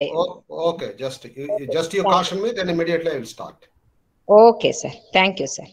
Oh, okay. Just you caution me, then immediately I will start. Okay, sir. Thank you, sir.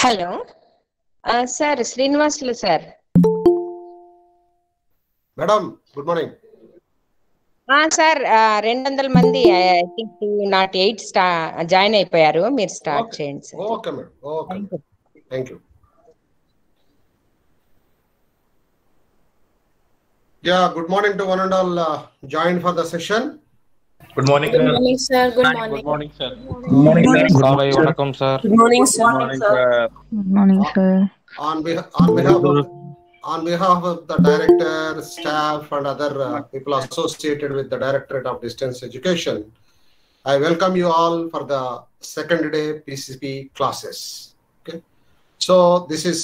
Hello. Sir, Srinivasulu sir. Madam, good morning. Sir 200 మంది I think 208 join అయిపోయారు. మీరు start చేయండి sir. Okay madam. Okay. Thank you. Yeah, good morning to one and all joined for the session. Good morning, Good morning, sir. Good morning. Good morning, sir. Good morning, sir. Vanakkam, sir. Good morning, sir. Good morning, sir. On behalf of the director, staff, and other people associated with the Directorate of Distance Education, I welcome you all for the second day PCP classes. Okay, so this is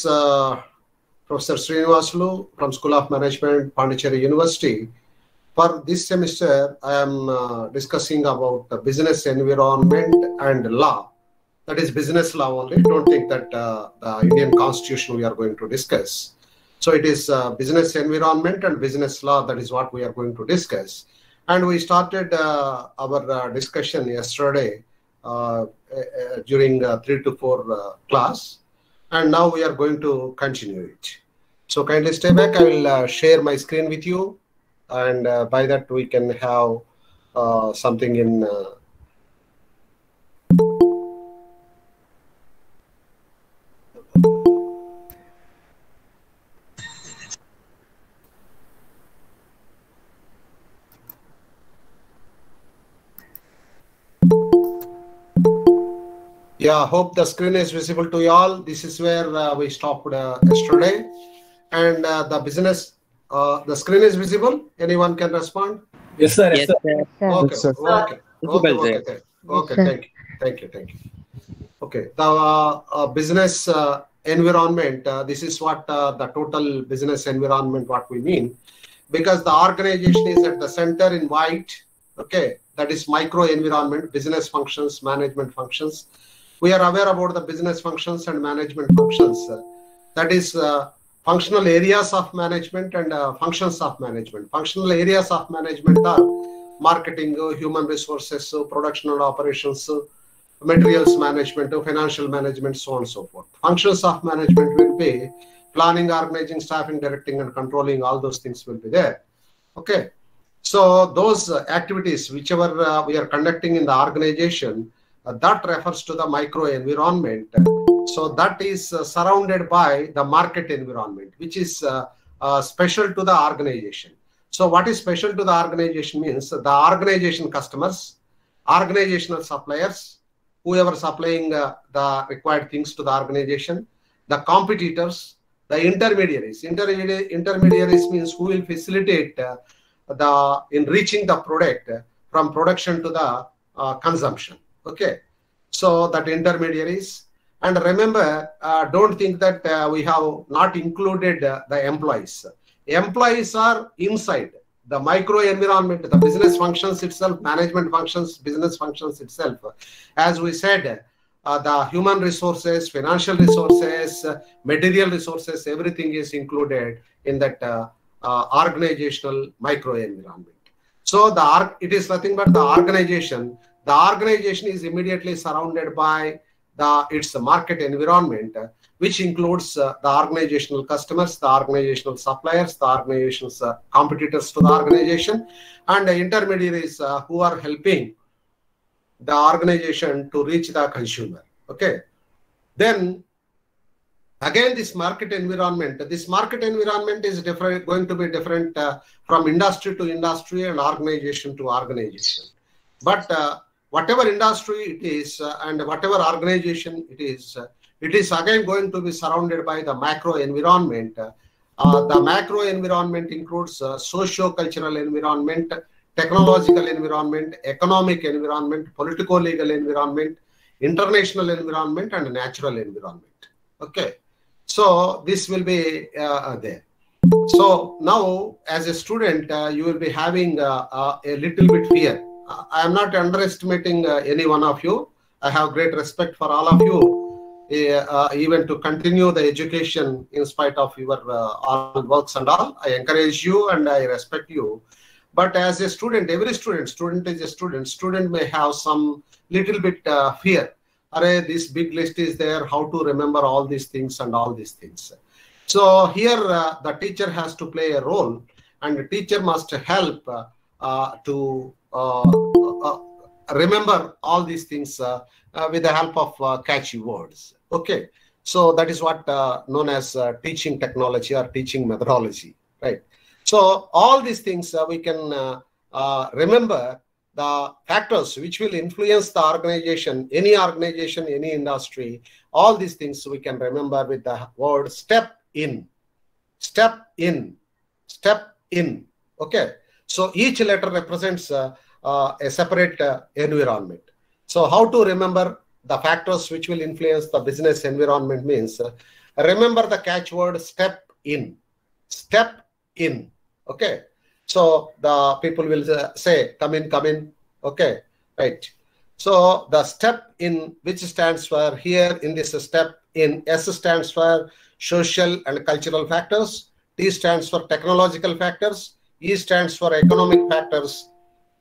Professor Srinivasulu from School of Management, Pondicherry University. For this semester, I am discussing about the business environment and law. That is business law only. Don't think that the Indian Constitution we are going to discuss. So it is business environment and business law. That is what we are going to discuss. And we started our discussion yesterday during 3 to 4 class. And now we are going to continue it. So kindly stay back. I will share my screen with you. And by that we can have something in yeah, hope the screen is visible to you all. This is where we stopped yesterday. And the business, the screen is visible. Anyone can respond? Yes, sir. Yes, sir. Okay, Yes, sir. okay. Thank you. Okay, the business environment, this is what the total business environment, what we mean, because the organization is at the center in white, okay, that is micro environment, business functions, management functions. We are aware about the business functions and management functions. That is functional areas of management and functions of management. Functional areas of management are marketing, human resources, production and operations, materials management, financial management, so on and so forth. Functions of management will be planning, organizing, staffing, directing, and controlling. All those things will be there. Okay. So those activities, whichever we are conducting in the organization, that refers to the micro environment. So that is surrounded by the market environment, which is special to the organization. So what is special to the organization means the organization customers, organizational suppliers, whoever supplying the required things to the organization, the competitors, the intermediaries. Intermediaries means who will facilitate in reaching the product from production to the consumption. Okay, so that intermediaries. And remember, don't think that we have not included the employees. Employees are inside the micro environment, the business functions itself, management functions, business functions itself. As we said, the human resources, financial resources, material resources, everything is included in that organizational micro environment. So it is nothing but the organization. The organization is immediately surrounded by its market environment, which includes the organizational customers, the organizational suppliers, the organization's competitors to the organization, and the intermediaries who are helping the organization to reach the consumer. Okay. Then again, this market environment is different, going to be different from industry to industry and organization to organization. But whatever industry it is and whatever organization it is again going to be surrounded by the macro environment. The macro environment includes socio-cultural environment, technological environment, economic environment, political-legal environment, international environment, and natural environment. Okay, so this will be there. So now, as a student, you will be having a little bit fear. I am not underestimating any one of you. I have great respect for all of you, even to continue the education in spite of your all works and all. I encourage you and I respect you. But as a student, every student is a student may have some little bit fear. Array, this big list is there, how to remember all these things and all these things. So here the teacher has to play a role, and the teacher must help to remember all these things with the help of catchy words. Okay, so that is what known as teaching technology or teaching methodology, right? So all these things we can remember the factors which will influence the organization, any industry. All these things we can remember with the word step in, step in, step in. Okay, so each letter represents a separate environment. So how to remember the factors which will influence the business environment means remember the catchword step in, step in. Okay, so the people will say come in. Okay, right. So the step in, which stands for here in this step in, S stands for social and cultural factors, T stands for technological factors, E stands for economic factors,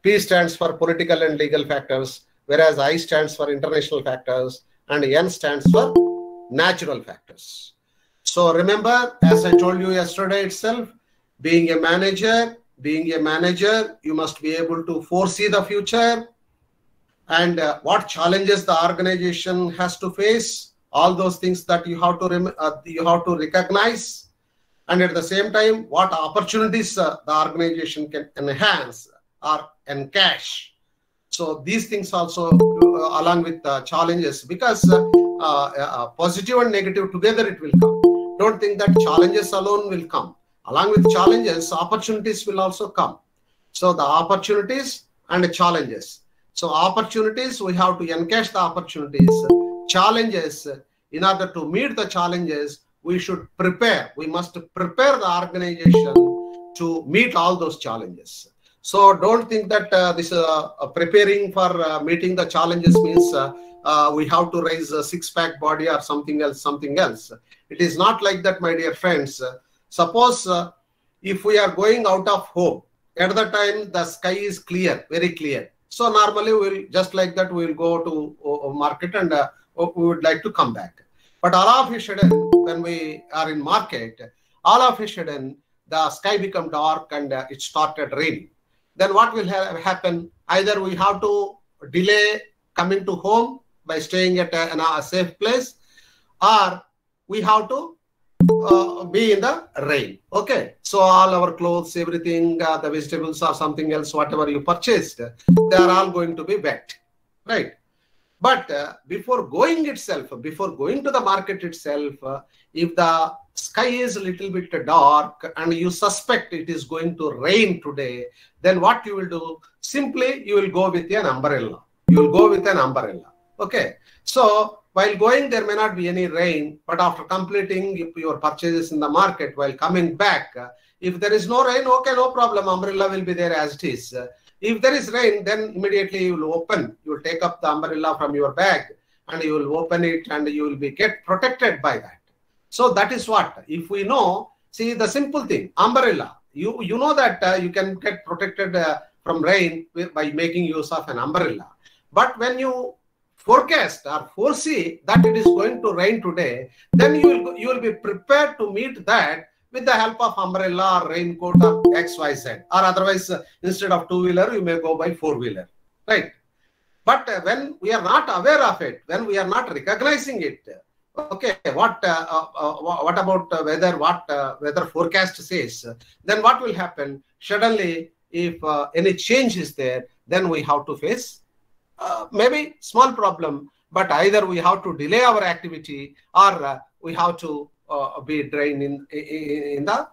P stands for political and legal factors, whereas I stands for international factors, and N stands for natural factors. So remember, as I told you yesterday itself, being a manager, you must be able to foresee the future and what challenges the organization has to face. All those things that you have to recognize, and at the same time, what opportunities the organization can enhance or encash. So these things also along with the challenges, because positive and negative together it will come. Don't think that challenges alone will come. Along with challenges, opportunities will also come. So the opportunities and the challenges. So opportunities, we have to encash the opportunities. Challenges, in order to meet the challenges, we should prepare. We must prepare the organization to meet all those challenges. So don't think that this preparing for meeting the challenges means we have to raise a six-pack body or something else. It is not like that, my dear friends. Suppose if we are going out of home, at the time the sky is clear, very clear. So normally we'll just like that, we'll go to market and we would like to come back. But all of a sudden, when we are in market, all of a sudden the sky become dark and it started raining. Then what will happen? Either we have to delay coming to home by staying at a safe place, or we have to be in the rain. Okay, so all our clothes, everything, the vegetables or something else, whatever you purchased, they are all going to be wet, right? But before going to the market itself, if the sky is a little bit dark and you suspect it is going to rain today, then what you will do? Simply, you will go with an umbrella. You will go with an umbrella. Okay. So while going, there may not be any rain, but after completing your purchases in the market, while coming back, if there is no rain, okay, no problem. Umbrella will be there as it is. If there is rain, then immediately you will take up the umbrella from your bag and you will open it and you will get protected by that. So that is what, if we know, see the simple thing, umbrella, you know that you can get protected from rain by making use of an umbrella. But when you forecast or foresee that it is going to rain today, then you will be prepared to meet that with the help of umbrella or raincoat or XYZ, or otherwise instead of two-wheeler, you may go by four-wheeler, right? But when we are not aware of it, when we are not recognizing it, okay, what about weather forecast says, then what will happen? Suddenly, if any change is there, then we have to face maybe small problem, but either we have to delay our activity or we have to be drained in the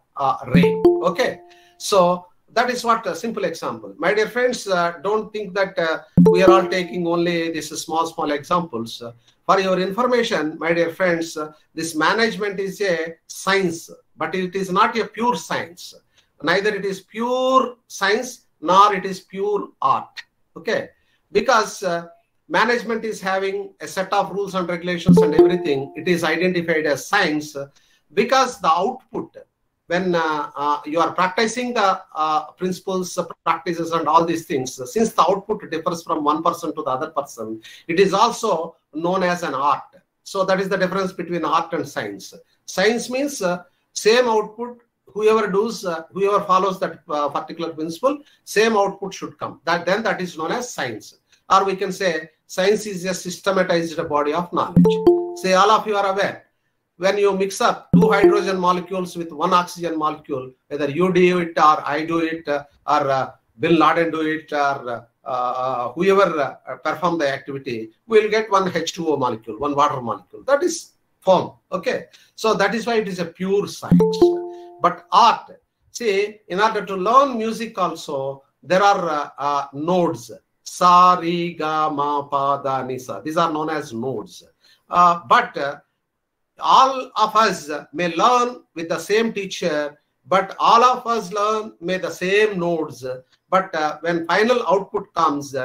rain. Okay, so that is what a simple example. My dear friends, don't think that we are all taking only these small examples. For your information, my dear friends, this management is a science, but it is not a pure science. Neither it is pure science nor it is pure art. Okay, because management is having a set of rules and regulations and everything. It is identified as science because the output, when you are practicing the principles, practices and all these things, since the output differs from one person to the other person, it is also known as an art. So that is the difference between art and science. Science means same output, whoever follows that particular principle, same output should come. That is known as science. Or we can say science is a systematized body of knowledge. Say all of you are aware, when you mix up two hydrogen molecules with one oxygen molecule, whether you do it or I do it or Bin Laden do it or whoever perform the activity, we will get one H2O molecule, one water molecule. That is form. Okay. So that is why it is a pure science. But art, see, in order to learn music also, there are nodes. Sa, Ri, Ga, Ma, Pa, Da, Ni, Sa. These are known as nodes. But all of us may learn with the same teacher, but all of us learn with the same nodes. But when final output comes,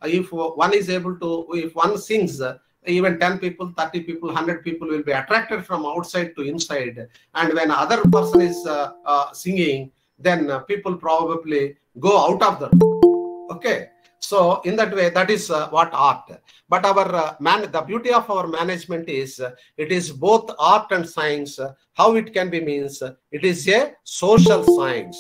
if one is able to, if one sings, even 10 people, 30 people, 100 people will be attracted from outside to inside. And when other person is singing, then people probably go out of the room. Okay. So in that way, that is what art. But our the beauty of our management is it is both art and science. How it can be means it is a social science.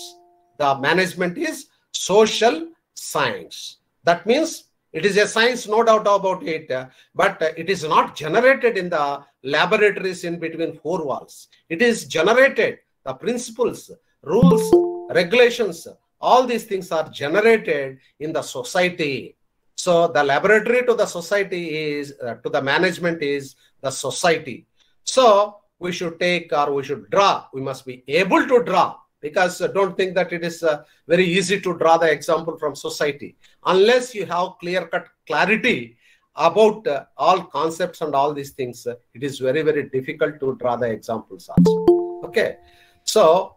The management is social science. That means it is a science, no doubt about it, but it is not generated in the laboratories in between four walls. It is generated, the principles, rules, regulations, all these things are generated in the society. So the laboratory to the society is, to the management is the society. So we should take or we should draw. We must be able to draw, because don't think that it is very easy to draw the example from society. Unless you have clear-cut clarity about all concepts and all these things, it is very, very difficult to draw the examples also. Okay. So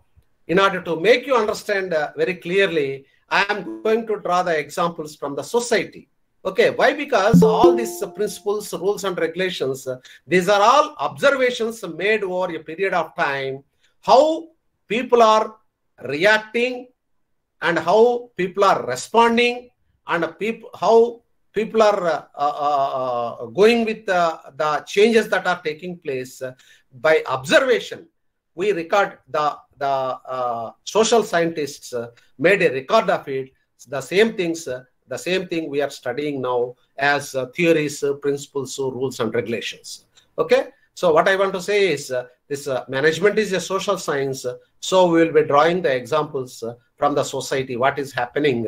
in order to make you understand very clearly, I am going to draw the examples from the society. Okay. Why? Because all these principles, rules and regulations, these are all observations made over a period of time, how people are reacting and how people are responding, and how people are going with the changes that are taking place. By observation, we record the social scientists made a record of it. The same things, the same thing we are studying now as theories, principles, rules and regulations. Okay. So what I want to say is this management is a social science. So we will be drawing the examples from the society, what is happening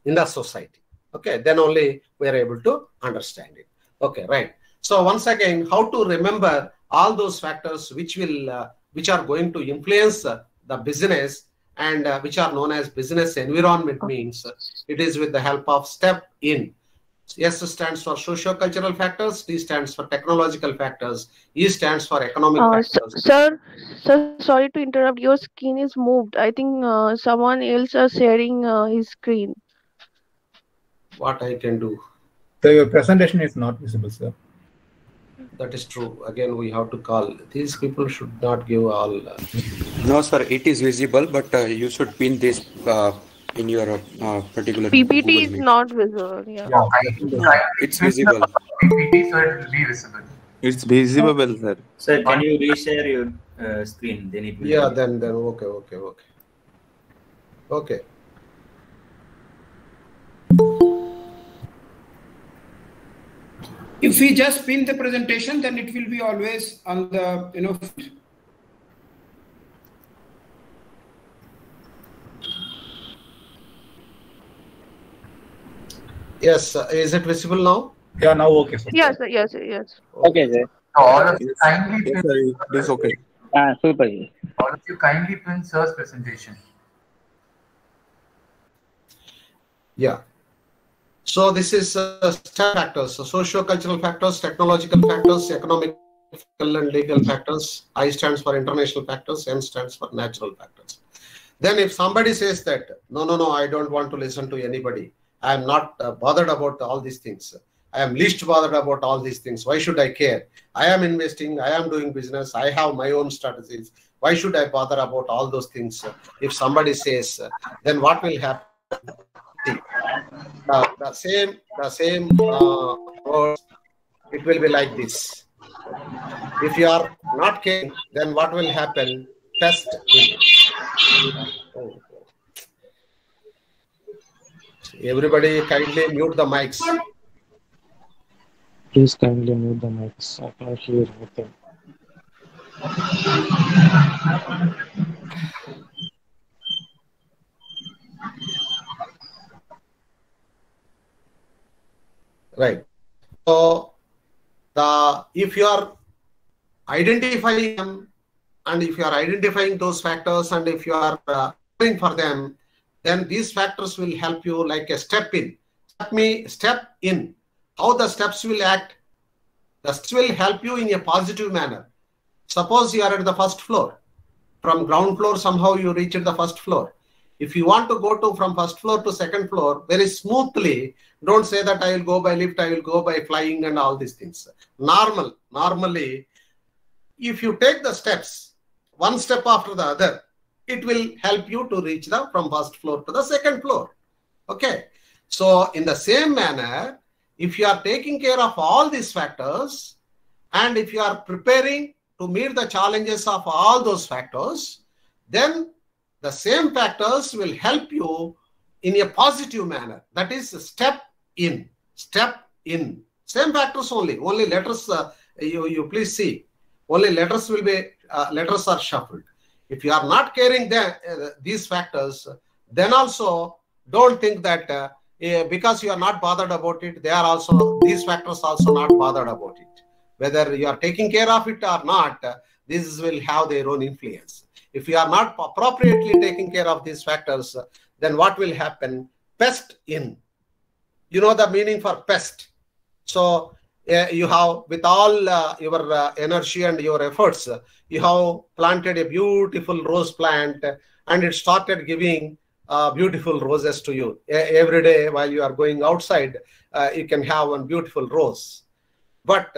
in the society. Okay, then only we are able to understand it. Okay, right. So once again, how to remember all those factors which are going to influence the business and which are known as business environment means it is with the help of STEP in. S stands for socio-cultural factors, T stands for technological factors, E stands for economic factors. Sir, sorry to interrupt. Your screen is moved. I think someone else is sharing his screen. What I can do? So your presentation is not visible, sir. That is true. Again, we have to call. These people should not give all. No, sir, it is visible, but you should pin this in your particular PPT Google is Meet. not visible. Yeah. No, it's visible. PPT, so it will be visible. It's visible, sir. Sir, can you reshare your screen? Then it will. Yeah, then okay. Okay. If we just pin the presentation, then it will be always on the, Yes, is it visible now? Yeah, now okay, sir. Yes, yes. Okay, sir. So all of you kindly Yes, pin, sir, it is okay. Super. all of you kindly pin sir's presentation. Yeah. So this is STEP factors, so socio-cultural factors, technological factors, economic and legal factors. I stands for international factors, N stands for natural factors. Then if somebody says that, no, I don't want to listen to anybody. I am not bothered about all these things. I am least bothered about all these things. Why should I care? I am investing, I am doing business, I have my own strategies. Why should I bother about all those things? If somebody says, then what will happen? The same words, it will be like this. If you are not caring, then what will happen? Test in. Everybody kindly mute the mics. Please kindly mute the mics. I cannot hear anything. Right. So if you are identifying them, and if you are identifying those factors, and if you are doing for them, then these factors will help you like a step in. Step in. How the steps will act? The steps will help you in a positive manner. Suppose you are at the first floor. From ground floor, somehow you reach the first floor. If you want to go from first floor to second floor very smoothly, don't say that I will go by lift, I will go by flying and all these things. Normally, if you take the steps, one step after the other, it will help you to reach from first floor to the second floor. Okay. So in the same manner, if you are taking care of all these factors, and if you are preparing to meet the challenges of all those factors, then the same factors will help you in a positive manner. That is step in. Step in. Same factors only letters. You please see. Only letters will be letters are shuffled. If you are not carrying these factors, then also don't think that because you are not bothered about it, these factors also not bothered about it. Whether you are taking care of it or not, this will have their own influence. If you are not appropriately taking care of these factors, then what will happen? Pest in. You know the meaning for pest. So you have, with all your energy and your efforts, you have planted a beautiful rose plant, and it started giving beautiful roses to you. Every day while you are going outside, you can have one beautiful rose. But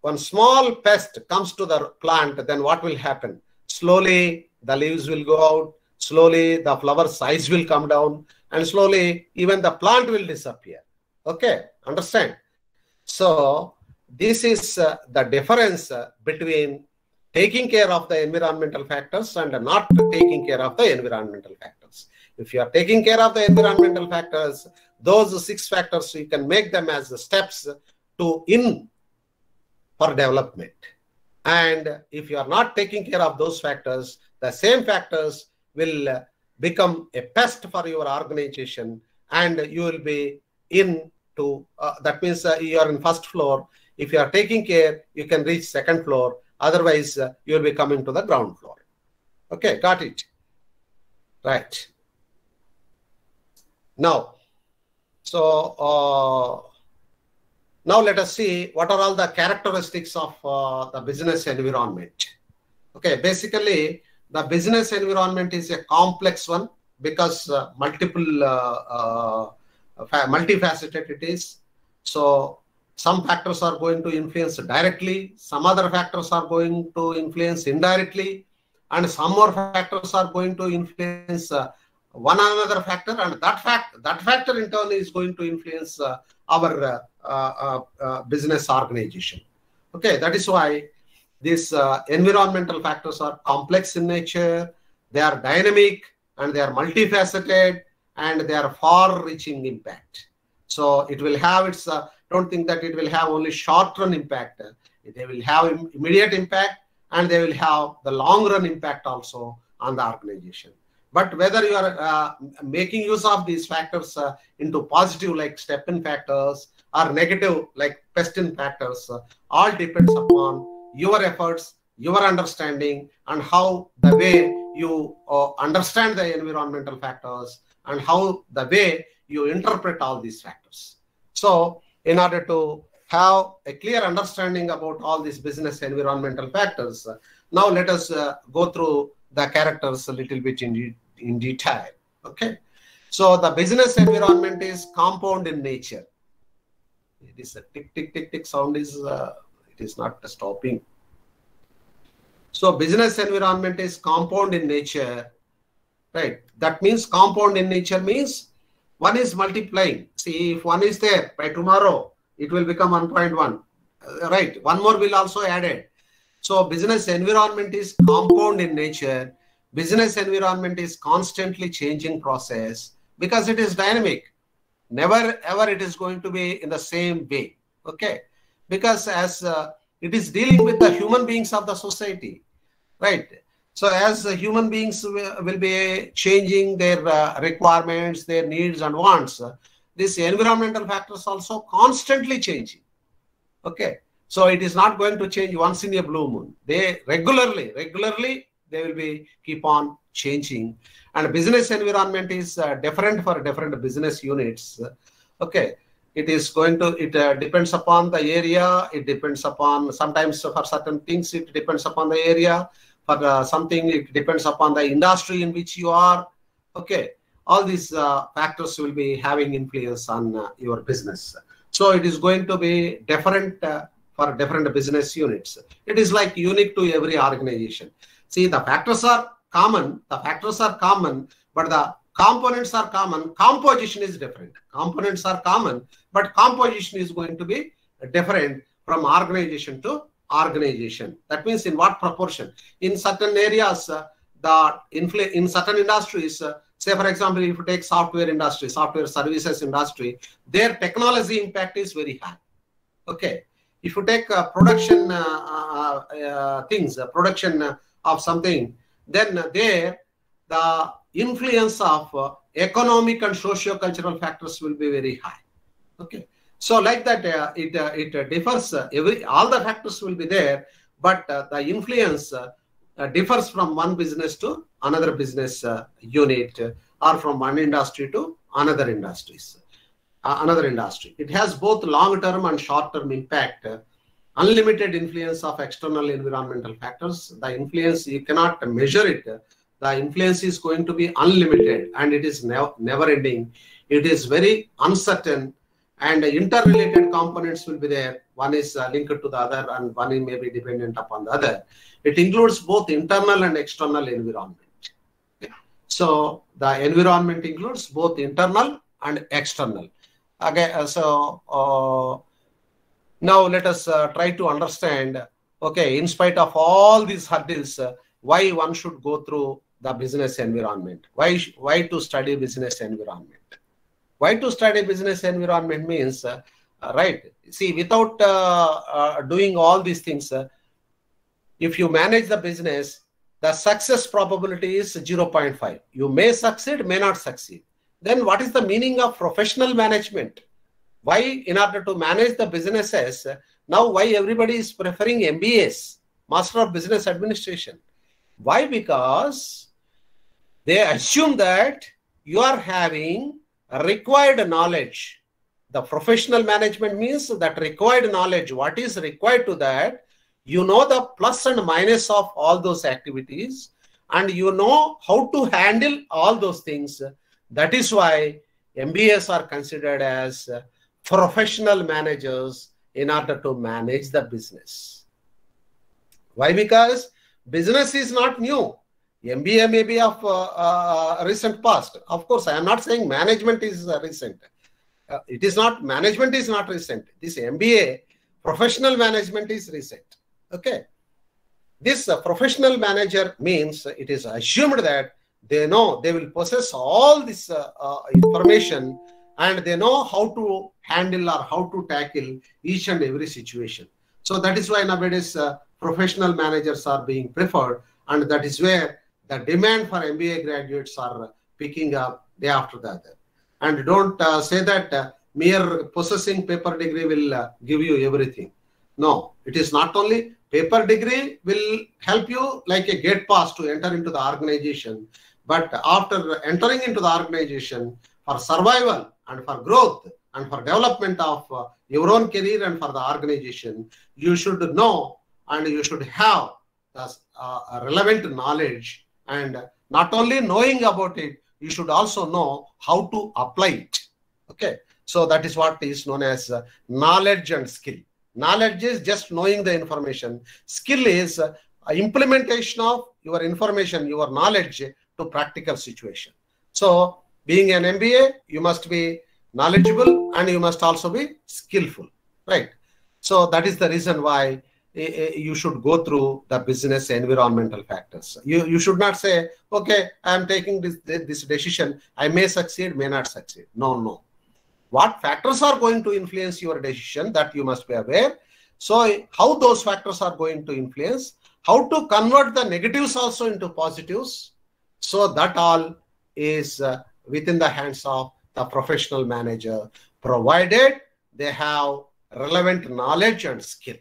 one small pest comes to the plant, then what will happen? Slowly the leaves will go out, slowly the flower size will come down, and slowly even the plant will disappear. Okay, understand? So this is the difference between taking care of the environmental factors and not taking care of the environmental factors. If you are taking care of the environmental factors, those 6 factors, you can make them as the steps to for development. And if you are not taking care of those factors, the same factors will become a pest for your organization, and you will be that means you are in first floor. If you are taking care, you can reach second floor. Otherwise, you will be coming to the ground floor. Okay, got it? Right. Now, now let us see what are all the characteristics of the business environment. Okay, basically, the business environment is a complex one because multifaceted it is. So some factors are going to influence directly, some other factors are going to influence indirectly, and some more factors are going to influence one another factor, and that factor in turn is going to influence our business organization. Okay, that is why these environmental factors are complex in nature, they are dynamic, and they are multifaceted, and they are far-reaching impact. So it will have its, don't think that it will have only short-run impact. They will have immediate impact, and they will have the long-run impact also on the organization. But whether you are making use of these factors into positive like step-in factors or negative like pest-in factors, all depends upon your efforts, your understanding, and how the way you understand the environmental factors and how the way you interpret all these factors. So in order to have a clear understanding about all these business environmental factors, now let us go through the characters a little bit in detail. Okay, so the business environment is compound in nature. It is a tick tick tick tick sound is it is not stopping. So business environment is compound in nature, right? That means compound in nature means one is multiplying. See, if one is there, by tomorrow it will become 1.1, right? One more will also added. So business environment is compound in nature. Business environment is constantly changing process because it is dynamic. Never ever it is going to be in the same way. Okay, because as it is dealing with the human beings of the society, right? So as human beings will be changing their requirements, their needs and wants, these environmental factors also constantly changing. Okay, so it is not going to change once in a blue moon. They regularly they will be keep on changing, and business environment is different for different business units. Okay, it is going to, it depends upon the area, it depends upon, sometimes for certain things it depends upon the area, for something it depends upon the industry in which you are. Okay, all these factors will be having influence on your business. So it is going to be different for different business units. It is like unique to every organization. See, the factors are common, but the components are common. Composition is different. Components are common, but composition is going to be different from organization to organization. That means in what proportion? In certain areas, in certain industries, say for example, if you take software industry, software services industry, their technology impact is very high. Okay, if you take production production of something, then there the influence of economic and socio-cultural factors will be very high. Okay, so like that it differs. All the factors will be there, but the influence differs from one business to another business unit, or from one industry to another industries. another industry. It has both long-term and short-term impact. Unlimited influence of external environmental factors. The influence, you cannot measure it. The influence is going to be unlimited, and it is never ending. It is very uncertain, and interrelated components will be there. One is linked to the other, and one may be dependent upon the other. It includes both internal and external environment. Okay. So the environment includes both internal and external. Okay, now let us try to understand, okay, in spite of all these hurdles, why one should go through the business environment. Why to study business environment? Why to study business environment means, right, see, without doing all these things, if you manage the business, the success probability is 0.5. You may succeed, may not succeed. Then what is the meaning of professional management? Why, in order to manage the businesses, now why everybody is preferring MBAs, Master of Business Administration? Why? Because they assume that you are having required knowledge. The professional management means that required knowledge. What is required to that? You know the plus and minus of all those activities, and you know how to handle all those things. That is why MBAs are considered as professional managers in order to manage the business. Why? Because business is not new. MBA may be of recent past. Of course, I am not saying management is recent. It is not, management is not recent. This MBA, professional management, is recent. Okay. This professional manager means it is assumed that they know, they will possess all this information, and they know how to handle or how to tackle each and every situation. So that is why nowadays professional managers are being preferred, and that is where the demand for MBA graduates are picking up day after the other. And don't say that mere possessing paper degree will give you everything. No, it is not only paper degree will help you like a gate pass to enter into the organization, but after entering into the organization, for survival and for growth and for development of your own career and for the organization, you should know and you should have the relevant knowledge, and not only knowing about it, you should also know how to apply it. Okay, so that is what is known as knowledge and skill. Knowledge is just knowing the information. Skill is implementation of your information, your knowledge to practical situation. So being an MBA, you must be knowledgeable and you must also be skillful, right? So that is the reason why you should go through the business environmental factors. You should not say, okay, I am taking this decision. I may succeed, may not succeed. No. What factors are going to influence your decision, that you must be aware. So how those factors are going to influence, how to convert the negatives also into positives. So that all is within the hands of the professional manager, provided they have relevant knowledge and skill.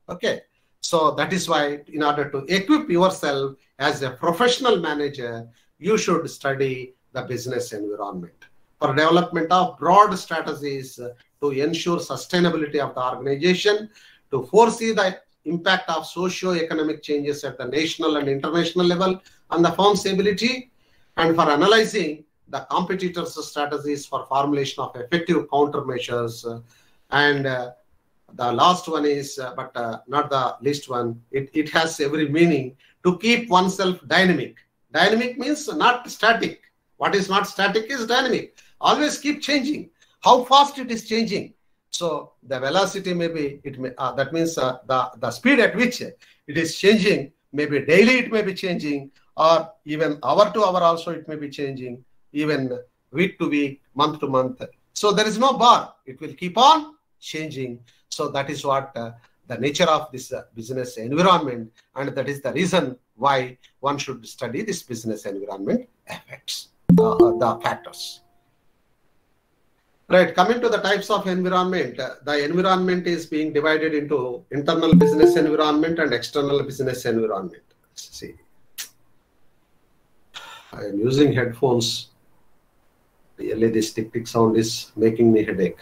Okay, so that is why in order to equip yourself as a professional manager, you should study the business environment for development of broad strategies to ensure sustainability of the organization, to foresee the impact of socio-economic changes at the national and international level on the firm's ability, and for analyzing the competitors' strategies for formulation of effective countermeasures. And the last one is, but not the least one, it has every meaning, to keep oneself dynamic. Dynamic means not static. What is not static is dynamic. Always keep changing. How fast it is changing. So the velocity may be, that means the speed at which it is changing, maybe daily it may be changing, or even hour to hour also it may be changing, even week to week, month to month. So there is no bar. It will keep on changing. So that is what the nature of this business environment, and that is the reason why one should study this business environment effects, the factors. Right, coming to the types of environment, the environment is being divided into internal business environment and external business environment. Let's see, I am using headphones. Really, this tick-tick sound is making me headache.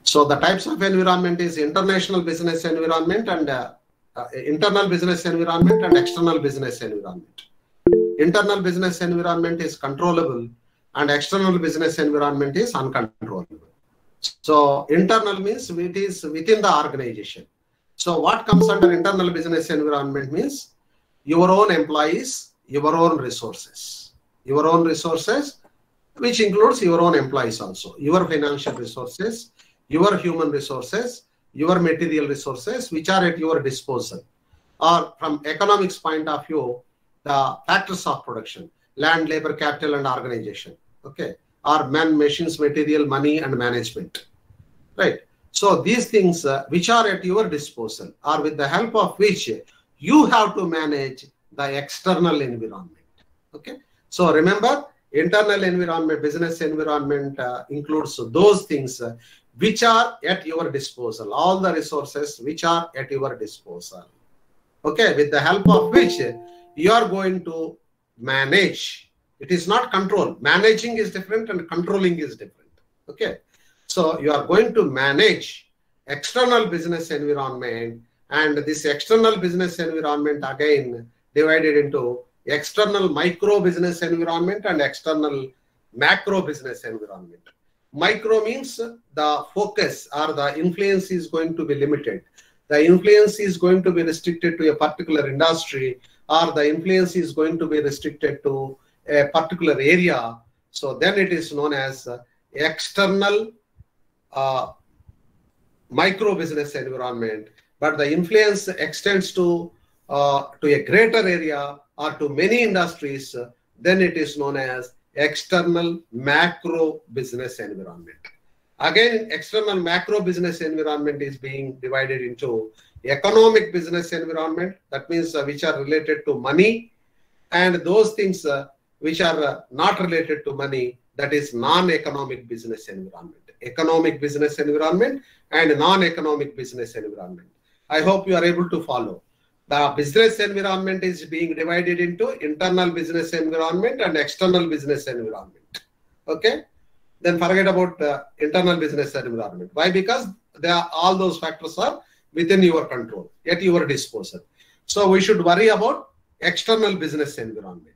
So the types of environment is international business environment and internal business environment and external business environment. Internal business environment is controllable and external business environment is uncontrollable. So internal means it is within the organization. So what comes under internal business environment means your own employees, your own resources. Your own resources, which includes your own employees also. Your financial resources, your human resources, your material resources, which are at your disposal. Or from economics point of view, the factors of production, land, labor, capital, and organization. Okay. Or man, machines, material, money, and management. Right. So these things which are at your disposal are with the help of which you have to manage the external environment. Okay. So remember, internal environment, business environment includes those things which are at your disposal, all the resources which are at your disposal. Okay, with the help of which you are going to manage. It is not control. Managing is different and controlling is different. Okay, so you are going to manage external business environment, and this external business environment again divided into external micro business environment and external macro business environment. Micro means the focus or the influence is going to be limited. The influence is going to be restricted to a particular industry, or the influence is going to be restricted to a particular area. So then it is known as external micro business environment. But the influence extends to a greater area or to many industries, then it is known as external macro business environment. Again, external macro business environment is being divided into economic business environment, that means which are related to money, and those things which are not related to money, that is non-economic business environment. Economic business environment and non-economic business environment. I hope you are able to follow. The business environment is being divided into internal business environment and external business environment. Okay? Then forget about internal business environment. Why? Because all those factors are within your control, at your disposal. So we should worry about external business environment.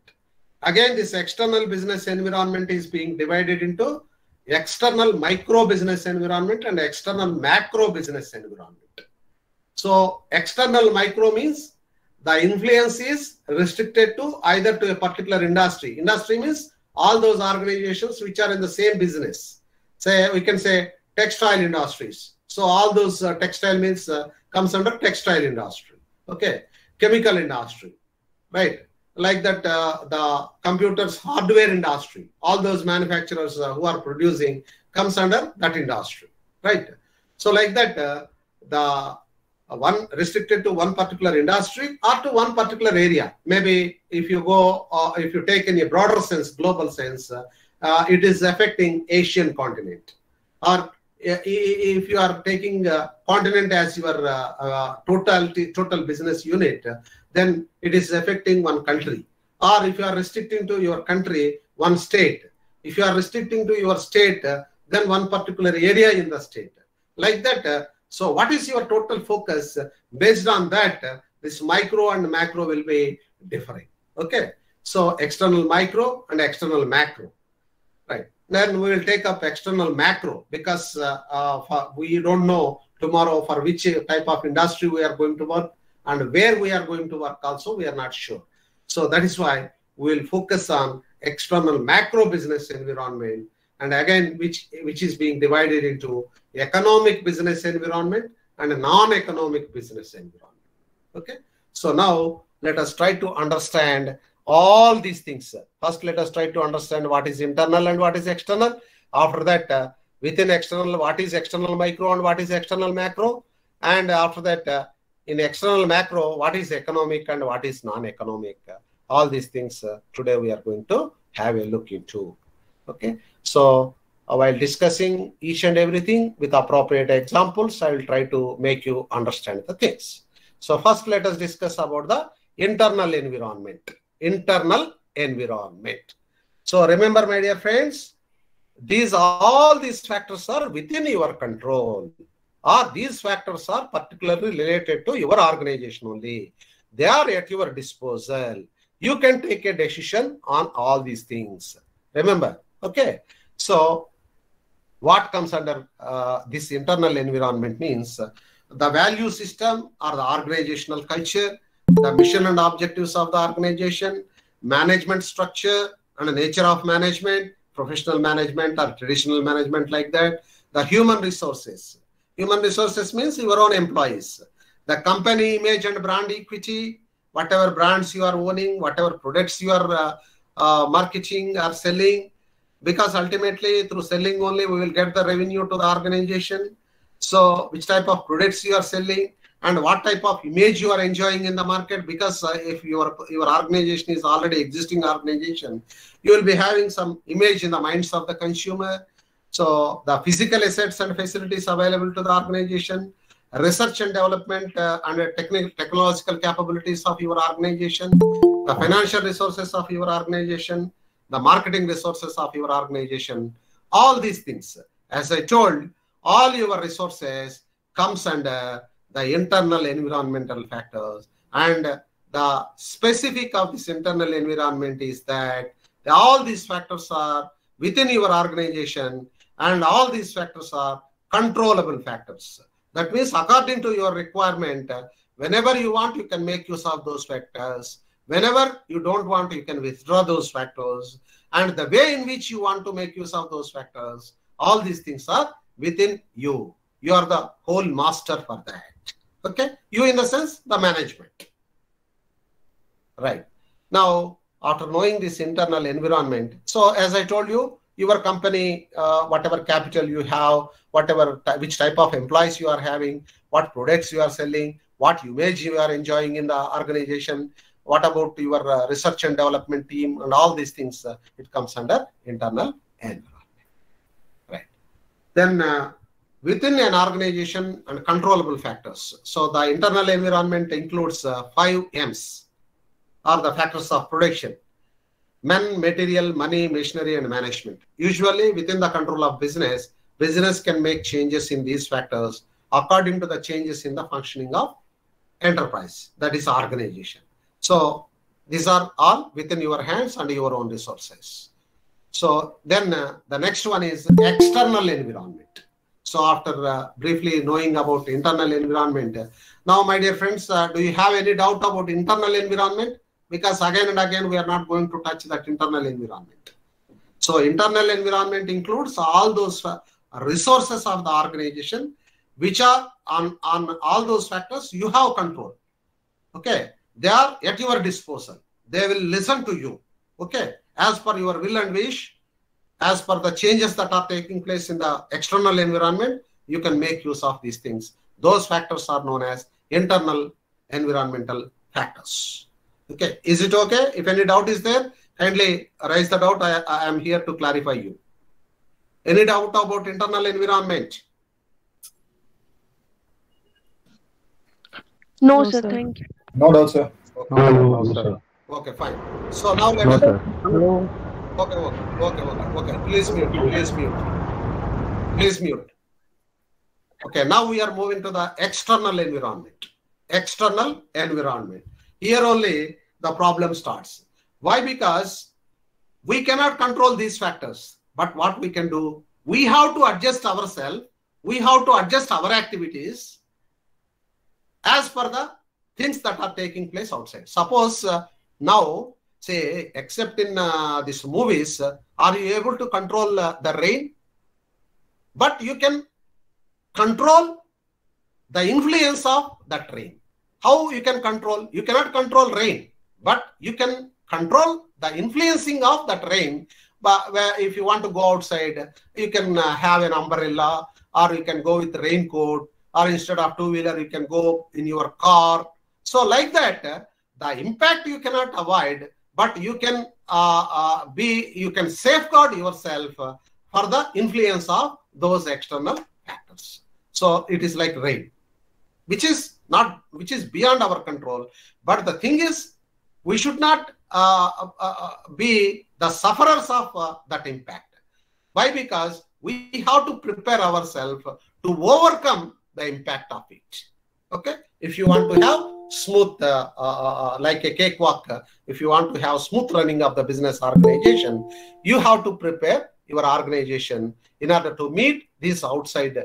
Again, this external business environment is being divided into external micro business environment and external macro business environment. So external micro means the influence is restricted to either to a particular industry. Industry means all those organizations which are in the same business. Say, we can say textile industries. So all those textile means comes under textile industry. Okay. Chemical industry, right? Like that, the computers hardware industry, all those manufacturers who are producing comes under that industry, right? So like that, the one restricted to one particular industry or to one particular area. Maybe if you go, if you take in a broader sense, global sense, it is affecting Asian continent. Or if you are taking continent as your total business unit, then it is affecting one country. Or if you are restricting to your country, one state. If you are restricting to your state, then one particular area in the state. Like that. So what is your total focus? Based on that, this micro and macro will be differing. Okay. So external micro and external macro. Right. Then we will take up external macro because we don't know tomorrow for which type of industry we are going to work and where we are going to work also, we are not sure. So that is why we will focus on external macro business environment, and again, which is being divided into economic business environment and a non-economic business environment. Okay. So now let us try to understand all these things. First, let us try to understand what is internal and what is external. After that, within external, what is external micro and what is external macro. And after that, in external macro, what is economic and what is non-economic. All these things today we are going to have a look into. Okay. So while discussing each and everything with appropriate examples, I will try to make you understand the things. So first, let us discuss about the internal environment. Internal environment. So remember, my dear friends, all these factors are within your control, or these factors are particularly related to your organization only. They are at your disposal. You can take a decision on all these things. Remember, okay? So what comes under this internal environment means the value system or the organizational culture, the mission and objectives of the organization, management structure and the nature of management, professional management or traditional management like that, the human resources. Human resources means your own employees, the company image and brand equity, whatever brands you are owning, whatever products you are marketing or selling, because ultimately through selling only we will get the revenue to the organization. So which type of products you are selling and what type of image you are enjoying in the market, because if your organization is already existing organization, you will be having some image in the minds of the consumer. So the physical assets and facilities available to the organization, research and development and technological capabilities of your organization, the financial resources of your organization, the marketing resources of your organization, all these things. As I told, all your resources comes under the internal environmental factors, and the specific of this internal environment is that all these factors are within your organization and all these factors are controllable factors. That means according to your requirement, whenever you want, you can make use of those factors. Whenever you don't want, you can withdraw those factors. And the way in which you want to make use of those factors, all these things are within you. You are the whole master for that. Okay? You in the sense, the management. Right. Now, after knowing this internal environment, so as I told you, your company, whatever capital you have, which type of employees you are having, what products you are selling, what image you are enjoying in the organization, what about your research and development team, and all these things, it comes under internal environment. Right. Then within an organization and controllable factors. So the internal environment includes 5 M's, or the factors of production: men, material, money, machinery, and management. Usually within the control of business can make changes in these factors according to the changes in the functioning of enterprise, that is organization. So these are all within your hands and your own resources. So then the next one is external environment. So after briefly knowing about internal environment, now my dear friends, do you have any doubt about internal environment? Because again and again we are not going to touch that internal environment. So internal environment includes all those resources of the organization which are on all those factors you have control. Okay, they are at your disposal. They will listen to you. Okay, as per your will and wish, as per the changes that are taking place in the external environment, you can make use of these things. Those factors are known as internal environmental factors. Okay, is it okay? If any doubt is there, kindly raise the doubt. I am here to clarify you. Any doubt about internal environment? No, sir. Thank you. No doubt, sir. No, sir. Okay, fine. So now let us. Hello. Okay. Please mute. Okay, now we are moving to the external environment. External environment. Here only the problem starts. Why? Because we cannot control these factors. But what we can do, we have to adjust ourselves. We have to adjust our activities as per the things that are taking place outside. Suppose now, say, except in these movies, are you able to control the rain? But you can control the influence of that rain. How you can control? You cannot control rain, but you can control the influencing of that rain. But if you want to go outside, you can have an umbrella, or you can go with raincoat, or instead of two-wheeler, you can go in your car. So like that, the impact you cannot avoid, but you can you can safeguard yourself for the influence of those external factors. So it is like rain, which is beyond our control. But the thing is, we should not be the sufferers of that impact. Why? Because we have to prepare ourselves to overcome the impact of it. Okay? If you want to have smooth, like a cakewalk, if you want to have smooth running of the business organization, you have to prepare your organization in order to meet these outside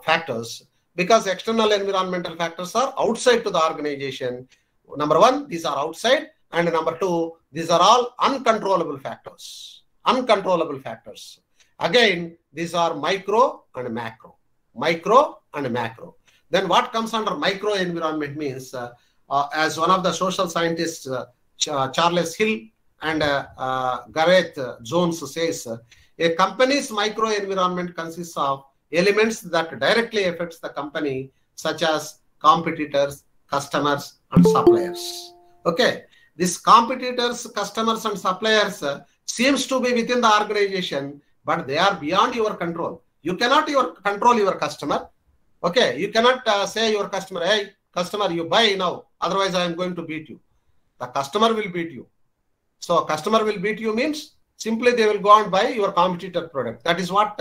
factors, because external environmental factors are outside to the organization. Number one, these are outside, and number two, these are all uncontrollable factors. Uncontrollable factors. Again, these are micro and macro. Micro and macro. Then what comes under micro environment means, as one of the social scientists, Charles Hill and Gareth Jones says, a company's micro environment consists of elements that directly affects the company, such as competitors, customers, and suppliers. Okay, these competitors, customers, and suppliers seems to be within the organization, but they are beyond your control. You cannot control your customer. Okay, you cannot say your customer, hey, customer, you buy now, otherwise I am going to beat you. The customer will beat you. So customer will beat you means simply they will go and buy your competitor product. That is what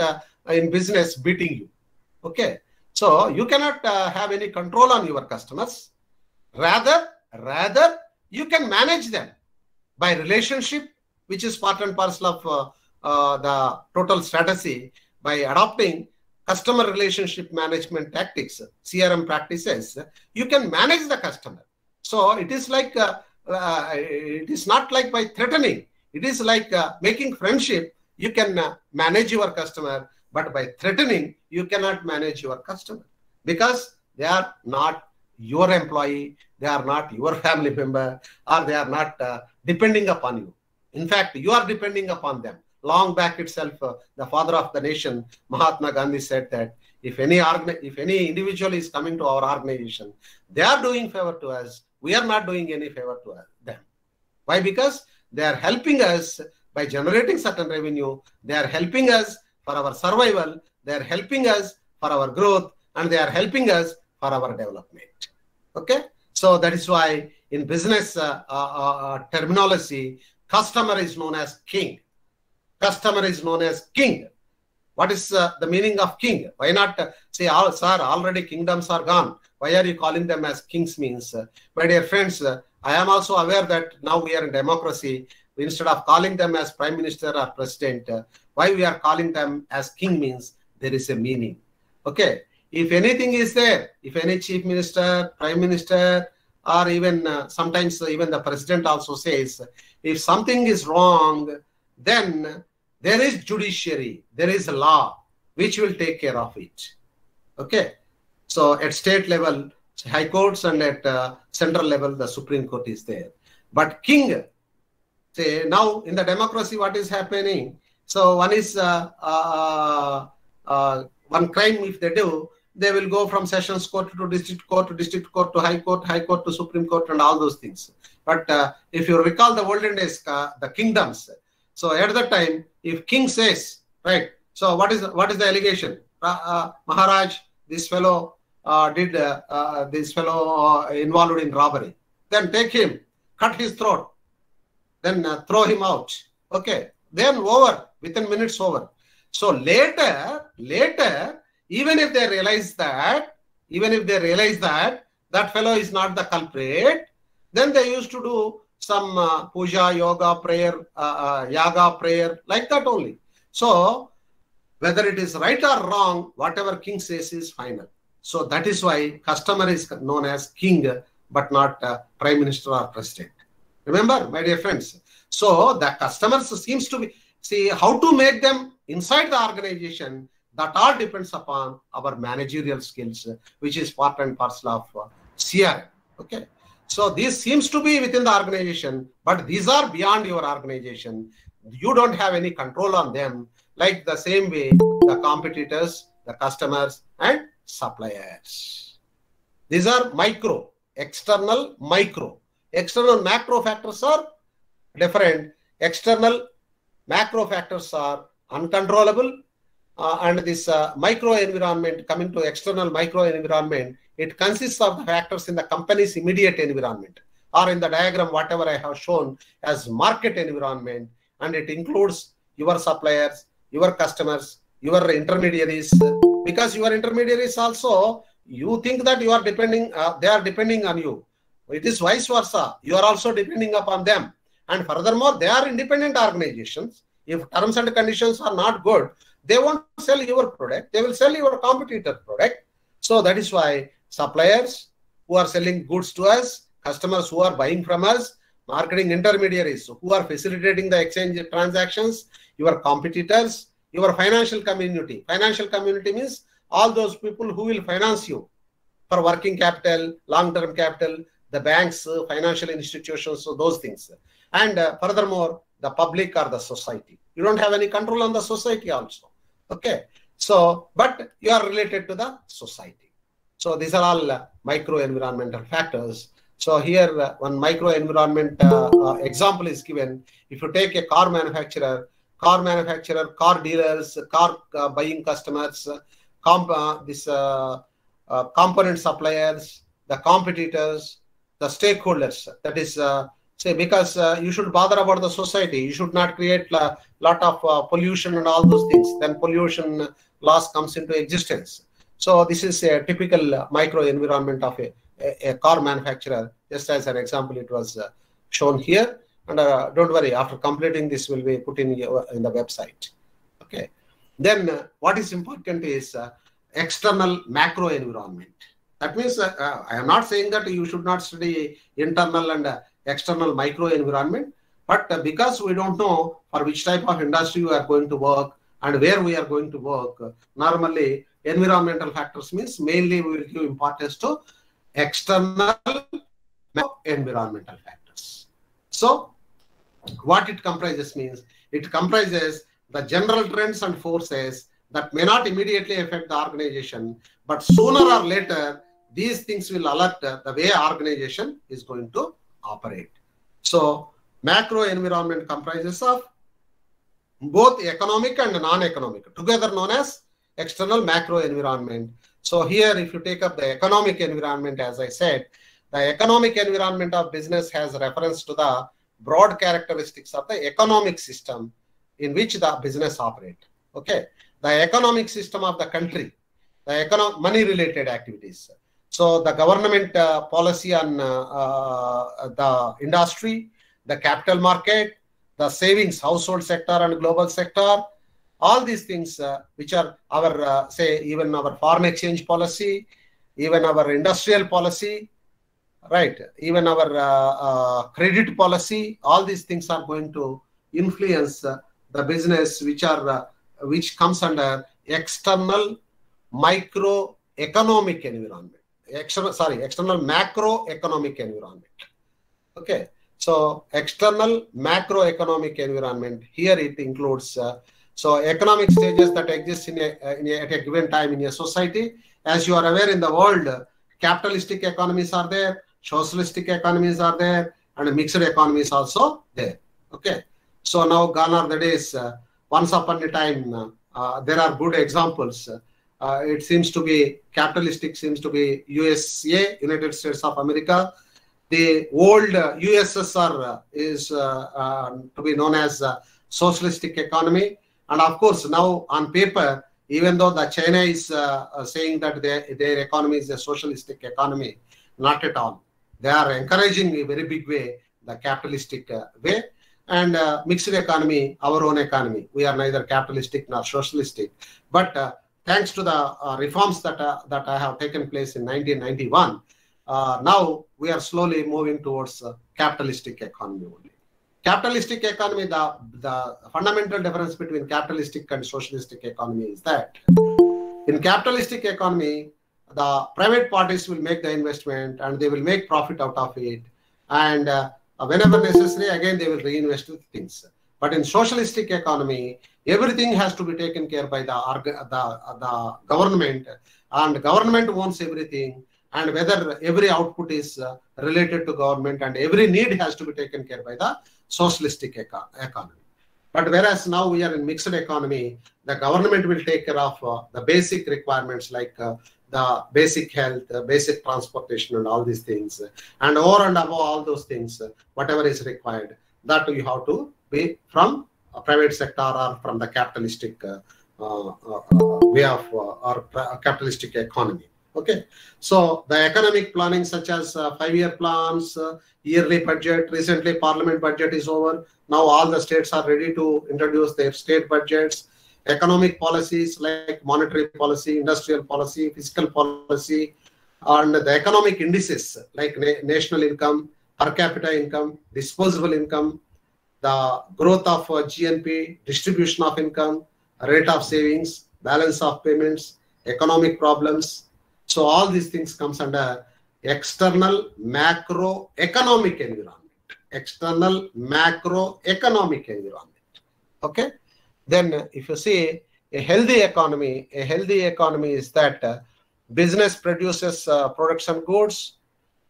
in business beating you. Okay, so you cannot have any control on your customers. Rather you can manage them by relationship, which is part and parcel of the total strategy, by adopting customer relationship management tactics, CRM practices. You can manage the customer. So it is like it is not like by threatening. It is like making friendship. You can manage your customer, but by threatening, you cannot manage your customer, because they are not your employee, they are not your family member, or they are not depending upon you. In fact, you are depending upon them. Long back itself, the father of the nation, Mahatma Gandhi, said that if any individual is coming to our organization, they are doing favor to us, we are not doing any favor to them. Why? Because they are helping us by generating certain revenue, they are helping us for our survival, they are helping us for our growth, and they are helping us for our development. Okay, so that is why in business terminology, customer is known as king. Customer is known as king. What is the meaning of king? Why not say, oh, sir, already kingdoms are gone. Why are you calling them as kings means? My dear friends, I am also aware that now we are in democracy. Instead of calling them as prime minister or president, why we are calling them as king means there is a meaning. Okay, if anything is there, if any chief minister, prime minister, or even sometimes even the president also says, if something is wrong, then there is judiciary, there is a law which will take care of it. Okay, so at state level, high courts, and at central level, the Supreme Court is there. But king, say now in the democracy, what is happening? So one is one crime if they do, they will go from sessions court to district court to high court to Supreme Court, and all those things. But if you recall the olden days, the kingdoms. So at that time, if king says, right, so what is the allegation? Maharaj, this fellow involved in robbery. Then take him, cut his throat, then throw him out. Okay, then over, within minutes over. So later, even if they realize that that fellow is not the culprit, then they used to do some puja, yoga, prayer, yaga, prayer, like that only. So whether it is right or wrong, whatever king says is final. So that is why customer is known as king, but not prime minister or president. Remember, my dear friends. So the customers seems to be, see how to make them inside the organization. That all depends upon our managerial skills, which is part and parcel of CRM. Okay. So this seems to be within the organization, but these are beyond your organization. You don't have any control on them, like the same way the competitors, the customers, and suppliers. These are micro, external micro. External macro factors are different. External macro factors are uncontrollable. And this micro environment, coming to external micro environment, it consists of the factors in the company's immediate environment, or in the diagram, whatever I have shown as market environment, and it includes your suppliers, your customers, your intermediaries, because your intermediaries also, you think that you are depending, they are depending on you. It is vice versa. You are also depending upon them. And furthermore, they are independent organizations. If terms and conditions are not good, they won't sell your product. They will sell your competitor product. So that is why suppliers who are selling goods to us, customers who are buying from us, marketing intermediaries who are facilitating the exchange transactions, your competitors, your financial community. Financial community means all those people who will finance you for working capital, long-term capital, the banks, financial institutions, so those things. And furthermore, the public or the society. You don't have any control on the society also. Okay. So, but you are related to the society. So these are all micro-environmental factors. So here one micro-environment example is given. If you take a car manufacturer, car dealers, car buying customers, component suppliers, the competitors, the stakeholders. That is, say, because you should bother about the society. You should not create a lot of pollution and all those things. Then pollution loss comes into existence. So this is a typical micro-environment of a car manufacturer. Just as an example, it was shown here. And don't worry, after completing this will be put in the website. Okay. Then what is important is external macro environment. That means I am not saying that you should not study internal and external micro environment, but because we don't know for which type of industry we are going to work and where we are going to work, normally environmental factors means mainly we will give importance to external environmental factors. So what it comprises means, it comprises the general trends and forces that may not immediately affect the organization, but sooner or later, these things will alert the way organization is going to operate. So macro environment comprises of both economic and non-economic, together known as external macro environment. So here, if you take up the economic environment, as I said, the economic environment of business has reference to the broad characteristics of the economic system in which the business operates. Okay, the economic system of the country, the money-related activities. So the government policy on the industry, the capital market, the savings, household sector and global sector, all these things which are our, say, even our foreign exchange policy, even our industrial policy, right, even our credit policy, all these things are going to influence the business which comes under external microeconomic environment. External macroeconomic environment. Okay, so external macroeconomic environment, here it includes so economic stages that exist at a given time in a society. As you are aware, in the world, capitalistic economies are there, socialistic economies are there, and mixed economies also there. Okay, so now gone are the days. Once upon a time, there are good examples. It seems to be capitalistic, seems to be USA, United States of America. The old USSR is to be known as socialistic economy. And of course, now on paper, even though the China is saying that their economy is a socialistic economy, not at all. They are encouraging in a very big way the capitalistic way. And mixed economy, our own economy. We are neither capitalistic nor socialistic. But thanks to the reforms that have taken place in 1991, now we are slowly moving towards capitalistic economy only. Capitalistic economy, the fundamental difference between capitalistic and socialistic economy is that in capitalistic economy, the private parties will make the investment and they will make profit out of it. And whenever necessary, again, they will reinvest in things. But in socialistic economy, everything has to be taken care by the government, and government owns everything. And whether every output is related to government and every need has to be taken care by the socialistic economy. But whereas now we are in mixed economy, the government will take care of the basic requirements like the basic health, basic transportation and all these things. And over and above all those things, whatever is required, that you have to be from private sector or from the capitalistic way of or capitalistic economy. Okay, so the economic planning such as 5-year plans, yearly budget. Recently, Parliament budget is over. Now all the states are ready to introduce their state budgets. Economic policies like monetary policy, industrial policy, fiscal policy, and the economic indices like national income, per capita income, disposable income, the growth of GNP, distribution of income, rate of savings, balance of payments, economic problems. So all these things comes under external macroeconomic environment. External macroeconomic environment. Okay. Then if you see a healthy economy is that business produces production goods,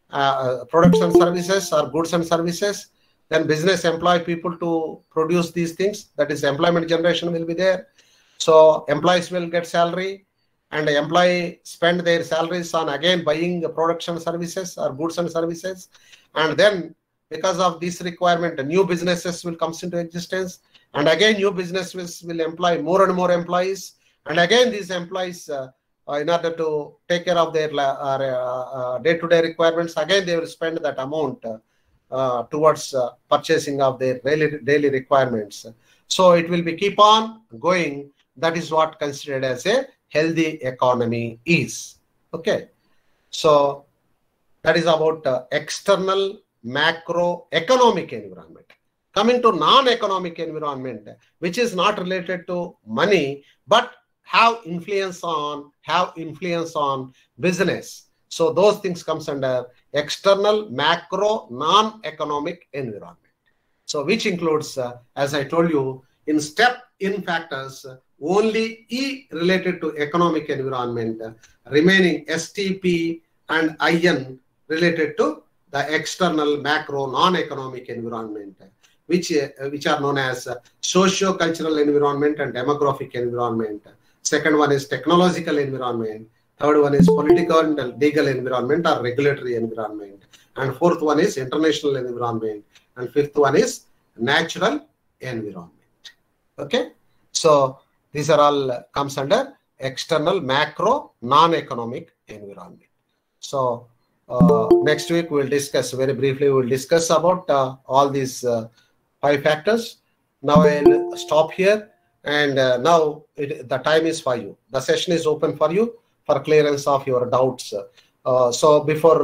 production services or goods and services. Then business employ people to produce these things. That is, employment generation will be there. So employees will get salary, and the employee spend their salaries on again buying the production services or goods and services. And then because of this requirement, the new businesses will come into existence. And again, new businesses will employ more and more employees. And again, these employees, in order to take care of their day-to-day requirements, again, they will spend that amount towards purchasing of their daily requirements. So it will be keep on going. That is what considered as a healthy economy is. Okay. So that is about external macroeconomic environment. Coming to non-economic environment, which is not related to money, but have influence on business. So those things comes under external macro non-economic environment. So which includes, as I told you, in step-in factors, only E related to economic environment, remaining STP and IN related to the external macro non-economic environment, which are known as socio-cultural environment and demographic environment. Second one is technological environment. Third one is political and legal environment or regulatory environment. And fourth one is international environment. And fifth one is natural environment. Okay. So these are all comes under external macro non-economic environment. So next week we'll discuss very briefly. We'll discuss about all these 5 factors. Now I'll stop here, and now the time is for you. The session is open for you for clearance of your doubts. So before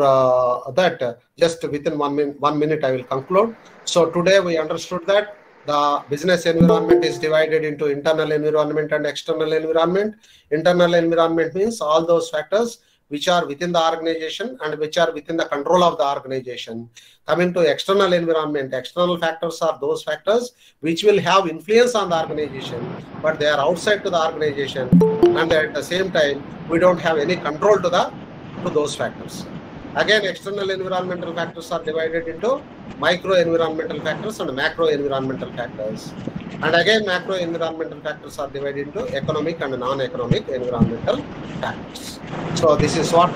that, just within 1 minute, I will conclude. So today we understood that the business environment is divided into internal environment and external environment. Internal environment means all those factors which are within the organization and which are within the control of the organization. Coming to external environment, external factors are those factors which will have influence on the organization, but they are outside to the organization, and at the same time, we don't have any control to those factors. Again, external environmental factors are divided into micro environmental factors and macro environmental factors. And again, macro environmental factors are divided into economic and non-economic environmental factors. So this is what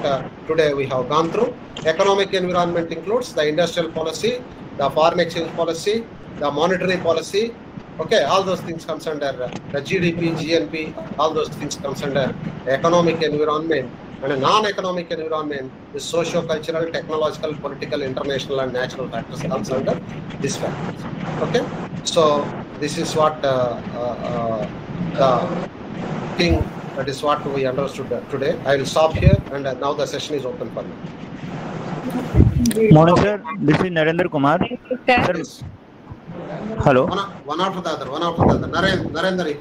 today we have gone through. Economic environment includes the industrial policy, the foreign exchange policy, the monetary policy. Okay, all those things comes under the GDP, GNP, all those things comes under economic environment. And a non-economic environment is socio-cultural, technological, political, international, and natural factors comes under these factors. Okay, so this is what the thing, that is what we understood today. I will stop here, and now the session is open for you. Morning, sir. This is Narendra Kumar. Sir. Hello. One after the other. Narendra, you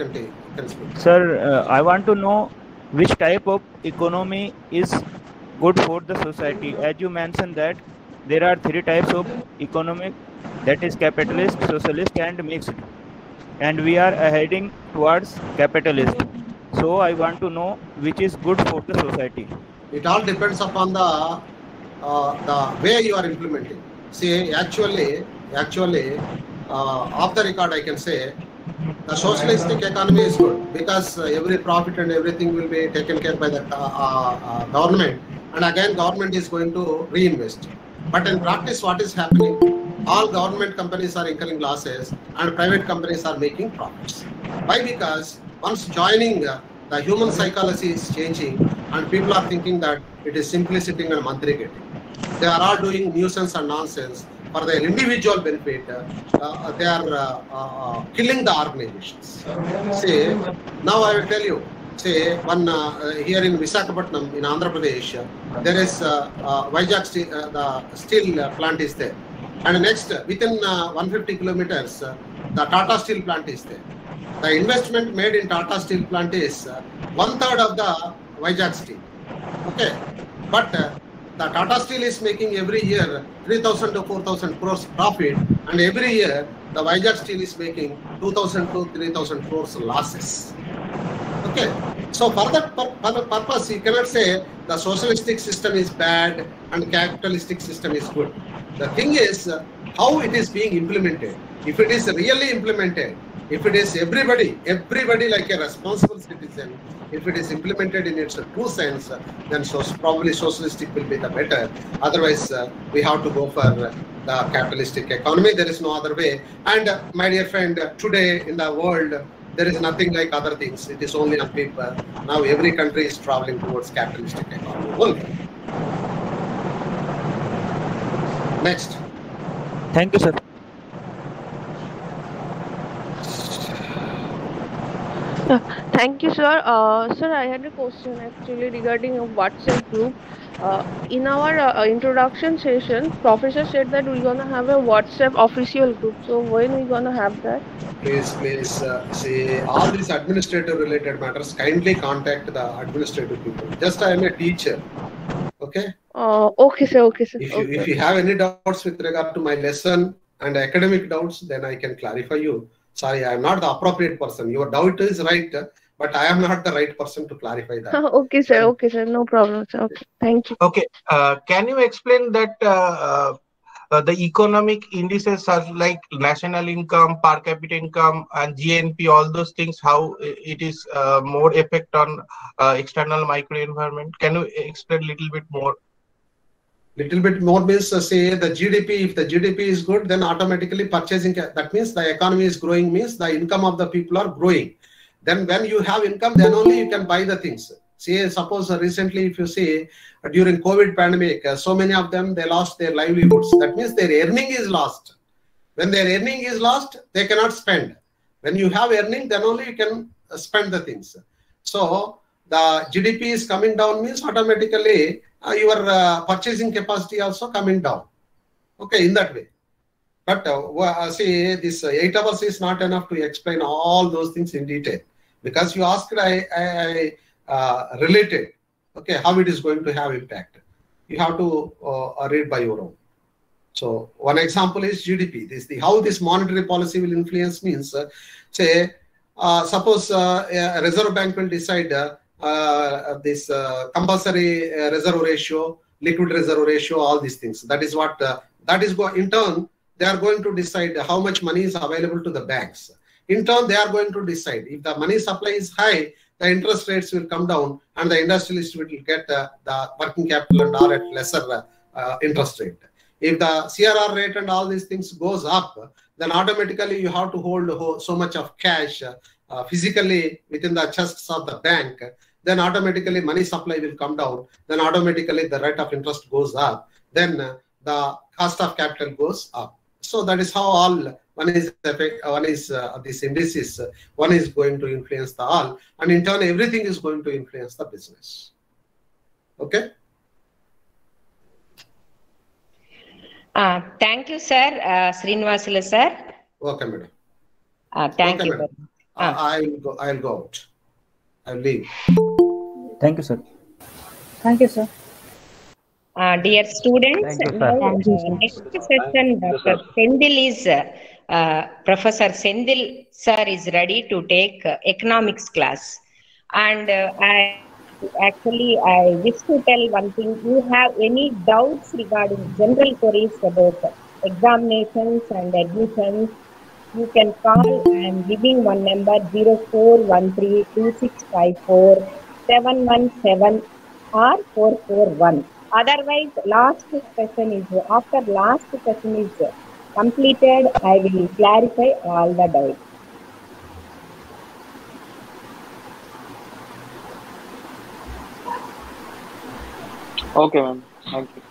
can speak. Sir, I want to know which type of economy is good for the society. As you mentioned that there are 3 types of economic, that is capitalist, socialist, and mixed. And we are heading towards capitalist. So I want to know which is good for the society. It all depends upon the way you are implementing. See, actually, off the record, I can say the socialistic economy is good because every profit and everything will be taken care by the government, and again government is going to reinvest. But in practice, what is happening? all government companies are incurring losses and private companies are making profits. Why? Because once joining, the human psychology is changing and people are thinking that it is simply sitting and mantri getting. They are all doing nuisance and nonsense for their individual benefit. They are killing the organizations. See, now I will tell you. Say, one here in Visakhapatnam in Andhra Pradesh, there is Vizag the steel plant is there, and next within 150 kilometers, the Tata Steel plant is there. The investment made in Tata Steel plant is 1/3 of the Vizag Steel. Okay, but the Tata Steel is making every year 3,000 to 4,000 crores profit, and every year the Vizag Steel is making 2,000 to 3,000 crores losses. Okay, so for that purpose, you cannot say the socialistic system is bad and capitalistic system is good. The thing is how it is being implemented. If it is really implemented, if it is everybody like a responsible citizen, if it is implemented in its true sense, then probably socialistic will be the better. Otherwise, we have to go for the capitalistic economy. There is no other way. And my dear friend, today in the world, there is nothing like other things. It is only on paper. Now every country is traveling towards capitalistic economy only. Next. Thank you, sir. Thank you, sir. Sir, I had a question actually regarding a WhatsApp group. In our introduction session, professor said that we're gonna have a WhatsApp official group. So when we gonna have that? Please, see, all these administrative related matters, kindly contact the administrative people. Just I am a teacher. Okay? Okay, sir. Okay, sir. If you have any doubts with regard to my lesson and academic doubts, then I can clarify you. Sorry, I am not the appropriate person. Your doubt is right, but I am not the right person to clarify that. Okay, sir. Okay, sir. No problem, sir. Okay. Thank you. Okay. Can you explain that the economic indices are like national income, per capita income, and GNP, all those things, how it is more effect on external microenvironment? Can you explain a little bit more? Little bit more means say the GDP, if the GDP is good, then automatically purchasing, that means the economy is growing, means the income of the people are growing. Then when you have income, then only you can buy the things. See, suppose recently if you see during COVID pandemic, so many of them, they lost their livelihoods. That means their earning is lost. When their earning is lost, they cannot spend. When you have earning, then only you can spend the things. So the GDP is coming down means automatically your purchasing capacity also coming down. Okay, in that way. But see, this 8 hours is not enough to explain all those things in detail. Because you asked, I related, okay, how it is going to have impact. You have to read by your own. So one example is GDP. How this monetary policy will influence means, say, suppose Reserve Bank will decide this compulsory reserve ratio, liquid reserve ratio, all these things. That is what, in turn, they are going to decide how much money is available to the banks. In turn, they are going to decide if the money supply is high, the interest rates will come down and the industrialist will get the working capital and are at lesser interest rate. If the CRR rate and all these things goes up, then automatically you have to hold so much of cash physically within the chests of the bank. Then automatically money supply will come down. Then automatically the rate of interest goes up. Then the cost of capital goes up. So that is how all these indices, one is going to influence the all, and in turn everything is going to influence the business. Okay. Thank you, sir. Srinivasula, sir. Okay, madam. Thank okay, you. Madam. I'll go out. I'll leave. Thank you, sir. Thank you, sir. Dear students, next session, Dr. Sendil is Professor Sendil sir is ready to take economics class, and I wish to tell one thing. You have any doubts regarding general queries about examinations and admissions, you can call. I am giving one number 04132654-717 or 441. Otherwise, after last session is completed, I will clarify all the doubts. Okay, ma'am. Thank you.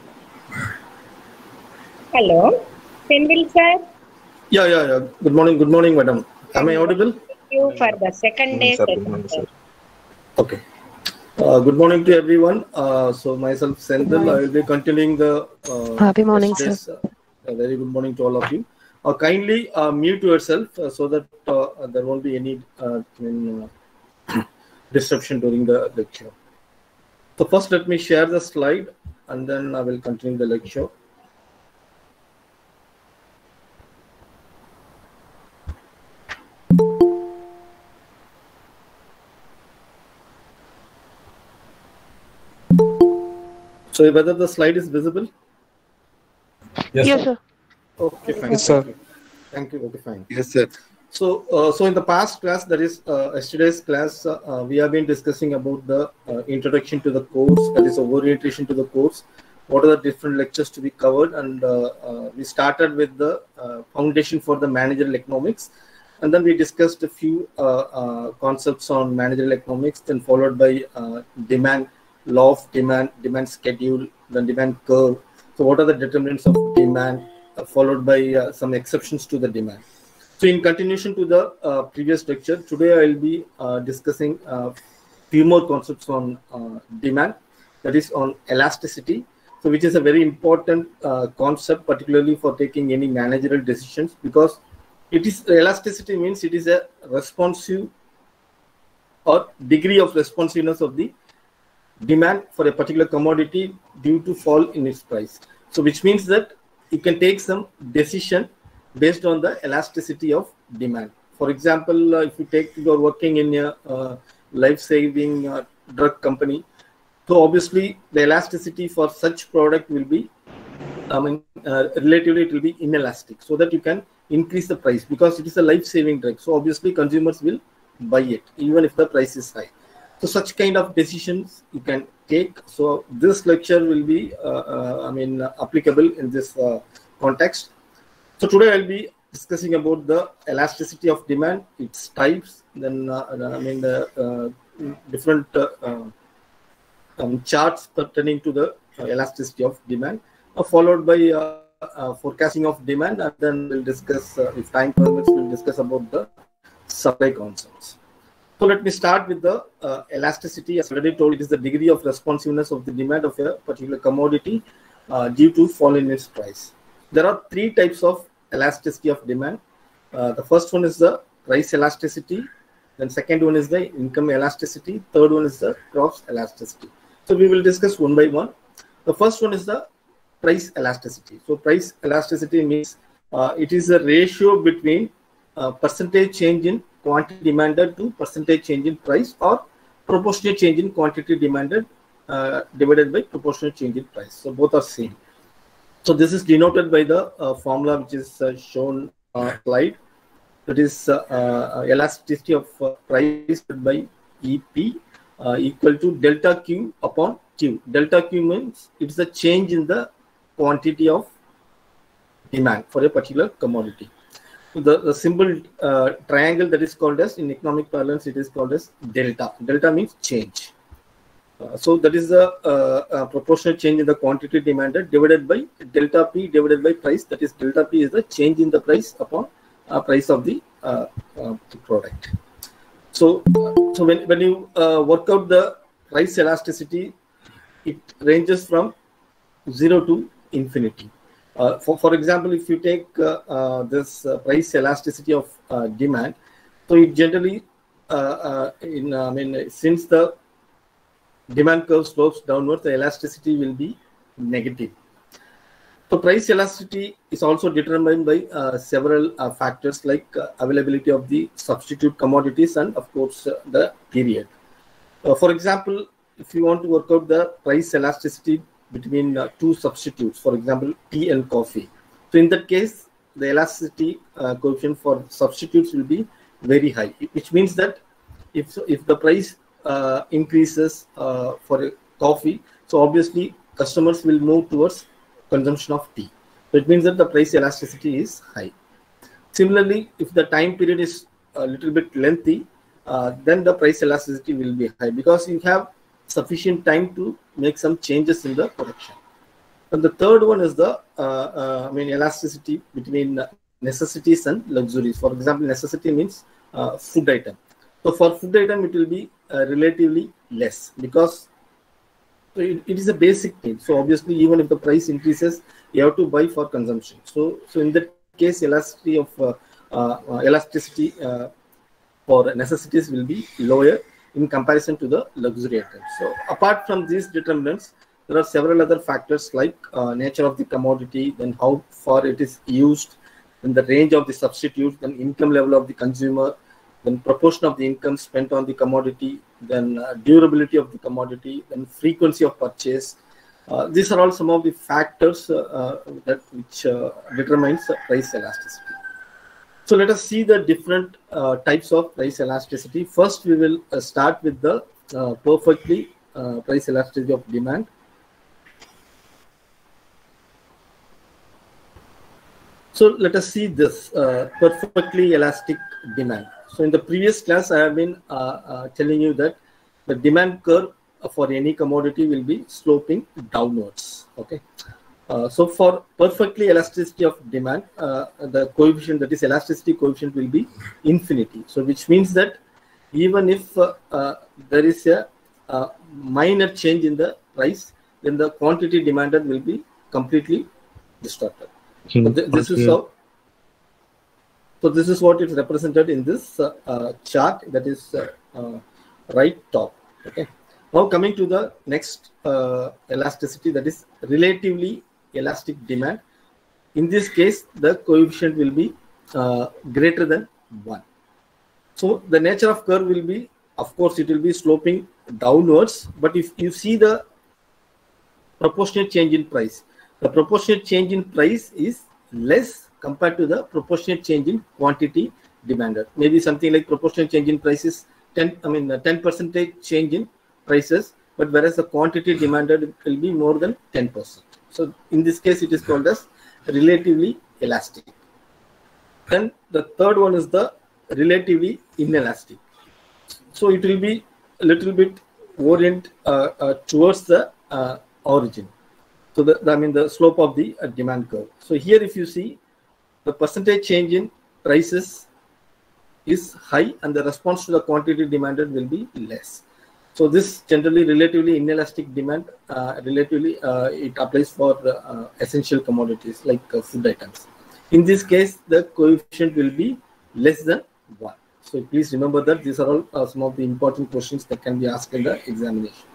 Hello, Sendil sir. Yeah. Good morning, madam. Am I audible? Thank you for the second day session, sir. Okay. Good morning to everyone. So myself, Sendil, I will be continuing the. Happy morning, sir. A very good morning to all of you. Kindly mute yourself so that there won't be any disruption during the lecture. So first, let me share the slide, and then I will continue the lecture. So whether the slide is visible? Yes, sir. Okay, fine. Yes, sir. Thank you. Okay, fine. Yes, sir. So in the past class, that is yesterday's class, we have been discussing about the introduction to the course, that is orientation to the course. What are the different lectures to be covered? And we started with the foundation for the managerial economics. And then we discussed a few concepts on managerial economics, then followed by demand, law of demand, demand schedule, then demand curve. So what are the determinants of demand, followed by some exceptions to the demand. So in continuation to the previous lecture, today I will be discussing a few more concepts on demand, that is on elasticity. So which is a very important concept, particularly for taking any managerial decisions, because it is elasticity means it is a responsive or degree of responsiveness of the demand for a particular commodity due to fall in its price. So which means that you can take some decision based on the elasticity of demand. For example, if you are working in a life-saving drug company, so obviously the elasticity for such product will be, relatively it will be inelastic, so that you can increase the price because it is a life-saving drug. So obviously consumers will buy it even if the price is high. So such kind of decisions you can take. So this lecture will be, applicable in this context. So today I'll be discussing about the elasticity of demand, its types, then different charts pertaining to the elasticity of demand, followed by forecasting of demand, and then we'll discuss, if time permits, we'll discuss about the supply concepts. So let me start with the elasticity. As already told, it is the degree of responsiveness of the demand of a particular commodity due to fall in its price. There are three types of elasticity of demand. The first one is the price elasticity. Then second one is the income elasticity. Third one is the cross elasticity. So we will discuss one by one. The first one is the price elasticity. So price elasticity means it is a ratio between percentage change in quantity demanded to percentage change in price, or proportionate change in quantity demanded divided by proportionate change in price. So both are same. So this is denoted by the formula which is shown on slide. That is elasticity of price by EP equal to delta Q upon Q. Delta Q means it is a change in the quantity of demand for a particular commodity. So the symbol triangle that is called as, in economic parlance, it is called as delta. Delta means change. So that is the proportional change in the quantity demanded divided by delta P divided by price. That is, delta P is the change in the price upon price of the product. So when you work out the price elasticity, it ranges from 0 to infinity. For example, if you take this price elasticity of demand, so it generally, since the demand curve slopes downwards, the elasticity will be negative. So price elasticity is also determined by several factors like availability of the substitute commodities and, of course, the period. For example, if you want to work out the price elasticity between two substitutes, for example, tea and coffee. So in that case, the elasticity coefficient for substitutes will be very high, which means that if the price increases for coffee, so obviously customers will move towards consumption of tea. So it means that the price elasticity is high. Similarly, if the time period is a little bit lengthy, then the price elasticity will be high because you have sufficient time to make some changes in the production. And the third one is the elasticity between necessities and luxuries. For example, necessity means food item. So for food item, it will be relatively less because it is a basic need. So obviously, even if the price increases, you have to buy for consumption. So in that case, elasticity for necessities will be lower in comparison to the luxury items. So apart from these determinants, there are several other factors like nature of the commodity, then how far it is used, then the range of the substitute, then income level of the consumer, then proportion of the income spent on the commodity, then durability of the commodity, then frequency of purchase. These are all some of the factors which determines price elasticity. So let us see the different types of price elasticity. First, we will start with the perfectly price elasticity of demand. So let us see this perfectly elastic demand. So in the previous class, I have been telling you that the demand curve for any commodity will be sloping downwards. Okay. So for perfectly elasticity of demand, the coefficient, that is elasticity coefficient, will be infinity. So which means that even if there is a minor change in the price, then the quantity demanded will be completely distorted. So this is how. So this is what is represented in this chart, that is right top. Okay. Now coming to the next elasticity, that is relatively elastic demand. In this case, the coefficient will be greater than 1. So the nature of curve will be, of course, it will be sloping downwards. But if you see the proportionate change in price, the proportionate change in price is less compared to the proportionate change in quantity demanded. Maybe something like proportionate change in price is 10% change in prices, but whereas the quantity demanded will be more than 10%. So in this case, it is called as relatively elastic. Then the third one is the relatively inelastic. So it will be a little bit orient towards the origin. So the slope of the demand curve. So here, if you see, the percentage change in prices is high, and the response to the quantity demanded will be less. So this generally relatively inelastic demand, it applies for essential commodities like food items. In this case, the coefficient will be less than 1. So please remember that these are all some of the important questions that can be asked in the examination.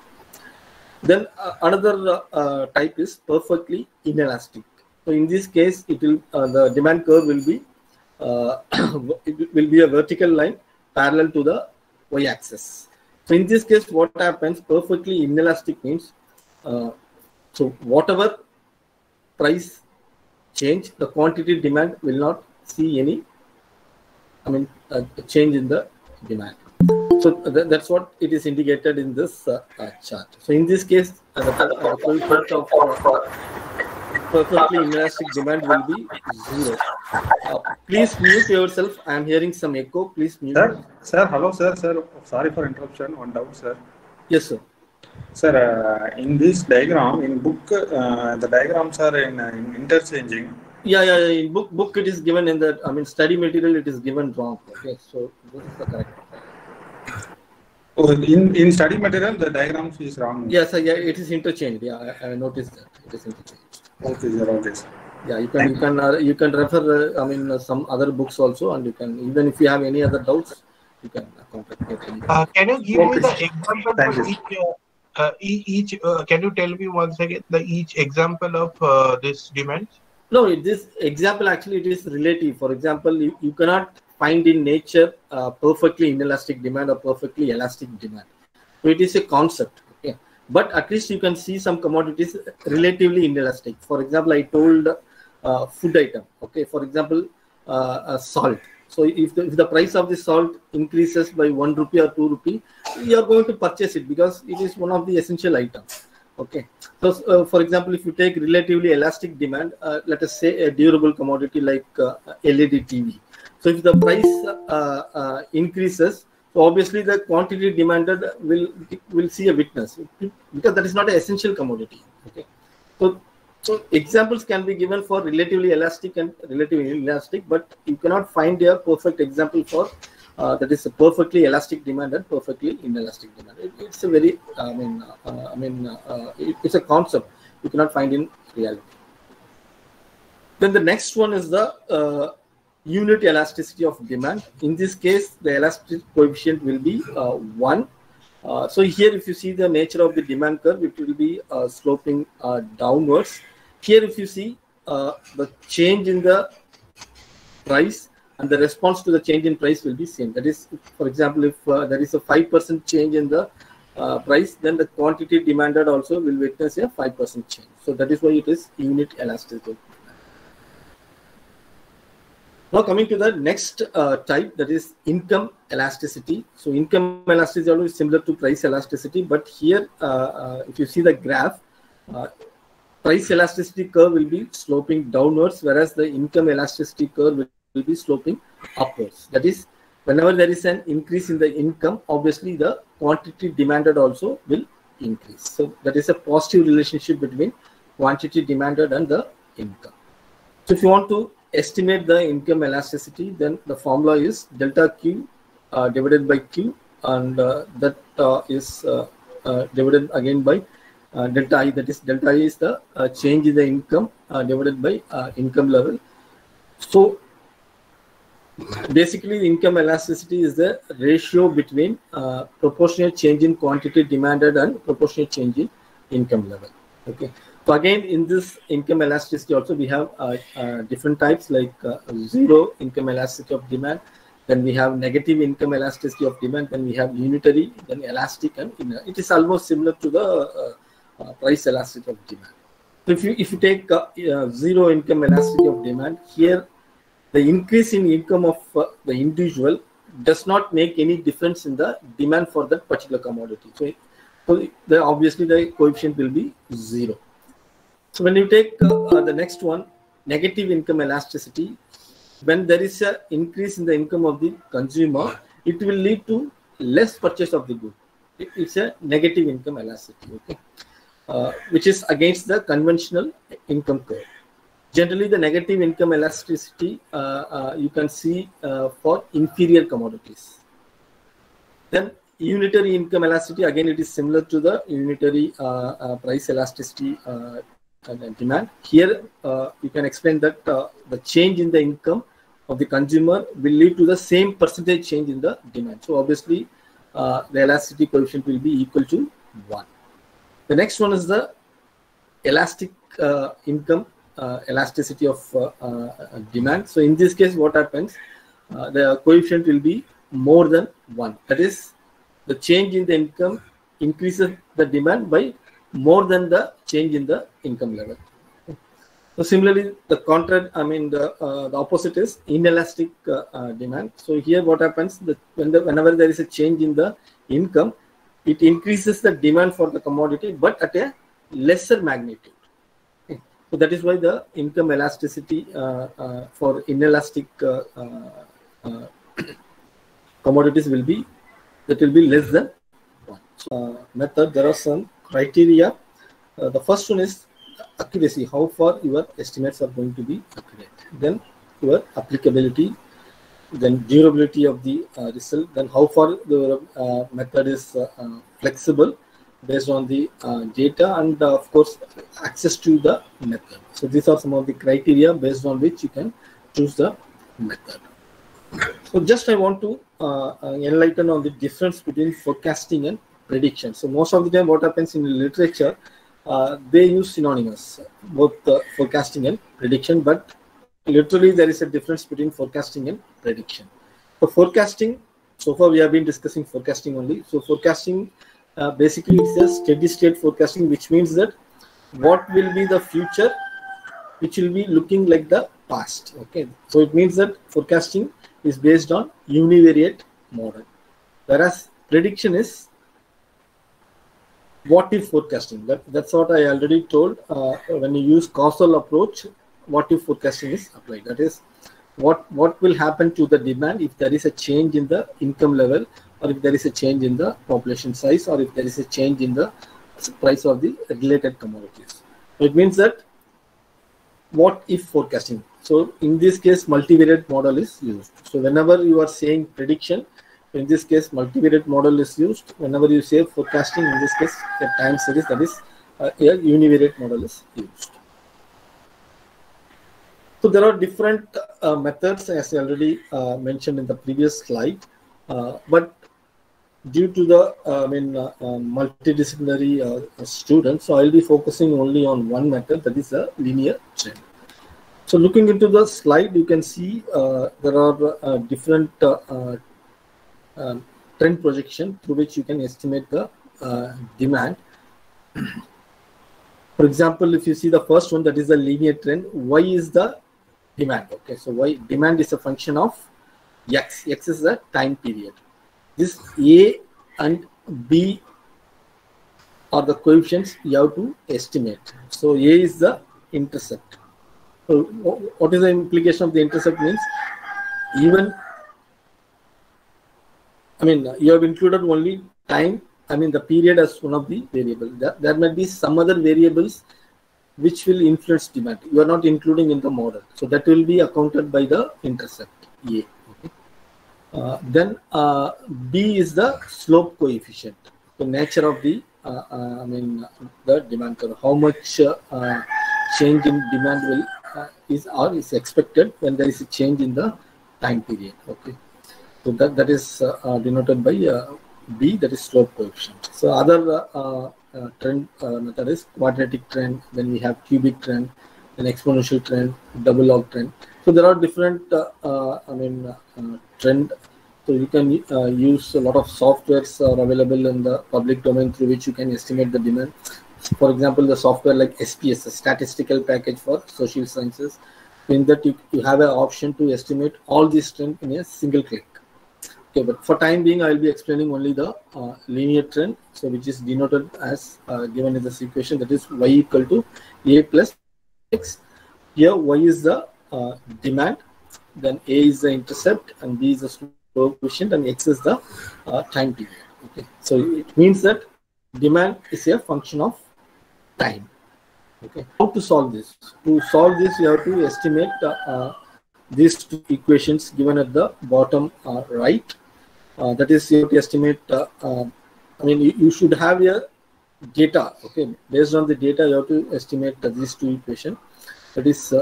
Then another type is perfectly inelastic. So in this case, it will the demand curve will be it will be a vertical line parallel to the y-axis. So in this case, what happens? Perfectly inelastic means so whatever price change, the quantity demand will not see any change in the demand. So that's what it is indicated in this chart. So in this case, the coefficient of perfectly inelastic demand will be 0. Please mute yourself. I am hearing some echo. Please mute. Sir, hello, sir. Sorry for interruption. One doubt, sir. Yes, sir. Sir, in this diagram, in book, the diagrams are in interchanging. Yeah. In book it is given in the study material. It is given wrong. Okay, so this is the correct. Oh, in study material, the diagrams is wrong. Yes, sir. Yeah, it is interchanged. Yeah, I noticed that it is interchanged. Okay, sir. Okay, sir. Yeah, you can refer some other books also, and you can, even if you have any other doubts, you can contact me. Can you give me the example for each? Can you tell me once again each example of this demand? No, this example actually it is relative. For example, you cannot find in nature perfectly inelastic demand or perfectly elastic demand. So it is a concept. Okay, but at least you can see some commodities relatively inelastic. For example, I told food item. Okay, for example, salt. So if the price of the salt increases by 1 rupee or 2 rupee, you are going to purchase it because it is one of the essential items. Okay. So, for example, if you take relatively elastic demand, let us say a durable commodity like LED TV. So, if the price increases, so obviously the quantity demanded will see a weakness because that is not an essential commodity. Okay. So examples can be given for relatively elastic and relatively inelastic, but you cannot find a perfect example for that is a perfectly elastic demand and perfectly inelastic demand. It's a very, it's a concept you cannot find in reality. Then the next one is the unit elasticity of demand. In this case, the elastic coefficient will be 1. So here, if you see the nature of the demand curve, it will be sloping downwards. Here, if you see the change in the price and the response to the change in price will be same. That is, for example, if there is a 5% change in the price, then the quantity demanded also will witness a 5% change. So that is why it is unit elasticity. Now coming to the next type, that is income elasticity. So income elasticity is always similar to price elasticity, but here if you see the graph, price elasticity curve will be sloping downwards, whereas the income elasticity curve will be sloping upwards. That is, whenever there is an increase in the income, obviously the quantity demanded also will increase. So that is a positive relationship between quantity demanded and the income. So if you want to estimate the income elasticity, then the formula is delta Q divided by Q, and that is divided again by delta I. That is, delta I is the change in the income divided by income level. So basically, the income elasticity is the ratio between proportionate change in quantity demanded and proportionate change in income level. Okay. So again, in this income elasticity also we have different types, like zero income elasticity of demand, then we have negative income elasticity of demand, then we have unitary, then elastic, and it is almost similar to the price elasticity of demand. So if you take zero income elasticity of demand, here the increase in income of the individual does not make any difference in the demand for that particular commodity. So obviously the coefficient will be 0. So when you take the next one, negative income elasticity, when there is an increase in the income of the consumer, it will lead to less purchase of the good. It's a negative income elasticity, okay, which is against the conventional income curve. Generally, the negative income elasticity you can see for inferior commodities. Then unitary income elasticity, again, it is similar to the unitary price elasticity demand. Here, you can explain that the change in the income of the consumer will lead to the same percentage change in the demand. So obviously, the elasticity coefficient will be equal to 1. The next one is the elastic income elasticity of demand. So in this case, what happens? The coefficient will be more than 1. That is, the change in the income increases the demand by more than the change in the income level. So similarly, the opposite is inelastic demand. So here, what happens? Whenever there is a change in the income, it increases the demand for the commodity, but at a lesser magnitude. Okay. So that is why the income elasticity for inelastic commodities will be less than 1. So, method, there are some criteria. The first one is accuracy, how far your estimates are going to be accurate. Then your applicability, then durability of the result, then how far the method is flexible based on the data, and of course access to the method. So these are some of the criteria based on which you can choose the method. So just I want to enlighten on the difference between forecasting and prediction. So most of the time what happens in the literature, they use synonymous, both forecasting and prediction, but literally there is a difference between forecasting and prediction. For forecasting, so far we have been discussing forecasting only. So forecasting basically is a steady state forecasting, which means that what will be the future, which will be looking like the past. Okay, so it means that forecasting is based on univariate model, whereas prediction is what if forecasting. That's what I already told. When you use causal approach, what if forecasting is applied. That is, what will happen to the demand if there is a change in the income level, or if there is a change in the population size, or if there is a change in the price of the related commodities. It means that what if forecasting. So in this case, multivariate model is used. So whenever you are saying prediction, in this case, multivariate model is used. Whenever you say forecasting, in this case, a time series, that is a univariate model is used. So there are different methods, as I already mentioned in the previous slide, but due to the multidisciplinary students, so I'll be focusing only on one method, that is a linear trend. So looking into the slide, you can see there are different trend projection through which you can estimate the demand. For example, if you see the first one, that is the linear trend, Y is the demand. Okay, so Y demand is a function of X. X is the time period. This A and B are the coefficients you have to estimate. So A is the intercept. So what is the implication of the intercept means? Even, you have included only time, the period as one of the variables. There might be some other variables which will influence demand. You are not including in the model. So that will be accounted by the intercept, A. Okay. Then B is the slope coefficient, the nature of the, the demand curve. How much change in demand will is expected when there is a change in the time period. Okay. So that is denoted by B, that is slope coefficient. So other trend method is quadratic trend, then we have cubic trend, then exponential trend, double log trend. So there are different trend. So you can use a lot of softwares are available in the public domain through which you can estimate the demand. For example, the software like SPS, a statistical package for social sciences, in that you have an option to estimate all these trends in a single click. Okay, but for time being, I will be explaining only the linear trend, so which is denoted as given in this equation, that is Y equal to A plus X. Here Y is the demand, then A is the intercept, and B is the slope coefficient, and X is the time period. Okay, so it means that demand is a function of time. Okay, how to solve this? To solve this, you have to estimate these two equations given at the bottom right. That is, you have to estimate. You should have your data. Okay, based on the data, you have to estimate these two equations. That is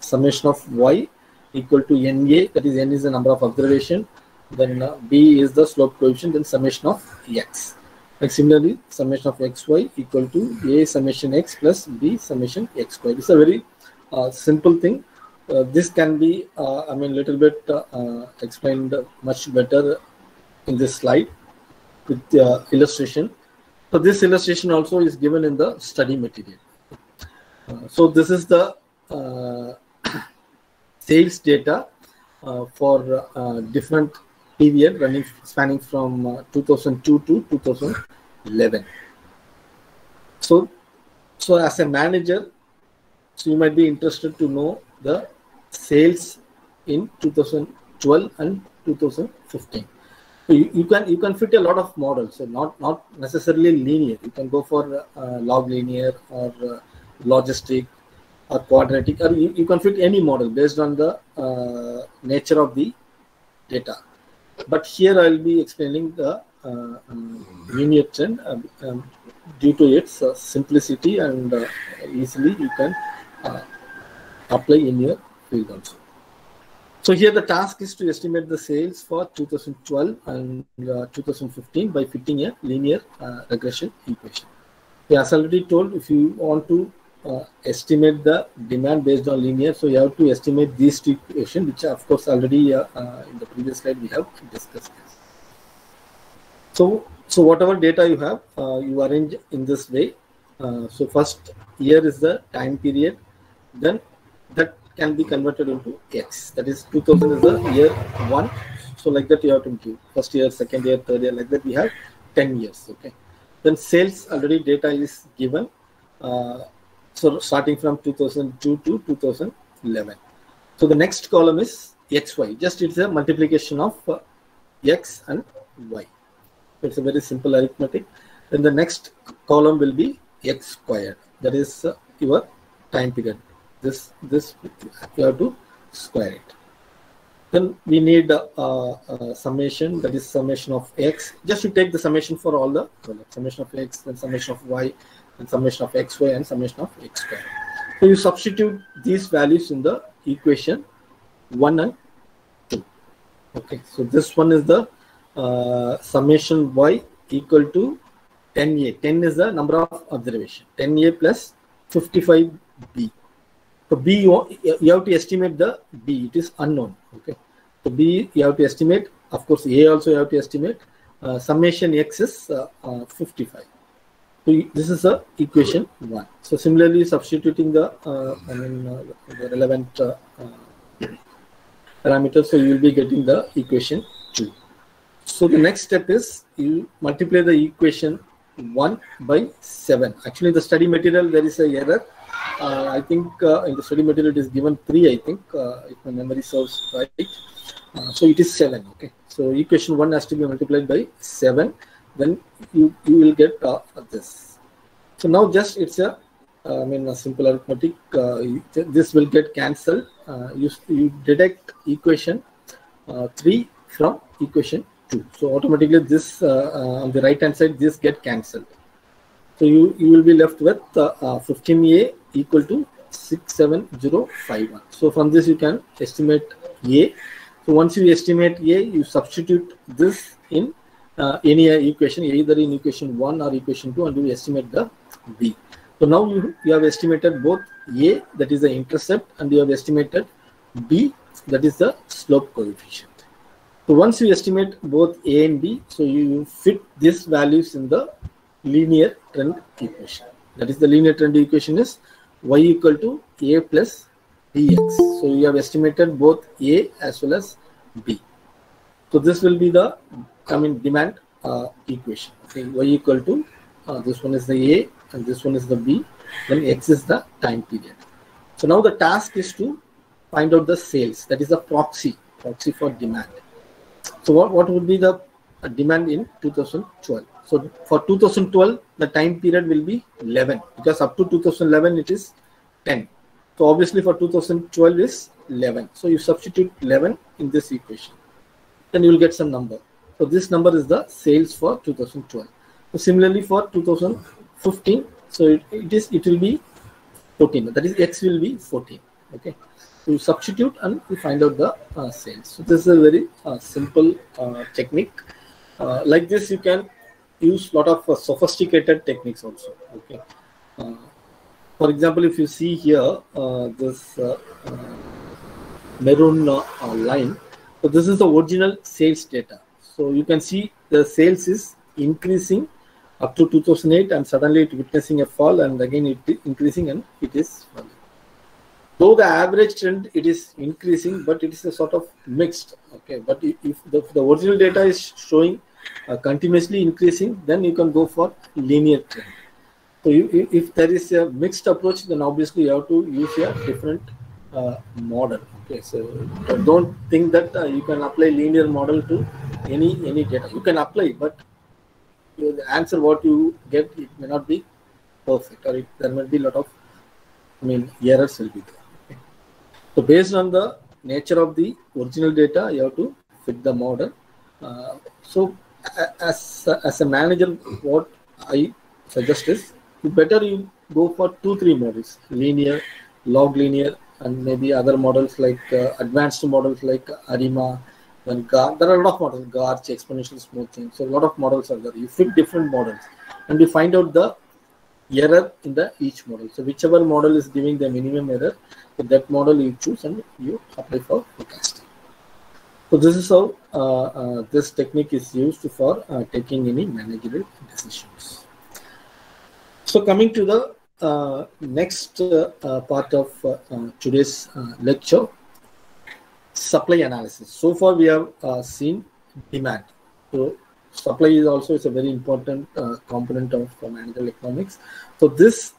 summation of Y equal to NA. That is, N is the number of observation. Then B is the slope coefficient. Then summation of X. Like similarly, summation of XY equal to A summation X plus B summation XY. It's a very simple thing. This can be, little bit explained much better in this slide with illustration. So this illustration also is given in the study material. So this is the sales data for different period spanning from 2002 to 2011. So as a manager, so you might be interested to know the sales in 2012 and 2015. So you can fit a lot of models, so not necessarily linear. You can go for log linear or logistic or quadratic, or you can fit any model based on the nature of the data. But here I will be explaining the linear trend due to its simplicity, and easily you can apply in your field also. So here the task is to estimate the sales for 2012 and 2015 by fitting a linear regression equation. As already told, if you want to estimate the demand based on linear, so you have to estimate these two equations, which of course already in the previous slide we have discussed. So whatever data you have, you arrange in this way. So first year is the time period, then that can be converted into X. That is 2000 is the year 1. So like that you have to do first year, second year, third year, like that we have 10 years. Okay. Then sales already data is given. So starting from 2002 to 2011. So the next column is XY. Just it's a multiplication of X and Y. It's a very simple arithmetic. Then the next column will be X squared. That is your time period. This you have to square it. Then we need a summation, that is summation of X. Just to take the summation for all the summation of X, then summation of Y, and summation of XY, and summation of X squared. So you substitute these values in the equation 1 and 2. Okay, so this one is the summation Y equal to 10A. 10 is the number of observation. 10A plus 55B. So B, you have to estimate the B. It is unknown. Okay. So B, you have to estimate. Of course, A also you have to estimate. Summation X is 55. So this is the equation 1. So similarly, substituting the the relevant parameters, so you will be getting the equation 2. So the next step is you multiply the equation 1 by 7. Actually, in the study material there is a error. I think in the study material it is given 3. I think if my memory serves right. So it is 7. Okay. So equation 1 has to be multiplied by 7. Then you will get this. So now just it's a a simple arithmetic. This will get cancelled. You deduct equation 3 from equation 2. So automatically this on the right hand side this get cancelled. So you will be left with 15A equal to 67051. So from this you can estimate A. So once you estimate A, you substitute this in any equation, either in equation 1 or equation 2, and you estimate the B. So now you have estimated both A, that is the intercept, and you have estimated B, that is the slope coefficient. So once you estimate both A and B, so you fit these values in the linear trend equation. That is the linear trend equation is Y equal to A plus Bx. So you have estimated both A as well as B. So this will be the demand equation. Okay, Y equal to this one is the A and this one is the B. Then X is the time period. So now the task is to find out the sales. That is the proxy for demand. So what would be the demand in 2012? So for 2012, the time period will be 11 because up to 2011 it is 10. So obviously for 2012 is 11. So you substitute 11 in this equation. Then you will get some number. So this number is the sales for 2012. So similarly for 2015, so it will be 14. That is X will be 14. Okay. So you substitute and you find out the sales. So this is a very simple technique. Like this, you can use a lot of sophisticated techniques also. Okay. For example, if you see here this maroon line, so this is the original sales data. So you can see the sales is increasing up to 2008 and suddenly it witnessing a fall and again it is increasing and it is falling. Though the average trend it is increasing, but it is a sort of mixed. Okay, but if the original data is showing continuously increasing, then you can go for linear trend. So if there is a mixed approach, then obviously you have to use a different model. Okay, so don't think that you can apply linear model to any data. You can apply, but the answer what you get, it may not be perfect, or there may be a lot of errors will be there. Okay. So based on the nature of the original data, you have to fit the model. So as a manager, what I suggest is you go for 2-3 models: linear, log linear, and maybe other models like advanced models like ARIMA and GAR. There are a lot of models, GARCH, exponential smoothing. So a lot of models are there. You fit different models and you find out the error in each model. So whichever model is giving the minimum error, so that model you choose and you apply for forecasting. So this is how this technique is used for taking any managerial decisions. So coming to the next part of today's lecture, supply analysis. So far we have seen demand. So supply is also a very important component of managerial economics. So this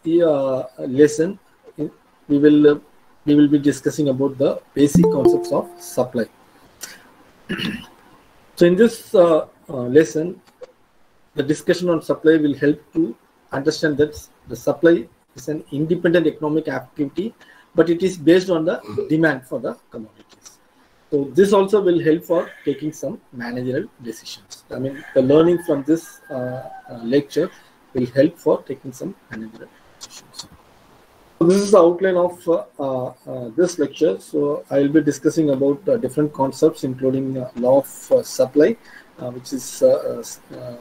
lesson we will be discussing about the basic concepts of supply. So in this lesson, the discussion on supply will help to understand that the supply is an independent economic activity, but it is based on the demand for the commodities. So this also will help for taking some managerial decisions. I mean, the learning from this lecture will help for taking some managerial decisions. So this is the outline of this lecture. So I will be discussing about different concepts, including law of supply, which is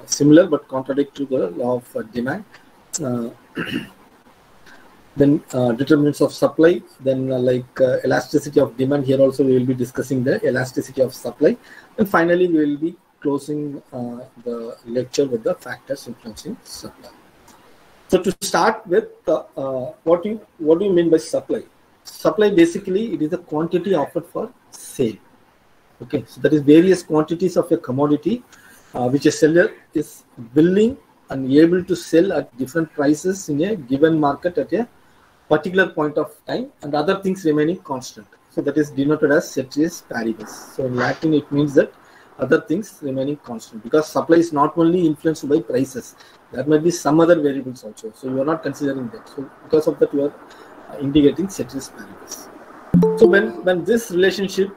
similar but contradict to the law of demand. Then determinants of supply, then elasticity of demand. Here also we will be discussing the elasticity of supply, and finally we will be closing the lecture with the factors influencing supply. So to start with, what do you mean by supply? Supply basically it is the quantity offered for sale. Okay, so that is various quantities of a commodity which a seller is willing and able to sell at different prices in a given market at a particular point of time, and other things remaining constant. So that is denoted as ceteris paribus. So in Latin it means that other things remaining constant, because supply is not only influenced by prices, there might be some other variables also. So you are not considering that. So because of that you are indicating ceteris paribus. So when this relationship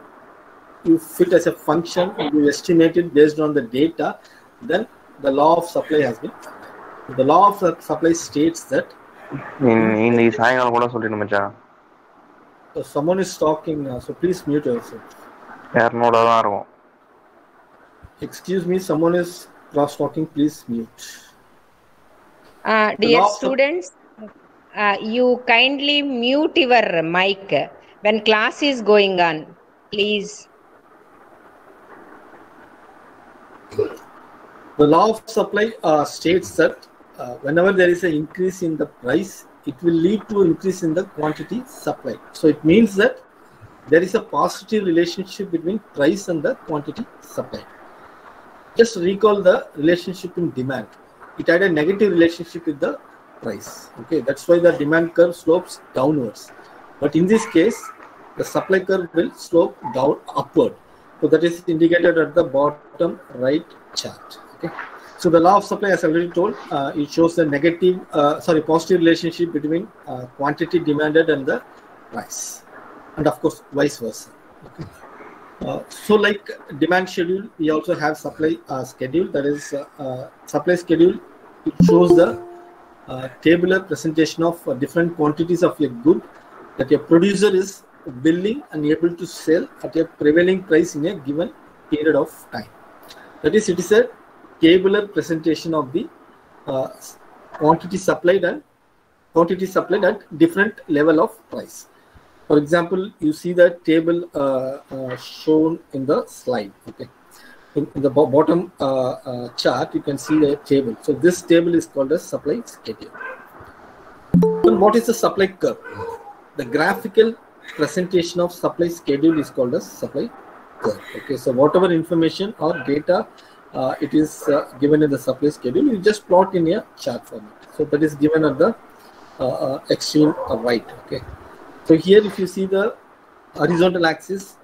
you fit as a function and you estimate it based on the data, then the law of supply has been applied. The law of supply states that so someone is talking, so please mute yourself. Excuse me, someone is cross talking, please mute. Dear students, you kindly mute your mic when class is going on, please. The law of supply states that whenever there is an increase in the price, it will lead to increase in the quantity supplied. So it means that there is a positive relationship between price and the quantity supplied. Just recall the relationship in demand. It had a negative relationship with the price. Okay, that's why the demand curve slopes downwards. But in this case, the supply curve will slope down upward. So that is indicated at the bottom right chart. Okay. So the law of supply, as I already told, it shows the positive relationship between quantity demanded and the price, and of course vice versa. Okay. So like demand schedule, we also have supply schedule. That is supply schedule. It shows the tabular presentation of different quantities of a good that a producer is willing and able to sell at a prevailing price in a given period of time. That is, it is a tabular presentation of the quantity supplied at different level of price. For example, you see the table shown in the slide. Okay, in the bottom chart, you can see the table. So this table is called a supply schedule. And what is the supply curve? The graphical presentation of supply schedule is called as supply curve. Okay, so whatever information or data it is given in the supply schedule, you just plot in a chart format. So that is given at the extreme right. Okay, so here if you see the horizontal axis,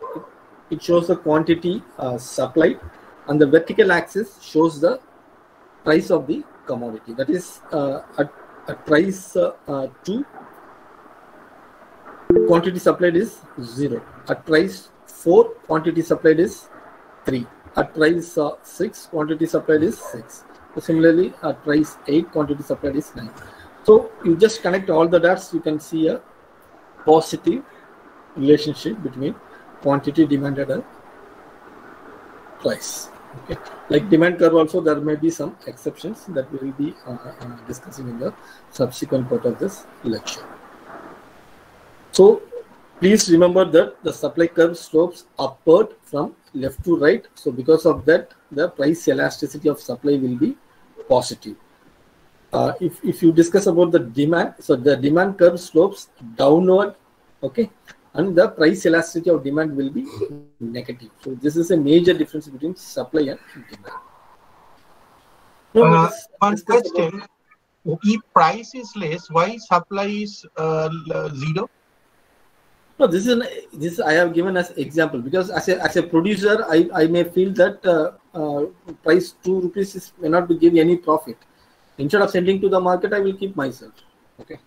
it shows the quantity supplied, and the vertical axis shows the price of the commodity. That is at price 2, quantity supplied is 0. At price 4, quantity supplied is 3. At price 6, quantity supplied is 6. So similarly, at price 8, quantity supplied is 9. So you just connect all the dots, you can see a positive relationship between quantity demanded and price. Okay, like demand curve also, there may be some exceptions that we will be discussing in the subsequent part of this lecture. So please remember that the supply curve slopes upward from left to right. So because of that, the price elasticity of supply will be positive. If you discuss about the demand, so the demand curve slopes downward, okay, and the price elasticity of demand will be negative. So this is a major difference between supply and demand. One question: if price is less, why supply is zero? No, this I have given as example because as a producer, I may feel that price 2 rupees may not give any profit. Instead of sending to the market, I will keep myself. Okay.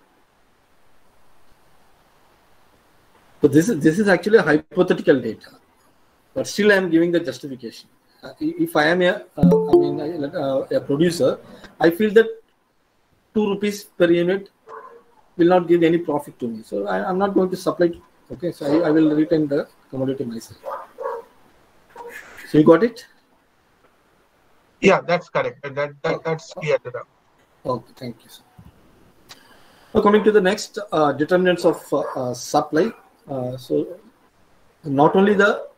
So this is actually a hypothetical data, but still I am giving the justification. If I am a producer, I feel that 2 rupees per unit will not give any profit to me. So I am not going to supply. Okay, so I will retain the commodity myself. So you got it? Yeah, that's correct. That's clear. Okay, thank you, sir. Now coming to the next determinants of supply. So not only the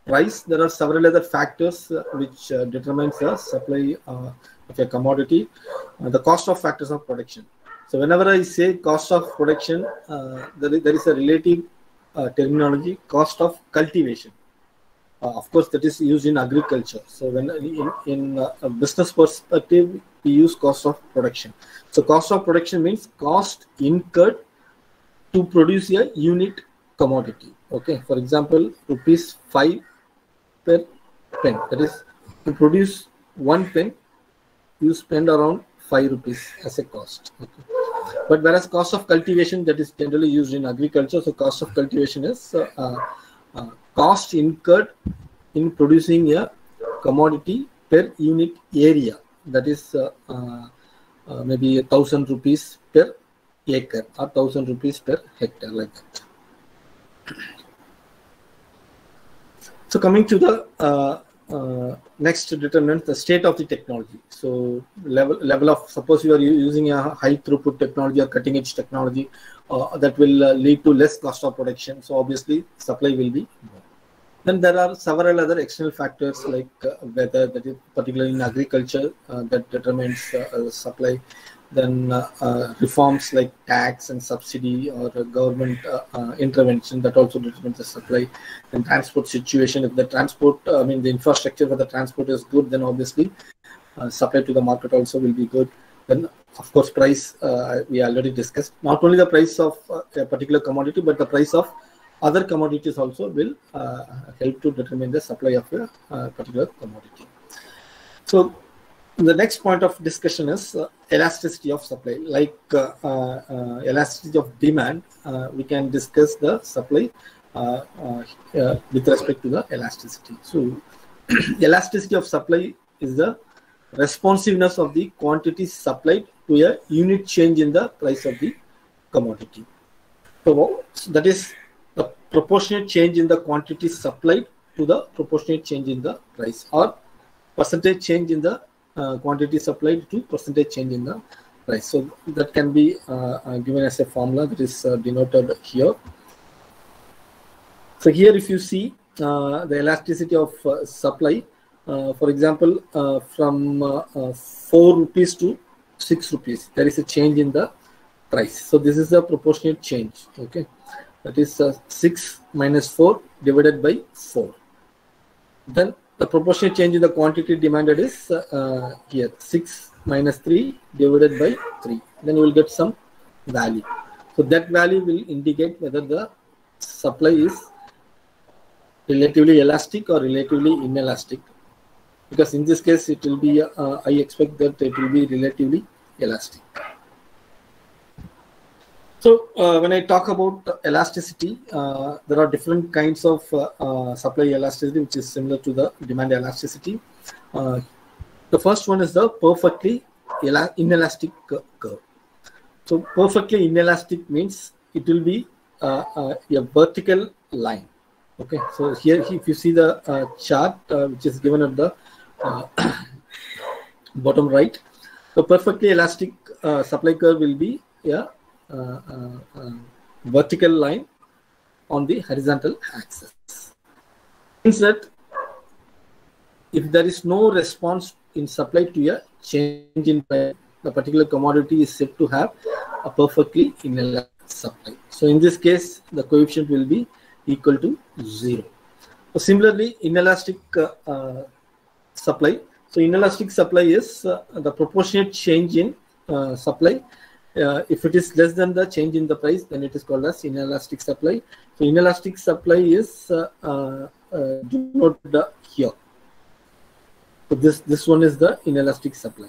price, there are several other factors which determines the supply of a commodity. The cost of factors of production. So whenever I say cost of production, there is a relative terminology, cost of cultivation. Of course, that is used in agriculture. So when in a business perspective, we use cost of production. So cost of production means cost incurred to produce a unit commodity. Okay, for example, ₹5 per pen. That is, to produce 1 pen, you spend around 5 rupees as a cost. Okay. But whereas cost of cultivation, that is generally used in agriculture. So cost of cultivation is cost incurred in producing a commodity per unit area. That is maybe 1,000 rupees per acre or 1,000 rupees per hectare, like that. So coming to the next determinant, the state of the technology. So level of, suppose you are using a high throughput technology or cutting edge technology that will lead to less cost of production. So obviously supply will be more. Then there are several other external factors like weather, that is particularly in agriculture, that determines supply. Then reforms like tax and subsidy or government intervention, that also determines the supply. And transport situation, if the transport, the infrastructure for the transport is good, then obviously supply to the market also will be good. Then of course price, we already discussed. Not only the price of a particular commodity, but the price of other commodities also will help to determine the supply of a particular commodity. So the next point of discussion is elasticity of supply. Like elasticity of demand, we can discuss the supply with respect to the elasticity. So elasticity of supply is the responsiveness of the quantity supplied to a unit change in the price of the commodity. So that is the proportionate change in the quantity supplied to the proportionate change in the price, or percentage change in the quantity supplied to percentage change in the price. So that can be given as a formula that is denoted here. So here if you see the elasticity of supply, for example, from 4 rupees to 6 rupees, there is a change in the price. So this is a proportionate change. Okay, that is 6 minus 4 divided by 4. Then the proportionate change in the quantity demanded is here 6 minus 3 divided by 3. Then you will get some value. So that value will indicate whether the supply is relatively elastic or relatively inelastic. Because in this case, it will be, I expect that it will be relatively elastic. So when I talk about elasticity, there are different kinds of supply elasticity, which is similar to the demand elasticity. The first one is the perfectly inelastic curve. So perfectly inelastic means it will be a vertical line. Okay, so here if you see the chart which is given at the bottom right, the perfectly elastic supply curve will be a vertical line on the horizontal axis. Means that if there is no response in supply to a change in price, the particular commodity is said to have a perfectly inelastic supply. So in this case, the coefficient will be equal to 0. So similarly, inelastic supply So inelastic supply is the proportionate change in supply. If it is less than the change in the price, then it is called as inelastic supply. So inelastic supply is denoted here. So this one is the inelastic supply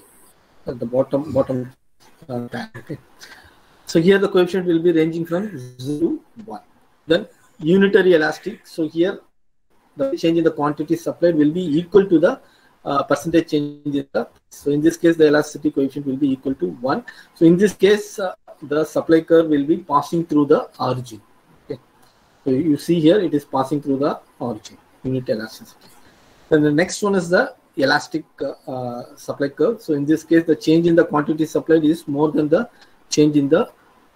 at the bottom okay. So here the coefficient will be ranging from 0 to 1. Then unitary elastic. So here the change in the quantity supplied will be equal to the percentage change in the. So in this case, the elasticity coefficient will be equal to 1. So in this case, the supply curve will be passing through the origin. Okay. So you see here it is passing through the origin, unit elasticity. Then the next one is the elastic supply curve. So in this case, the change in the quantity supplied is more than the change in the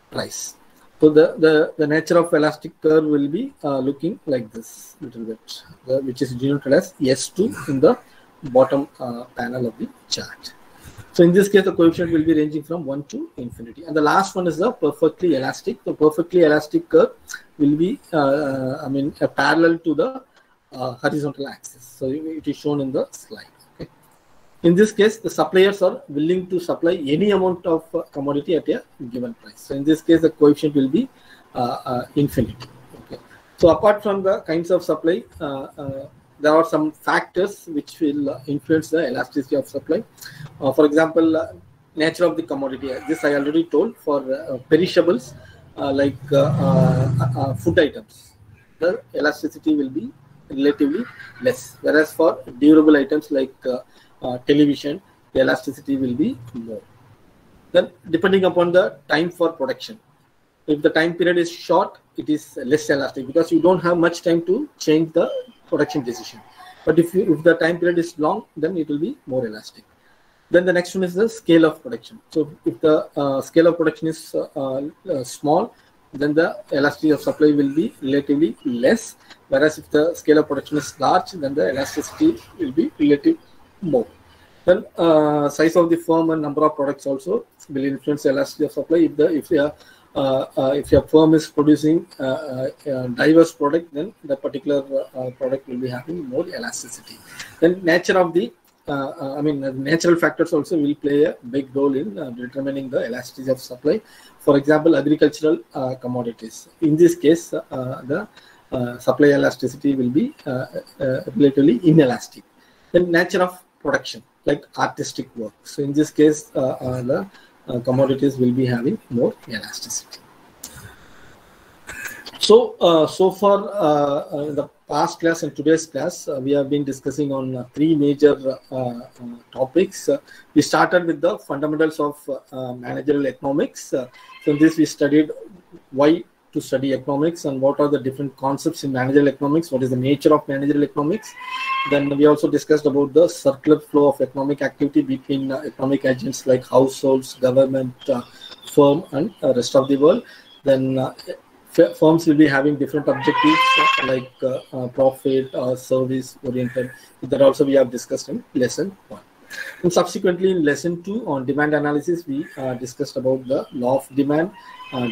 price. So the nature of elastic curve will be looking like this little bit, which is denoted as S2 in the bottom panel of the chart. So in this case, the coefficient will be ranging from 1 to infinity. And the last one is the perfectly elastic. The perfectly elastic curve will be, parallel to the horizontal axis. So it is shown in the slide. Okay. In this case, the suppliers are willing to supply any amount of commodity at a given price. So in this case, the coefficient will be infinity. Okay. So apart from the kinds of supply, there are some factors which will influence the elasticity of supply. For example, nature of the commodity. This I already told. For perishables like food items, the elasticity will be relatively less. Whereas for durable items like television, the elasticity will be more. Then depending upon the time for production. If the time period is short, it is less elastic because you don't have much time to change the production decision. But if the time period is long, then it will be more elastic. Then the next one is the scale of production. So if the scale of production is small, then the elasticity of supply will be relatively less. Whereas if the scale of production is large, then the elasticity will be relatively more. Then size of the firm and number of products also will influence the elasticity of supply. If your firm is producing diverse product, then the particular product will be having more elasticity. Then nature of the, natural factors also will play a big role in determining the elasticity of supply. For example, agricultural commodities. In this case, the supply elasticity will be relatively inelastic. Then nature of production, like artistic work. So in this case, the commodities will be having more elasticity. So, so far in the past class and today's class, we have been discussing on three major topics. We started with the fundamentals of managerial economics. So in this, we studied why to study economics and what are the different concepts in managerial economics, what is the nature of managerial economics. Then we also discussed about the circular flow of economic activity between economic agents like households, government, firm, and rest of the world. Then firms will be having different objectives like profit or service oriented. That also we have discussed in lesson 1. And subsequently in lesson 2 on demand analysis, we discussed about the law of demand,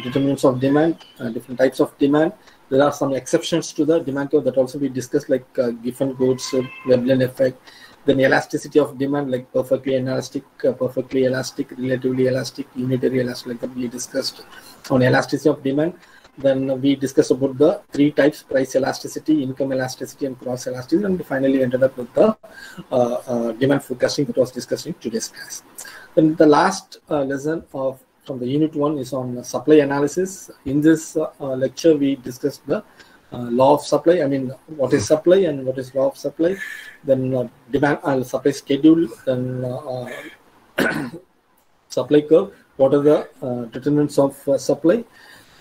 determinants of demand, different types of demand. There are some exceptions to the demand curve that also we discussed, like Giffen-Coates, Veblen effect. Then elasticity of demand, like perfectly inelastic, perfectly elastic, relatively elastic, unitary elastic, like that we discussed on elasticity of demand. Then we discussed about the three types: price elasticity, income elasticity, and cross elasticity. And finally ended up with the demand forecasting that was discussed in today's class. Then the last lesson from the unit 1 is on supply analysis. In this lecture, we discussed the law of supply. What is supply and what is law of supply. Then demand supply schedule. Then supply curve. What are the determinants of supply.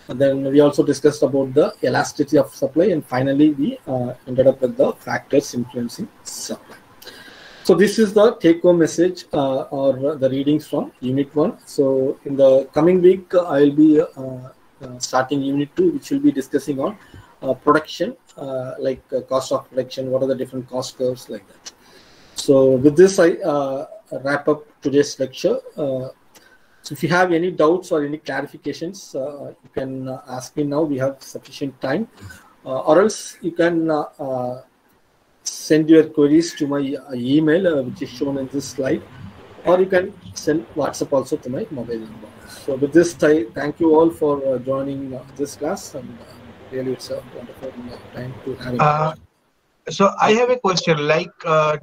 And then we also discussed about the elasticity of supply, and finally we ended up with the factors influencing supply. So this is the take-home message or the readings from Unit 1. So in the coming week, I will be starting Unit 2, which will be discussing on production, like cost of production, what are the different cost curves like that. So with this, I wrap up today's lecture. So if you have any doubts or any clarifications, you can ask me now. We have sufficient time, or else you can send your queries to my email, which is shown in this slide, or you can send WhatsApp also to my mobile number. So with this, I thank you all for joining this class, and really it's a wonderful time to have it. So I have a question, like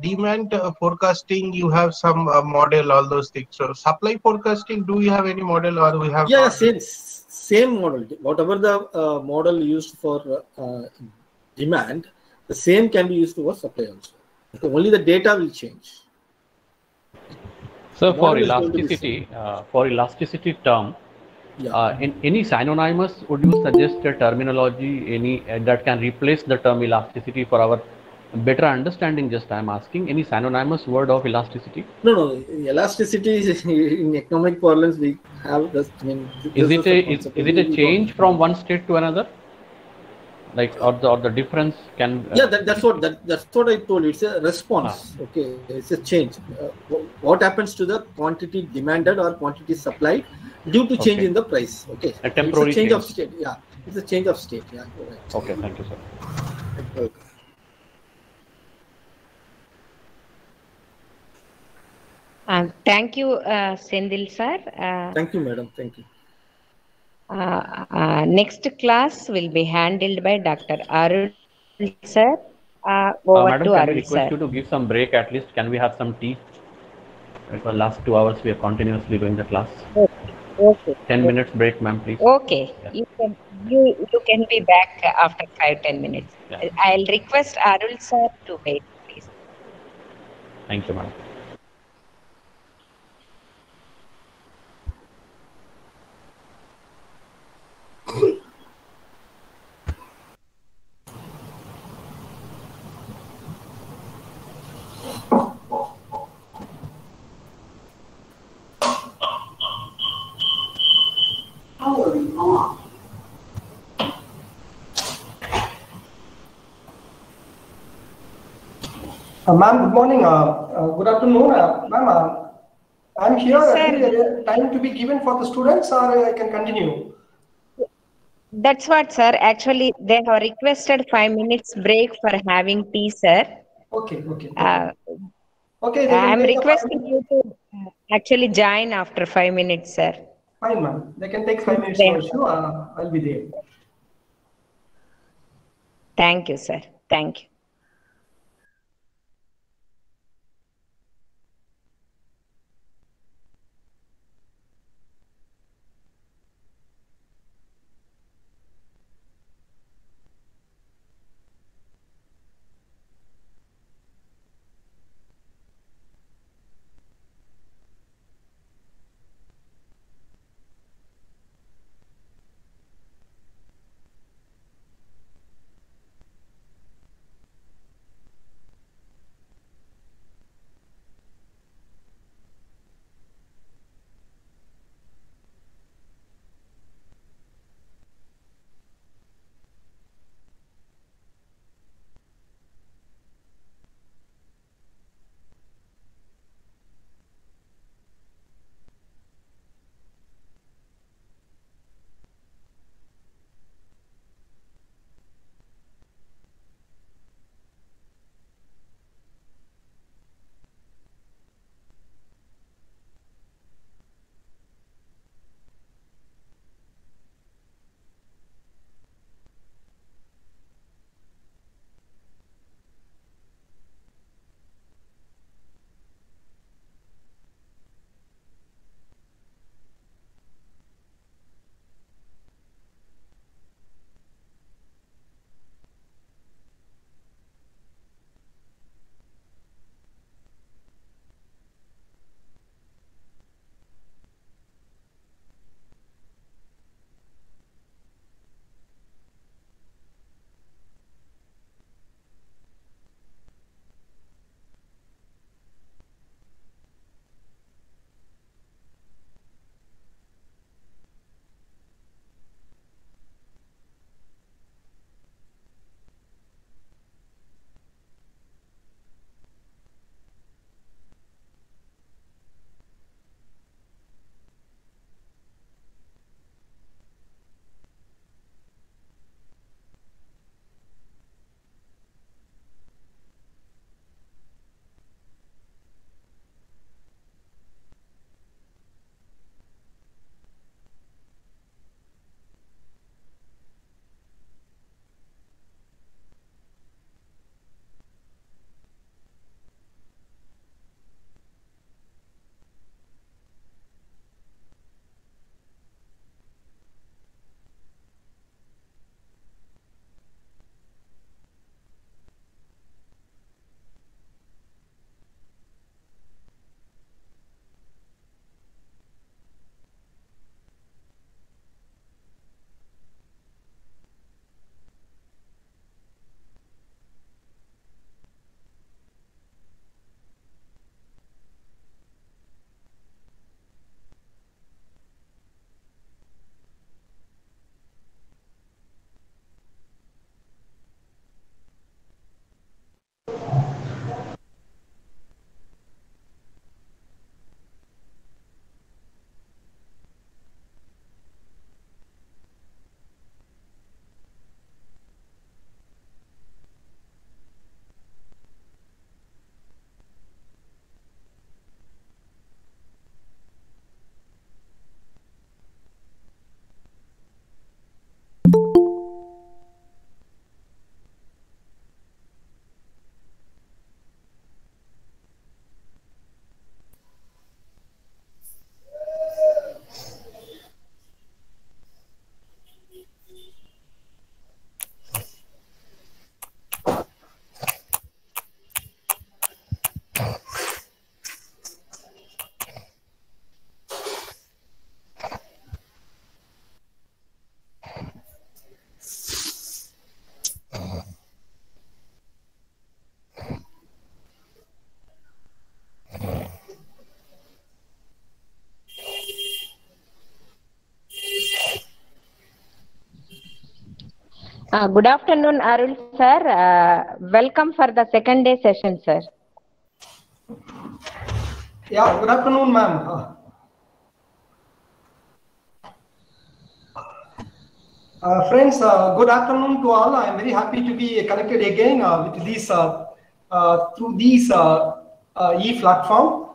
demand forecasting, you have some model, all those things. So supply forecasting, do you have any model, or we have? Yeah, same model. Whatever the model used for demand, the same can be used for supply also. Okay, only the data will change. So for elasticity term, in any synonymous, would you suggest a terminology that can replace the term elasticity for our better understanding? Just I'm asking, any synonymous word of elasticity? No. Elasticity is in economic parlance we have this. I mean, is it a change from one state to another? Like or the difference can? That's what I told you. It's a response. Okay, it's a change. What happens to the quantity demanded or quantity supplied due to change in the price? Okay, a temporary change of state. Yeah, it's a change of state. Yeah, correct. Okay, thank you, sir. Thank you, Sendil sir. Thank you, madam. Thank you. Next class will be handled by Dr. Arul sir. Madam, can we request you to give some break at least? Can we have some tea? Because last 2 hours we are continuously doing the class. Okay. 10 minutes break, ma'am, please. Okay. Yeah. You can be back after 5-10 minutes. Yeah. I'll request Arul sir to wait, please. Thank you, madam. Ma'am, good morning. Good afternoon, ma'am. I'm here. Is time to be given for the students, or I can continue? That's what, sir. Actually, they have requested 5 minutes break for having tea, sir. Okay. Okay. I'm requesting you to actually join after 5 minutes, sir. Fine, ma'am. They can take 5 minutes for issue. I'll be there. Thank you, sir. Thank you. Good afternoon, Arul sir. Welcome for the second day session, sir. Yeah, good afternoon, ma'am. Friends, good afternoon to all. I am very happy to be connected again with these through these e-platform.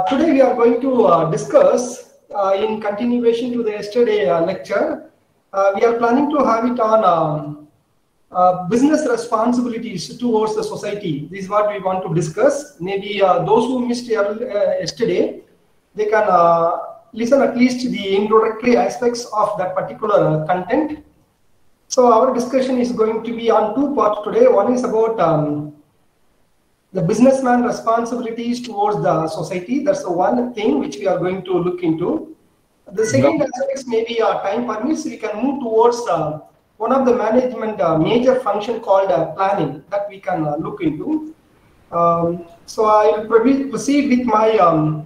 Today we are going to discuss in continuation to the yesterday lecture. We are planning to have it on business responsibilities towards the society. This is what we want to discuss. Maybe those who missed yesterday, they can listen at least the introductory aspects of that particular content. So our discussion is going to be on two parts today. One is about the businessman responsibilities towards the society. That's the one thing which we are going to look into. The second aspect, maybe time permits, we can move towards one of the management major function called planning that we can look into. So I will proceed with my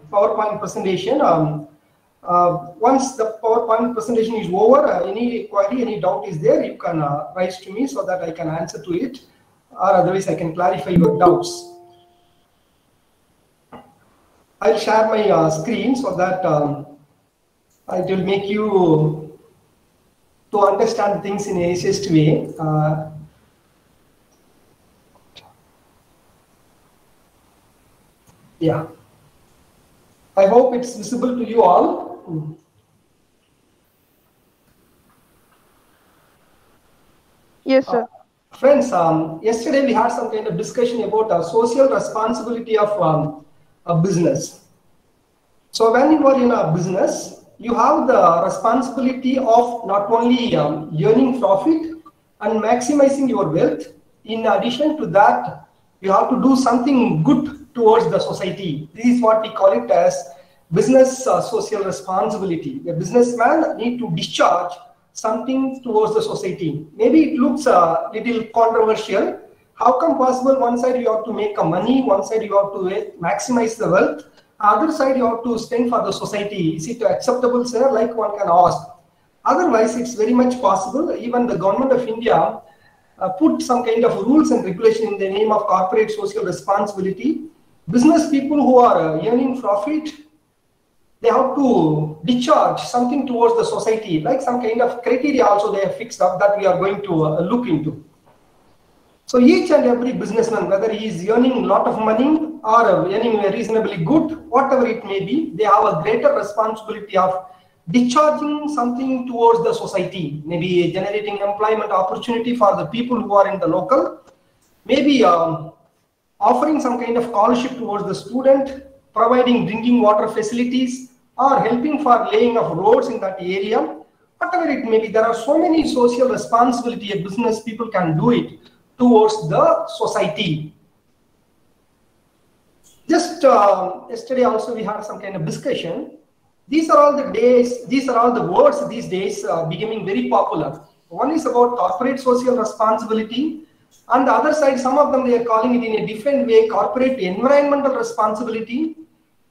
PowerPoint presentation. Once the PowerPoint presentation is over, any query, any doubt is there, you can write to me so that I can answer to it, or otherwise I can clarify your doubts. I'll share my screen so that it will make you to understand things in a easiest way. Yeah. I hope it's visible to you all. Yes, sir. Friends, yesterday we had some kind of discussion about social responsibility of a business. So when you are in a business, you have the responsibility of not only earning profit and maximizing your wealth. In addition to that, you have to do something good towards the society. This is what we call it as business social responsibility. The businessman need to discharge something towards the society. Maybe it looks a little controversial. How come possible one side you have to make money, one side you have to maximize the wealth, other side you have to spend for the society? Is it acceptable, sir? Like one can ask. Otherwise, it's very much possible. Even the government of India put some kind of rules and regulation in the name of corporate social responsibility. Business people who are earning profit, they have to discharge something towards the society, like some kind of criteria also they have fixed up that we are going to look into. So each and every businessman, whether he is earning a lot of money or earning reasonably good, whatever it may be, they have a greater responsibility of discharging something towards the society, maybe generating employment opportunity for the people who are in the local, maybe offering some kind of scholarship towards the student, providing drinking water facilities, or helping for laying of roads in that area. Whatever it may be, there are so many social responsibility a business people can do it towards the society. Just yesterday also we had some kind of discussion. These are all the days, these are all the words these days becoming very popular. One is about corporate social responsibility. On the other side, some of them they are calling it in a different way, corporate environmental responsibility.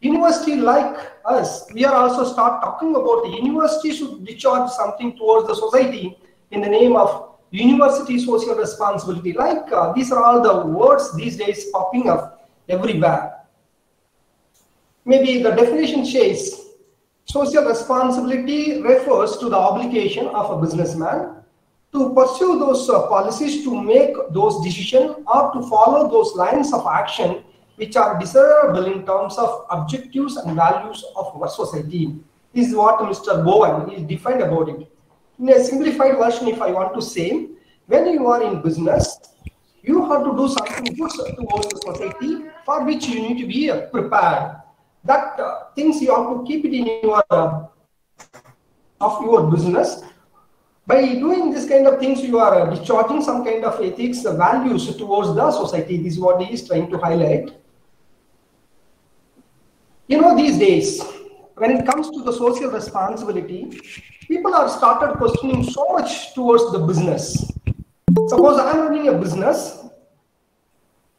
University like us, we are also start talking about the university should discharge something towards the society in the name of university social responsibility. Like these are all the words these days popping up everywhere. Maybe the definition says social responsibility refers to the obligation of a businessman to pursue those policies, to make those decisions, or to follow those lines of action which are desirable in terms of objectives and values of our society. This is what Mr. Bowen is defined about it. In a simplified version, if I want to say, when you are in business, you have to do something good towards the society for which you need to be prepared. That things you have to keep it in your of your business. By doing this kind of things, you are discharging some kind of ethics, values towards the society. This is what he is trying to highlight. You know, these days, when it comes to the social responsibility, people are started questioning so much towards the business. Suppose I am running a business,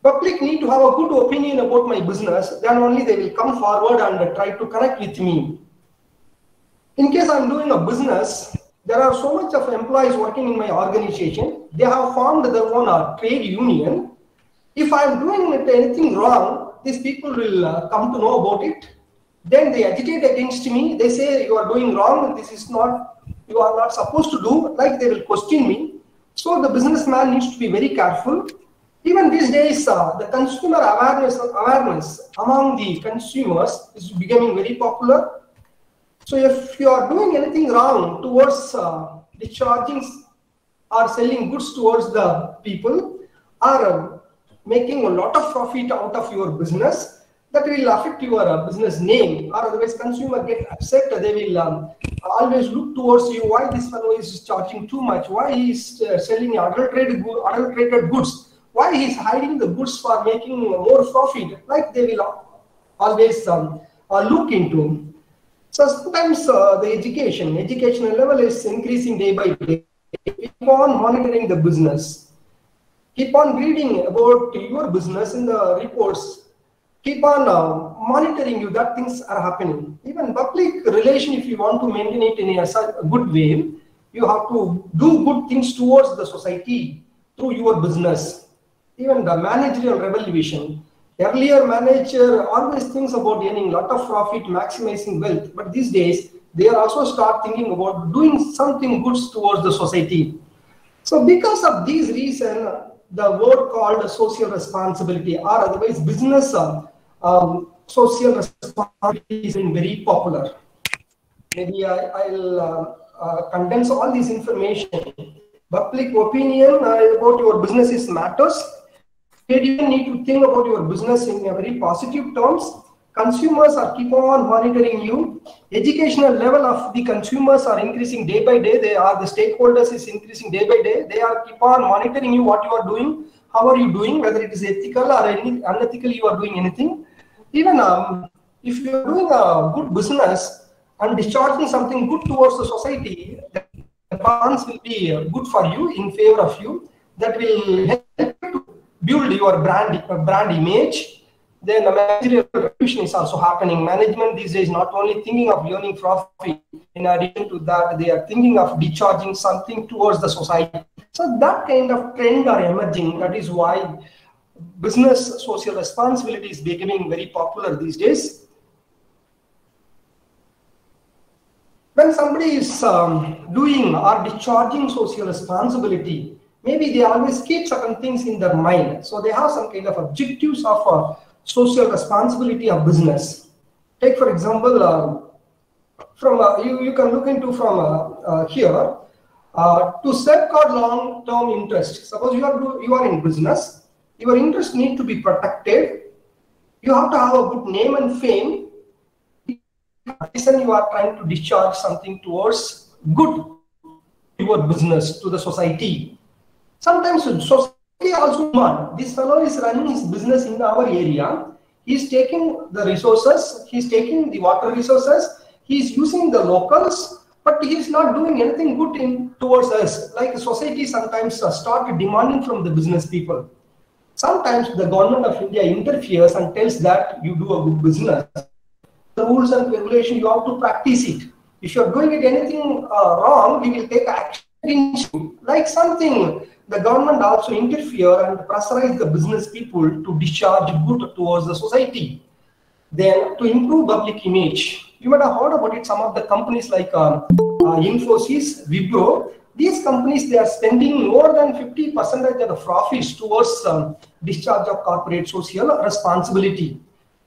public need to have a good opinion about my business, then only they will come forward and try to connect with me. In case I am doing a business, there are so much of employees working in my organization. They have formed their own trade union. If I am doing anything wrong, these people will come to know about it. Then they agitate against me. They say you are doing wrong. This is not, you are not supposed to do. Like they will question me. So the businessman needs to be very careful. Even these days, the consumer awareness among the consumers is becoming very popular. So if you are doing anything wrong towards discharging or selling goods towards the people, or making a lot of profit out of your business, that will affect your business name, or otherwise consumer get upset. They will always look towards you. Why this fellow is charging too much? Why he is selling adulterated goods? Why he is hiding the goods for making more profit? Like they will always look into. So sometimes the educational level is increasing day by day. Keep on monitoring the business. Keep on reading about your business in the reports. Keep on monitoring you that things are happening. Even public relation, if you want to maintain it in a good way, you have to do good things towards the society through your business. Even the managerial revolution. Earlier manager always thinks about earning a lot of profit, maximizing wealth. But these days, they are also start thinking about doing something good towards the society. So because of these reasons, the word called social responsibility, or otherwise business social responsibility is very popular. Maybe I'll condense all this information. Public opinion about your business matters. You need to think about your business in a very positive terms. Consumers are keep on monitoring you. Educational level of the consumers are increasing day by day. The stakeholders is increasing day by day. They are keep on monitoring you, what you are doing, how are you doing, whether it is ethical or unethical you are doing anything. Even if you are doing a good business and discharging something good towards the society, the funds will be good for you, in favor of you. That will help you to build your brand image. Then the managerial revolution is also happening. Management these days not only thinking of earning profit, in addition to that, they are thinking of discharging something towards the society. So that kind of trend are emerging. That is why business social responsibility is becoming very popular these days. When somebody is doing or discharging social responsibility, maybe they always keep certain things in their mind. So they have some kind of objectives of social responsibility of business. Take for example, from you can look into from here to safeguard long-term interest. Suppose you are in business, your interest need to be protected. You have to have a good name and fame. Reason you are trying to discharge something towards good your business to the society. Sometimes society also want. This fellow is running his business in our area. He is taking the resources. He is taking the water resources. He is using the locals, but he is not doing anything good towards us. Like society sometimes start demanding from the business people. Sometimes the government of India interferes and tells that you do a good business. The rules and regulations, you have to practice it. If you are doing it anything wrong, we will take action. Like something, the government also interfere and pressurize the business people to discharge good towards the society. Then to improve public image, you might have heard about it. Some of the companies like Infosys, Wipro, these companies, they are spending more than 50% of the profits towards discharge of corporate social responsibility.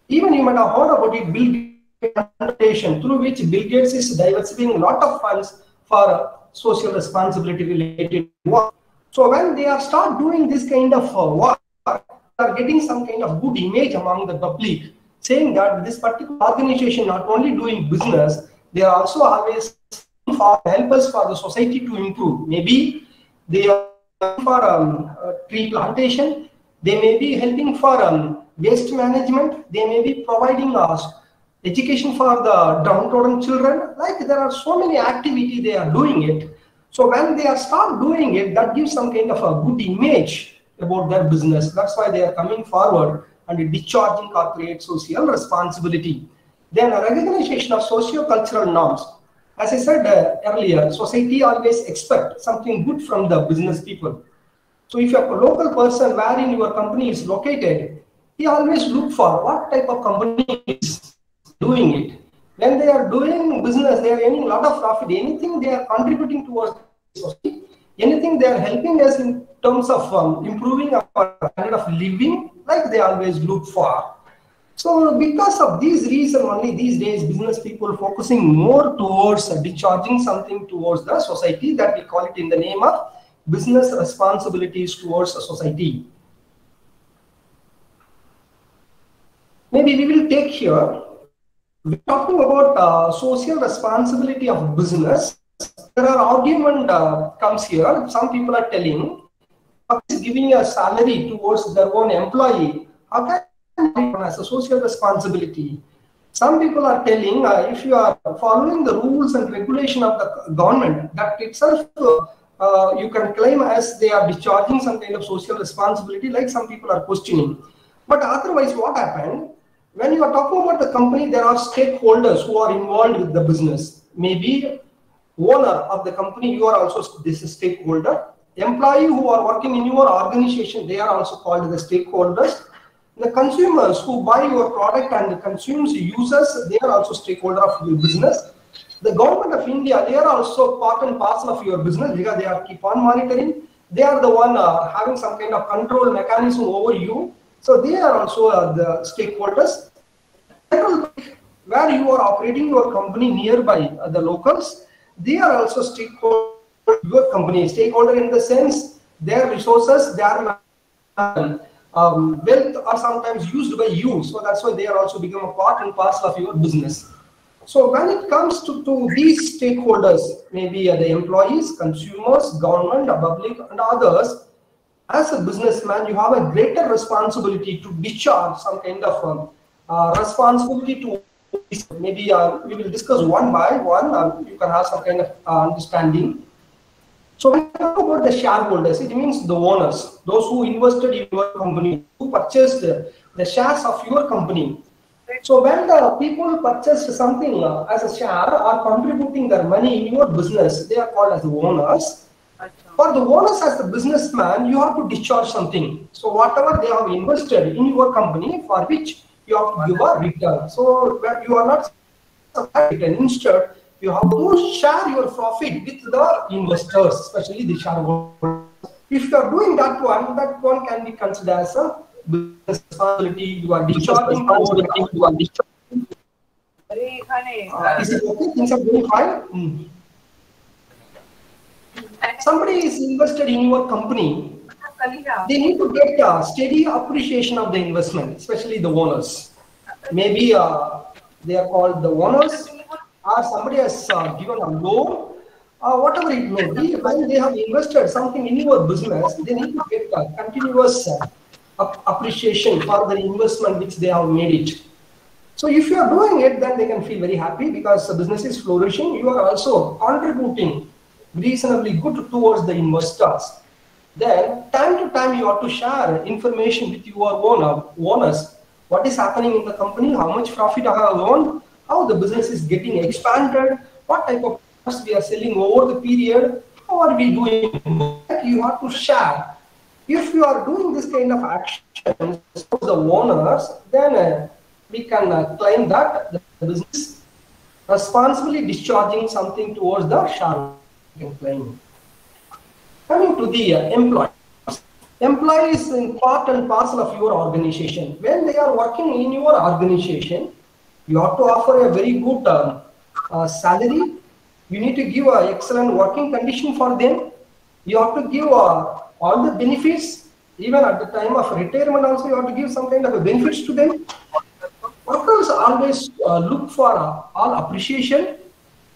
Even you might have heard about it, Bill Gates Foundation, through which Bill Gates is diversifying a lot of funds for social responsibility related work. So when they are start doing this kind of work, they are getting some kind of good image among the public, saying that this particular organization not only doing business, they are also always for helpers for the society to improve. Maybe they are for tree plantation, they may be helping for waste management, they may be providing education for the downtrodden children. Like there are so many activities they are doing it. So when they are start doing it, that gives some kind of a good image about their business. That's why they are coming forward and discharging corporate social responsibility. Then a recognition of socio-cultural norms. As I said earlier, society always expects something good from the business people. So if you're a local person wherein your company is located, he always look for what type of company is doing it. When they are doing business, they are earning a lot of profit. Anything they are contributing towards society, anything they are helping us in terms of improving our standard of living, like they always look for. So because of these reasons only these days, business people focusing more towards discharging something towards the society, that we call it in the name of business responsibilities towards a society. Maybe we will take here, we're talking about social responsibility of business. There are argument comes here. Some people are telling, giving a salary towards their own employee, how can as a social responsibility? Some people are telling if you are following the rules and regulation of the government, that itself you can claim as they are discharging some kind of social responsibility, like some people are questioning. But otherwise, what happened? When you are talking about the company, there are stakeholders who are involved with the business. Maybe owner of the company, you are also this stakeholder. Employee who are working in your organization, they are also called the stakeholders. The consumers who buy your product and consumes users, they are also stakeholder of your business. The government of India, they are also part and parcel of your business because they are keep on monitoring. They are the one having some kind of control mechanism over you. So they are also the stakeholders. Where you are operating your company nearby the locals, they are also stakeholder your company. Stakeholder in the sense their resources, their wealth are sometimes used by you, so that's why they are also become a part and parcel of your business. So when it comes to these stakeholders, maybe the employees, consumers, government, public, and others, as a businessman, you have a greater responsibility to discharge some kind of responsibility to maybe we will discuss one by one. You can have some kind of understanding. So when we talk about the shareholders, it means the owners, those who invested in your company, who purchased the shares of your company. So when the people purchase something as a share or contributing their money in your business, they are called as the owners. For the owners as the businessman, you have to discharge something. So whatever they have invested in your company, for which you have to give a return. So you are not return. Instead, you have to share your profit with the investors, especially the shareholders. If you are doing that one can be considered as a business responsibility. You are discharging. Is it okay? Things are going fine. Somebody is invested in your company. They need to get a steady appreciation of the investment, especially the owners. Maybe they are called the owners, or somebody has given a loan, whatever it may be. When they have invested something in your business, they need to get a continuous appreciation for the investment which they have made it. So if you are doing it, then they can feel very happy because the business is flourishing. You are also contributing reasonably good towards the investors. Then time to time you have to share information with your owners. What is happening in the company, how much profit I have earned, how the business is getting expanded, what type of products we are selling over the period, how are we doing. You have to share. If you are doing this kind of action for the owners, then we can claim that the business responsibly discharging something towards the shareholder. Claim. Coming to the employees. Employees is part and parcel of your organization. When they are working in your organization, you have to offer a very good salary. You need to give an excellent working condition for them. You have to give all the benefits. Even at the time of retirement also, you have to give some kind of a benefits to them. Workers always look for all appreciation.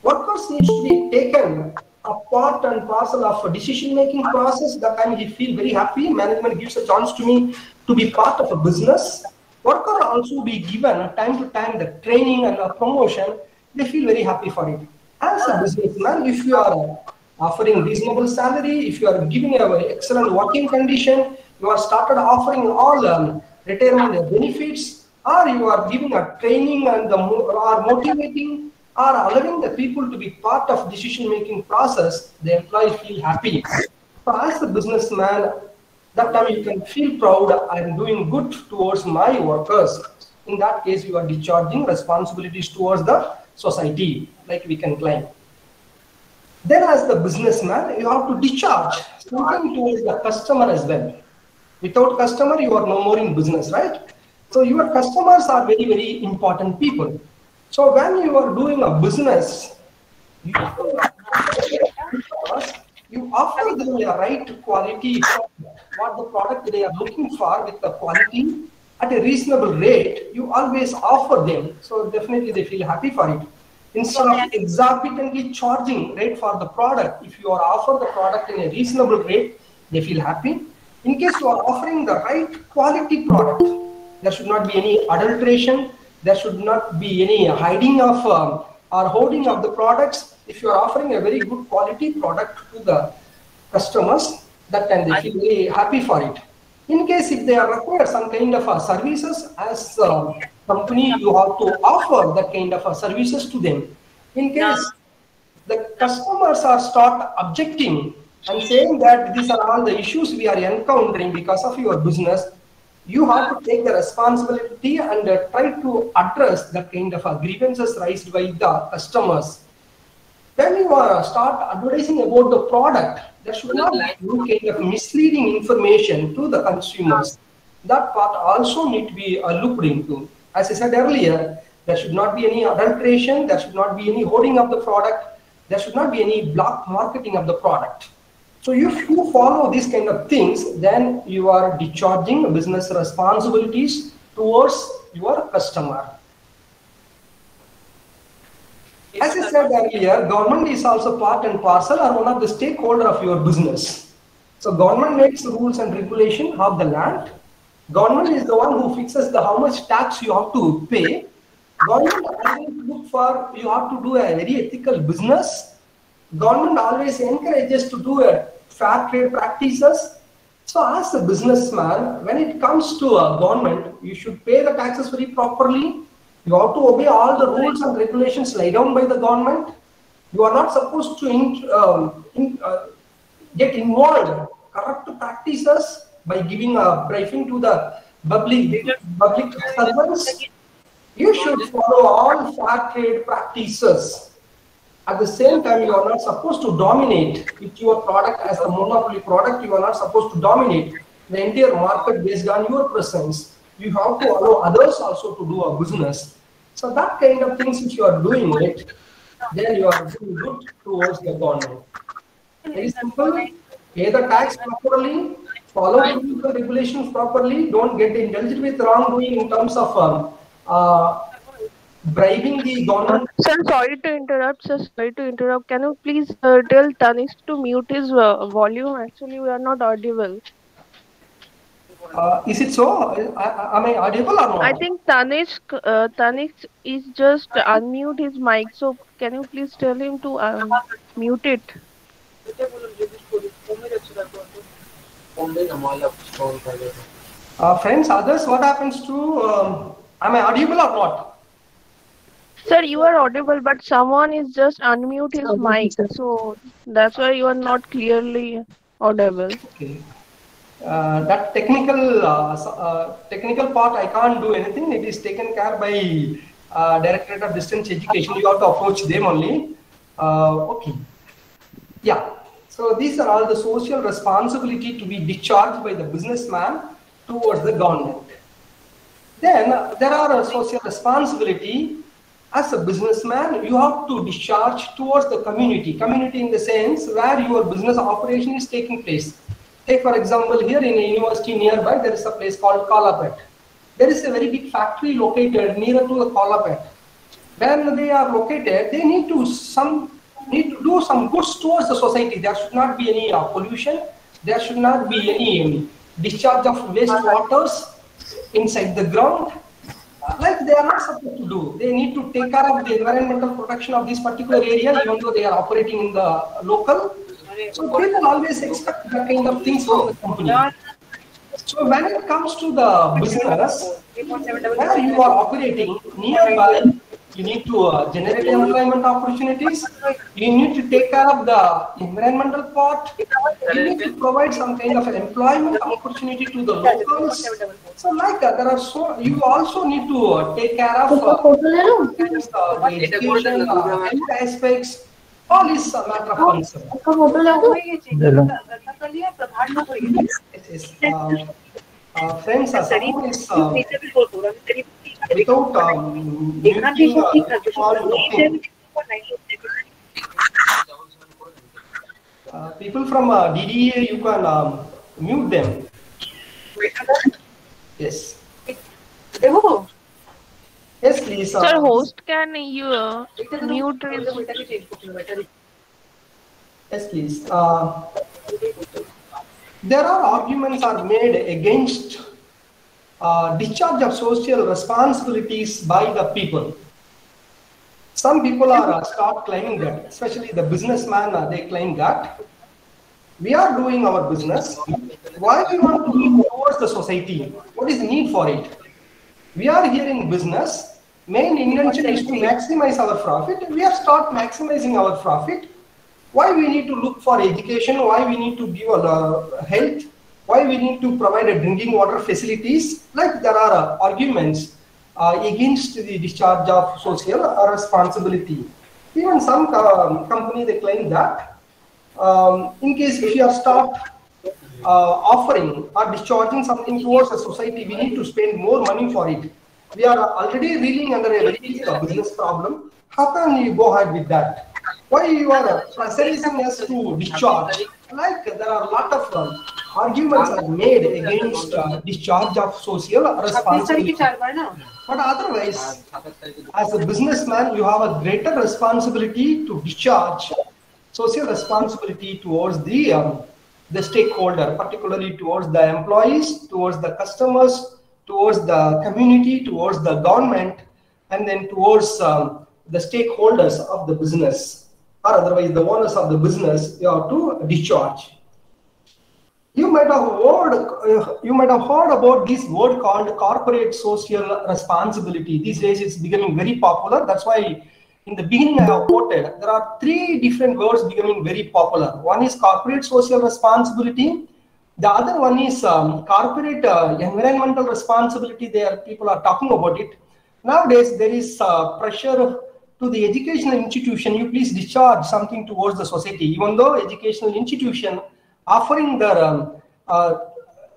Workers need to be taken a part and parcel of a decision-making process. That time he feel very happy. Management gives a chance to me to be part of a business. Worker also be given time to time the training and the promotion. They feel very happy for it. As a businessman, if you are offering reasonable salary, if you are giving an excellent working condition, you are started offering all retirement benefits, or you are giving a training and are motivating, or allowing the people to be part of decision-making process, the employee feel happy. So as a businessman, that time you can feel proud, I am doing good towards my workers. In that case, you are discharging responsibilities towards the society, like we can claim. Then as the businessman, you have to discharge something towards the customer as well. Without customer, you are no more in business, right? So your customers are very, very important people. So when you are doing a business, you offer them the right quality, what the product they are looking for with the quality at a reasonable rate, you always offer them. So definitely they feel happy for it. Instead of exorbitantly charging rate for the product, if you are offer the product in a reasonable rate, they feel happy. In case you are offering the right quality product, there should not be any adulteration, there should not be any hiding of or hoarding of the products. If you are offering a very good quality product to the customers, that time they feel very happy for it. In case if they are required some kind of services, as a company, you have to offer that kind of services to them. In case the customers are start objecting and saying that these are all the issues we are encountering because of your business, you have to take the responsibility and try to address the kind of grievances raised by the customers. When you start advertising about the product, there should not be any kind of misleading information to the consumers. That part also need to be looked into. As I said earlier, there should not be any adulteration, there should not be any hoarding of the product, there should not be any black marketing of the product. So if you follow these kind of things, then you are discharging business responsibilities towards your customer. As I said earlier, government is also part and parcel or one of the stakeholder of your business. So government makes the rules and regulation of the land. Government is the one who fixes the how much tax you have to pay. Government always look for you have to do a very ethical business. Government always encourages to do a fair trade practices. So as a businessman, when it comes to a government, you should pay the taxes very properly. You have to obey all the rules and regulations laid down by the government. You are not supposed to get involved in corrupt practices by giving a briefing to the public servants. You should follow all fair trade practices. At the same time, you are not supposed to dominate with your product as a monopoly product. You are not supposed to dominate the entire market based on your presence. You have to allow others also to do a business. So that kind of things, if you are doing it, then you are doing good towards the government. Very simple. Pay the tax properly, follow the regulations properly, don't get indulged with wrongdoing in terms of bribing the government. Sir, sorry to interrupt. Sir, sorry to interrupt. Can you please tell Tanish to mute his volume? Actually, we are not audible. Is it so? Am I audible or not? I think Tanish is just unmute his mic. So can you please tell him to mute it? Friends, others, what happens to? Am I audible or not? Sir, you are audible, but someone is just unmute his mic. So that's why you are not clearly audible. Okay. That technical part, I can't do anything. It is taken care by Directorate of Distance Education. You have to approach them only. Okay. Yeah. So these are all the social responsibility to be discharged by the businessman towards the government. Then there are a social responsibility. As a businessman, you have to discharge towards the community. Community in the sense where your business operation is taking place. Take for example, here in a university nearby, there is a place called Kalapet. There is a very big factory located nearer to the Kalapet. When they are located, they need to do some goods towards the society. There should not be any pollution. There should not be any discharge of waste waters inside the ground. Like they are not supposed to do. They need to take care of the environmental protection of this particular area, even though they are operating in the local. So people always expect that kind of things from the company. So when it comes to the business, where you are operating nearby, You need to generate employment opportunities. You need to take care of the environmental part. You need to provide some kind of employment opportunity to the locals. So like there are you also need to take care of the education health aspects. All is a matter of concern. Friends, someone is without people from DDA, you can mute them. Yes. Yes, please. Sir, host, can you mute his... Yes, please. There are arguments are made against discharge of social responsibilities by the people. Some people are start claiming that, especially the businessman, they claim that we are doing our business. Why we want to look towards the society? What is the need for it? We are here in business. Main intention is to maximize our profit. We have start maximizing our profit. Why we need to look for education? Why we need to give health? Why we need to provide a drinking water facilities? Like there are arguments against the discharge of social responsibility. Even some company they claim that in case if you are start offering or discharging something towards a society, we need to spend more money for it. We are already reeling under a very big business problem. How can you go ahead with that? Why you are pressurizing us to discharge? Like there are a lot of arguments are made against discharge of social responsibility. But otherwise, as a businessman, you have a greater responsibility to discharge social responsibility towards the stakeholder, particularly towards the employees, towards the customers, towards the community, towards the government, and then towards the stakeholders of the business, or otherwise the owners of the business. You have to discharge. You might have heard about this word called corporate social responsibility. These days it's becoming very popular. That's why in the beginning I have quoted, there are three different words becoming very popular. One is corporate social responsibility. The other one is corporate environmental responsibility. There people are talking about it. Nowadays there is pressure to the educational institution. You please discharge something towards the society. Even though educational institution offering their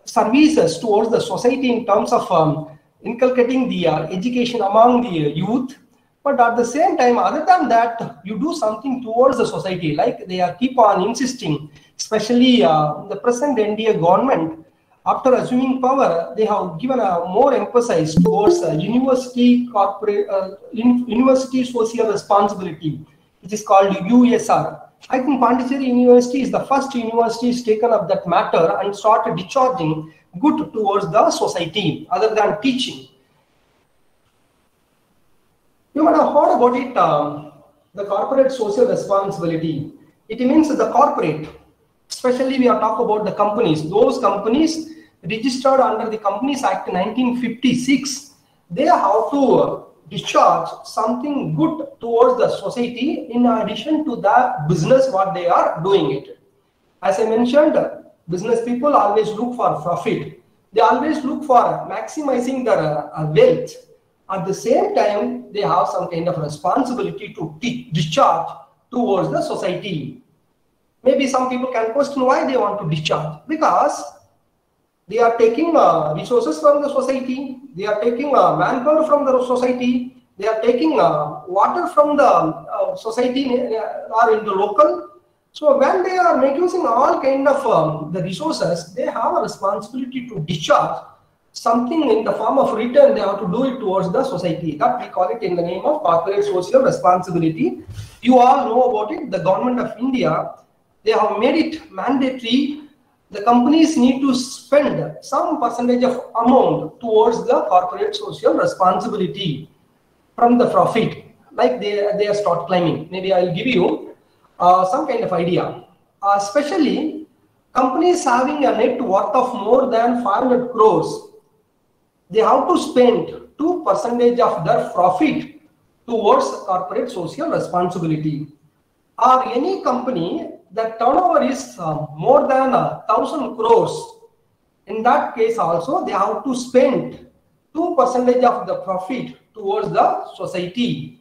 services towards the society in terms of inculcating the education among the youth, but at the same time, other than that, you do something towards the society. Like they are keep on insisting, especially the present NDA government, after assuming power, they have given a more emphasis towards university corporate university social responsibility, which is called USR. I think Pondicherry University is the first university taken up that matter and started discharging good towards the society other than teaching. You might have heard about it, the corporate social responsibility. It means the corporate, especially we are talking about the companies. Those companies registered under the Companies Act 1956, they have to discharge something good towards the society in addition to the business what they are doing it. As I mentioned, business people always look for profit. They always look for maximizing their wealth. At the same time, they have some kind of responsibility to discharge towards the society. Maybe some people can question why they want to discharge. Because they are taking resources from the society, they are taking manpower from the society, they are taking water from the society or in the local. So when they are making all kind of the resources, they have a responsibility to discharge something in the form of return. They have to do it towards the society. That we call it in the name of corporate social responsibility. You all know about it. The government of India, they have made it mandatory. The companies need to spend some percentage of amount towards the corporate social responsibility from the profit, like they start claiming. Maybe I'll give you some kind of idea. Especially companies having a net worth of more than 500 crores, they have to spend 2% of their profit towards corporate social responsibility. Or any company that turnover is more than 1,000 crores, in that case also they have to spend 2% of the profit towards the society.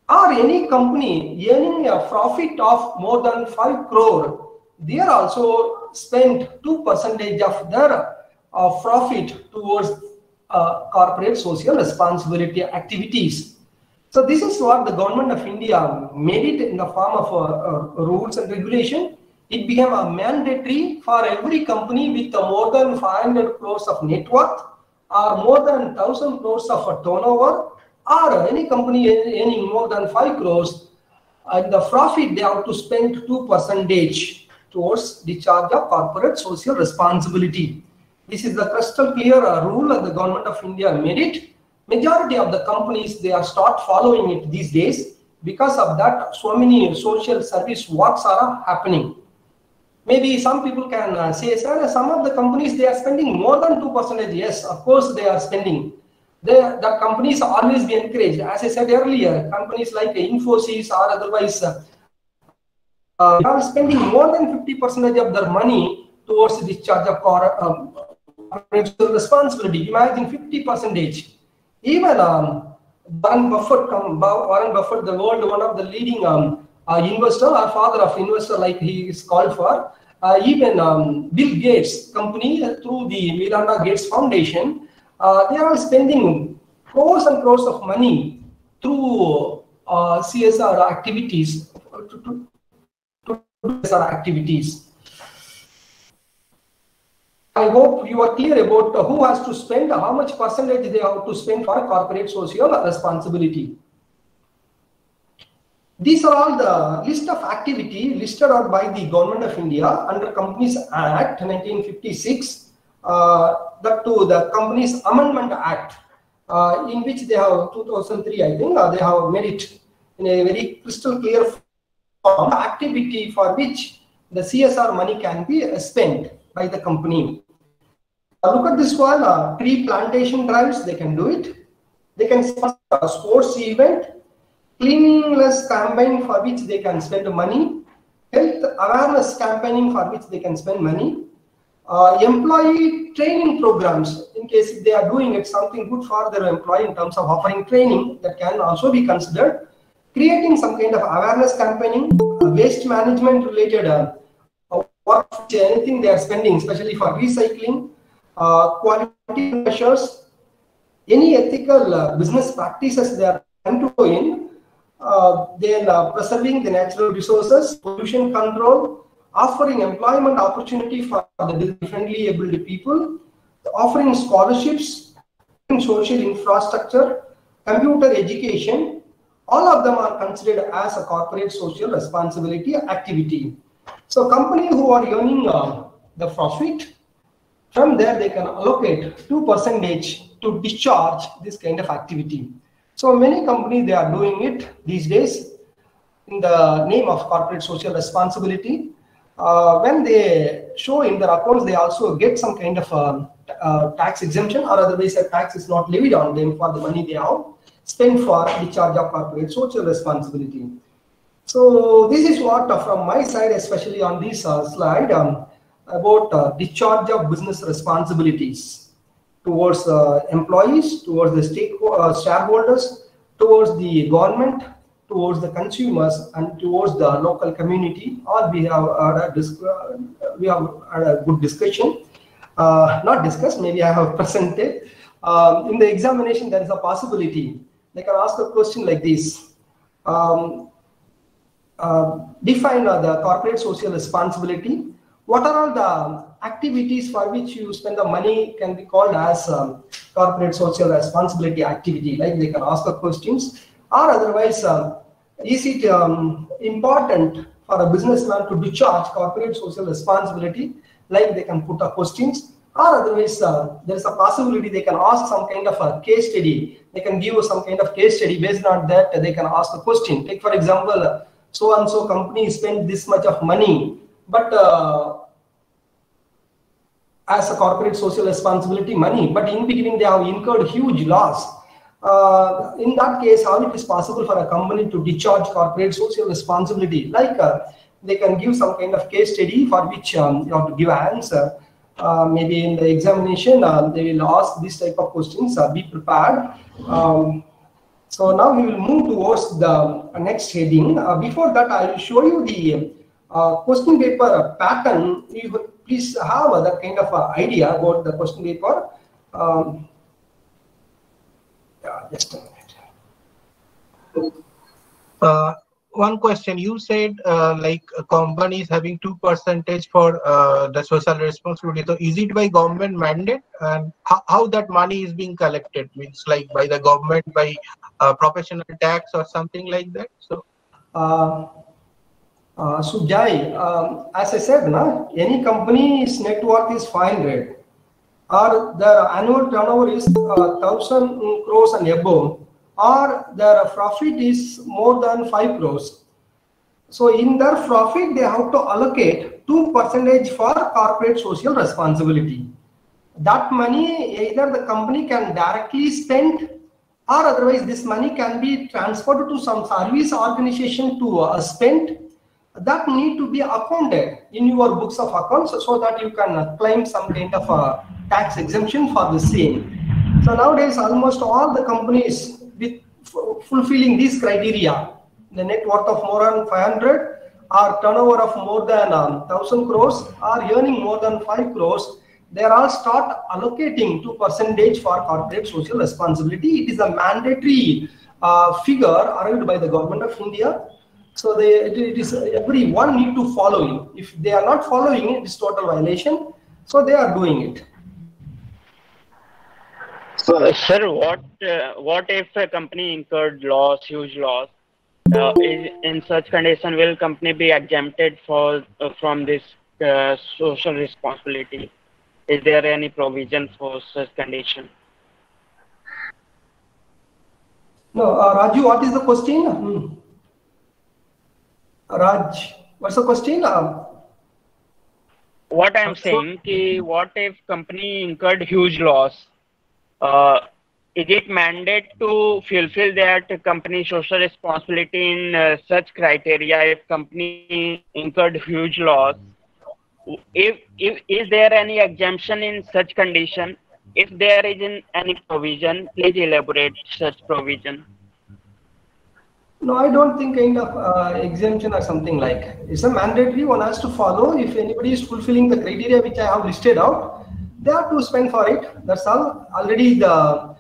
Or any company earning a profit of more than 5 crore, they are also spend 2% of their profit towards corporate social responsibility activities. So this is what the government of India made it in the form of rules and regulation. It became a mandatory for every company with more than 500 crores of net worth or more than 1,000 crores of a turnover, or any company earning more than 5 crores, and the profit they have to spend 2% towards discharge of corporate social responsibility. This is the crystal clear rule that the government of India made it. Majority of the companies, they are start following it these days. Because of that, so many social service works are happening. Maybe some people can say, sir, some of the companies, they are spending more than 2%. Yes, of course they are spending. The companies always be encouraged. As I said earlier, companies like Infosys or otherwise are spending more than 50% of their money towards the discharge of corporate responsibility. Imagine 50%. Even Warren Buffett, the world one of the leading investor or father of investor, like he is called for, even Bill Gates company through the Melinda Gates Foundation, they are spending crores and crores of money through CSR activities. I hope you are clear about who has to spend, how much percentage they have to spend for corporate social responsibility. These are all the list of activity listed out by the Government of India under Companies Act 1956, that to the Companies Amendment Act, in which they have 2003, I think, they have made it in a very crystal clear form, activity for which the CSR money can be spent by the company. Look at this one, tree plantation drives, they can do it. They can sponsor a sports event, cleanliness campaign for which they can spend money, health awareness campaigning for which they can spend money, employee training programs, in case if they are doing it something good for their employee in terms of offering training, that can also be considered, creating some kind of awareness campaigning, waste management related work, anything they are spending, especially for recycling, quality measures, any ethical business practices they are employing, then preserving the natural resources, pollution control, offering employment opportunity for the differently abled people, offering scholarships, social infrastructure, computer education, all of them are considered as a corporate social responsibility activity. So companies who are earning the profit, from there they can allocate 2% to discharge this kind of activity. So many companies, they are doing it these days in the name of corporate social responsibility. When they show in their accounts, they also get some kind of tax exemption, or otherwise a tax is not levied on them for the money they have spent for discharge of corporate social responsibility. So this is what from my side, especially on this slide, about discharge of business responsibilities towards employees, towards the shareholders, towards the government, towards the consumers, and towards the local community. All we have had a good discussion. Not discussed, maybe I have presented. In the examination, there is a possibility they can ask a question like this. Define the corporate social responsibility. What are all the activities for which you spend the money can be called as corporate social responsibility activity? Like they can ask the questions, or otherwise, is it important for a businessman to discharge corporate social responsibility? Like they can put a questions, or otherwise, there is a possibility they can ask some kind of a case study. They can give some kind of case study. Based on that, they can ask a question. Take for example, so and so company spent this much of money, but as a corporate social responsibility money, but in beginning they have incurred huge loss. In that case, how it is possible for a company to discharge corporate social responsibility? Like they can give some kind of case study for which you have to give an answer. Maybe in the examination, they will ask this type of questions. Be prepared. So now we will move towards the next heading. Before that, I will show you the question paper pattern. You please have that kind of idea about the question paper. Just a minute. One question. You said like a company is having 2% for the social responsibility. So is it by government mandate, and how that money is being collected? Means like by the government, by professional tax or something like that. So. So Jai, as I said, any company's net worth is 500, or their annual turnover is 1,000 crores and above, or their profit is more than 5 crores. So in their profit, they have to allocate 2% for corporate social responsibility. That money, either the company can directly spend, or otherwise this money can be transferred to some service organization to spend. That need to be accounted in your books of accounts so that you can claim some kind of a tax exemption for the same. So nowadays, almost all the companies with fulfilling these criteria, the net worth of more than 500, or turnover of more than 1,000 crores, or earning more than 5 crores, they all start allocating 2% for corporate social responsibility. It is a mandatory figure arrived by the government of India. So it is everyone need to follow it. If they are not following it, it's total violation. So they are doing it. So, sir, what if a company incurred loss, huge loss? In such condition, will company be exempted from this social responsibility? Is there any provision for such condition? No, Raju, what is the question? Raj, what's the question? What I'm saying, what if company incurred huge loss? Is it mandate to fulfill that company social responsibility in such criteria if company incurred huge loss? Is there any exemption in such condition? If there isn't any provision, please elaborate such provision. No, I don't think kind of exemption or something like. It's a mandatory one has to follow. If anybody is fulfilling the criteria which I have listed out, they have to spend for it. That's all. Already there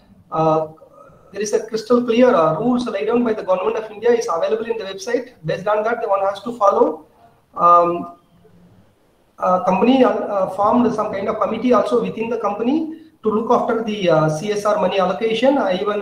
is a crystal clear rules laid down by the government of India is available in the website. Based on that, the one has to follow. Company formed some kind of committee also within the company to look after the CSR money allocation, even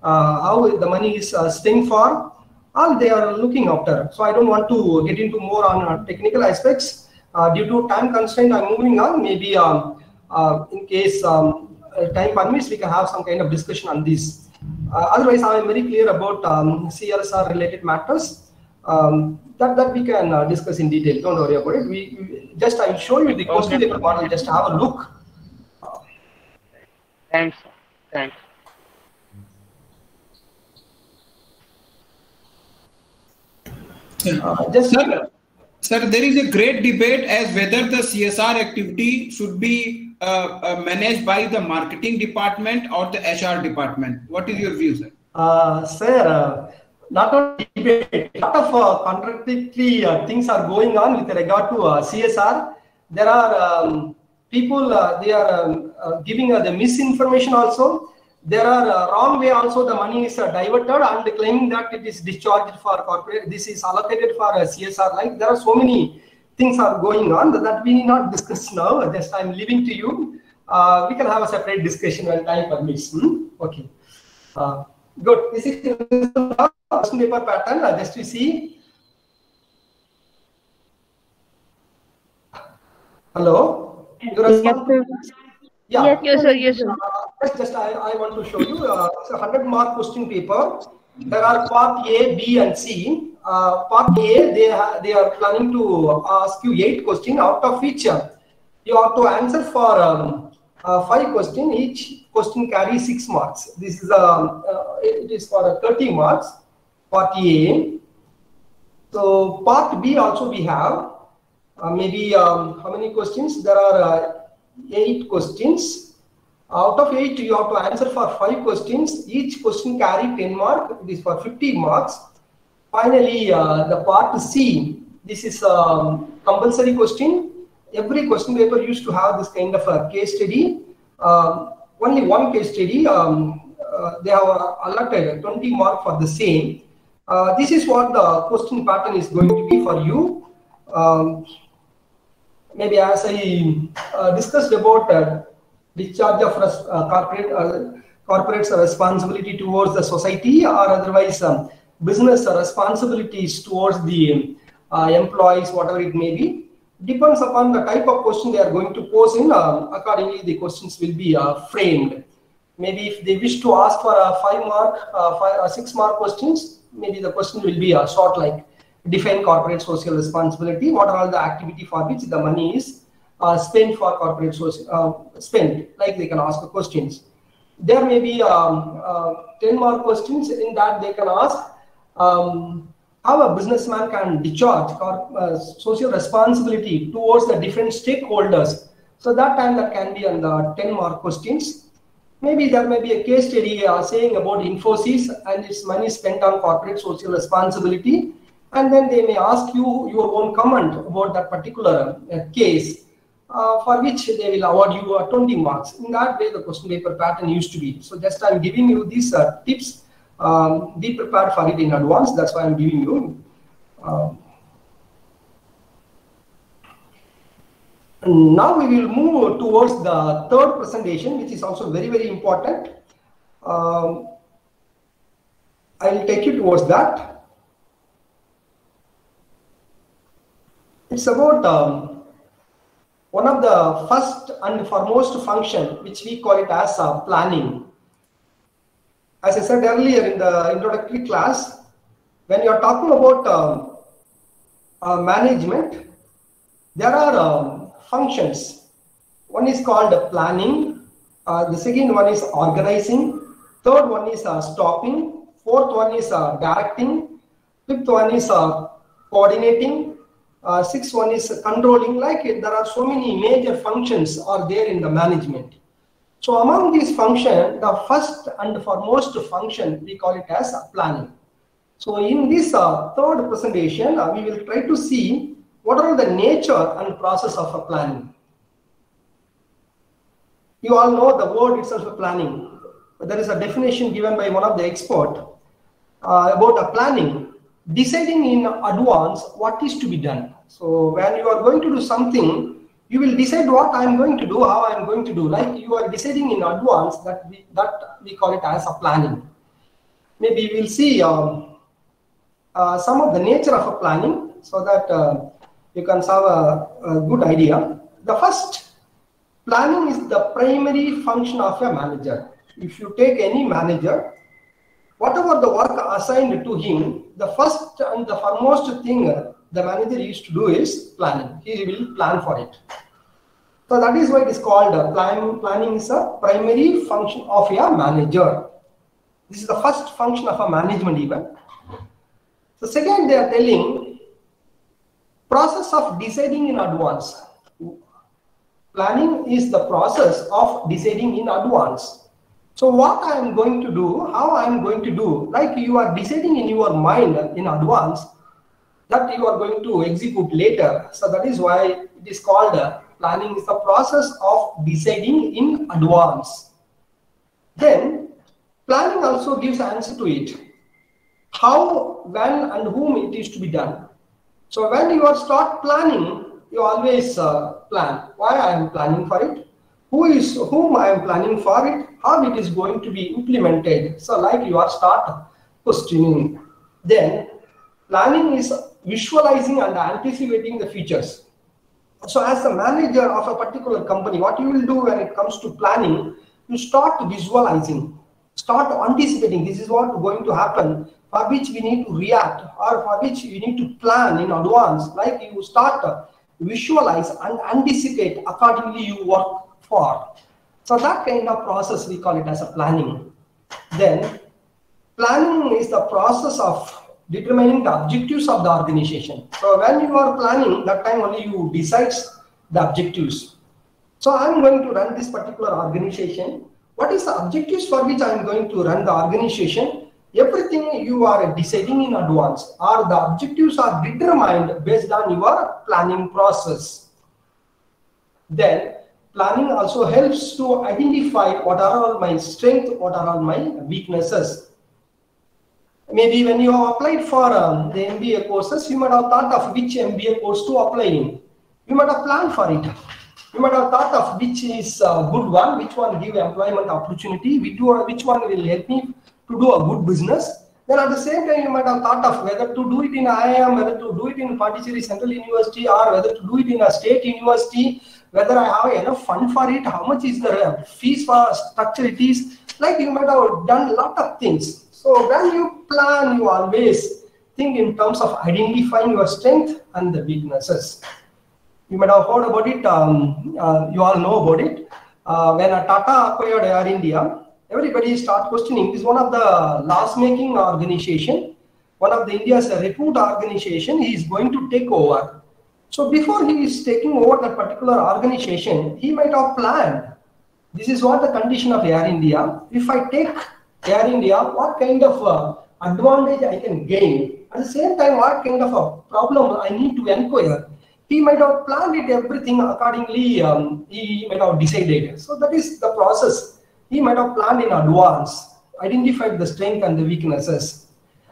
how the money is staying for. All they are looking after. So I don't want to get into more on technical aspects. Due to time constraint, I'm moving on. Maybe in case time permits, we can have some kind of discussion on this. Otherwise, I am very clear about CSR related matters that we can discuss in detail. Don't worry about it. We just I will show you the question paper model. Just have a look. Thanks. Thanks. Sir, there is a great debate as whether the CSR activity should be managed by the marketing department or the HR department. What is your view, sir? Sir, not only debate, a lot of contradictory things are going on with regard to CSR. There are people, they are giving the misinformation also. There are wrong way also the money is diverted and claiming that it is discharged for corporate, this is allocated for CSR. Like there are so many things are going on that we need not discuss now. Just I'm leaving to you. We can have a separate discussion when time permits. Okay. Good. This is the question paper pattern. Just to see. Hello. Yeah. Yes, sir. Yes, sir. Just I want to show you. It's a 100-mark question paper. There are part A, B, and C. Part A, they are planning to ask you 8 questions, out of which you have to answer for 5 questions. Each question carries 6 marks. This is it is for 30 marks. Part A. So part B also we have maybe how many questions? There are 8 questions. Out of 8, you have to answer for 5 questions. Each question carry 10 marks. It is for 50 marks. Finally, the part C. This is a compulsory question. Every question paper used to have this kind of a case study. Only one case study. They have allotted 20 marks for the same. This is what the question pattern is going to be for you. Maybe as I discussed about discharge of corporate's responsibility towards the society, or otherwise business responsibilities towards the employees, whatever it may be, depends upon the type of question they are going to pose in. Accordingly, the questions will be framed. Maybe if they wish to ask for a 5 mark, 5 or 6 mark questions, maybe the question will be short, like define corporate social responsibility. What are all the activity for which the money is spent for corporate social spent? Like they can ask the questions. There may be 10 mark questions in that they can ask how a businessman can discharge social responsibility towards the different stakeholders. So that time that can be on the 10 mark questions. Maybe there may be a case study saying about Infosys and its money spent on corporate social responsibility, and then they may ask you your own comment about that particular case, for which they will award you 20 marks. In that way, the question paper pattern used to be. So just I'm giving you these tips. Be prepared for it in advance. That's why I'm giving you. Now we will move towards the third presentation, which is also very, very important. I will take you towards that. It's about one of the first and foremost function, which we call it as planning. As I said earlier in the introductory class, when you are talking about management, there are functions. One is called planning, the second one is organizing, third one is stopping, fourth one is directing, fifth one is coordinating, sixth one is controlling. Like it, there are so many major functions are there in the management. So among these functions, the first and foremost function, we call it as planning. So in this third presentation, we will try to see what are the nature and process of planning. You all know the word itself, planning. There is a definition given by one of the experts about planning, deciding in advance what is to be done. So when you are going to do something, you will decide what I am going to do, how I am going to do. Like you are deciding in advance, that we call it as a planning. Maybe we will see some of the nature of a planning, so that you can have a good idea. The first, planning is the primary function of a manager. If you take any manager, whatever the work assigned to him, the first and the foremost thing the manager used to do is planning. He will plan for it. So that is why it is called planning is a primary function of a manager. This is the first function of a management even. So second, they are telling process of deciding in advance. Planning is the process of deciding in advance. So what I am going to do, how I am going to do, like you are deciding in your mind in advance that you are going to execute later. So that is why it is called planning is the process of deciding in advance. Then planning also gives answer to it. How, when and whom it is to be done. So when you start planning, you always plan. Why I am planning for it? Whom I am planning for it? How it is going to be implemented. So like you start questioning. Then planning is visualizing and anticipating the futures. So as the manager of a particular company, what you will do when it comes to planning, you start visualizing, start anticipating. This is what is going to happen, for which we need to react, or for which we need to plan in advance. Like you start visualize and anticipate, accordingly you work for. So that kind of process, we call it as a planning. Then planning is the process of determining the objectives of the organization. So when you are planning, that time only you decide the objectives. So I'm going to run this particular organization. What is the objectives for which I'm going to run the organization? Everything you are deciding in advance, or the objectives are determined based on your planning process. Then planning also helps to identify what are all my strengths, what are all my weaknesses. Maybe when you have applied for the MBA courses, you might have thought of which MBA course to apply in. You might have planned for it. You might have thought of which is a good one, which one give employment opportunity, which one will help me to do a good business. Then at the same time, you might have thought of whether to do it in IIM, whether to do it in Pondicherry Central University, or whether to do it in a state university, whether I have enough fund for it, how much is the fees for structure it is. Like you might have done a lot of things. So when you plan, you always think in terms of identifying your strength and the weaknesses. You might have heard about it, you all know about it. When Tata acquired Air India, everybody start questioning. This is one of the loss-making organization, one of the India's repute organization. He is going to take over. So before he is taking over that particular organization, he might have planned. This is what the condition of Air India. If I take Air India, what kind of advantage I can gain? At the same time, what kind of a problem I need to inquire? He might have planned it everything accordingly. He might have decided. So that is the process. He might have planned in advance, identified the strength and the weaknesses.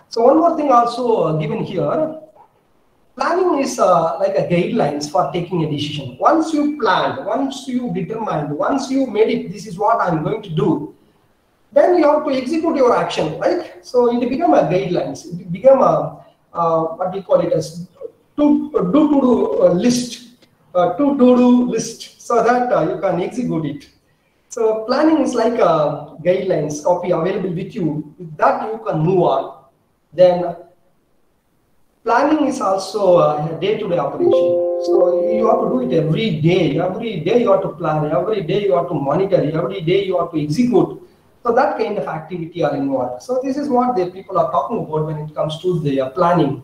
So one more thing also given here. Planning is like a guidelines for taking a decision. Once you planned, once you determined, once you made it, this is what I'm going to do, then you have to execute your action, right? So it become a guidelines. It become a what we call it as to-do list, so that you can execute it. So planning is like a guidelines copy available with you. With that you can move on. Then planning is also a day-to-day operation. So you have to do it every day. Every day you have to plan. Every day you have to monitor. Every day you have to execute. So that kind of activity are involved. So this is what the people are talking about when it comes to the planning.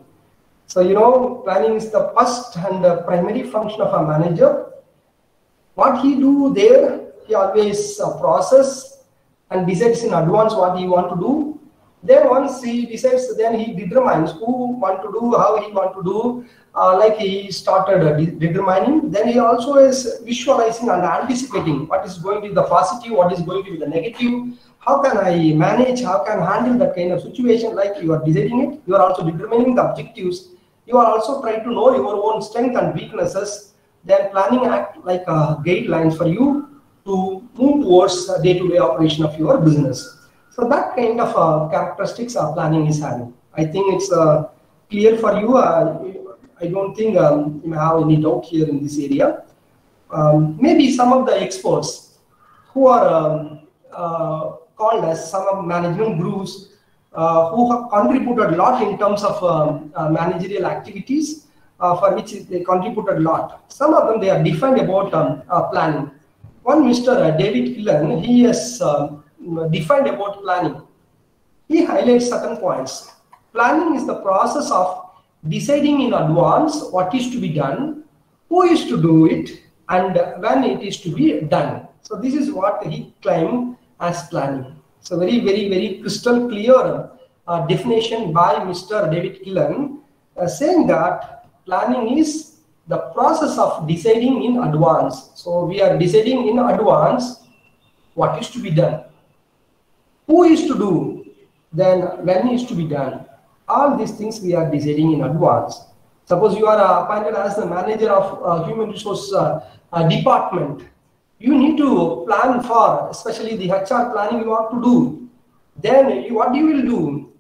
So you know, planning is the first and the primary function of a manager. What he do there, he always process and decides in advance what he want to do. Then once he decides, then he determines who want to do, how he want to do. Like he started determining. Then he also is visualizing and anticipating what is going to be the positive, what is going to be the negative. How can I manage? How can I handle that kind of situation? Like you are deciding it. You are also determining the objectives. You are also trying to know your own strength and weaknesses. Then planning act like guidelines for you to move towards the day-to-day operation of your business. So that kind of characteristics planning is having. I think it's clear for you. I don't think you may have any doubt here in this area. Maybe some of the experts who are called as some of management gurus who have contributed a lot in terms of managerial activities for which they contributed a lot. Some of them, they are defined about planning. One Mr. David Killen, he has defined about planning. He highlights certain points. Planning is the process of deciding in advance what is to be done, who is to do it, and when it is to be done. So this is what he claimed as planning. So very, very, very crystal clear definition by Mr. David Killen, saying that planning is the process of deciding in advance. So we are deciding in advance what is to be done, who is to do, then when is to be done. All these things we are deciding in advance. Suppose you are appointed as the manager of human resource department. You need to plan for, especially the HR planning you have to do. Then what you will do,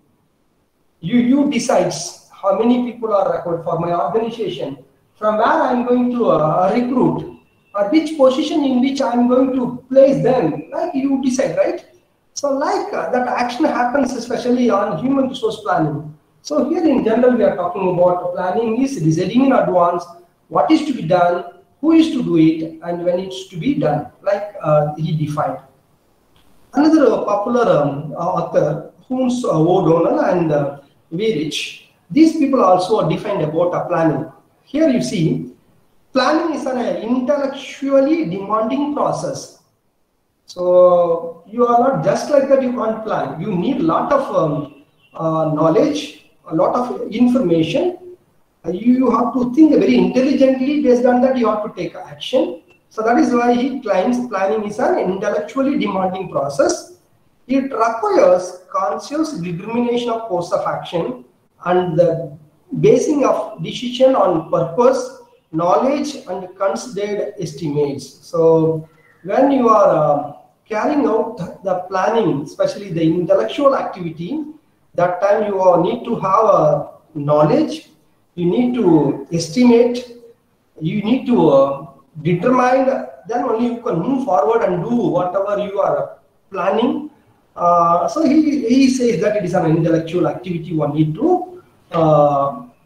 you decide how many people are required for my organization, from where I am going to recruit, or which position in which I am going to place them. Like you decide, right? So like that action happens especially on human resource planning. So here in general we are talking about planning is deciding in advance what is to be done, who is to do it, and when it's to be done, like he defined. Another popular author, Humes O'Donnell and Weirich, these people also defined about planning. Here you see, planning is an intellectually demanding process. So you are not just like that, you can't plan. You need a lot of knowledge, a lot of information. You have to think very intelligently. Based on that, you have to take action. So that is why he claims planning is an intellectually demanding process. It requires conscious determination of course of action and the basing of decision on purpose, knowledge, and considered estimates. So when you are carrying out the planning, especially the intellectual activity, that time you need to have knowledge, you need to estimate, you need to determine, then only you can move forward and do whatever you are planning. So he says that it is an intellectual activity. One need to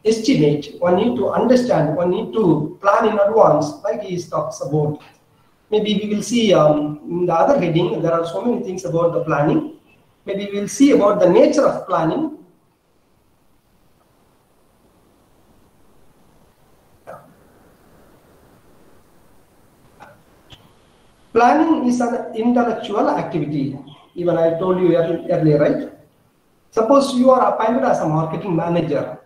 estimate, one need to understand, one need to plan in advance, like he talks about. Maybe we will see in the other heading, there are so many things about the planning. Maybe we will see about the nature of planning. Planning is an intellectual activity. Even I told you earlier, right? Suppose you are appointed as a marketing manager.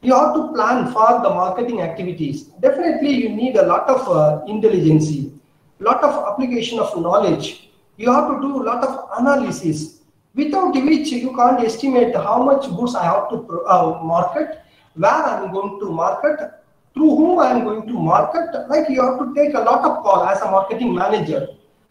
You have to plan for the marketing activities. Definitely you need a lot of intelligence, a lot of application of knowledge. You have to do a lot of analysis, without which you can't estimate how much goods I have to market, where I am going to market, through whom I am going to market. Like you have to take a lot of call as a marketing manager.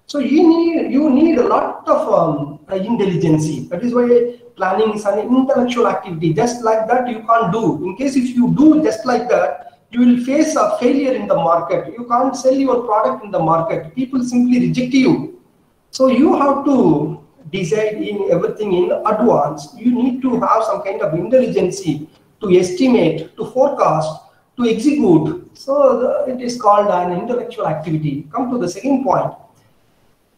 So you need a lot of intelligence. That is why planning is an intellectual activity. Just like that you can't do. In case if you do just like that, you will face a failure in the market. You can't sell your product in the market. People simply reject you. So you have to decide in everything in advance. You need to have some kind of intelligence to estimate, to forecast, to execute. So it is called an intellectual activity. Come to the second point.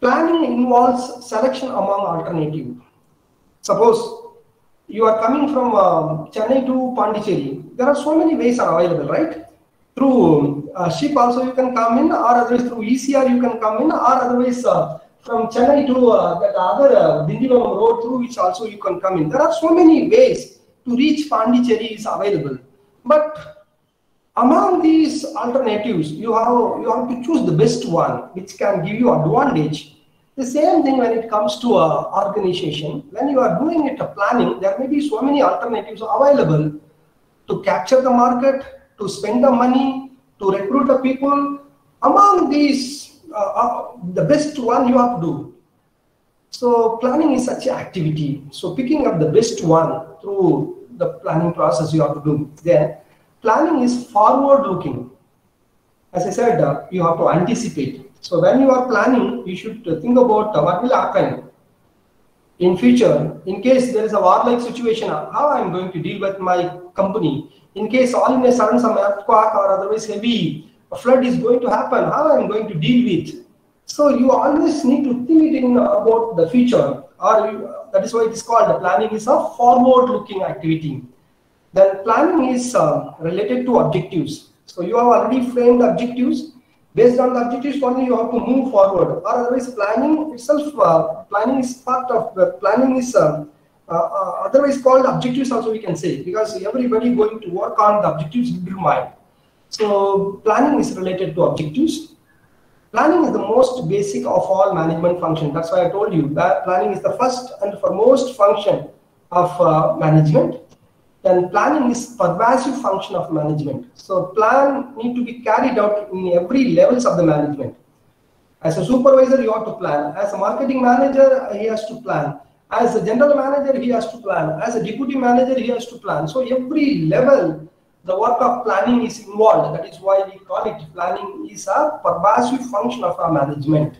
Planning involves selection among alternatives. Suppose you are coming from Chennai to Pondicherry. There are so many ways are available, right? Through ship also you can come in, or otherwise through ECR you can come in, or otherwise from Chennai to that other Dindivalam road through which also you can come in. There are so many ways to reach Pondicherry is available. But among these alternatives, you have to choose the best one, which can give you advantage. The same thing when it comes to organization. When you are doing it planning, there may be so many alternatives available to capture the market, to spend the money, to recruit the people. Among these, the best one you have to do. So planning is such an activity. So picking up the best one through the planning process you have to do. Then planning is forward-looking. As I said, you have to anticipate. So when you are planning, you should think about what will happen in future. In case there is a war-like situation, how I am going to deal with my company. In case all in a sudden some earthquake or otherwise heavy flood is going to happen, how I am going to deal with. So you always need to think it in about the future. That is why it is called planning is a forward-looking activity. Then planning is related to objectives. So you have already framed objectives. Based on the objectives only you have to move forward. Or otherwise planning itself, planning is part of the planning is otherwise called objectives also we can say, because everybody going to work on the objectives determined. So planning is related to objectives. Planning is the most basic of all management functions. That's why I told you that planning is the first and foremost function of management. Then planning is pervasive function of management. So plan need to be carried out in every levels of the management. As a supervisor, you have to plan. As a marketing manager, he has to plan. As a general manager, he has to plan. As a deputy manager, he has to plan. So every level, the work of planning is involved. That is why we call it planning is a pervasive function of our management.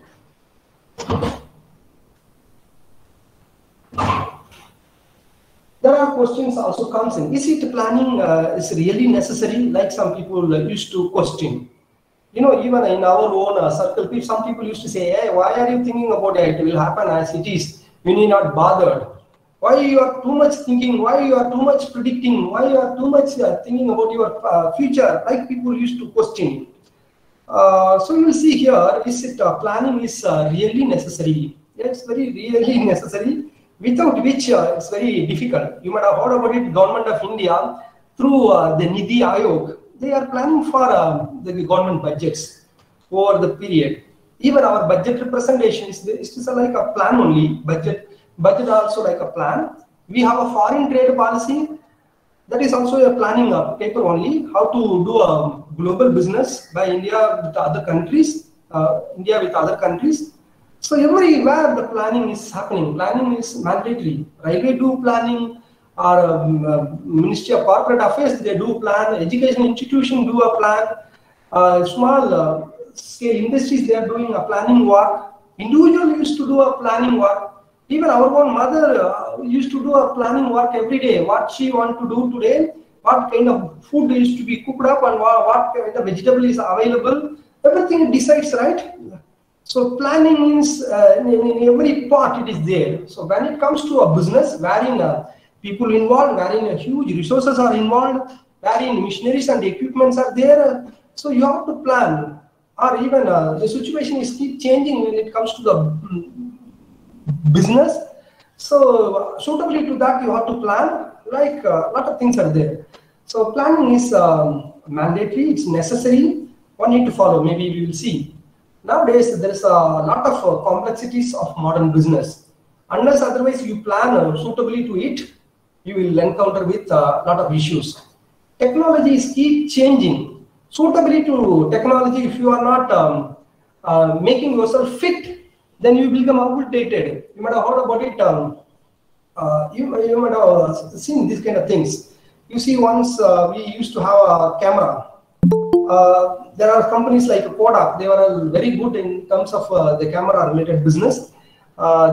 There are questions also comes in. Is it planning is really necessary? Like some people used to question. even in our own circle, some people used to say, hey, why are you thinking about it? It will happen as it is. You need not bother. Why you are too much thinking? Why you are too much predicting? Why you are too much thinking about your future? Like people used to question. So you will see here, is it planning is really necessary? It's very really necessary, without which it's very difficult. You might have heard about it, Government of India, through the Niti Aayog, they are planning for the government budgets over the period. Even our budget representations, it is like a plan only, budget also like a plan. We have a foreign trade policy, that is also a planning paper only, how to do a global business by India with other countries, So everywhere the planning is happening. Planning is mandatory. Railway do planning, or Ministry of Corporate Affairs, they do plan. Education institution do a plan. Small scale industries, they are doing a planning work. Individual used to do a planning work. Even our own mother used to do a planning work every day. What she want to do today, what kind of food is to be cooked up, and what kind of vegetable is available. Everything decides, right? So planning is in every part it is there. So when it comes to a business wherein people involved, wherein huge resources are involved, wherein machineries and equipments are there, so you have to plan. Or even the situation is keep changing when it comes to the business. So suitably to that, you have to plan. Like a lot of things are there. So planning is mandatory. It's necessary. One need to follow. Maybe we will see. Nowadays, there is a lot of complexities of modern business. Unless otherwise you plan suitably to it, you will encounter with a lot of issues. Technologies keep changing. Suitably to technology, if you are not making yourself fit, then you become outdated. You might have heard about it. You might have seen these kind of things. You see, once we used to have a camera. There are companies like Kodak. They were very good in terms of the camera-related business.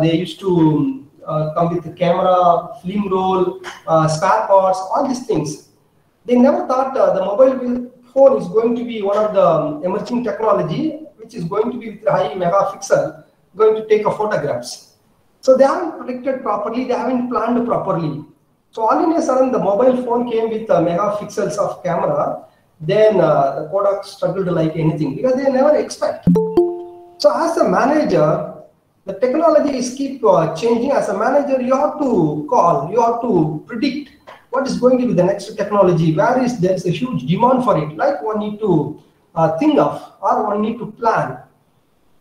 They used to come with the camera, film roll, spare parts, all these things. They never thought the mobile phone is going to be one of the emerging technology, which is going to be with high megapixel, going to take photographs. So they haven't predicted properly, they haven't planned properly. So all in a sudden, the mobile phone came with megapixels of camera. Then the Kodak struggled like anything because they never expect. So as a manager, the technology is keep changing. As a manager, you have to call, you have to predict what is going to be the next technology. There is a huge demand for it. Like one need to think of, or one need to plan.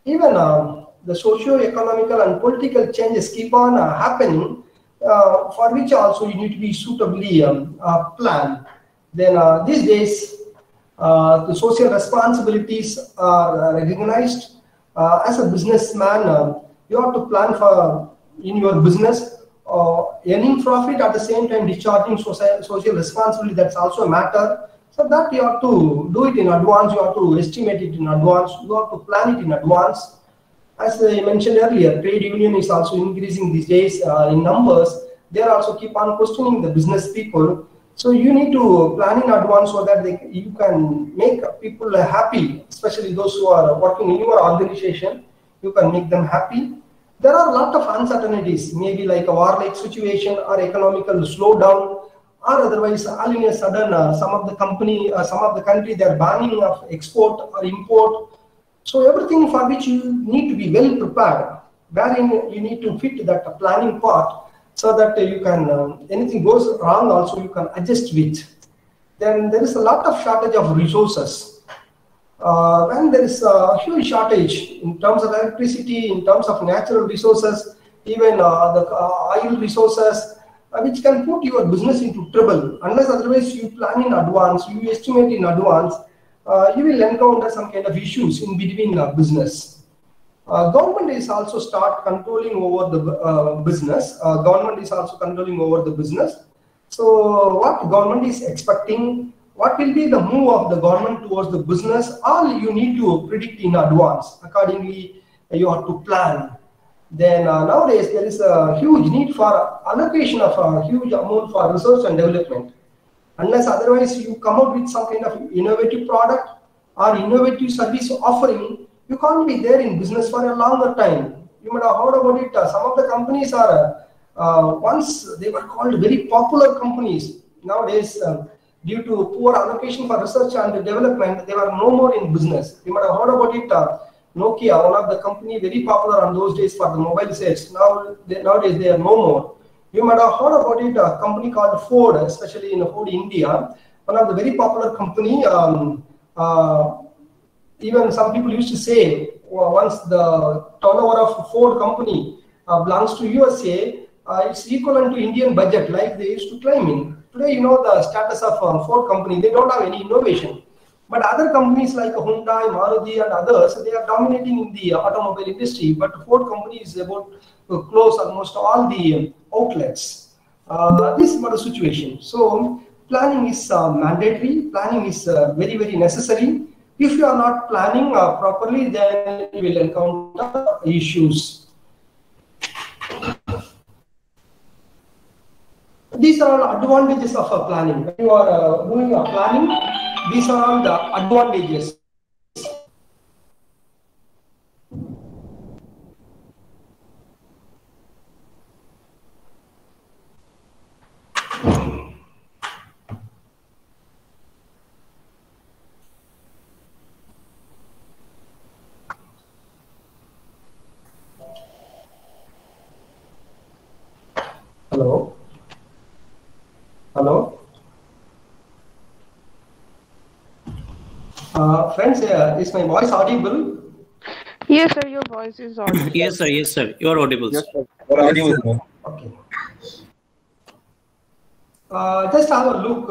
Even the socio-economical and political changes keep on happening, for which also you need to be suitably planned. Then these days, the social responsibilities are recognized. As a businessman, you have to plan for in your business, earning profit at the same time discharging social responsibility. That's also a matter. So that you have to do it in advance. You have to estimate it in advance. You have to plan it in advance. As I mentioned earlier, trade union is also increasing these days in numbers. They also keep on questioning the business people. So you need to plan in advance so that you can make people happy, especially those who are working in your organization. You can make them happy. There are a lot of uncertainties, maybe like a war-like situation or economical slowdown, or otherwise all in a sudden some of the country they are banning of export or import. So everything for which you need to be well prepared, wherein you need to fit that planning part. So that you can, anything goes wrong also you can adjust with. Then there is a lot of shortage of resources. When there is a huge shortage in terms of electricity, in terms of natural resources, even the oil resources, which can put your business into trouble. Unless otherwise you plan in advance, you estimate in advance, you will encounter some kind of issues in between business. Government is also start controlling over the business. Government is also controlling over the business. So what government is expecting, what will be the move of the government towards the business, all you need to predict in advance. Accordingly, you have to plan. Then nowadays there is a huge need for allocation of a huge amount for research and development. Unless otherwise you come out with some kind of innovative product, or innovative service offering, you can't be there in business for a longer time. You might have heard about it. Some of the companies are, once they were called very popular companies. Nowadays, due to poor allocation for research and development, they were no more in business. You might have heard about it. Nokia, one of the company very popular on those days for the mobile sales. Nowadays, they are no more. You might have heard about it. A company called Ford, especially in Ford India, one of the very popular company. Even some people used to say, once the turnover of Ford company belongs to USA, it's equivalent to Indian budget, like they used to claim in. Today, you know the status of Ford company, they don't have any innovation. But other companies like Hyundai, Maruti and others, they are dominating in the automobile industry. But Ford company is about to close almost all the outlets. This is not a situation. So planning is mandatory. Planning is very, very necessary. If you are not planning properly, then you will encounter issues. These are all advantages of planning. When you are doing a planning, these are all the advantages. Hello? Hello? Friends, is my voice audible? Yes, sir, your voice is audible. Yes, sir. You are audible. Yes, sir. You are audible. Okay. Just have a look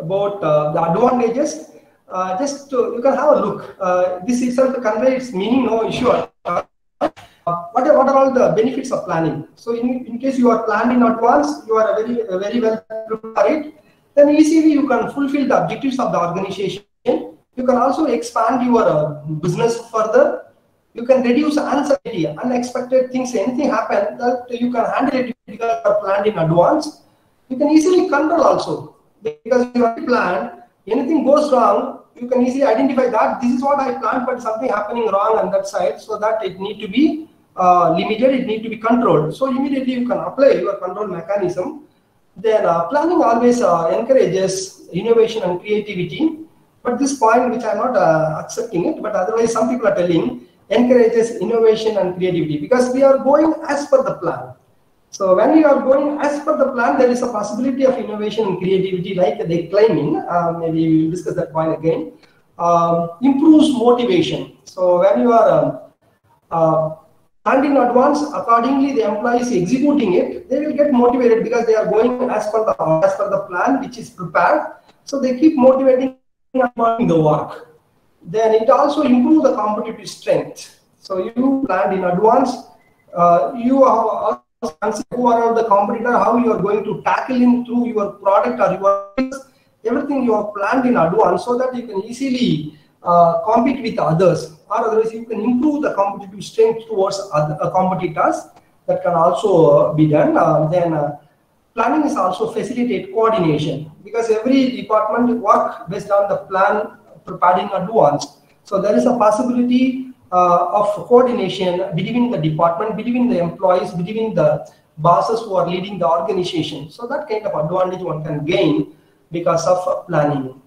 about the advantages. You can have a look. This itself conveys meaning, no issue. What are all the benefits of planning? So in case you are planned in advance, you are very well prepared, then easily you can fulfill the objectives of the organization. You can also expand your business further. You can reduce uncertainty, unexpected things, anything happen, that you can handle it because you are planned in advance. You can easily control also, because you are planned. Anything goes wrong, you can easily identify that this is what I planned, but something happening wrong on that side, so that it need to be limited, it need to be controlled. So immediately you can apply your control mechanism. Then planning always encourages innovation and creativity. But this point, which I'm not accepting it, but otherwise some people are telling, encourages innovation and creativity, because we are going as per the plan. So when we are going as per the plan, there is a possibility of innovation and creativity, like they claiming. Maybe we'll discuss that point again. Improves motivation. So when you are planned in advance, accordingly the employees executing it, they will get motivated because they are going as per the plan which is prepared. So they keep motivating the work. Then it also improves the competitive strength. So you planned in advance, you have who are the competitor, how you are going to tackle in through your product or your everything you have planned in advance, so that you can easily compete with others, or otherwise you can improve the competitive strength towards other competitors. That can also be done. Then planning is also facilitate coordination, because every department work based on the plan prepared in advance. So there is a possibility of coordination between the department, between the employees, between the bosses who are leading the organization. So that kind of advantage one can gain because of planning.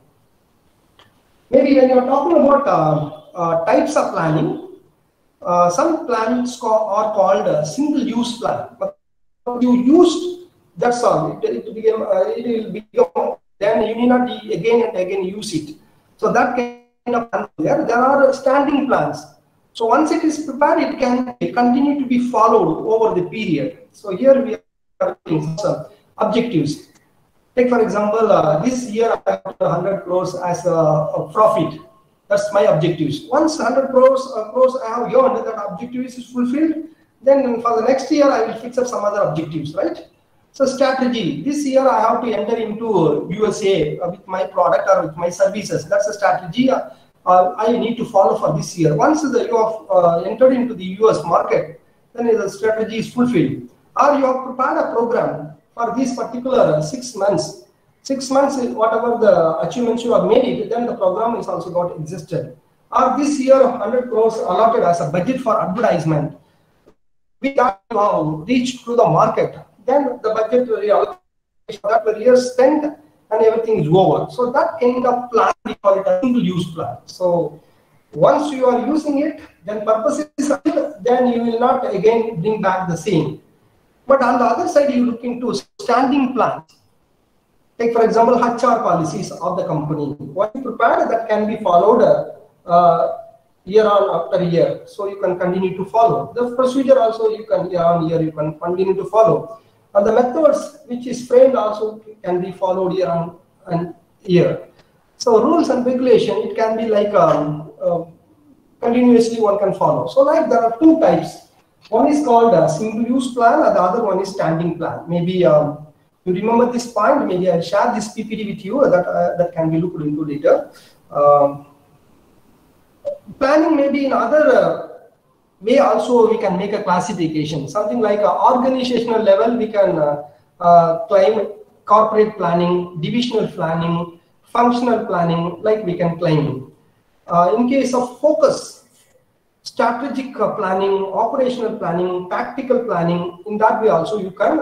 Maybe when you are talking about types of planning, some plans are called single-use plan. But you used, that's all. It will become. Then you need not again and again use it. So that kind of plan there are standing plans. So once it is prepared, it can continue to be followed over the period. So here we are doing some objectives. Take for example, this year I have 100 crores as a profit. That's my objectives. Once 100 crores I have earned, that objective is fulfilled. Then for the next year I will fix up some other objectives, right? So strategy. This year I have to enter into USA with my product or with my services. That's a strategy I need to follow for this year. Once you have entered into the US market, then the strategy is fulfilled. Or you have prepared a program for these particular 6 months. 6 months, whatever the achievements you have made, then the program is also got existed. Or this year, 100 crores allotted as a budget for advertisement. We can't reach to the market. Then the budget for that year spent and everything is over. So that kind of plan, we call it a single-use plan. So once you are using it, then purpose is then you will not again bring back the same. But on the other side, you look into standing plans. Take for example, HR policies of the company. What you prepare that can be followed year on after year. So you can continue to follow. The procedure also you can year on year you can continue to follow. And the methods which is framed also can be followed year on year. So rules and regulation, it can be like continuously one can follow. So like there are two types. One is called a single-use plan, and the other one is standing plan. Maybe you remember this point. Maybe I'll share this PPT with you that can be looked into later. Planning maybe in other way also we can make a classification. Something like organizational level we can claim corporate planning, divisional planning, functional planning, like we can claim. In case of focus, strategic planning, operational planning, tactical planning, in that way also you can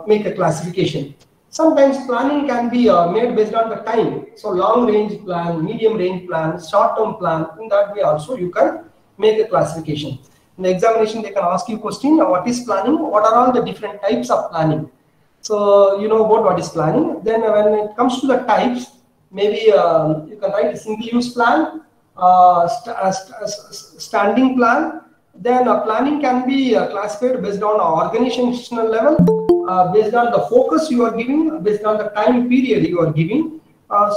make a classification. Sometimes planning can be made based on the time. So long range plan, medium range plan, short term plan, in that way also you can make a classification. In the examination they can ask you question, what is planning? What are all the different types of planning? So you know about what is planning. Then when it comes to the types, maybe you can write a single use plan, standing plan. Then planning can be classified based on organizational level, based on the focus you are giving, based on the time period you are giving.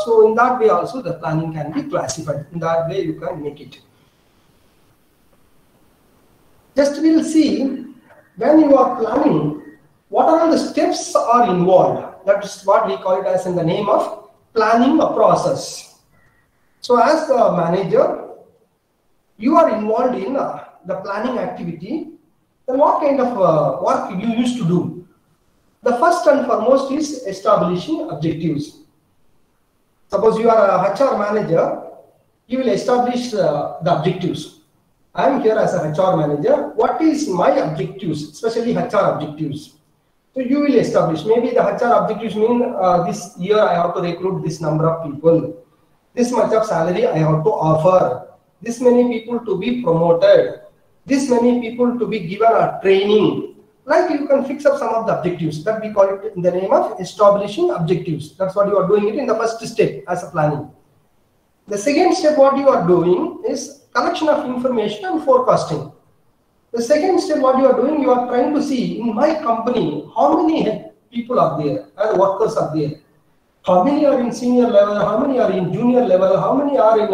So in that way also the planning can be classified. In that way you can make it. Just we will see when you are planning, what are all the steps are involved. That is what we call it as in the name of planning a process. So as the manager, you are involved in the planning activity. Then what kind of work you used to do? The first and foremost is establishing objectives. Suppose you are a HR manager, you will establish the objectives. I am here as a HR manager. What is my objectives, especially HR objectives? So you will establish. Maybe the HR objectives mean this year I have to recruit this number of people. This much of salary I have to offer. This many people to be promoted. This many people to be given a training. Like you can fix up some of the objectives. That we call it in the name of establishing objectives. That's what you are doing it in the first step as a planning. The second step what you are doing is collection of information and forecasting. The second step what you are doing, you are trying to see in my company how many people are there and workers are there. How many are in senior level, how many are in junior level, how many are in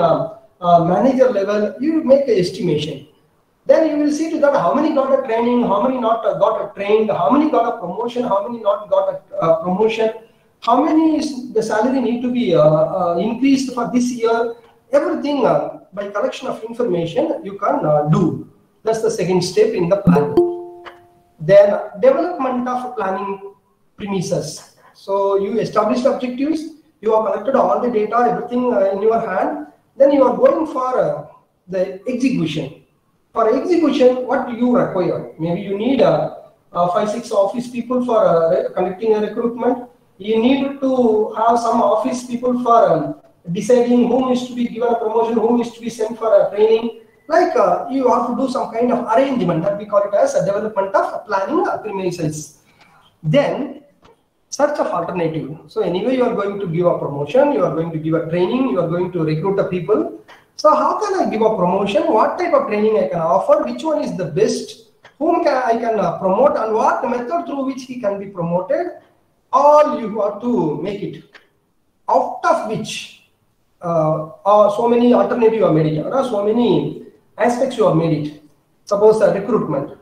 manager level. You make an estimation. Then you will see to that how many got a training, how many not got a trained, how many got a promotion, how many not got a promotion, how many is the salary need to be increased for this year. Everything by collection of information you can do. That's the second step in the planning. Then development of planning premises. So you established objectives, you have collected all the data, everything in your hand. Then you are going for the execution. For execution, what do you require? Maybe you need 5-6 office people for conducting a recruitment. You need to have some office people for deciding whom is to be given a promotion, whom is to be sent for a training. Like you have to do some kind of arrangement, that we call it as a development of planning premises. Then search of alternative. So anyway, you are going to give a promotion, you are going to give a training, you are going to recruit the people. So how can I give a promotion? What type of training I can offer? Which one is the best? Whom I can promote, and what method through which he can be promoted? All you have to make it. Out of which so many alternatives you have made it, or so many aspects you have made it. Suppose recruitment.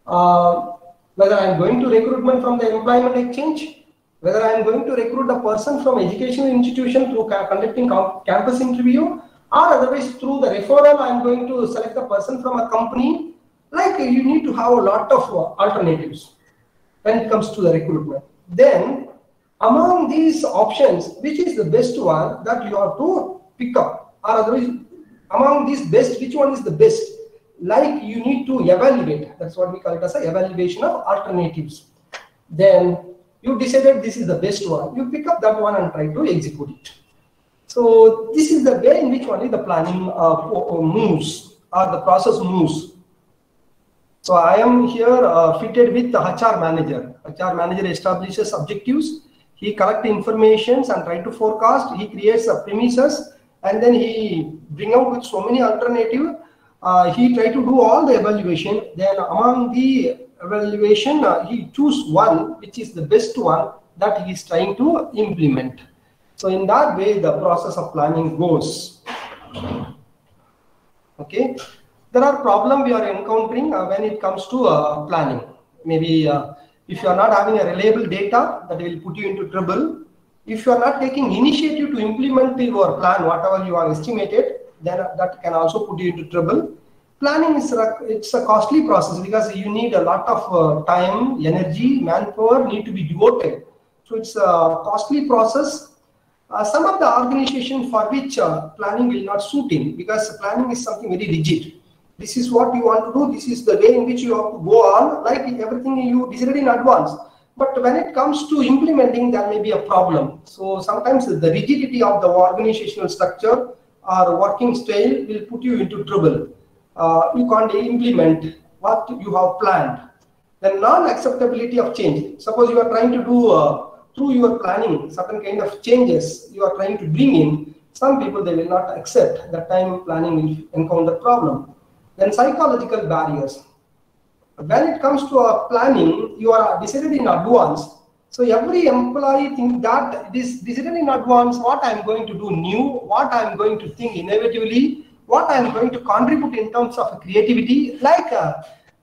Whether I am going to recruitment from the employment exchange, whether I am going to recruit a person from educational institution through conducting campus interview, or otherwise through the referral I am going to select a person from a company. Like you need to have a lot of alternatives when it comes to the recruitment. Then among these options, which is the best one that you have to pick up, or otherwise, among these best, which one is the best? Like you need to evaluate. That's what we call it as an evaluation of alternatives. Then you decided this is the best one. You pick up that one and try to execute it. So this is the way in which only the planning moves, or the process moves. So I am here fitted with the HR manager. HR manager establishes objectives. He collects information and try to forecast. He creates a premises, and then he bring out with so many alternatives. He try to do all the evaluation. Then among the evaluation, he choose one which is the best one that he is trying to implement. So in that way, the process of planning goes. Okay. There are problems we are encountering when it comes to planning. Maybe if you are not having a reliable data, that will put you into trouble. If you are not taking initiative to implement your plan, whatever you have estimated, then that can also put you into trouble. Planning is it's a costly process because you need a lot of time, energy, manpower need to be devoted. So it's a costly process. Some of the organizations for which planning will not suit in, because planning is something very rigid. This is what you want to do. This is the way in which you have to go on. Like everything you decided in advance. But when it comes to implementing, there may be a problem. So sometimes the rigidity of the organizational structure or working style will put you into trouble. You can't implement what you have planned. The non-acceptability of change. Suppose you are trying to do through your planning certain kind of changes you are trying to bring in. Some people, they will not accept. That time planning will encounter problem. Then psychological barriers. When it comes to planning, you are decided in advance. So every employee thinks that it is decided in advance what I am going to do new, what I am going to think innovatively, what I am going to contribute in terms of creativity. Like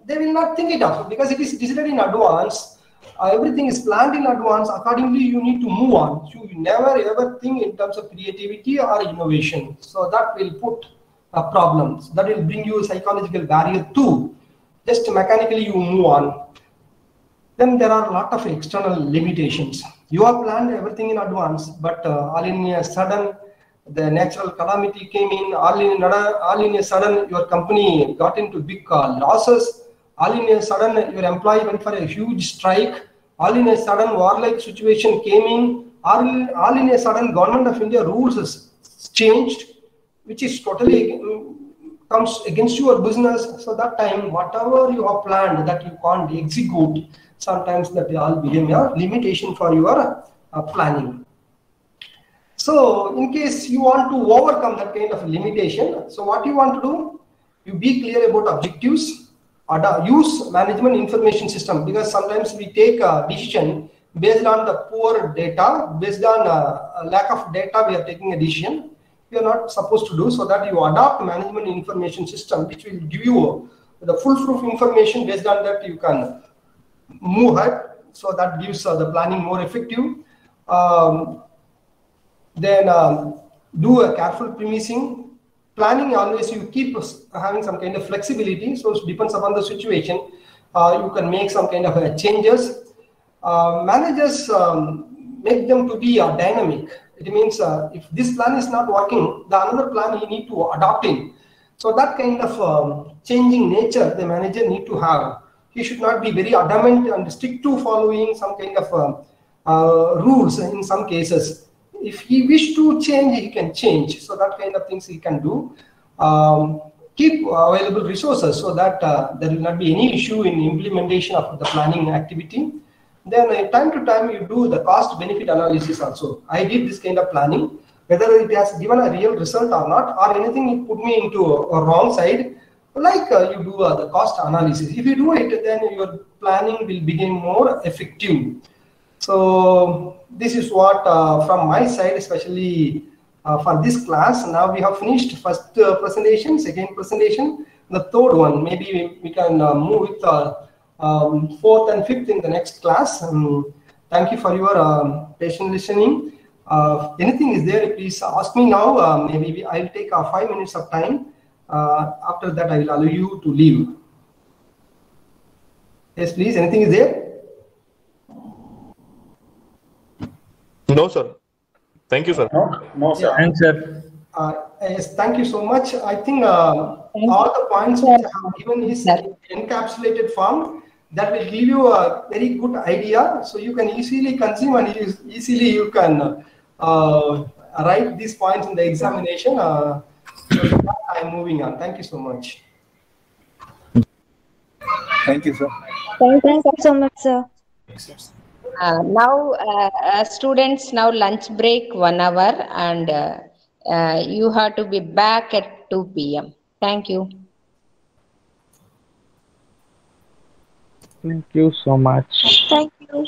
they will not think it up because it is decided in advance. Everything is planned in advance. Accordingly, you need to move on. You never ever think in terms of creativity or innovation. So that will put problems. That will bring you a psychological barrier too. Just mechanically you move on. Then there are a lot of external limitations. You have planned everything in advance, but all in a sudden, the natural calamity came in. All in a sudden, your company got into big losses. All in a sudden, your employee went for a huge strike. All in a sudden, warlike situation came in. All in a sudden, Government of India rules has changed, which is totally comes against your business. So that time, whatever you have planned that you can't execute, sometimes that all become a limitation for your planning. So in case you want to overcome that kind of limitation, so what you want to do, you be clear about objectives, use management information system, because sometimes we take a decision based on the poor data, based on a lack of data, we are taking a decision. We are not supposed to do, so that you adopt management information system, which will give you the foolproof information. Based on that, you can move ahead. So that gives the planning more effective. Then do a careful premising. Planning always you keep having some kind of flexibility. So it depends upon the situation. You can make some kind of changes. Managers make them to be dynamic. It means if this plan is not working, the another plan you need to adopt in. So that kind of changing nature the manager need to have. He should not be very adamant and stick to following some kind of rules in some cases. If he wish to change, he can change. So that kind of things he can do. Keep available resources so that there will not be any issue in implementation of the planning activity. Then time to time you do the cost benefit analysis also. I did this kind of planning, whether it has given a real result or not, or anything it put me into a wrong side. Like you do the cost analysis. If you do it, then your planning will become more effective. So this is what from my side, especially for this class. Now we have finished first presentation, second presentation, the third one. Maybe we can move with fourth and fifth in the next class. Thank you for your patient listening. Anything is there, please ask me now. Maybe I'll take 5 minutes of time. After that, I will allow you to leave. Yes, please. Anything is there? No, sir. Thank you, sir. No, sir. Yeah. Thanks, sir. Yes, thank you so much. I think all the points which I have given is in encapsulated form. That will give you a very good idea, so you can easily consume and easily you can write these points in the examination. So I am moving on. Thank you so much. Thank you, sir. Thank you so much, sir. Now, students, now lunch break 1 hour, and you have to be back at 2 p.m. Thank you. Thank you so much. Thank you.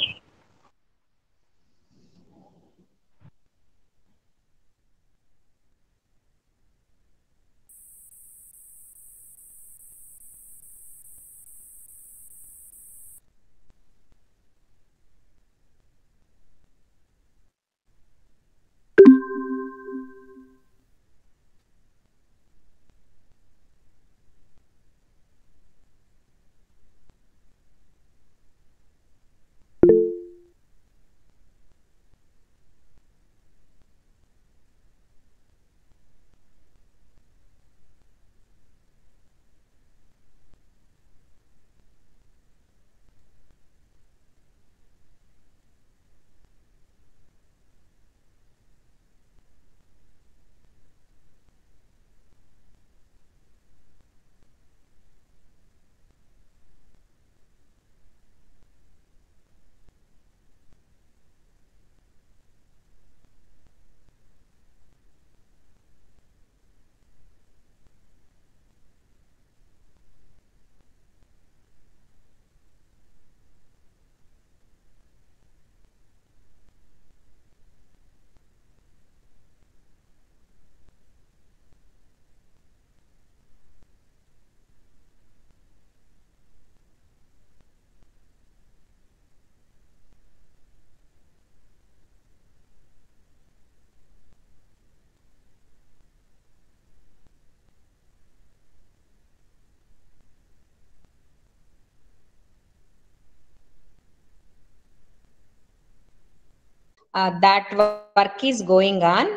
That work is going on.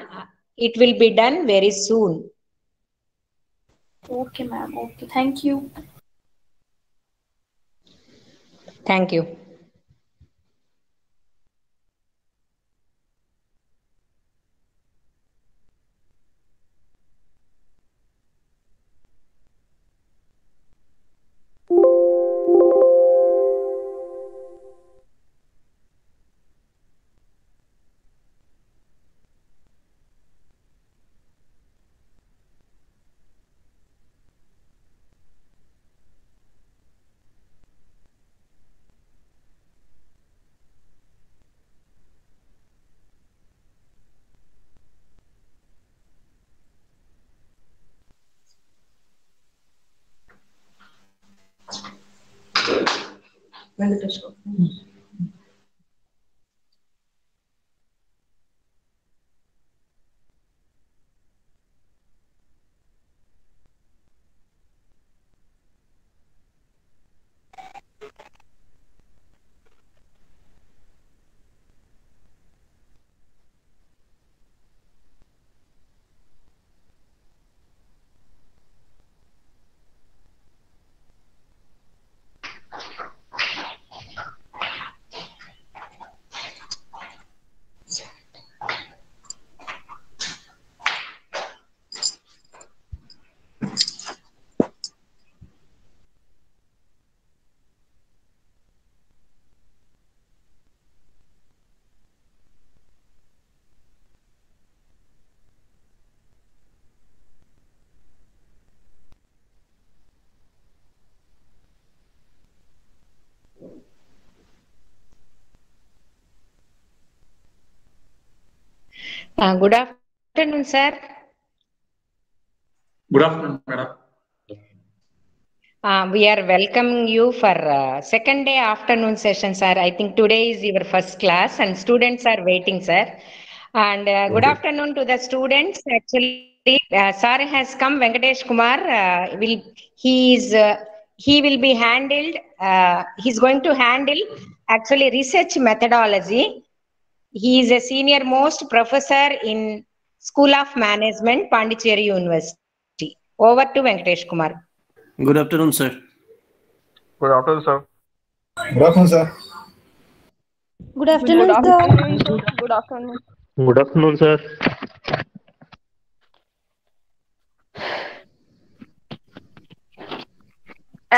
It will be done very soon. Okay, ma'am. Okay, thank you. Thank you. Good afternoon, sir. Good afternoon, madam. We are welcoming you for second day afternoon session, sir. I think today is your first class and students are waiting, sir. And good afternoon to the students. Actually, sir has come, Venkatesh Kumar. He will be handled, he's going to handle actually research methodology. He is a senior most professor in School of Management, Pondicherry University. Over to Venkatesh Kumar. Good afternoon, sir. Good afternoon, sir. Good afternoon, sir. Good afternoon, sir. Good afternoon. Good afternoon, sir.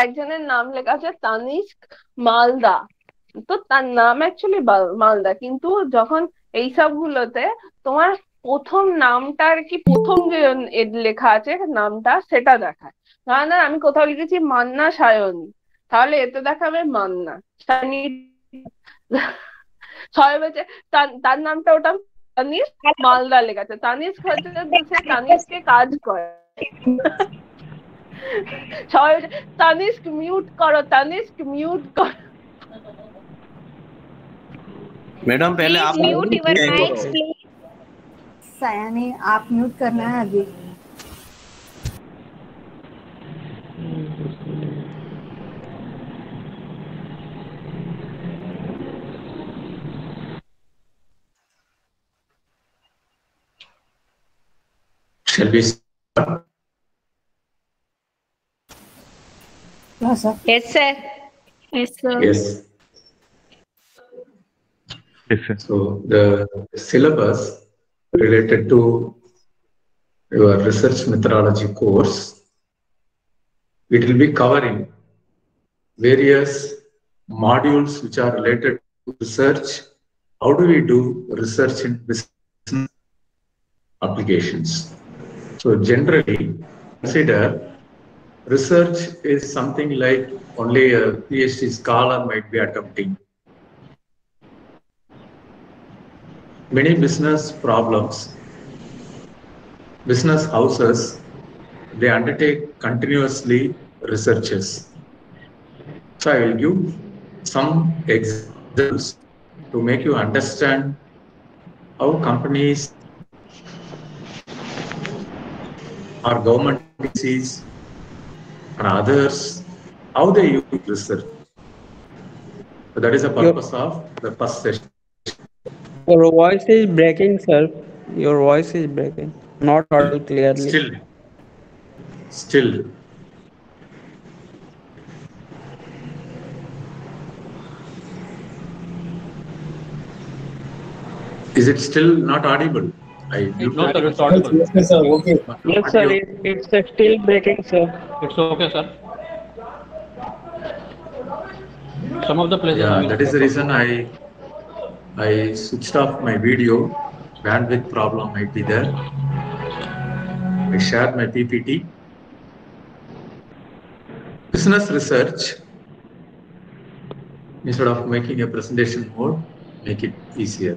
একজনের নাম লেখা আছে তানিস্ক মালদা, তো তার নাম actually Malda, কিন্তু যখন এইসব গুলোতে তোমার প্রথম নামটা আর কি প্রথম যে লেখা আছে নামটা সেটা দেখায়। না আমি কোথাও লিখেছি মান্না সায়নী, তাহলে এতে দেখাবে মান্না সায়নী। সবাই বলছে তার নামটা ওটা তানিস্ক মালদা লেখা আছে। তানিস্ক হচ্ছে দেশে তানিস্কে কাজ করে। সবাই বলছে তানিস্ক মিউট করো, তানিস্ক মিউট করো। मैडम पहले आप mute your mics please. Sayani आप म्यूट करना है अभी। Shall we start? Yes, sir. Yes, sir. Yes, sir. Yes. So the syllabus related to your research methodology course, it will be covering various modules which are related to research. How do we do research in business applications? So generally consider research is something like only a PhD scholar might be attempting. Many business problems, business houses, they undertake continuously researches. So I will give some examples to make you understand how companies or government agencies and others, how they use research. So that is the purpose of the first session. Your voice is breaking, sir. Your voice is breaking. Not audible clearly. Still. Is it still not audible? No, sir, it's audible. Yes, sir. Okay. Yes, sir. It's still breaking, sir. It's okay, sir. Some of the places. Yeah, that is the reason I switched off my video. Bandwidth problem might be there. I shared my PPT. Business research, instead of making a presentation mode, make it easier.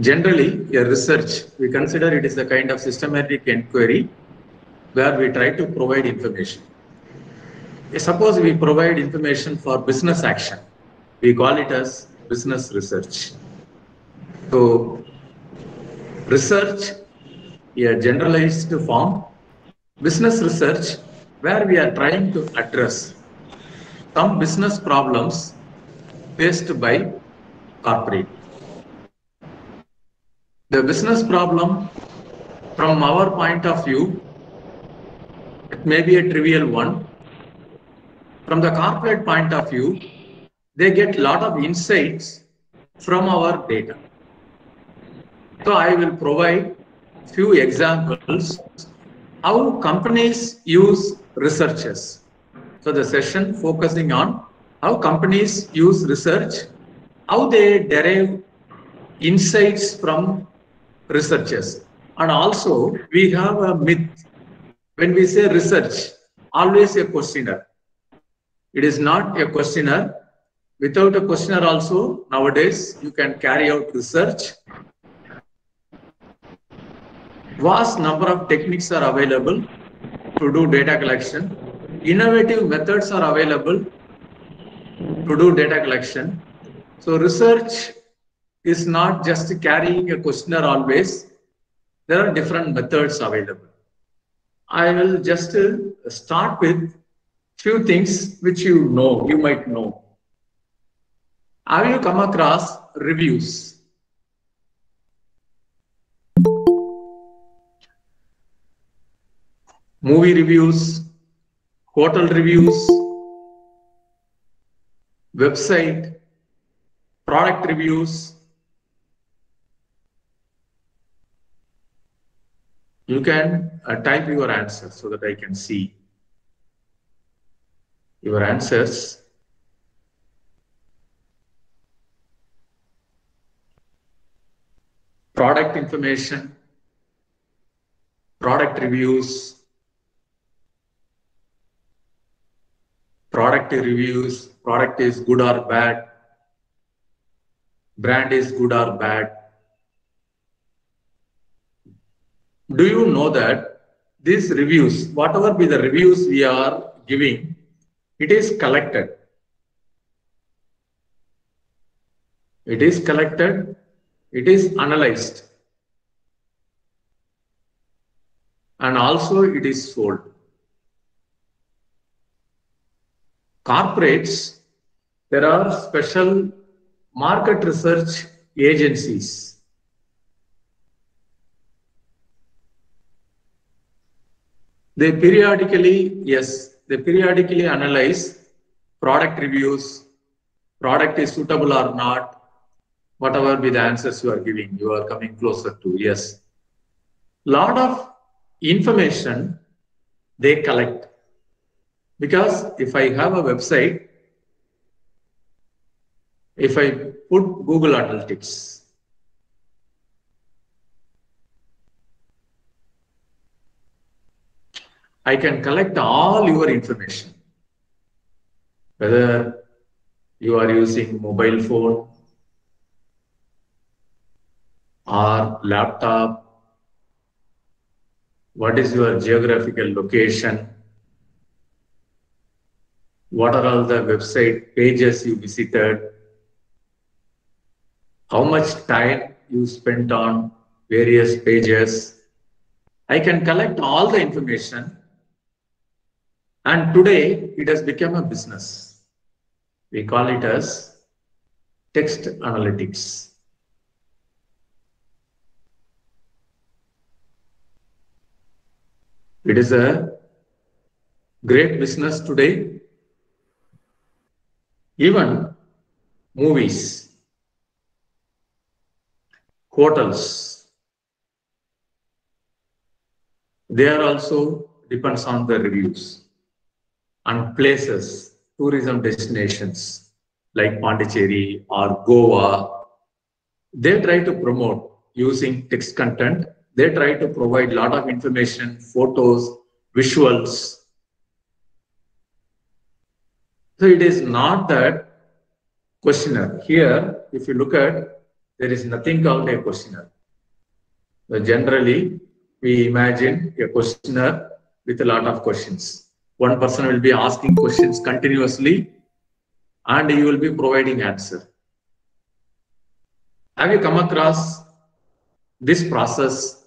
Generally, a research, we consider it is a kind of systematic inquiry where we try to provide information. Suppose we provide information for business action. We call it as business research. So, research, a generalized form, business research, where we are trying to address some business problems faced by corporate. The business problem, from our point of view, it may be a trivial one. From the corporate point of view, they get a lot of insights from our data. So I will provide few examples how companies use researchers. So the session focusing on how companies use research, how they derive insights from researchers. And also we have a myth. When we say research, always a questionnaire. It is not a questionnaire. Without a questionnaire also, nowadays, you can carry out research. Vast number of techniques are available to do data collection. Innovative methods are available to do data collection. So research is not just carrying a questionnaire always. There are different methods available. I will just start with few things which you might know. Have you come across reviews? movie reviews, hotel reviews, website, product reviews. You can type your answer so that I can see your answers. Product information, product reviews, product is good or bad, brand is good or bad. Do you know that these reviews, whatever be the reviews we are giving, it is collected. It is collected, it is analyzed, and also it is sold. Corporates, there are special market research agencies. They periodically analyze product reviews, product is suitable or not, whatever be the answers you are giving, you are coming closer to, yes. Lot of information they collect. Because if I have a website, if I put Google Analytics, I can collect all your information. Whether you are using mobile phone or laptop, what is your geographical location, what are all the website pages you visited, how much time you spent on various pages. I can collect all the information. And today, it has become a business. We call it as text analytics. It is a great business today. Even movies, hotels, they are also depends on the reviews. And places, tourism destinations like Pondicherry or Goa, they try to promote using text content. They try to provide a lot of information, photos, visuals. So it is not that questionnaire. Here, if you look at, there is nothing called a questionnaire. So generally, we imagine a questionnaire with a lot of questions. One person will be asking questions continuously and you will be providing answer. Have you come across this process?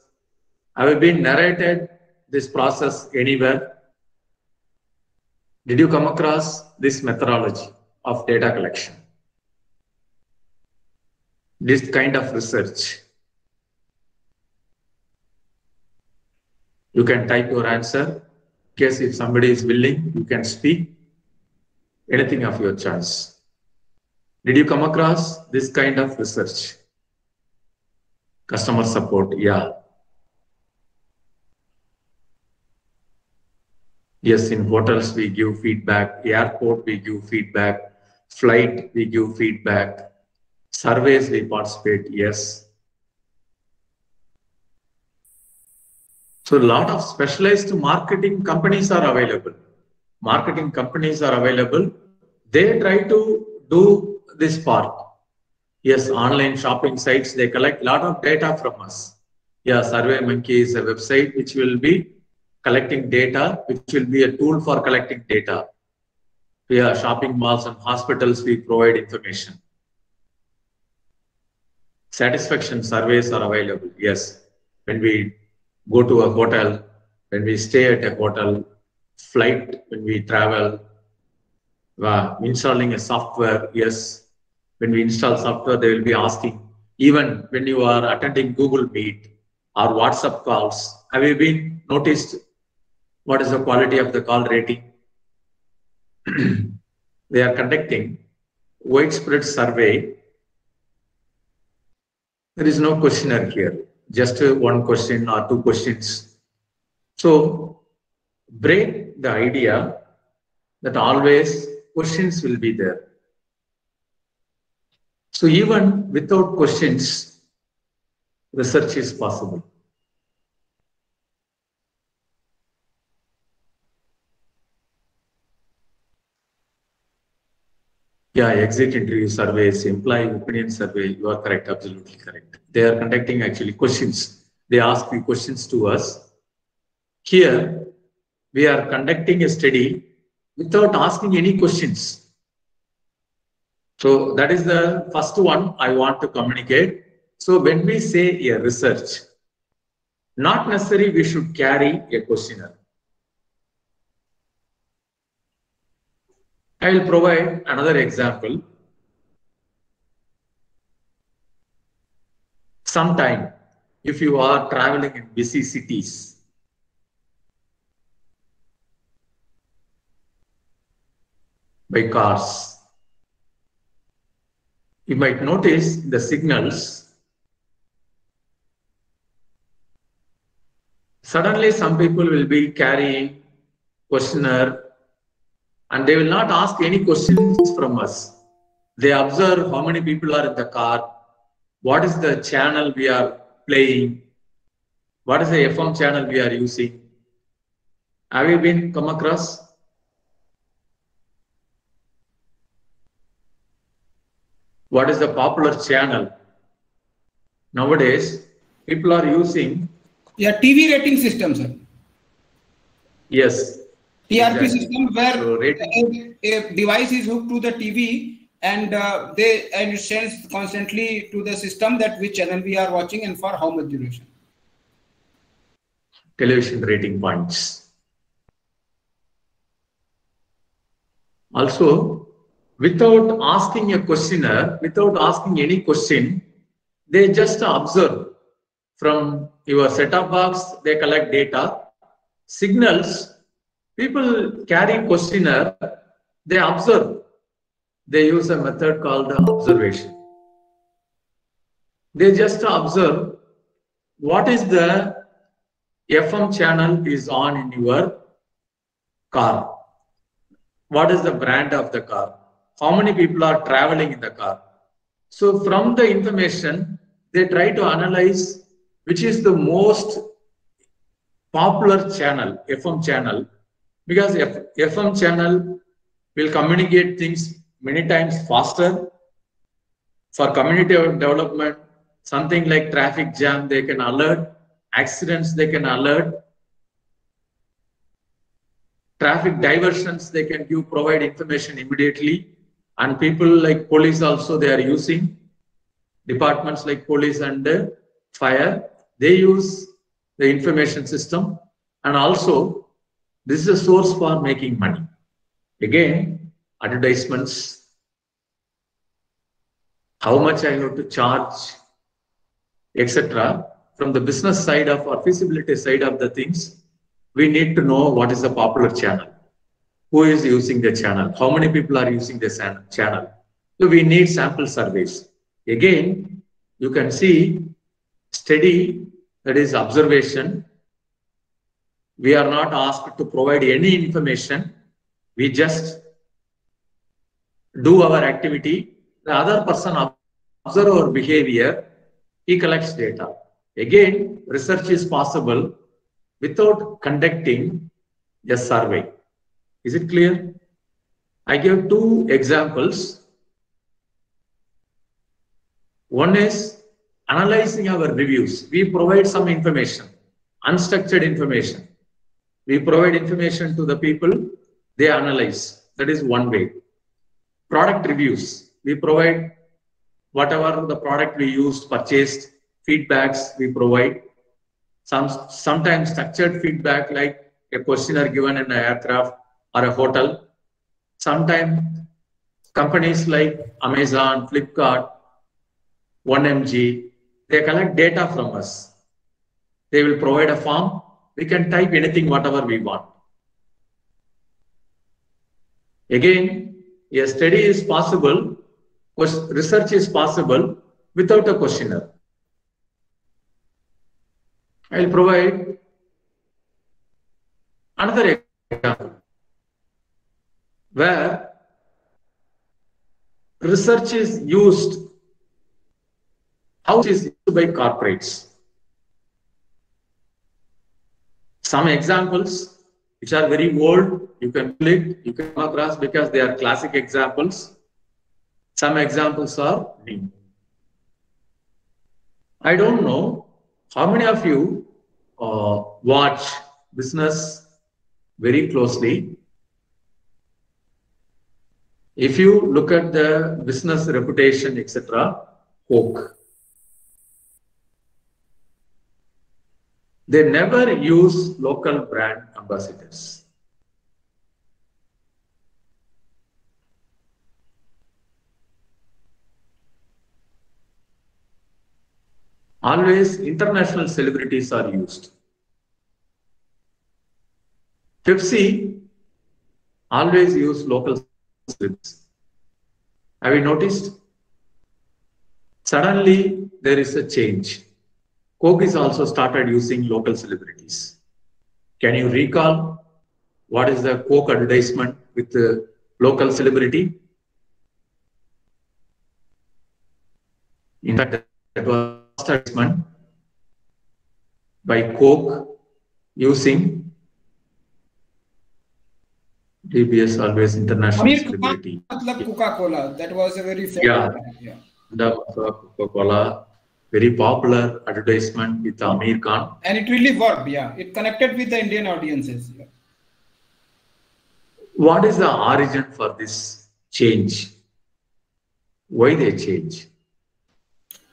Have you been narrated this process anywhere? Did you come across this methodology of data collection? This kind of research? You can type your answer. In case if somebody is willing, you can speak anything of your choice. Did you come across this kind of research? Customer support, yeah. Yes, in hotels we give feedback, airport we give feedback, flight we give feedback, surveys we participate, yes. So a lot of specialized marketing companies are available. Marketing companies are available. They try to do this part. Yes, online shopping sites, they collect a lot of data from us. Yeah, SurveyMonkey is a website which will be collecting data, which will be a tool for collecting data. Yeah, shopping malls and hospitals, we provide information. Satisfaction surveys are available. Yes, when we go to a hotel, when we stay at a hotel, flight, when we travel, installing a software, yes. When we install software, they will be asking, even when you are attending Google Meet or WhatsApp calls, have you been noticed What is the quality of the call rating? They are conducting widespread survey. There is no questionnaire here, just one question or two questions. So break the idea that always questions will be there. So even without questions, research is possible. Yeah, exit interview surveys, employee opinion survey, you are correct, absolutely correct. They are conducting actually questions. They ask the questions to us. Here, we are conducting a study without asking any questions. So that is the first one I want to communicate. So when we say a research, not necessarily we should carry a questionnaire. I will provide another example. Sometime, if you are traveling in busy cities, by cars, you might notice the signals. Suddenly, some people will be carrying questionnaire and they will not ask any questions from us. They observe how many people are in the car, what is the channel we are playing, what is the FM channel we are using. Have you been come across? What is the popular channel? Nowadays, people are using... Yeah, TV rating system, sir. Yes. TRP Exactly. system where So a device is hooked to the TV and it sends constantly to the system that which channel we are watching and for how much duration. Television rating points. Also, without asking a questionnaire, without asking any question, they just observe from your set-top box, they collect data, signals. People carrying questionnaire, they observe. They use a method called observation. They just observe what is the FM channel is on in your car. What is the brand of the car? How many people are traveling in the car? So from the information, they try to analyze which is the most popular channel, FM channel, because FM channel will communicate things many times faster. For community development, something like traffic jam, they can alert, accidents, they can alert, traffic diversions, they can provide information immediately. And people like police also, they are using, departments like police and fire, they use the information system. And also, this is a source for making money. Again, advertisements, how much I have to charge, etc. From the business side of or feasibility side of the things, we need to know what is the popular channel, who is using the channel, how many people are using the channel. So we need sample surveys. Again, you can see study, that is observation. We are not asked to provide any information. We just do our activity. The other person observe our behavior. He collects data. Again, research is possible without conducting a survey. Is it clear? I give two examples. One is analyzing our reviews. We provide some information, unstructured information. We provide information to the people, they analyze. That is one way. Product reviews. We provide whatever the product we used, purchased, feedbacks we provide. Sometimes structured feedback like a questionnaire given in an aircraft or a hotel. Sometimes companies like Amazon, Flipkart, 1MG, they collect data from us. They will provide a form. we can type anything, whatever we want. Again, a study is possible, research is possible without a questionnaire. I will provide another example where research is used, how it is used by corporates. Some examples which are very old, you can click, you can come across because they are classic examples. Some examples are new. I don't know how many of you watch business very closely. If you look at the business reputation, etc., Coke, they never use local brand ambassadors. Always international celebrities are used. Pepsi always use local celebrities. Have you noticed? Suddenly there is a change. Coke is also started using local celebrities. Can you recall what is the Coke advertisement with the local celebrity? In fact, that was advertisement by Coke using DBS, always international celebrity. Coca-Cola, that was a very famous. Yeah. The Coca-Cola, very popular advertisement with Amir Khan. And it really worked, yeah. It connected with the Indian audiences. Yeah. What is the origin for this change? Why they change?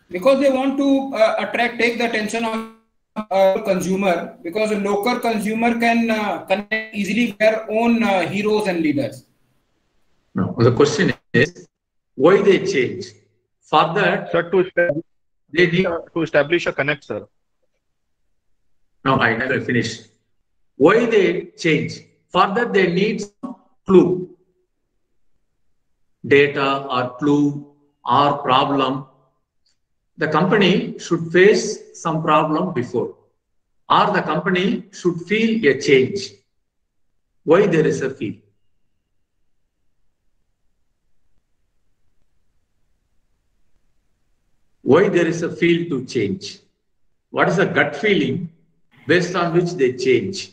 Because they want to take the attention of consumer, because a local consumer can connect easily with their own heroes and leaders. No, the question is why they change? For that, sir, they need to establish a connect, sir. No, I never finished. Why they change? For that, they need some clue, data or clue or problem. The company should face some problem before, or the company should feel a change. Why there is a feel? Why there is a feel to change? What is the gut feeling based on which they change?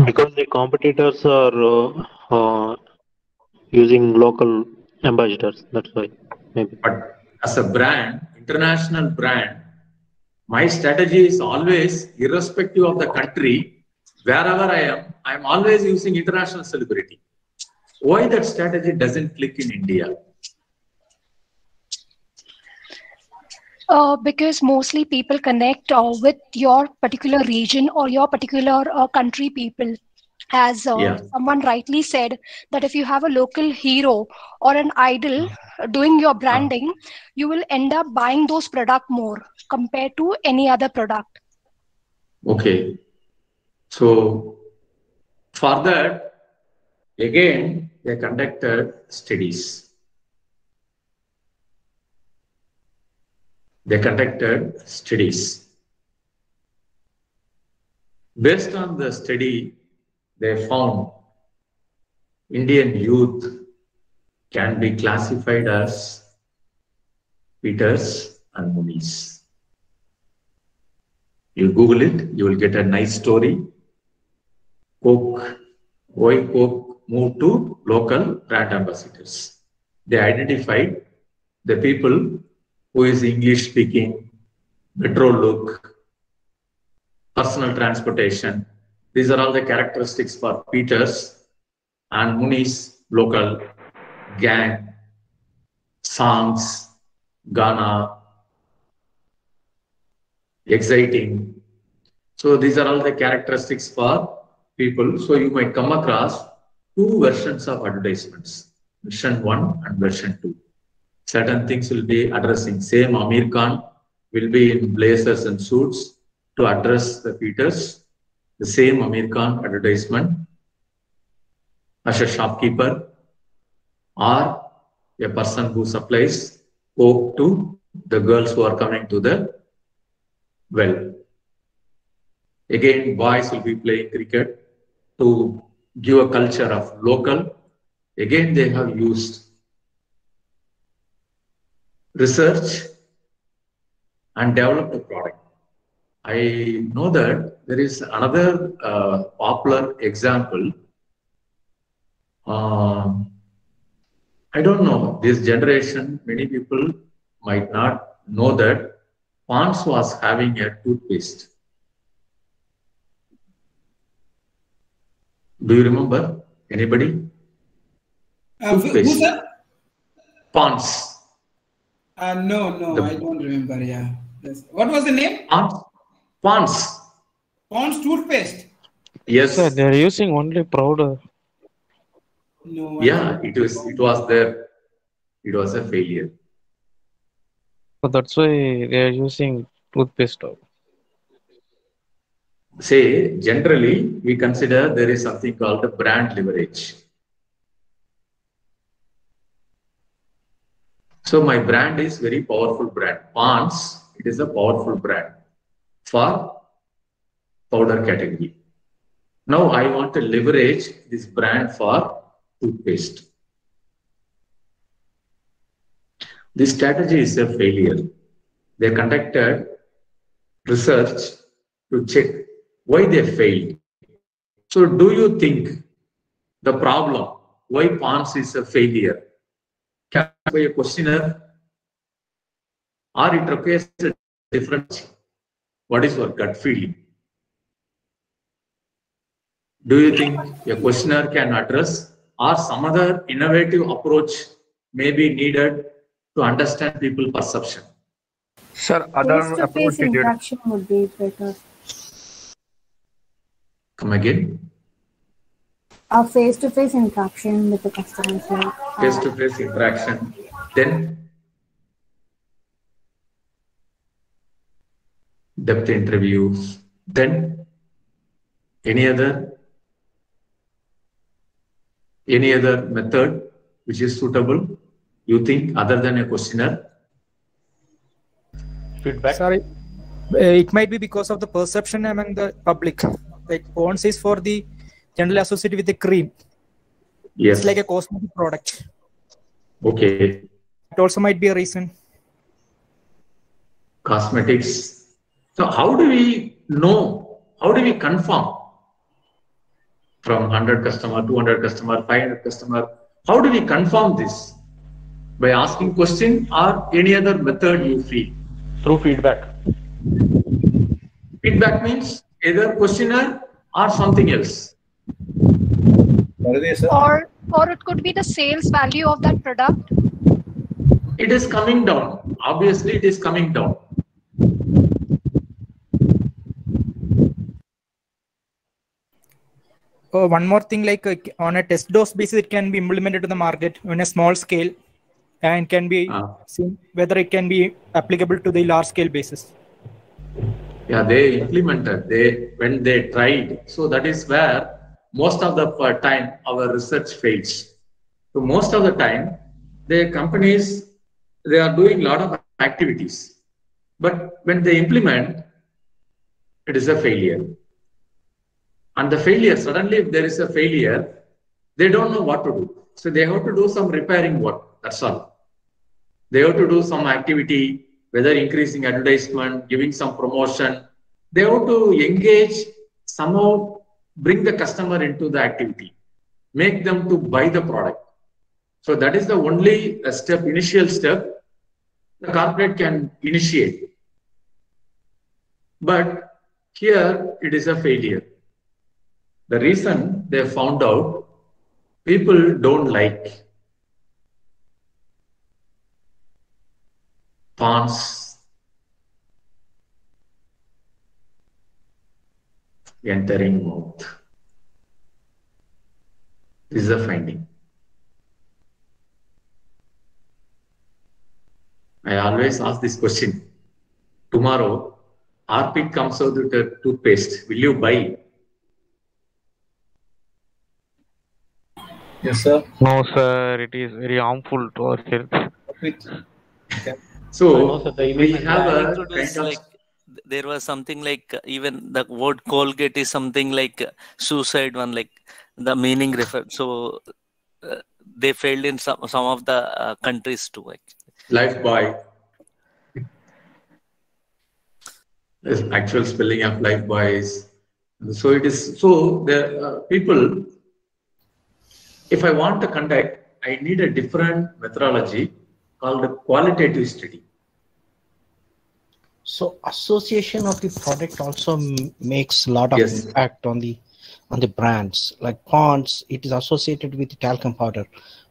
Because the competitors are using local ambassadors. That's why, maybe. But as a brand, international brand, my strategy is always, irrespective of the country, wherever I am always using international celebrity. Why that strategy doesn't click in India? Because mostly people connect with your particular region or your particular country people. As someone rightly said, that if you have a local hero or an idol doing your branding, you will end up buying those products more compared to any other product. Okay. So, for that, again, they conducted studies. Based on the study, they found Indian youth can be classified as Peters and Muniz. You Google it, you will get a nice story. Coke, why Coke moved to local brand ambassadors. They identified the people who is English speaking, metro look, personal transportation. These are all the characteristics for Peters and Muniz, local, gang, songs, Ghana, exciting. So these are all the characteristics for people. So you might come across two versions of advertisements, version 1 and version 2. Certain things will be addressing. Same Amir Khan will be in blazers and suits, to address the feeders, the same Amir Khan advertisement as a shopkeeper or a person who supplies coke to the girls who are coming to the well. Again, boys will be playing cricket to give a culture of local. Again, they have used research and developed a product. I know that there is another popular example. I don't know, this generation, many people might not know that Pond's was having a toothpaste. Do you remember? Anybody? Who's that? Pond's. No, I don't remember. Yeah. Yes. What was the name? Pond's. Pond's toothpaste. Yes. Sir, they are using only powder. No. Yeah, it was there. It was a failure. So that's why they are using toothpaste. Say, generally, we consider there is something called the brand leverage. So my brand is very powerful brand. Pond's, it is a powerful brand for powder category. Now I want to leverage this brand for toothpaste. This strategy is a failure. They conducted research to check why they failed. So do you think the problem, why Pond's is a failure, can be a questionnaire or it requires a different? What is your gut feeling? Do you think a questionnaire can address or some other innovative approach may be needed to understand people's perception? Sir, other approach Face-to-face needed. interaction would be better. Come again. A face-to-face interaction with the customer. Face-to-face interaction. Then depth interviews. Then any other method which is suitable, you think, other than a questionnaire? Feedback. Sorry, it might be because of the perception among the public. Like Pond's is for the generally associated with the cream. Yes. It's like a cosmetic product. Okay. It also might be a reason. Cosmetics. So how do we know? How do we confirm? From 100 customer, 200 customer, 500 customer, how do we confirm this? By asking question or any other method you feel? Through feedback. Feedback means either questionnaire or something else. Or it could be the sales value of that product. It is coming down. Obviously, it is coming down. Oh, one more thing, like on a test dose basis, it can be implemented to the market on a small scale and can be seen whether it can be applicable to the large scale basis. Yeah, they implemented, when they tried. So that is where most of the time our research fails. So most of the time, the companies, they are doing a lot of activities. But when they implement, it is a failure. And the failure, suddenly if there is a failure, they don't know what to do. So they have to do some repairing work, that's all. They have to do some activity, whether increasing advertisement, giving some promotion. They have to engage, somehow bring the customer into the activity, make them to buy the product. So that is the only step, initial step, the corporate can initiate. But here it is a failure. The reason they found out, people don't like Pond's entering mouth. This is a finding. I always ask this question. Tomorrow, Harpic comes out with a toothpaste. Will you buy? Yes, sir. No, sir. It is very harmful to our health. So we have I a introduced kind of like there was something like even the word Colgate is something like suicide one, like the meaning referred. So they failed in some of the countries too. Lifebuoy. The actual spelling of Lifebuoy is so. It is so. The people. If I want to conduct, I need a different methodology called a qualitative study. So association of the product also makes a lot of impact on the brands. Like Pond's, it is associated with talcum powder,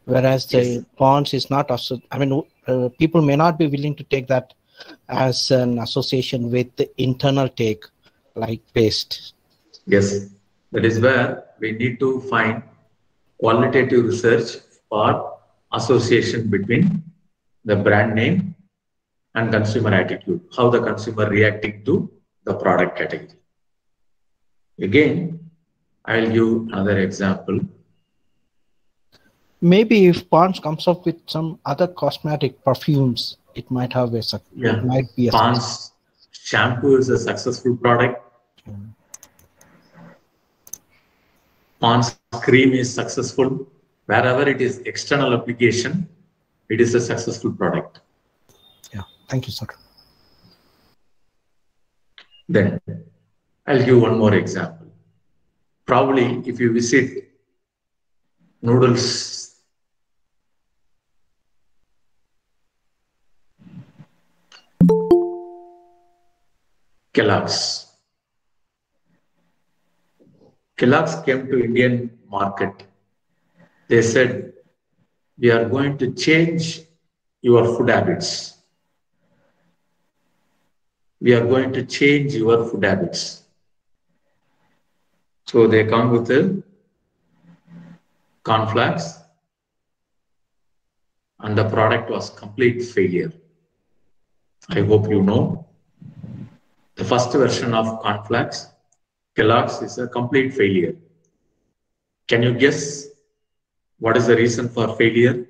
whereas the Pond's is not. I mean, people may not be willing to take that as an association with the internal take, like paste. Yes, that is where we need to find qualitative research for association between the brand name and consumer attitude, how the consumer reacting to the product category. Again, I will give another example. Maybe if Pond's comes up with some other cosmetic perfumes, it might have a it might be a Pond's shampoo is a successful product. Pond's cream is successful. Wherever it is external application, it is a successful product. Yeah, thank you, sir. Then I'll give one more example. Probably if you visit noodles, Kellogg's. Kellogg's came to Indian market. They said, we are going to change your food habits. We are going to change your food habits. So they come with the cornflakes and the product was complete failure. I hope you know. The first version of cornflakes, Kellogg's, is a complete failure. Can you guess what is the reason for failure?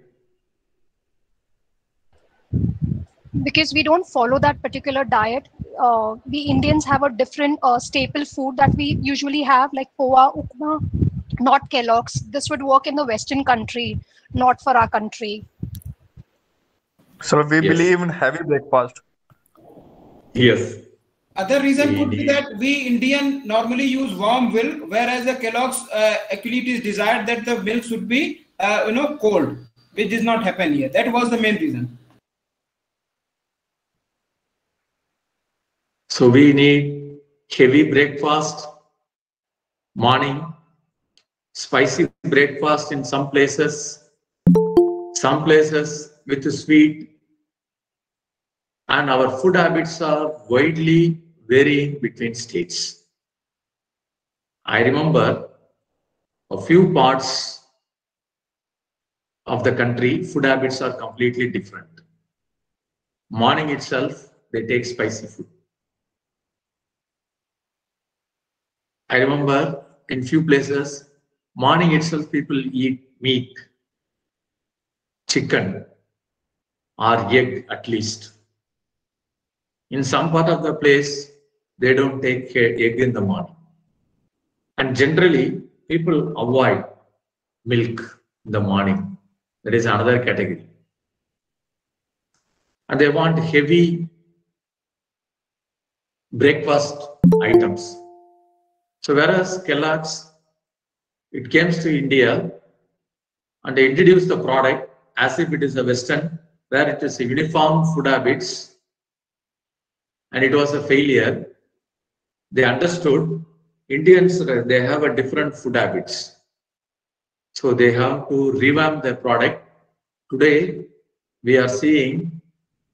Because we don't follow that particular diet. We Indians have a different staple food that we usually have, like poha, upma, not Kellogg's. This would work in the Western country, not for our country. So we believe in heavy breakfast. Yes. Other reason could be that we Indian normally use warm milk, whereas the Kellogg's actually it is desired that the milk should be cold, which does not happen here. That was the main reason. So we need heavy breakfast, morning, spicy breakfast in some places with the sweet, and our food habits are widely varying between states. I remember a few parts of the country, food habits are completely different. Morning itself, they take spicy food. I remember in few places, morning itself, people eat meat, chicken, or egg at least. In some part of the place, they don't take egg in the morning. And generally, people avoid milk in the morning. That is another category. And they want heavy breakfast items. So whereas Kellogg's, it came to India and they introduced the product as if it is a Western, where it is a uniform food habits, and it was a failure. They understood Indians, they have a different food habits. So they have to revamp their product. Today, we are seeing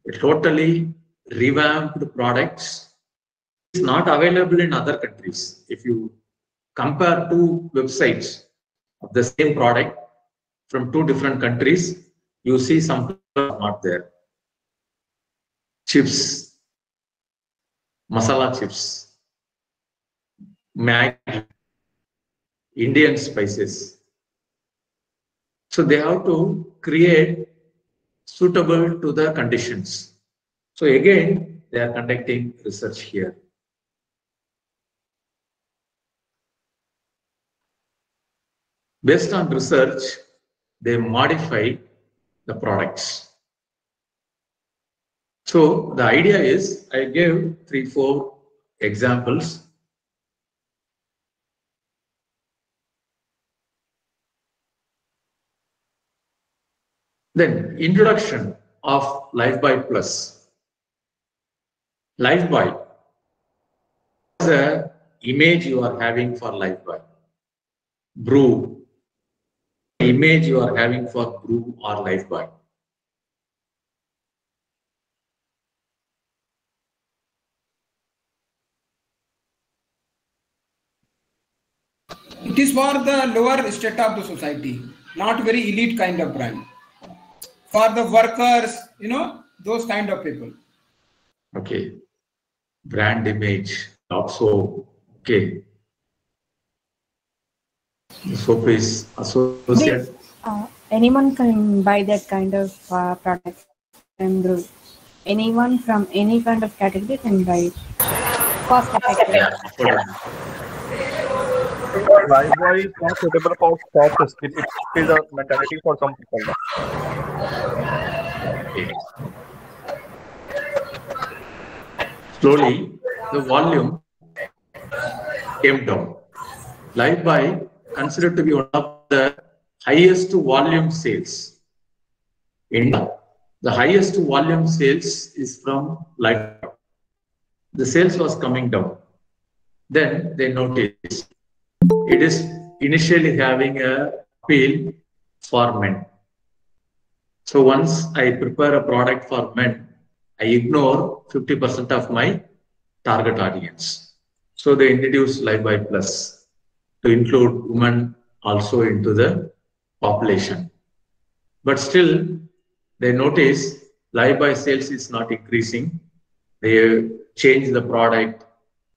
a totally revamped products. It's not available in other countries. If you compare two websites of the same product from two different countries, you see some are not there. Chips, masala chips, Maggi, Indian spices. So they have to create suitable to the conditions. So again, they are conducting research here. Based on research, they modify the products. So the idea is, I gave 3-4 examples. Then introduction of Lifebuoy Plus. Lifebuoy is an image you are having for Lifebuoy. Brew, image you are having for Brew or Lifebuoy. It is for the lower strata of the society, not very elite kind of brand. For the workers, you know, those kind of people. Okay. Brand image also. Okay. The soap is associated. Anyone can buy that kind of product, and anyone from any kind of category can buy it. Cost effective. Lifebuoy is not suitable for soft. It is a mentality for some people. Slowly, the volume came down. Lifebuoy considered to be one of the highest volume sales. India, the highest volume sales is from Lifebuoy. The sales was coming down. Then they noticed it is initially having a appeal for men. So once I prepare a product for men, I ignore 50% of my target audience. So they introduced Lifebuoy Plus to include women also into the population. But still, they notice Lifebuoy sales is not increasing. They changed the product.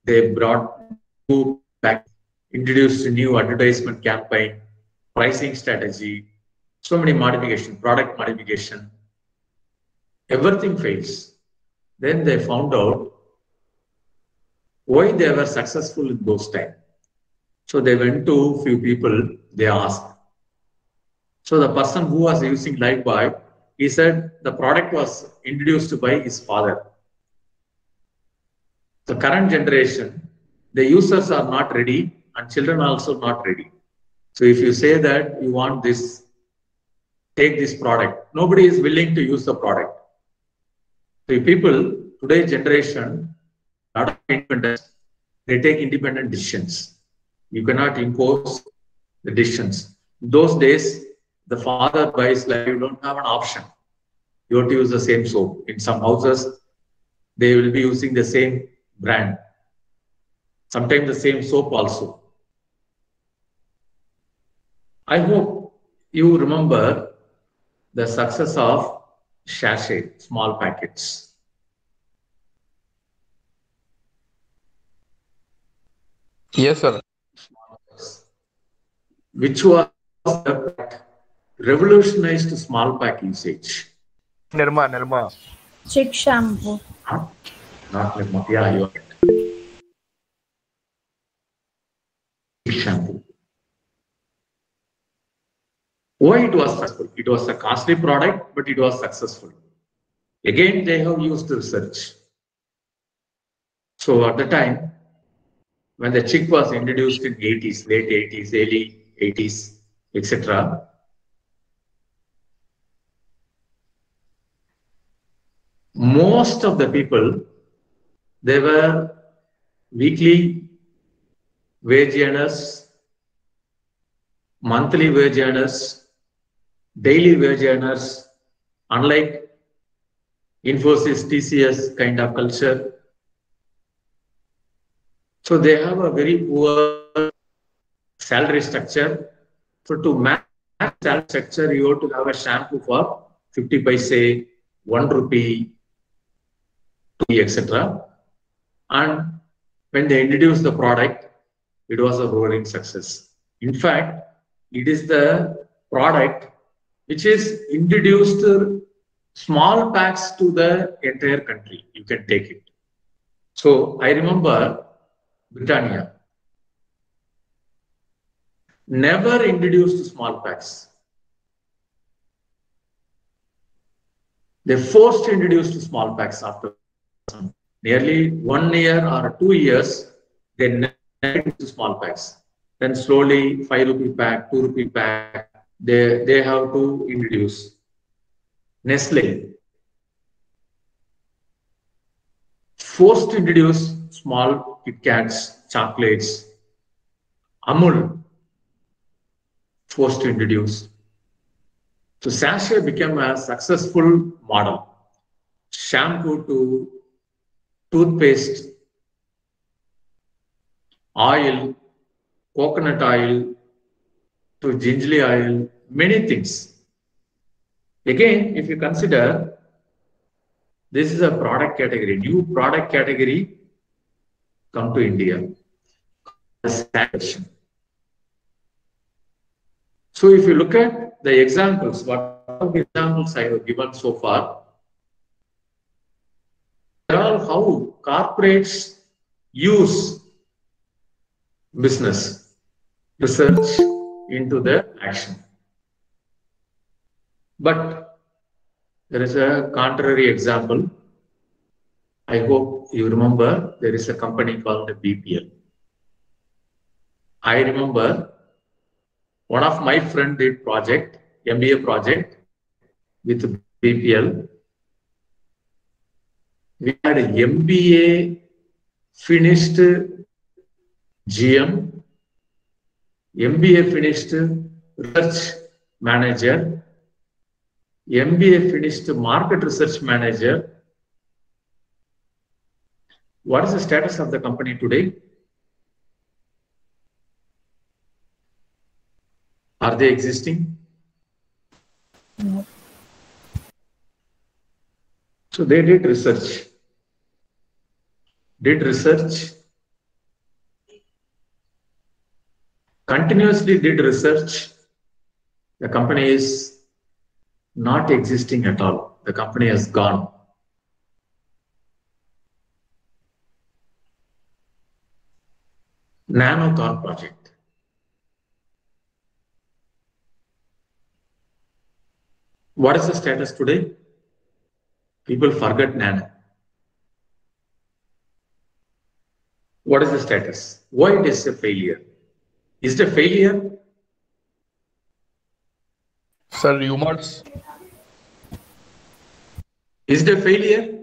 They brought new back, introduced a new advertisement campaign, pricing strategy, so many modifications, product modification. Everything fails. Then they found out why they were successful in those times. So they went to few people, they asked. So the person who was using Lifebuoy, he said the product was introduced by his father. The current generation, the users are not ready and children are also not ready. So if you say that you want this, take this product, nobody is willing to use the product. So people, today's generation, lot of independence, they take independent decisions. You cannot impose the decisions. Those days, the father buys, like, you don't have an option. You have to use the same soap. In some houses, they will be using the same brand. Sometimes the same soap also. I hope you remember the success of sachet, small packets. Yes, sir. Which was the revolutionized small pack usage. Nirma. Chick shampoo. Huh? Not Nirma. Yeah, you are right. Chick shampoo. Why it was successful? It was a costly product, but it was successful. Again, they have used research. So at the time, when the chick was introduced in 80s, late 80s, early 80s, etc., most of the people, they were weekly wage earners, monthly wage earners, daily wage earners, unlike Infosys, TCS kind of culture. So they have a very poor salary structure. So to match salary structure, you have to have a shampoo for 50 paise, 1 rupee, etc. And when they introduced the product, it was a roaring success. In fact, it is the product which is introduced small packs to the entire country. You can take it. So I remember Britannia never introduced small packs. They forced to introduce small packs after nearly 1 year or 2 years. They never introduced small packs. Then slowly 5 rupee pack, 2 rupee pack, they have to introduce. Nestle forced to introduce small Kit Kats, chocolates. Amul forced to introduce. So sachet became a successful model. Shampoo to toothpaste, oil, coconut oil to gingerly oil, many things. Again, if you consider, this is a product category, new product category come to India. So if you look at the examples, what are the examples I have given so far, they are all how corporates use business research into the action. But there is a contrary example. I hope you remember there is a company called BPL. I remember one of my friend did project, MBA project with BPL. We had an MBA finished GM, MBA finished research manager, MBA finished market research manager. What is the status of the company today? Are they existing? No. So they did research. Continuously did research. The company is not existing at all. The company has gone. Nanocar project. What is the status today? People forget nano. What is the status? Why it is a failure? Is it a failure? Sir, rumors. Is it a failure?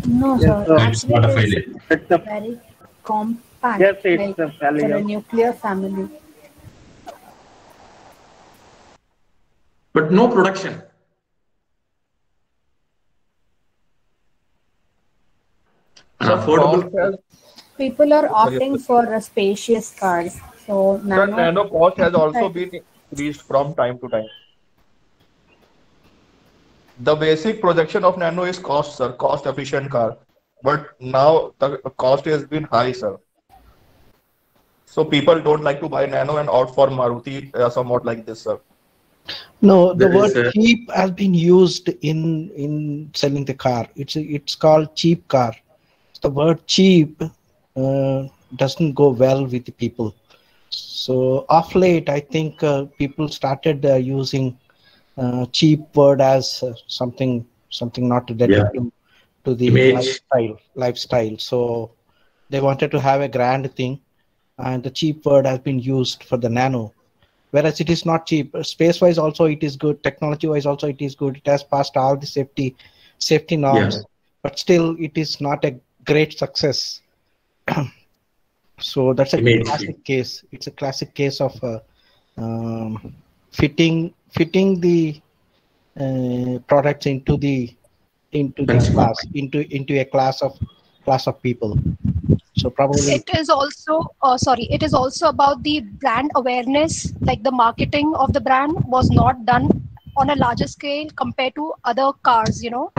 No, Yes, sir. sir. It's Actually, not a it is failure. It's a very compact. Yes, it's like a failure. for a nuclear family. But no production. So Affordable. cost has, People are opting for a spacious cars. So sir, nano cost has also been increased from time to time. The basic projection of nano is cost, sir, cost efficient car. But now the cost has been high, sir. So people don't like to buy nano and opt for Maruti, somewhat like this, sir. No, the There is word a- cheap has been used in selling the car. It's called cheap car. The word cheap doesn't go well with the people. So of late, I think people started using cheap word as something not related to the Image. lifestyle. So they wanted to have a grand thing, and the cheap word has been used for the nano. Whereas it is not cheap. Space-wise also it is good. Technology-wise also it is good. It has passed all the safety norms, Yeah. but still it is not a great success. So that's a Image. classic case. It's a classic case of fitting the products into the Benchmark. class, into a class of people. So probably It is also, it is also about the brand awareness, like the marketing of the brand was not done on a larger scale compared to other cars, you know.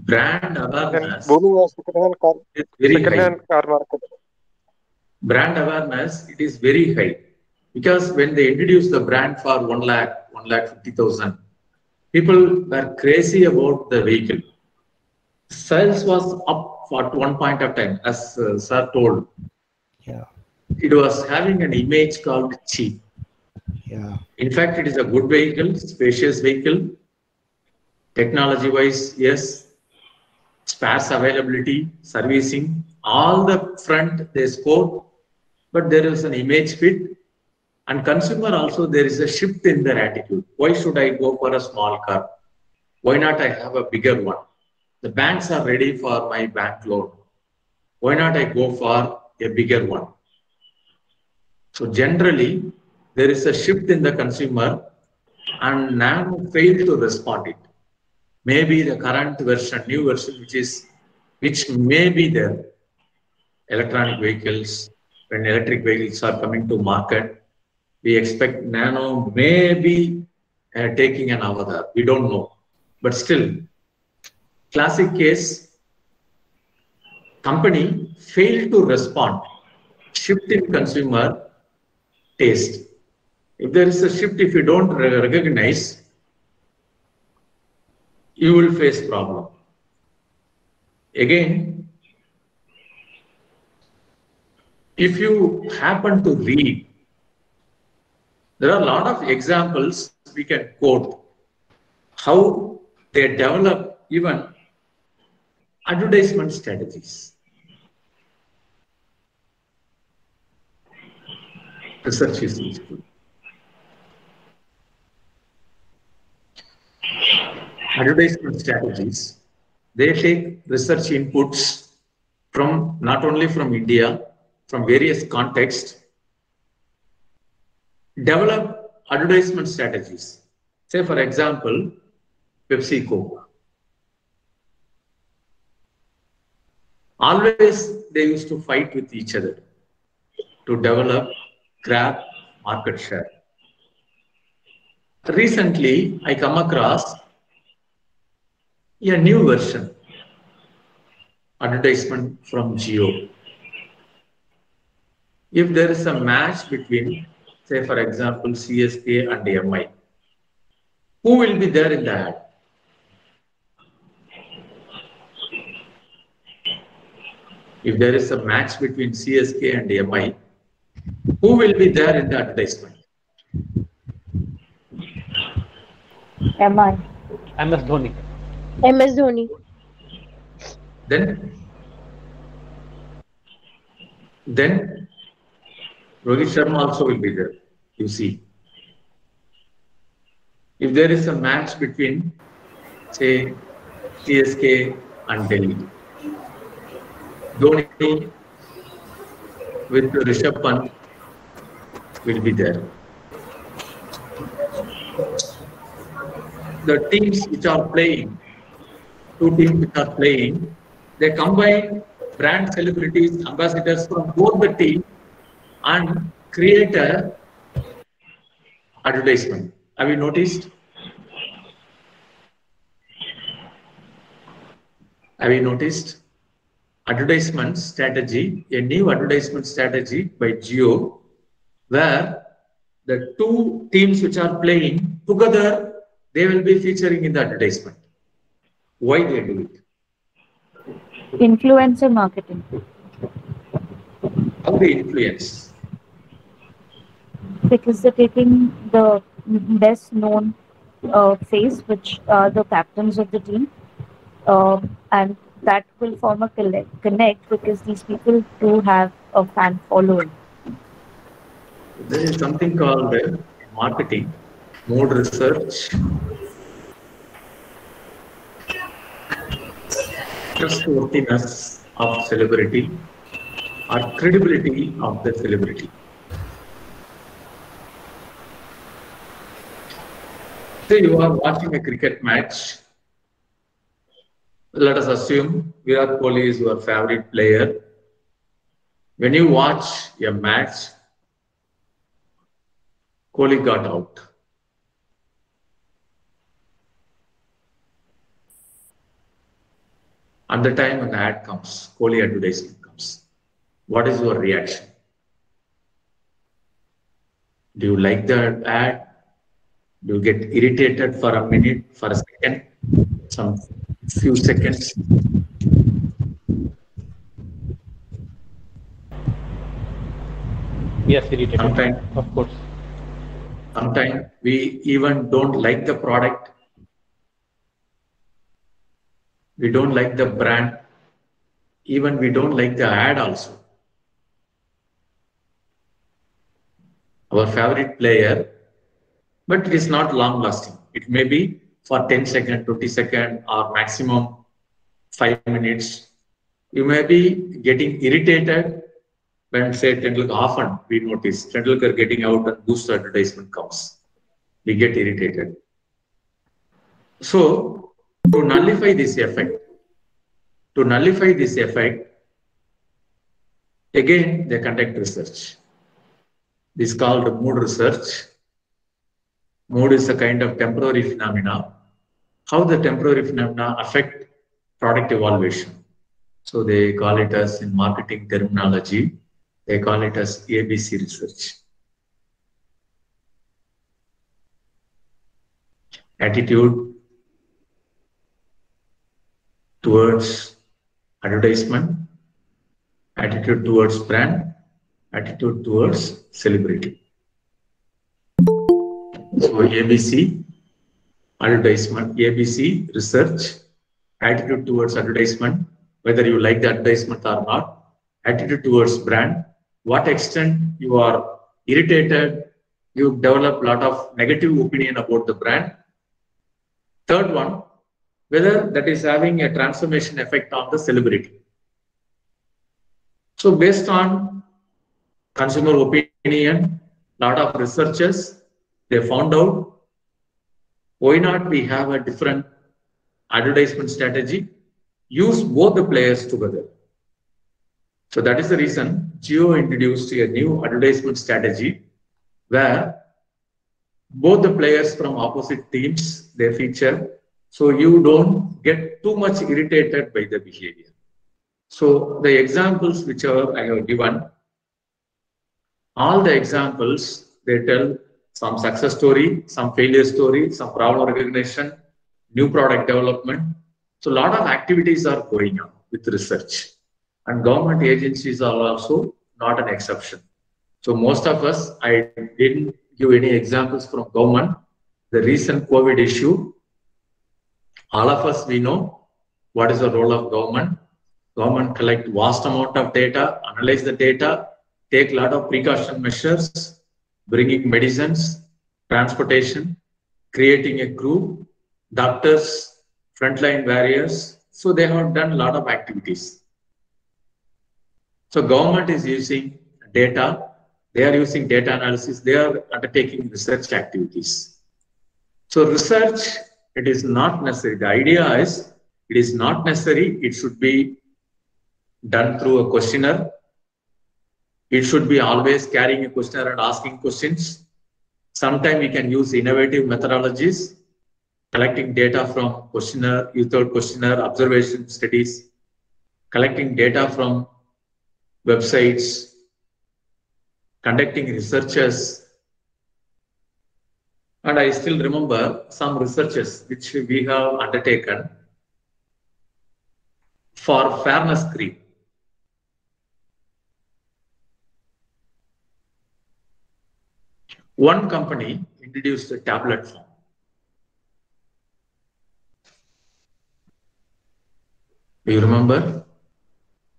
brand awareness booming of second-hand car, is very high. second-hand car market. Brand awareness, it is very high. Because when they introduced the brand for 1 lakh, 1,50,000, people were crazy about the vehicle. Sales was up at one point of time, as sir told. Yeah. It was having an image called cheap. Yeah. In fact, it is a good vehicle, spacious vehicle. Technology-wise, yes. Spares availability, servicing, all the front they scored, but there is an image fit. And consumer also, there is a shift in their attitude. Why should I go for a small car? Why not I have a bigger one? The banks are ready for my bank loan. Why not I go for a bigger one? So generally, there is a shift in the consumer and Nano failed to respond it. Maybe the current version, new version, which may be there, electronic vehicles, when electric vehicles are coming to market, we expect Nano may be taking an avatar. We don't know. But still, classic case, company failed to respond. Shift in consumer taste. If there is a shift, if you don't recognize, you will face problem. Again, if you happen to read, there are a lot of examples we can quote how they develop even advertisement strategies. Research is useful. Advertisement strategies, they take research inputs from not only from India, from various contexts, develop advertisement strategies. Say, for example, PepsiCo. Always they used to fight with each other to develop, grab market share. Recently, I come across a new version advertisement from Jio. If there is a match between, say, for example, CSK and MI, who will be there in the ad? If there is a match between CSK and MI, who will be there in the advertisement? MI. MS Dhoni. MS Dhoni. Then Rohit Sharma also will be there, you see. If there is a match between, say, CSK and Delhi, Dhoni with Rishabh Pant will be there. The teams which are playing, two teams which are playing, they combine brand celebrities, ambassadors from both the team and create a advertisement. Have you noticed? Have you noticed? Advertisement strategy, a new advertisement strategy by Jio, where the two teams which are playing together, they will be featuring in the advertisement. Why they do it? Influencer marketing. How they influence? Because they're taking the best known face, which are the captains of the team, and that will form a connect because these people do have a fan following. There is something called marketing, mode research, trustworthiness of celebrity or credibility of the celebrity. Say you are watching a cricket match. Let us assume Virat Kohli is your favorite player. When you watch a match, Kohli got out. And the time when the ad comes, Kohli advertisement comes, what is your reaction? Do you like the ad? Do you get irritated for a minute, for a second, some few seconds? Yes, irritated. Sometimes, of course. Sometimes we even don't like the product. We don't like the brand. Even we don't like the ad also. Our favorite player, but it is not long lasting. It may be for 10 seconds, 20 seconds, or maximum 5 minutes. You may be getting irritated when, say, Tendulkar, often we notice Tendulkar getting out and boost advertisement comes. We get irritated. So, to nullify this effect, again, they conduct research. This is called mood research. Mood is a kind of temporary phenomena. How the temporary phenomena affect product evaluation. So they call it as, in marketing terminology, they call it as ABC research. Attitude towards advertisement, attitude towards brand, attitude towards celebrity. So ABC, advertisement, ABC, research, attitude towards advertisement, whether you like the advertisement or not, attitude towards brand, what extent you are irritated, you develop a lot of negative opinion about the brand. Third one, whether that is having a transformation effect on the celebrity. So based on consumer opinion, lot of researchers, they found out why not we have a different advertisement strategy, use both the players together. So that is the reason Jio introduced a new advertisement strategy where both the players from opposite teams, they feature, so you don't get too much irritated by the behavior. So the examples whichever I have given, all the examples, they tell some success story, some failure story, some problem recognition, new product development. So a lot of activities are going on with research, and government agencies are also not an exception. So most of us, I didn't give any examples from government. The recent COVID issue, all of us, we know what is the role of government. Government collect vast amount of data, analyze the data, take a lot of precaution measures, bringing medicines, transportation, creating a crew, doctors, frontline warriors. So they have done a lot of activities. So government is using data. They are using data analysis. They are undertaking research activities. So research, it is not necessary. The idea is, it is not necessary. It should be done through a questionnaire. It should be always carrying a questionnaire and asking questions. Sometimes we can use innovative methodologies, collecting data from questionnaire, youth questionnaire, observation studies, collecting data from websites, conducting researches. And I still remember some researches which we have undertaken for fairness cream. One company introduced a tablet form. Do you remember?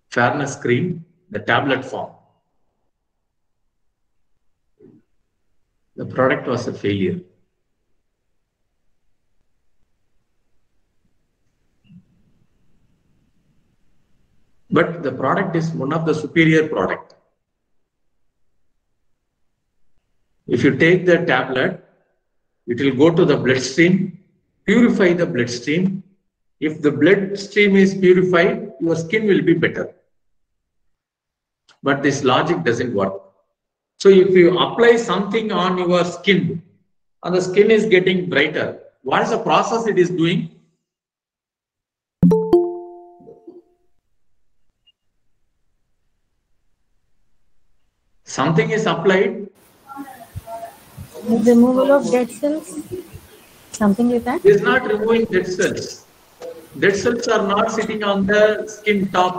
Fairness cream, the tablet form. The product was a failure. But the product is one of the superior product. If you take the tablet, it will go to the bloodstream, purify the bloodstream. If the bloodstream is purified, your skin will be better. But this logic doesn't work. So if you apply something on your skin, and the skin is getting brighter, what is the process it is doing? Something is applied. Removal of dead cells? Something like that? It is not removing dead cells. Dead cells are not sitting on the skin top.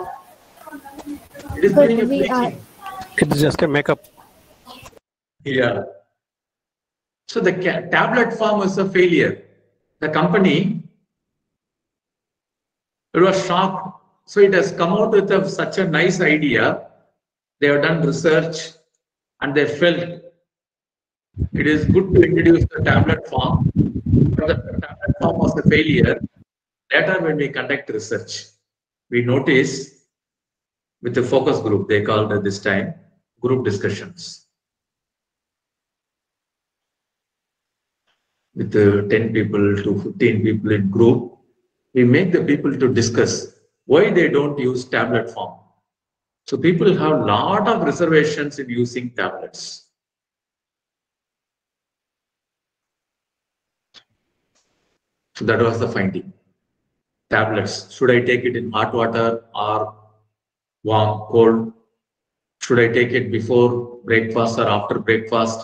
It is doing a bleaching. It's just a makeup. Yeah. So the tablet form was a failure. The company, it was shocked. So it has come out with such a nice idea. They have done research and they felt it is good to introduce the tablet form. But the tablet form was a failure. Later, when we conduct research, we notice with the focus group, they called it this time group discussions. With 10 people to 15 people in group, we make the people to discuss why they don't use tablet form. So people have a lot of reservations in using tablets. So that was the finding. Tablets, should I take it in hot water or warm, cold? Should I take it before breakfast or after breakfast?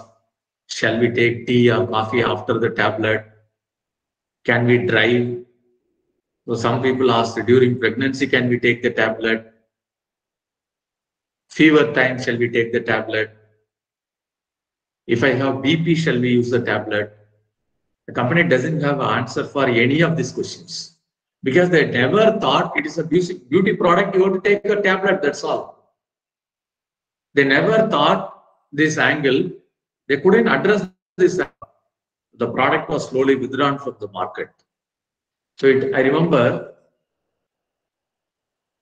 Shall we take tea or coffee after the tablet? Can we drive? So some people asked, during pregnancy, can we take the tablet? Fever time, shall we take the tablet? If I have BP, shall we use the tablet? The company doesn't have an answer for any of these questions because they never thought it is a beauty product. You have to take a tablet, that's all. They never thought this angle. They couldn't address this. The product was slowly withdrawn from the market. So I remember,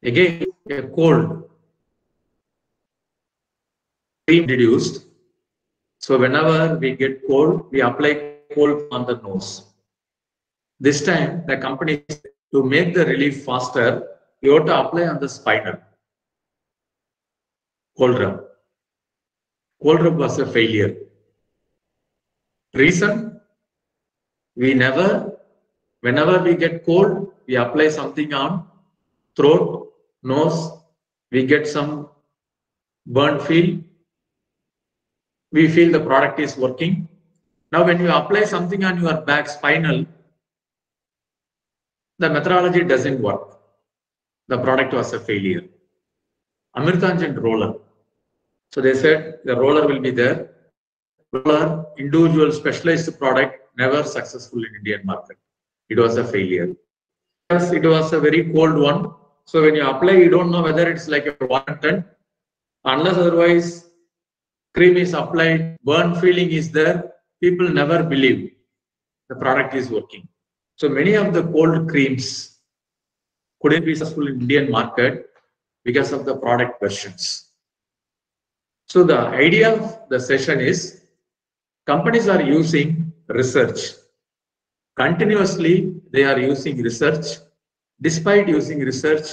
again, a cold cream introduced. So whenever we get cold, we apply cold on the nose. This time, the company, to make the relief faster, you have to apply on the spinal. Cold rub. Cold rub was a failure. Reason? Whenever we get cold, we apply something on throat, nose, we get some burn feel. We feel the product is working. Now, when you apply something on your back spinal, the methodology doesn't work. The product was a failure. Amirthanjan roller. So they said the roller will be there. Roller, individual specialized product, never successful in Indian market. It was a failure. Because it was a very cold one. So when you apply, you don't know whether it's like a water. Unless otherwise, cream is applied, burn feeling is there, people never believe the product is working. So many of the cold creams couldn't be successful in Indian market because of the product versions. So the idea of the session is companies are using research. Continuously, they are using research. Despite using research,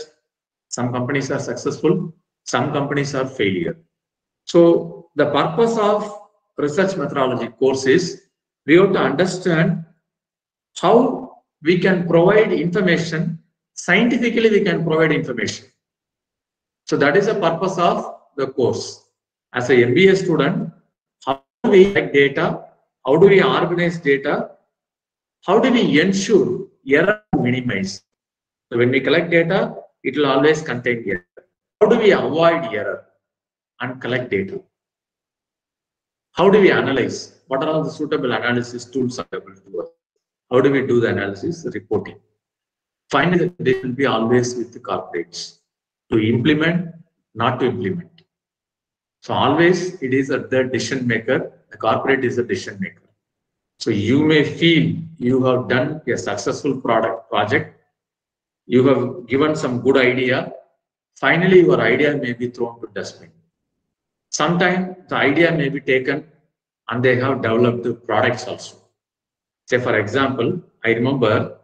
some companies are successful, some companies are failure. So the purpose of research methodology course is we have to understand how we can provide information, scientifically we can provide information. So that is the purpose of the course. As a MBA student, how do we collect data? How do we organize data? How do we ensure error minimize? So when we collect data, it will always contain error. How do we avoid error and collect data? How do we analyze? What are all the suitable analysis tools available to us? How do we do the analysis? Reporting. Finally, they will be always with the corporates to implement, not to implement. So always it is the decision maker. The corporate is the decision maker. So you may feel you have done a successful project. You have given some good idea. Finally, your idea may be thrown to dustbin. Sometimes the idea may be taken and they have developed the products also. Say for example, I remember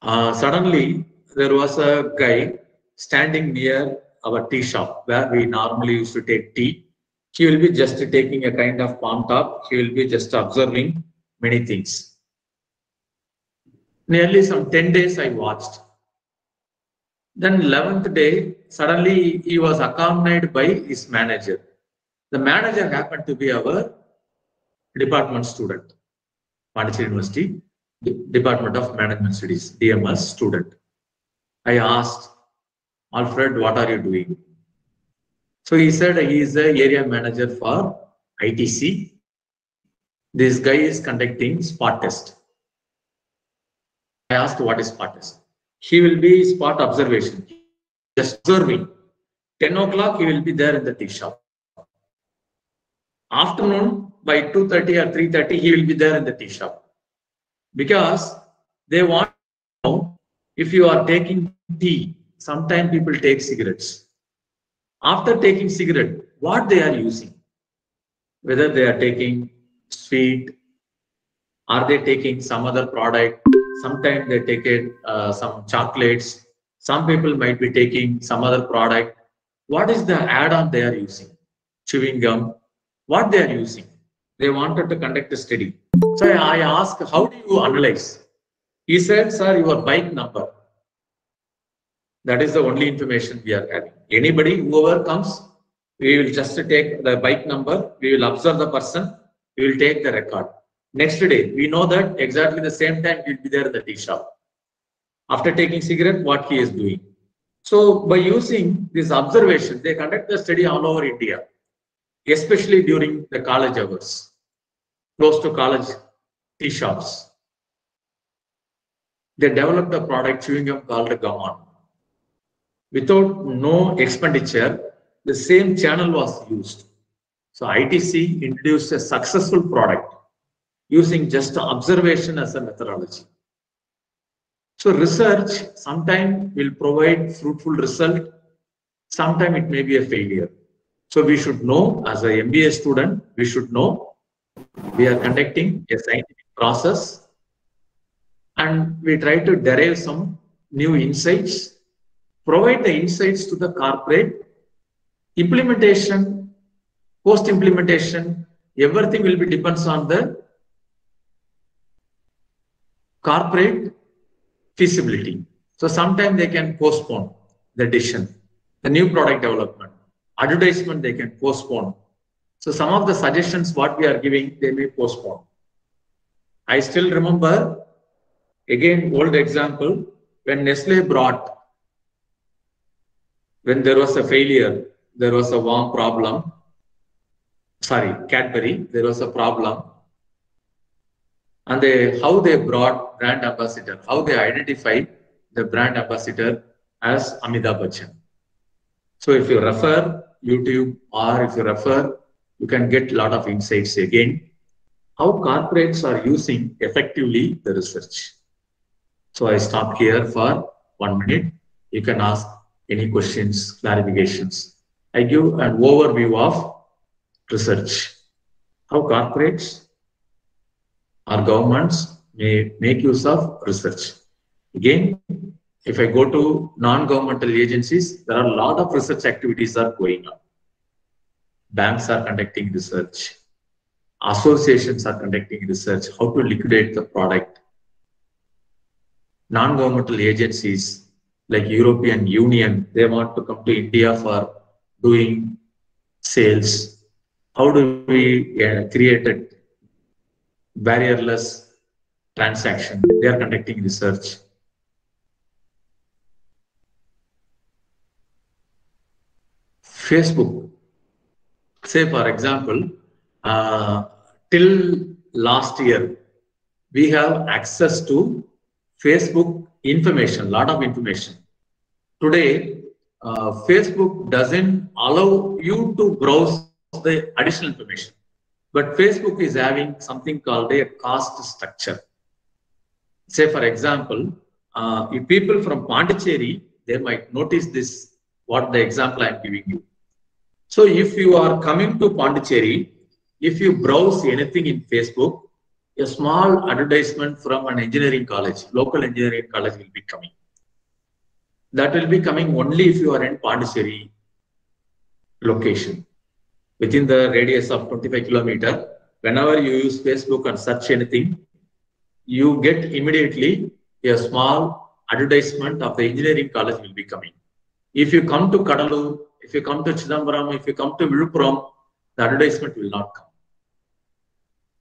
suddenly there was a guy standing near our tea shop where we normally used to take tea. He will be just taking a kind of palm top. He will be just observing many things. Nearly some 10 days I watched. Then 11th day, suddenly he was accompanied by his manager. The manager happened to be our department student, Pondicherry University, Department of Management Studies, DMS student. I asked, Alfred, what are you doing? So he said he is the area manager for ITC. This guy is conducting spot test. I asked, what is spot test? He will be spot observation, just observing. 10 o'clock, he will be there in the tea shop. Afternoon, by 2:30 or 3:30, he will be there in the tea shop. Because they want to know if you are taking tea. Sometimes people take cigarettes. After taking cigarette, what they are using? Whether they are taking sweet, are they taking some other product? Sometimes they take it, some chocolates. Some people might be taking some other product. What is the add-on they are using? Chewing gum. What they are using? They wanted to conduct a study. So I asked, how do you analyze? He said, sir, your bike number. That is the only information we are having. Anybody, whoever comes, we will just take the bike number. We will observe the person. We will take the record. Next day, we know that exactly the same time he will be there in the tea shop. After taking cigarette, what he is doing. So by using this observation, they conduct the study all over India, especially during the college hours, close to college tea shops. They developed a product, chewing gum, called the Gammon. Without no expenditure, the same channel was used. So ITC introduced a successful product using just observation as a methodology. So research sometimes will provide fruitful result, sometimes it may be a failure. So we should know, as an MBA student, we should know we are conducting a scientific process and we try to derive some new insights, provide the insights to the corporate. Implementation, post-implementation, everything will be depends on the corporate feasibility. So sometimes they can postpone the decision, the new product development, advertisement they can postpone. So some of the suggestions what we are giving, they may postpone. I still remember, again, old example, when Nestle brought, when there was a failure, there was a warm problem. Sorry, Cadbury, there was a problem. And how they brought brand ambassador, how they identify the brand ambassador as Amitabh Bachchan. So if you refer YouTube or if you refer, you can get a lot of insights again, how corporates are using effectively the research. So I stop here for 1 minute. You can ask any questions, clarifications. I give an overview of research. How corporates or governments may make use of research. Again, if I go to non-governmental agencies, there are a lot of research activities are going on. Banks are conducting research. Associations are conducting research, how to liquidate the product. Non-governmental agencies like European Union, they want to come to India for doing sales. How do we create a barrierless transaction? They are conducting research. Facebook, say for example, till last year, we have access to Facebook information, lot of information. Today, Facebook doesn't allow you to browse the additional information, but Facebook is having something called a caste structure. Say for example, if people from Pondicherry, they might notice this, what the example I'm giving you. So if you are coming to Pondicherry, if you browse anything in Facebook, a small advertisement from an engineering college, local engineering college will be coming. That will be coming only if you are in Pondicherry location. Within the radius of 25 kilometers, whenever you use Facebook and search anything, you get immediately a small advertisement of the engineering college will be coming. If you come to Kadalur, if you come to Chidambaram, if you come to Viluppuram, the advertisement will not come.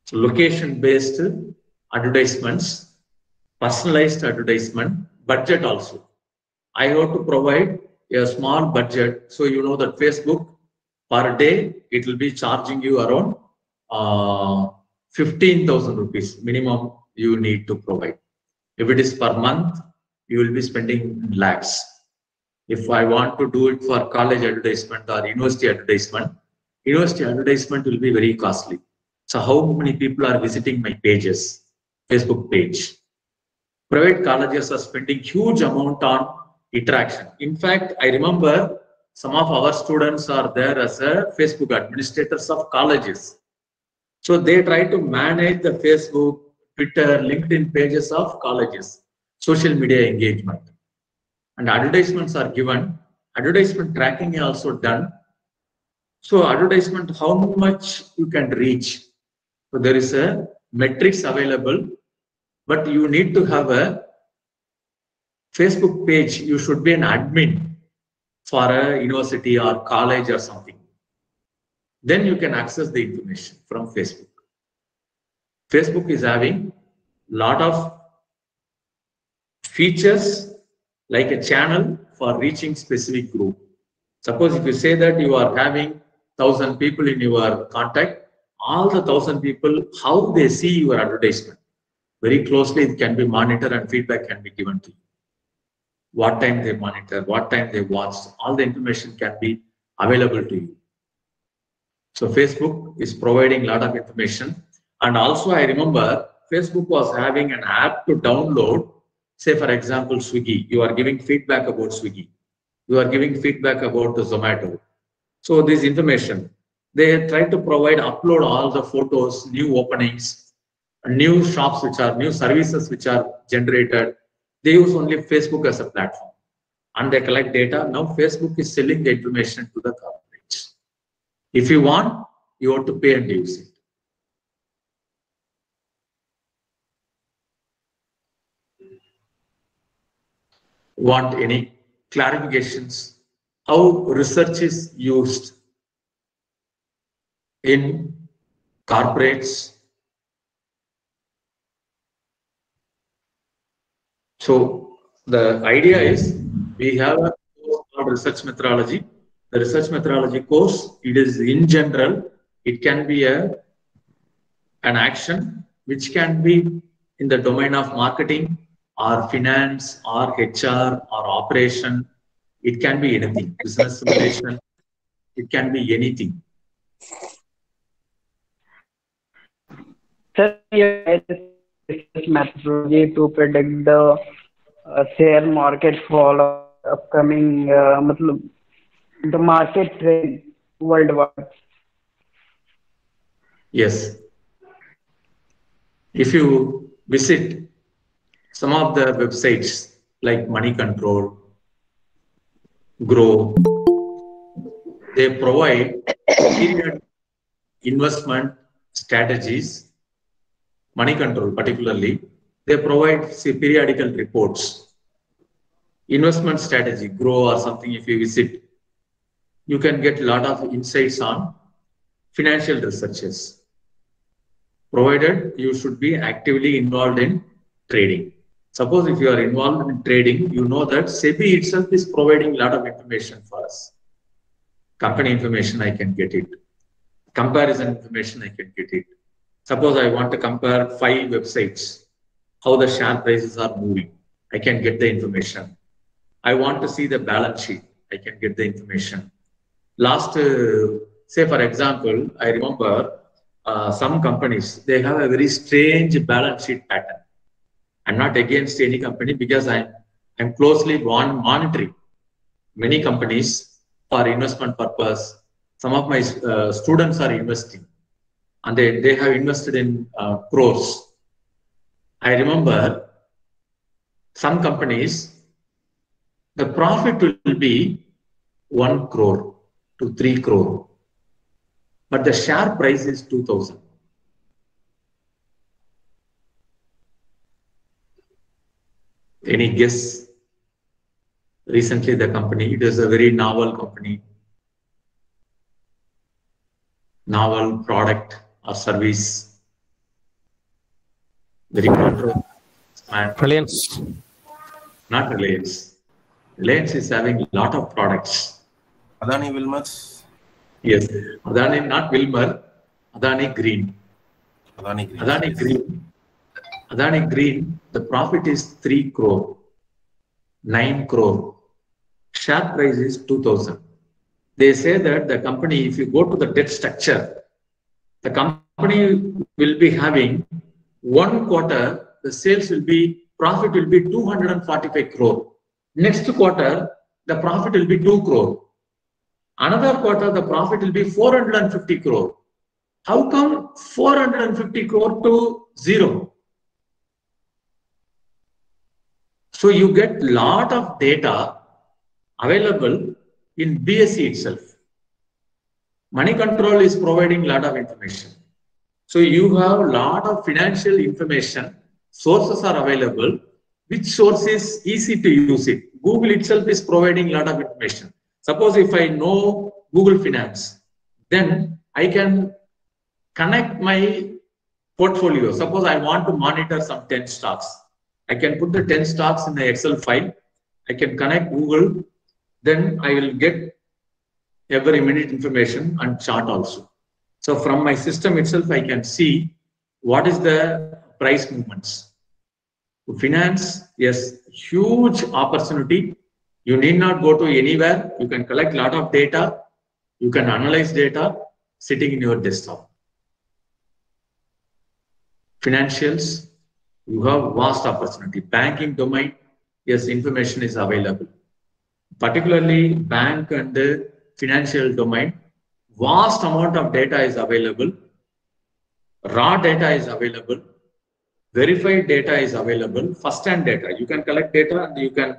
So location-based advertisements, personalized advertisement, budget also. I have to provide a small budget. So you know that Facebook per day, it will be charging you around 15,000 rupees minimum you need to provide. If it is per month, you will be spending lakhs. If I want to do it for college advertisement or university advertisement will be very costly. So how many people are visiting my pages, Facebook page? Private colleges are spending huge amount on interaction. In fact, I remember some of our students are there as a Facebook administrators of colleges. So they try to manage the Facebook, Twitter, LinkedIn pages of colleges, social media engagement. And advertisements are given. Advertisement tracking is also done. So advertisement, how much you can reach. So there is a metrics available, but you need to have a Facebook page. You should be an admin for a university or college or something. Then you can access the information from Facebook. Facebook is having a lot of features like a channel for reaching specific group. Suppose if you say that you are having 1,000 people in your contact, all the 1,000 people, how they see your advertisement. Very closely it can be monitored and feedback can be given to you. What time they monitor, what time they watch, all the information can be available to you. So Facebook is providing a lot of information. And also I remember Facebook was having an app to download. Say for example, Swiggy, you are giving feedback about Swiggy. You are giving feedback about the Zomato. So this information, they try to provide, upload all the photos, new openings, new shops which are, new services which are generated. They use only Facebook as a platform and they collect data. Now Facebook is selling the information to the corporates. If you want, you have to pay and use it. Want any clarifications? How research is used in corporates? So the idea is we have a course called research methodology. The research methodology course, it is in general, it can be an action which can be in the domain of marketing or finance or HR or operation. It can be anything, business simulation, it can be anything. Sir, this methodology to predict the share market fall of upcoming the market trend worldwide. Yes. If you visit some of the websites like Money Control, Grow, they provide period investment strategies. Money Control particularly, they provide periodical reports. Investment strategy, Grow or something, if you visit, you can get a lot of insights on financial researches. Provided you should be actively involved in trading. Suppose if you are involved in trading, you know that SEBI itself is providing a lot of information for us. Company information, I can get it. Comparison information, I can get it. Suppose I want to compare 5 websites, how the share prices are moving, I can get the information. I want to see the balance sheet, I can get the information. Last, say for example, I remember some companies, they have a very strange balance sheet pattern. I'm not against any company because I'm closely monitoring many companies for investment purpose. Some of my students are investing and they have invested in crores. I remember some companies, the profit will be 1 crore to 3 crore, but the share price is 2,000. Any guess? Recently, the company, it is a very novel company, novel product or service, very controversial. Reliance. Not Reliance. Reliance is having a lot of products. Adani Wilmar. Yes, Adani, not Wilmar, Adani Green. Adani Green. Adani Green. Adani Green, the profit is 3 crore, 9 crore. Share price is 2,000. They say that the company, if you go to the debt structure, the company will be having 1 quarter, the sales will be, profit will be 245 crore. Next quarter, the profit will be 2 crore. Another quarter, the profit will be 450 crore. How come 450 crore to 0? So you get lot of data available in BSE itself. Moneycontrol is providing lot of information. So you have lot of financial information, sources are available. Which source is easy to use it? Google itself is providing lot of information. Suppose if I know Google Finance, then I can connect my portfolio. Suppose I want to monitor some 10 stocks. I can put the 10 stocks in the Excel file. I can connect Google. Then I will get every minute information and chart also. So from my system itself, I can see what is the price movements. Finance, yes, huge opportunity. You need not go to anywhere. You can collect a lot of data. You can analyze data sitting in your desktop. Financials, you have vast opportunity. Banking domain, yes, information is available. Particularly bank and the financial domain, vast amount of data is available. Raw data is available. Verified data is available. First-hand data. You can collect data and you can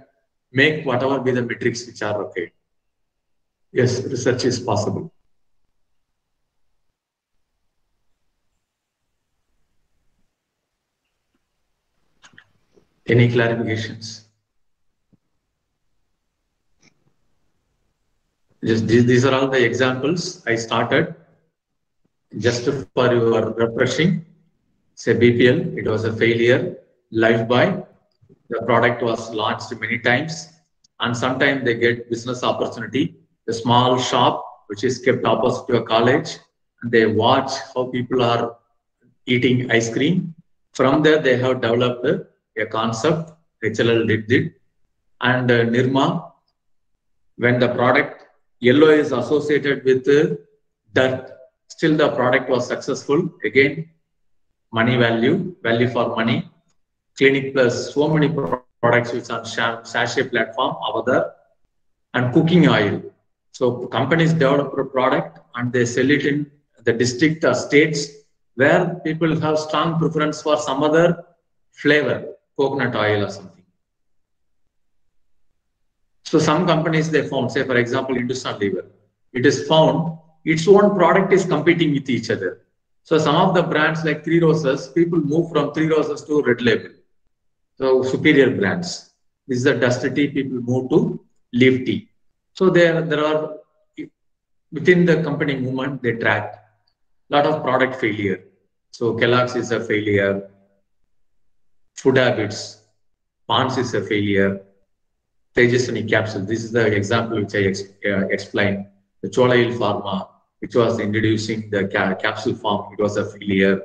make whatever be the metrics which are okay. Yes, research is possible. Any clarifications? Just these are all the examples I started just for your refreshing. Say BPL, it was a failure. Lifebuoy, the product was launched many times, and sometimes they get business opportunity. A small shop which is kept opposite to a college, and they watch how people are eating ice cream. From there, they have developed a concept. HLL did it, and Nirma, when the product yellow is associated with dirt, still the product was successful. Again, money value for money. Clinic Plus, so many products which on sachet platform over there, and cooking oil. So companies develop a product and they sell it in the district or states where people have strong preference for some other flavor, coconut oil or something. So some companies they found, say for example, Hindustan Lever, it is found its own product is competing with each other. So some of the brands like Three Roses, people move from Three Roses to Red Label. So superior brands. This is the dust tea, people move to leaf tea. So there are, within the company movement, they track a lot of product failure. So Kellogg's is a failure. Food Habits, Pond's is a failure. Tejaswini capsule, this is the example which I explained. The Chola Hill Pharma, which was introducing the capsule form, it was a failure.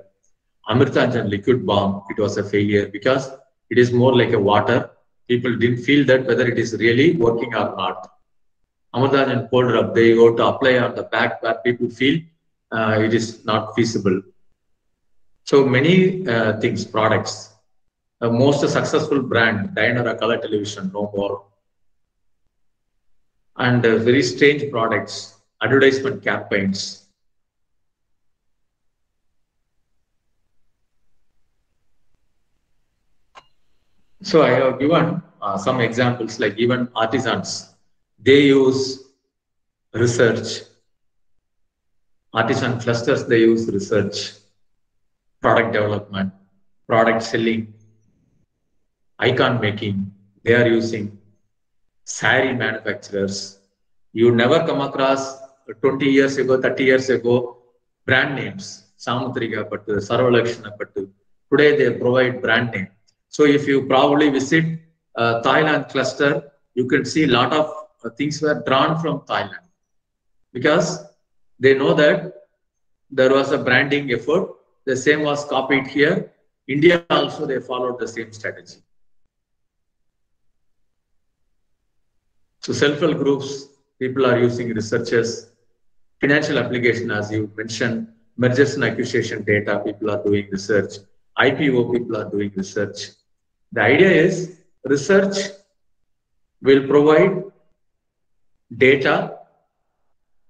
Amritanjan liquid balm, it was a failure because it is more like a water. People didn't feel that whether it is really working or not. Amritanjan cold rub, they go to apply on the back where people feel it is not feasible. So many things, products. The most successful brand, Dianora Color Television, no more. And very strange products, advertisement campaigns. So I have given some examples, like even artisans, they use research. Artisan clusters, they use research, product development, product selling, icon making, they are using saree manufacturers. You never come across 20 years ago, 30 years ago, brand names. Samutrika Pattu, Sarvalakshana Pattu. Today they provide brand name. So if you probably visit Thailand cluster, you can see a lot of things were drawn from Thailand because they know that there was a branding effort. The same was copied here. India also, they followed the same strategy. So self-help groups, people are using researchers, financial application, as you mentioned, mergers and acquisition data, people are doing research, IPO, people are doing research. The idea is research will provide data.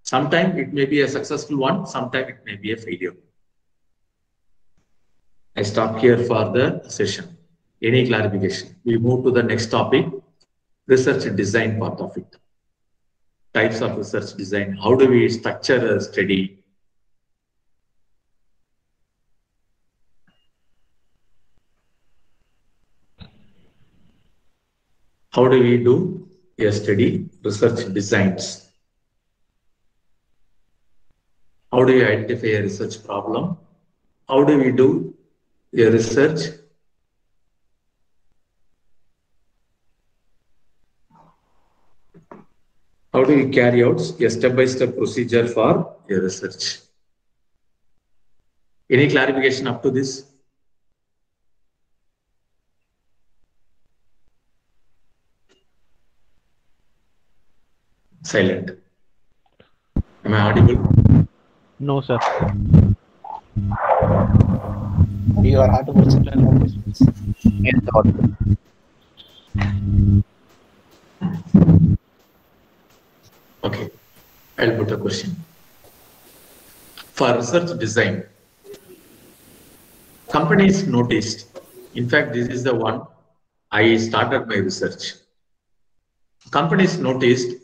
Sometimes it may be a successful one, sometimes it may be a failure. I stop here for the session. Any clarification? We move to the next topic, research design part of it. Types of research design. How do we structure a study? How do we do a study? Research designs. How do you identify a research problem? How do we do a research? How do you carry out a step-by-step procedure for a research? Any clarification up to this? Silent. Am I audible? No, sir. You are audible, sir. Yes, audible. Okay, I'll put a question. For research design, companies noticed, in fact, this is the one I started my research. Companies noticed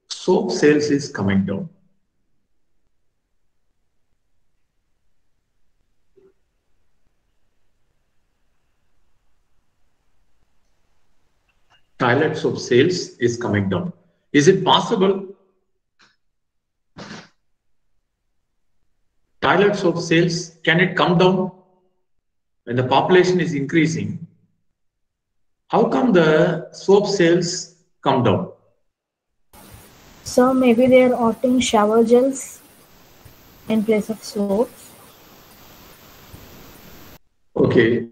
soap sales is coming down. Toilet soap sales is coming down. Is it possible toilet soap sales, can it come down when the population is increasing? How come the soap sales come down? So maybe they are opting shower gels in place of soaps. Okay.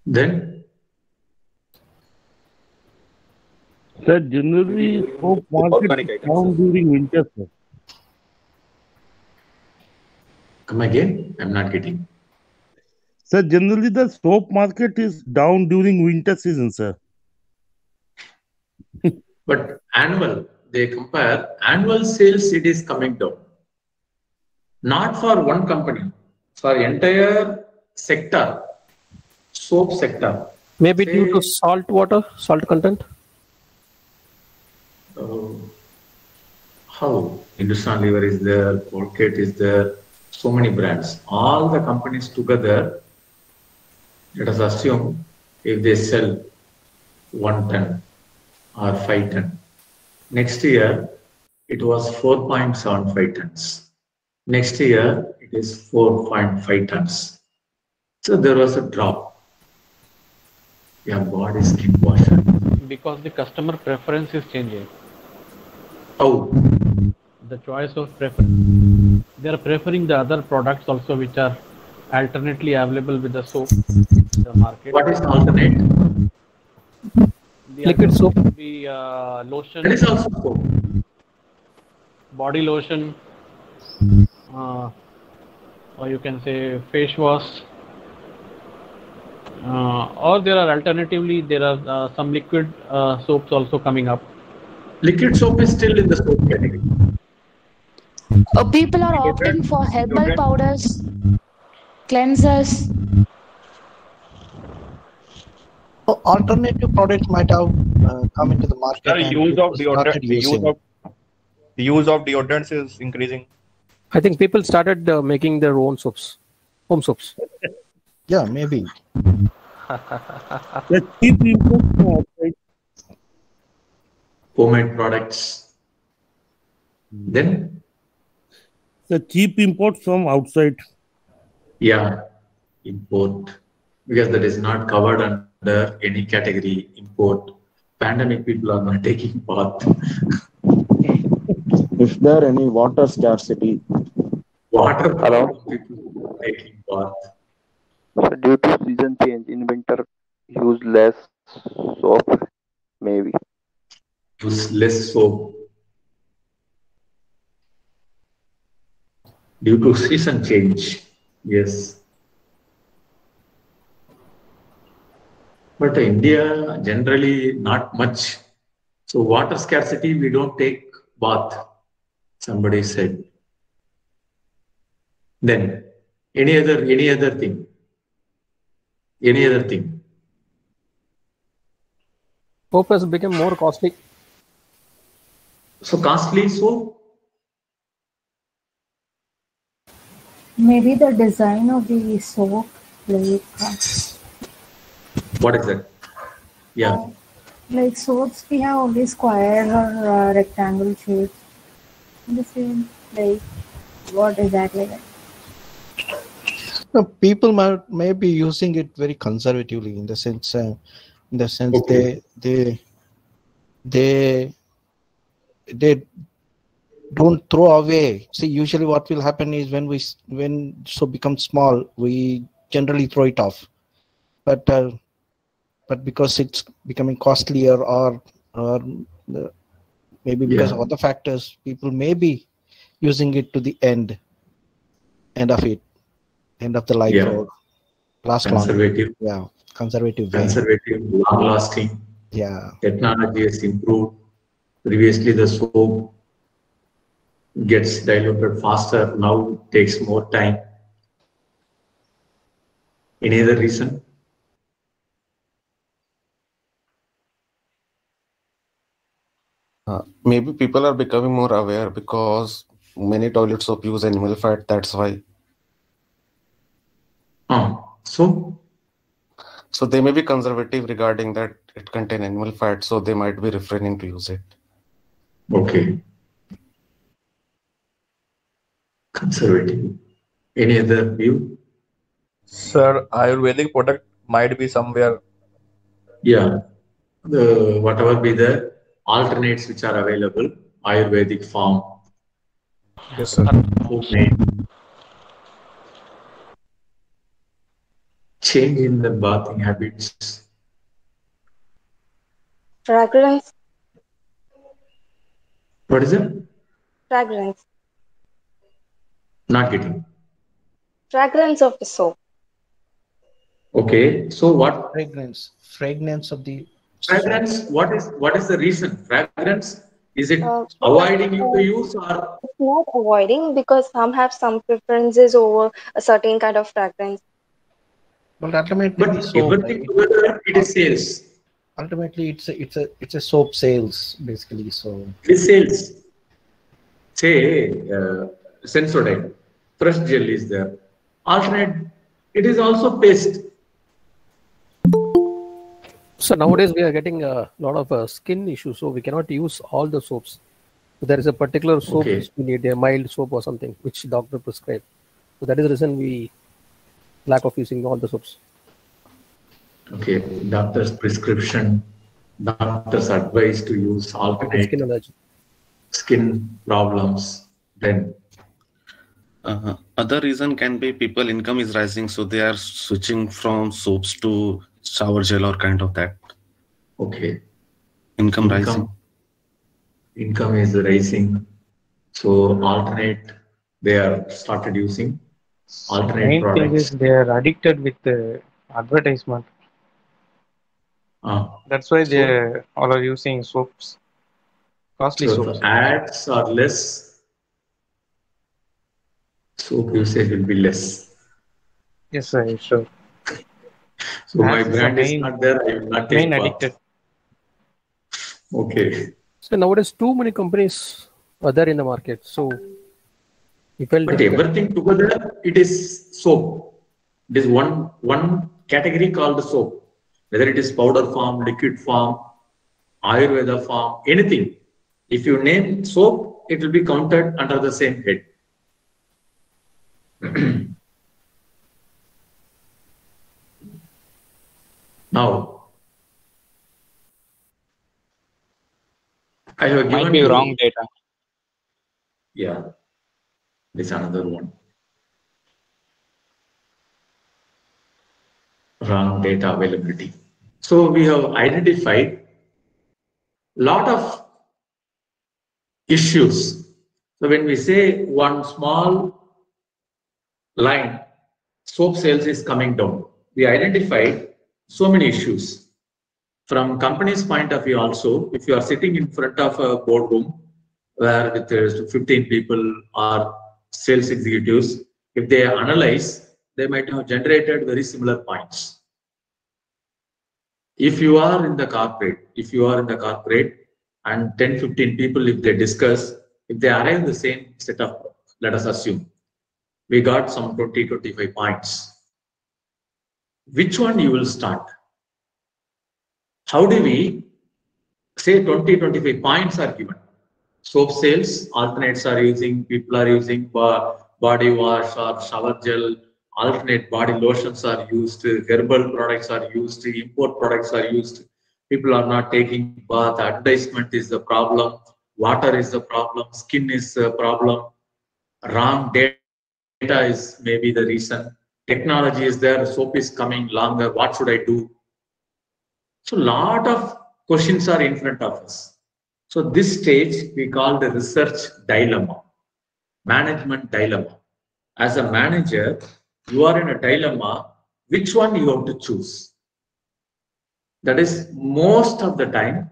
Then? Sir, generally soap market is down during winter, sir. Come again? I'm not getting. Sir, generally the soap market is down during winter season, sir. But annual, they compare annual sales, it is coming down. Not for one company, for entire sector, soap sector. Maybe due to salt content? How? Hindustan Lever is there, Colgate is there, so many brands. All the companies together, let us assume if they sell 1 ton or 5 ton. Next year, it was 4.75 tons. Next year, it is 4.5 tons. So there was a drop. Yeah, body skin washer. Because the customer preference is changing. Oh. The choice of preference. They are preferring the other products also which are alternately available with the soap in the market. What is the alternate? Liquid soap would be lotion. That is also soap. Body lotion. Or you can say face wash. Or there are alternatively, there are some liquid soaps also coming up. Liquid soap is still in the soap category. People are opting for herbal powders, cleansers. So alternative products might have come into the market. The use of deodorants is increasing. I think people started making their own soaps, home soaps. Yeah, maybe. The cheap import from outside. Homemade products. Then? The cheap import from outside. Yeah, import. Because that is not covered under any category, import. Pandemic, people are not taking bath. Is there any water scarcity? Water. Hello? People taking bath. So due to season change in winter, use less soap, maybe. Use less soap. Due to season change, yes. But India generally not much. So water scarcity, we don't take bath. Somebody said. Then any other thing? Any other thing? Soap has become more costly. So costly soap? Maybe the design of the soap, like What is that? Yeah. like soaps, we have only square or rectangle shapes. The same, like what exactly that? No, people may be using it very conservatively in the sense, Okay. they don't throw away. See, usually what will happen is when soap becomes small, we generally throw it off. But because it's becoming costlier or maybe because of other factors, people may be using it to the end of the life, Yeah. or last Conservative. long. Yeah, conservative way. Conservative, long lasting. Yeah. Technology has improved. Previously, the soap gets diluted faster. Now takes more time. Any other reason? Maybe people are becoming more aware because many toilet soap use animal fat. That's why. So they may be conservative regarding that it contains animal fat, so they might be refraining to use it. Okay. Conservative. Any other view? Sir, Ayurvedic product might be somewhere. Yeah. Whatever be the alternates which are available, Ayurvedic form. Yes, sir. Change in the bathing habits. Fragrance. What is it? Fragrance. Not getting. Fragrance of the soap. Okay. So what? Fragrance of the fragrance. What is the reason? Fragrance. Is it avoiding you to use or? It's not avoiding, because some have some preferences over a certain kind of fragrance. Well, ultimately, But everything together, it is sales. Ultimately, it's a soap sales basically. So it is sales. Say Sensodyne, fresh gel is there. Alternate, it is also paste. So nowadays we are getting a lot of skin issues, so we cannot use all the soaps. So there is a particular soap which we need, a mild soap or something, which doctor prescribed. So that is the reason we lack of using all the soaps. Okay, doctor's prescription, doctor's advice to use alternate Skin allergy. Skin problems. Then Other reason can be people income is rising, so they are switching from soaps to shower gel or kind of that. Okay. Income rising. Income is rising. So alternate, they are started using alternate Main thing products. is they are addicted with the advertisement. That's why they all are using soaps. Costly So soaps. if ads are less, soap usage will be less. Yes, sir, sure. So my Ads is the brand is main- not there, I will not take main part. addicted. Okay. So nowadays too many companies are there in the market. So But everything together, it is soap. It is one category called soap. Whether it is powder form, liquid form, Ayurveda form, anything. If you name soap, it will be counted under the same head. Now, I have given might be wrong data. Yeah, this is another one. Wrong data availability. So we have identified a lot of issues. So when we say one small line, soap sales is coming down, we identified so many issues. From company's point of view also, if you are sitting in front of a boardroom where with 15 people or sales executives, if they analyze, they might have generated very similar points. If you are in the corporate, and 10, 15 people, if they discuss, if they arrive the same setup, let us assume, we got some 20, 25 points. Which one you will start? How do we say 20, 25 points are given? Soap sales, alternates are using, people are using body wash or shower gel, alternate body lotions are used, herbal products are used, import products are used. People are not taking bath, advertisement is the problem, water is the problem, skin is the problem, wrong data is maybe the reason, technology is there, soap is coming longer, what should I do? So a lot of questions are in front of us. So this stage we call the research dilemma, management dilemma. As a manager, you are in a dilemma, which one you have to choose? That is, most of the time,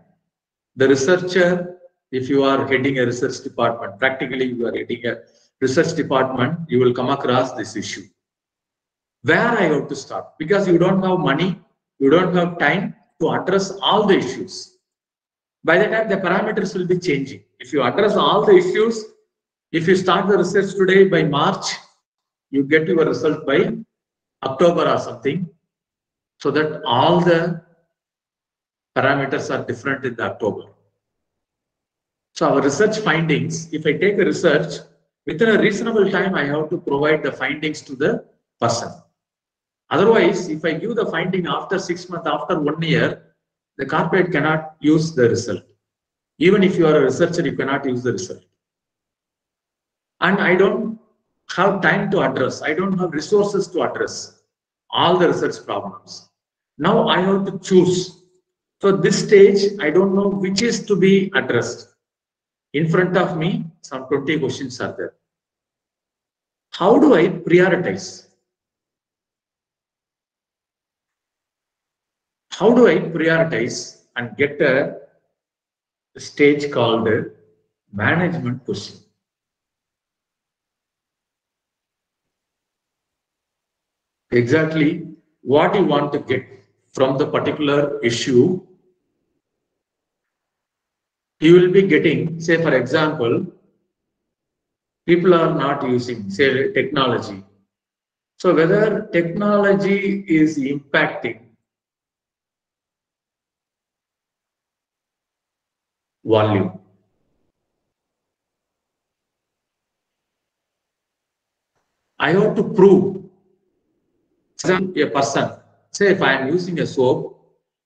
the researcher, if you are heading a research department, practically you are heading a research department, you will come across this issue. Where I have to start? Because you don't have money, you don't have time to address all the issues. By the time the parameters will be changing. If you address all the issues, if you start the research today, by March, you get your result by October or something, so that all the parameters are different in the October. So our research findings, if I take a research, within a reasonable time, I have to provide the findings to the person. Otherwise, if I give the finding after 6 months, after 1 year, the corporate cannot use the result. Even if you are a researcher, you cannot use the result. And I don't have time to address, I don't have resources to address all the research problems. Now I have to choose. So this stage, I don't know which is to be addressed. In front of me, some 20 questions are there. How do I prioritize? How do I prioritize and get a stage called management question? Exactly what you want to get from the particular issue, you will be getting, say for example, people are not using, say, technology. So whether technology is impacting volume. I have to prove a person, say if I am using a soap,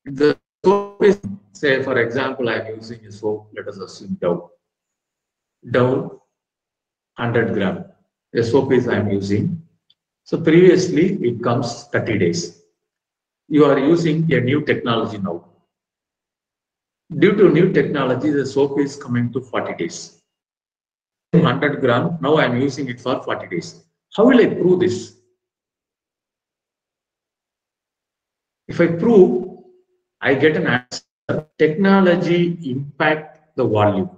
the soap is, say for example, I am using a soap, let us assume Dove. Dove 100 gram. A soap is I am using. So previously it comes 30 days. You are using a new technology now. Due to new technology, the soap is coming to 40 days. 100 gram, now I am using it for 40 days. How will I prove this? If I prove, I get an answer. Technology impact the volume.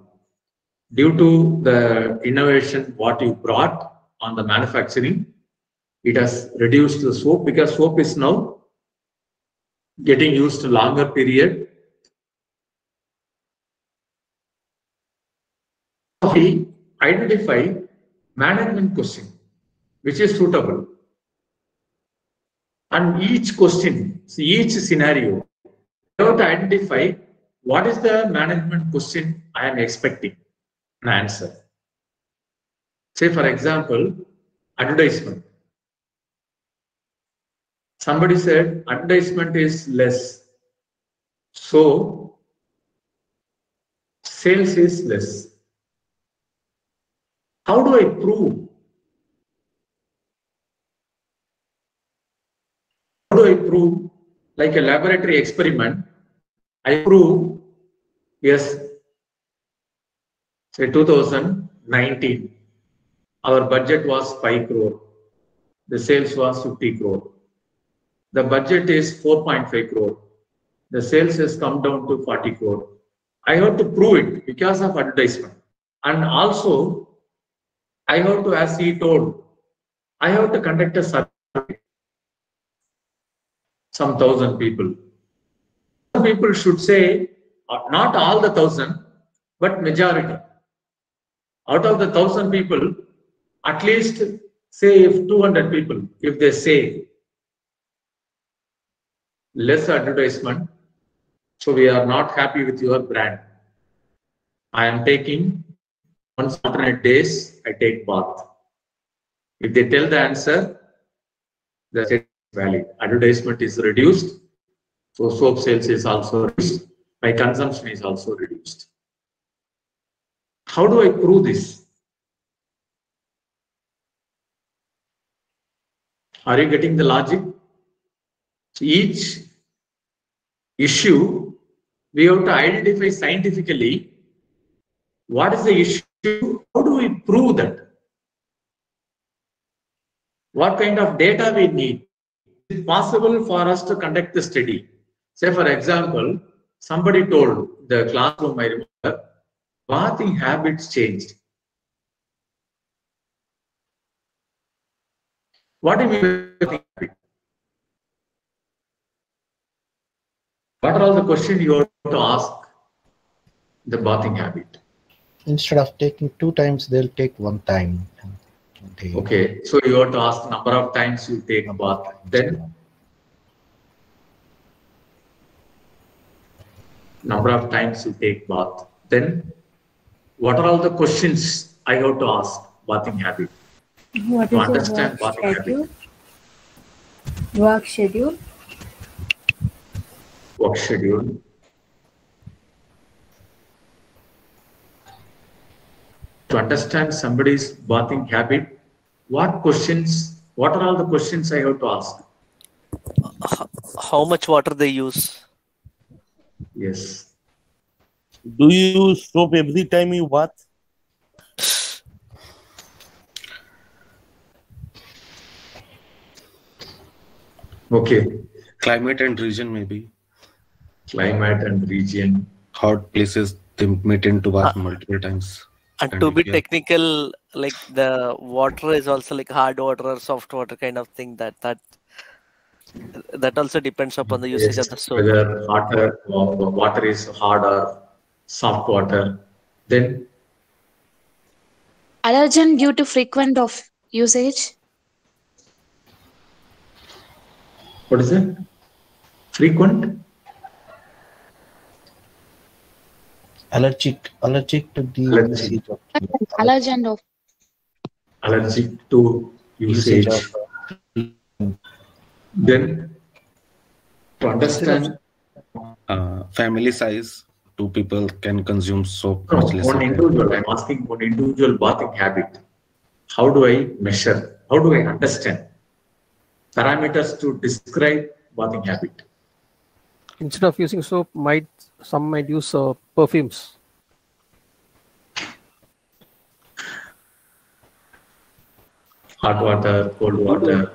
Due to the innovation, what you brought on the manufacturing, it has reduced the soap because soap is now getting used to longer period. We identify management question, which is suitable. And each question, each scenario, I have to identify what is the management question I am expecting an answer. Say, for example, advertisement. Somebody said advertisement is less, so sales is less. How do I prove? How do I prove? Like a laboratory experiment, I prove, yes, say 2019, our budget was 5 crore. The sales was 50 crore. The budget is 4.5 crore. The sales has come down to 40 crore. I have to prove it because of advertisement. And also, I have to, as he told, I have to conduct a survey. Some 1,000 people. Some people should say, not all the 1,000, but majority. Out of the 1,000 people, at least say if 200 people, if they say less advertisement, so we are not happy with your brand. I am taking once alternate days, I take bath. If they tell the answer, the statement is valid. Advertisement is reduced, so soap sales is also reduced. My consumption is also reduced. How do I prove this? Are you getting the logic? Each issue, we have to identify scientifically what is the issue, how do we prove that? What kind of data we need? Is it possible for us to conduct the study? Say, for example, somebody told the classroom, I remember, bathing habits changed. What do you mean by bathing habit? What are all the questions you have to ask the bathing habit? Instead of taking 2 times, they'll take 1 time. Okay, so you have to ask number of times you take bath. Then number of times you take bath. Then what are all the questions I have to ask bathing habit? What to is understand your bathing habit. work schedule? Work schedule. To understand somebody's bathing habit, what are all the questions I have to ask? How much water they use? Yes. Do you use soap every time you bath? Okay. Climate and region, maybe. Climate and region. Hot places, they may tend to bath multiple times. And to be technical, like the water is also like hard water or soft water kind of thing. That also depends upon the usage of the soap. Whether water is hard or soft water. Then Allergen due to frequent of usage. What is it? Frequent? Allergic to the usage of Allergen of. Allergic to usage. Then to understand family size, 2 people can consume soap no, much less. one individual, I'm asking one individual bathing habit. How do I measure? How do I understand? Parameters to describe bathing habit. Instead of using soap, some might use perfumes. Hot water, cold water.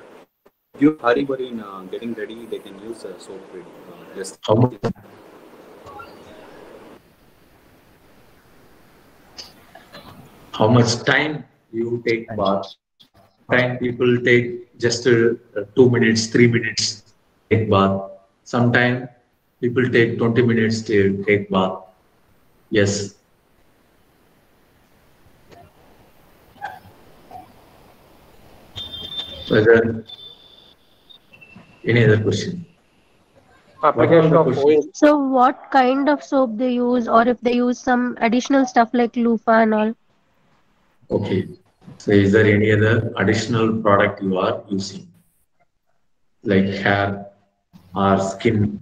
If you hurry in getting ready, they can use soap ready. Just how much time you take bath? Time people take just 2 minutes, 3 minutes take bath. Sometimes people take 20 minutes to take bath. Yes. So is there any other question? Application of oil. So what kind of soap they use, or if they use some additional stuff like loofah and all? Okay. So is there any other additional product you are using? Like hair or skin?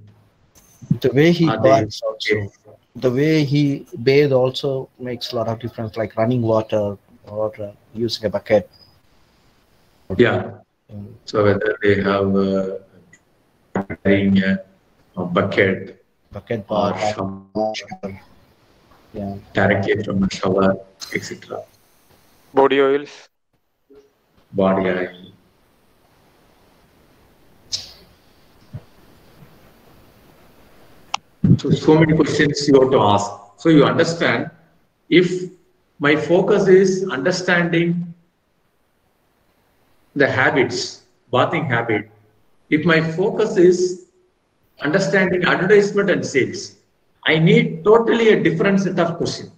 The way he Are they- baths also, the way he bathe also makes a lot of difference, like running water or using a bucket. Yeah. So whether they have carrying a bucket or shower, yeah, directly from a shower, etc. Body oils. Body oil. So many questions you have to ask. So you understand, if my focus is understanding the habits, bathing habit, if my focus is understanding advertisement and sales, I need totally a different set of questions.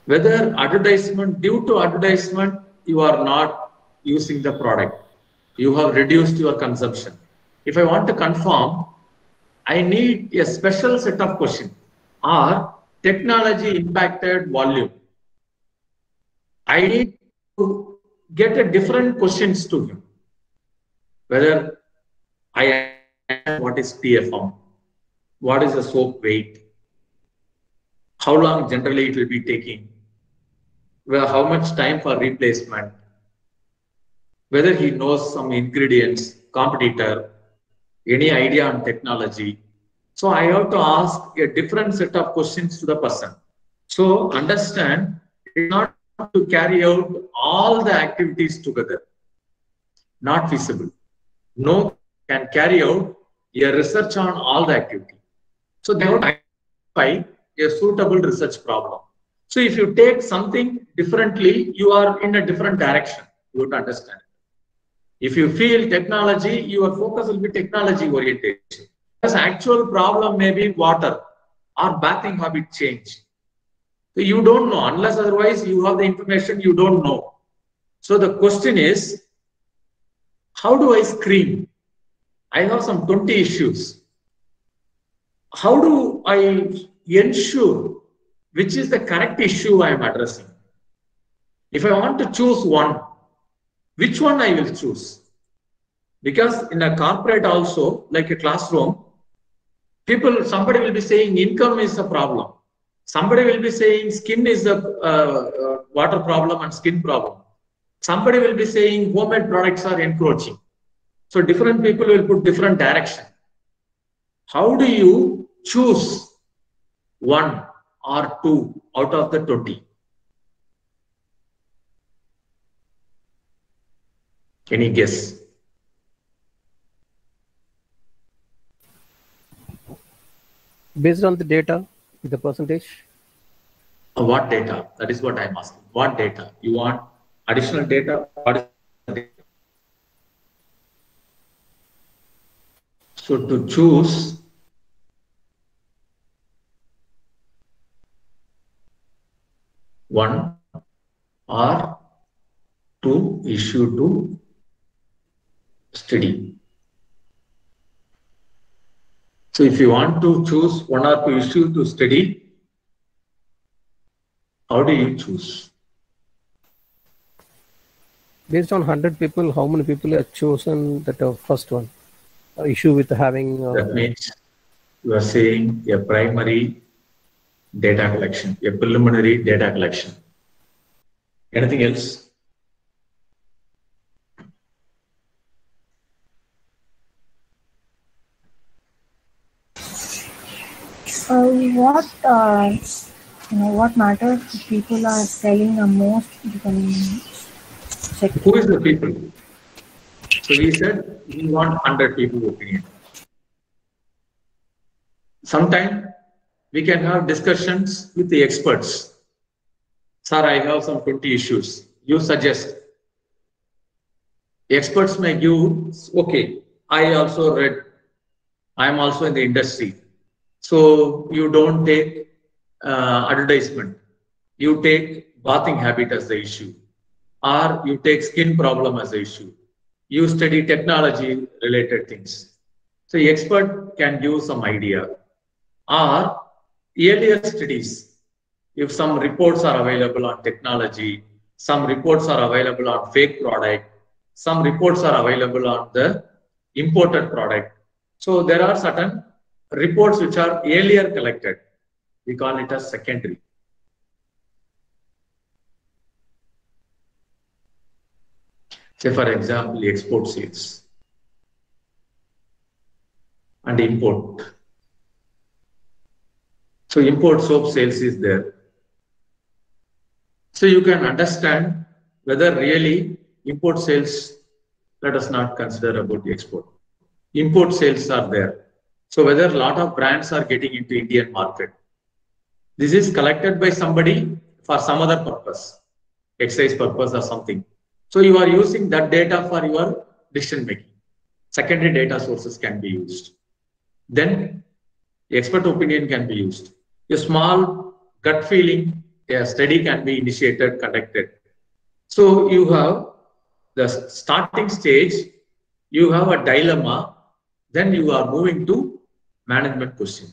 Whether advertisement, due to advertisement, you are not using the product, you have reduced your consumption. If I want to confirm, I need a special set of questions. Or technology impacted volume. I need to get a different questions to him. Whether I ask what is PFM, what is the soap weight, how long generally it will be taking, well, how much time for replacement, whether he knows some ingredients, competitor, any idea on technology. So I have to ask a different set of questions to the person. So understand, it's not to carry out all the activities together. Not feasible. No can carry out a research on all the activity. So they have to identify a suitable research problem. So if you take something differently, you are in a different direction. You have to understand. If you feel technology, your focus will be technology orientation. Because actual problem may be water or bathing habit change. So you don't know, unless otherwise you have the information, you don't know. So the question is, how do I screen? I have some 20 issues. How do I ensure which is the correct issue I am addressing? If I want to choose one, which one I will choose? Because in a corporate also, like a classroom, somebody will be saying income is a problem. Somebody will be saying skin is a water problem and skin problem. Somebody will be saying homemade products are encroaching. So different people will put different direction. How do you choose one or two out of the 20? Any guess? Based on the data, the percentage? What data? That is what I'm asking. What data? You want additional data? What is the data? So to choose one or two issue to study. So if you want to choose one or two issue to study, how do you choose? Based on 100 people, how many people have chosen that first one? Issue with having... that means you are saying a primary data collection, a preliminary data collection. Anything else? What matters if people are telling the most, you can check. Who is the people? So we said we want 100 people opinion. Sometime we can have discussions with the experts. Sir, I have some 20 issues. You suggest. Experts may give, okay, I also read, I am also in the industry. So you don't take advertisement. You take bathing habit as the issue. or you take skin problem as an issue. You study technology related things. So expert can give some idea. Or earlier studies, if some reports are available on technology, some reports are available on fake product, some reports are available on the imported product. So there are certain reports which are earlier collected. We call it as secondary. Say for example, export sales and import. So import soap sales is there. So you can understand whether really import sales, let us not consider about the export. Import sales are there. So whether a lot of brands are getting into Indian market. This is collected by somebody for some other purpose, excise purpose or something. So you are using that data for your decision making. Secondary data sources can be used. Then expert opinion can be used. A small gut feeling, a study can be initiated, conducted. So you have the starting stage, you have a dilemma, then you are moving to management question.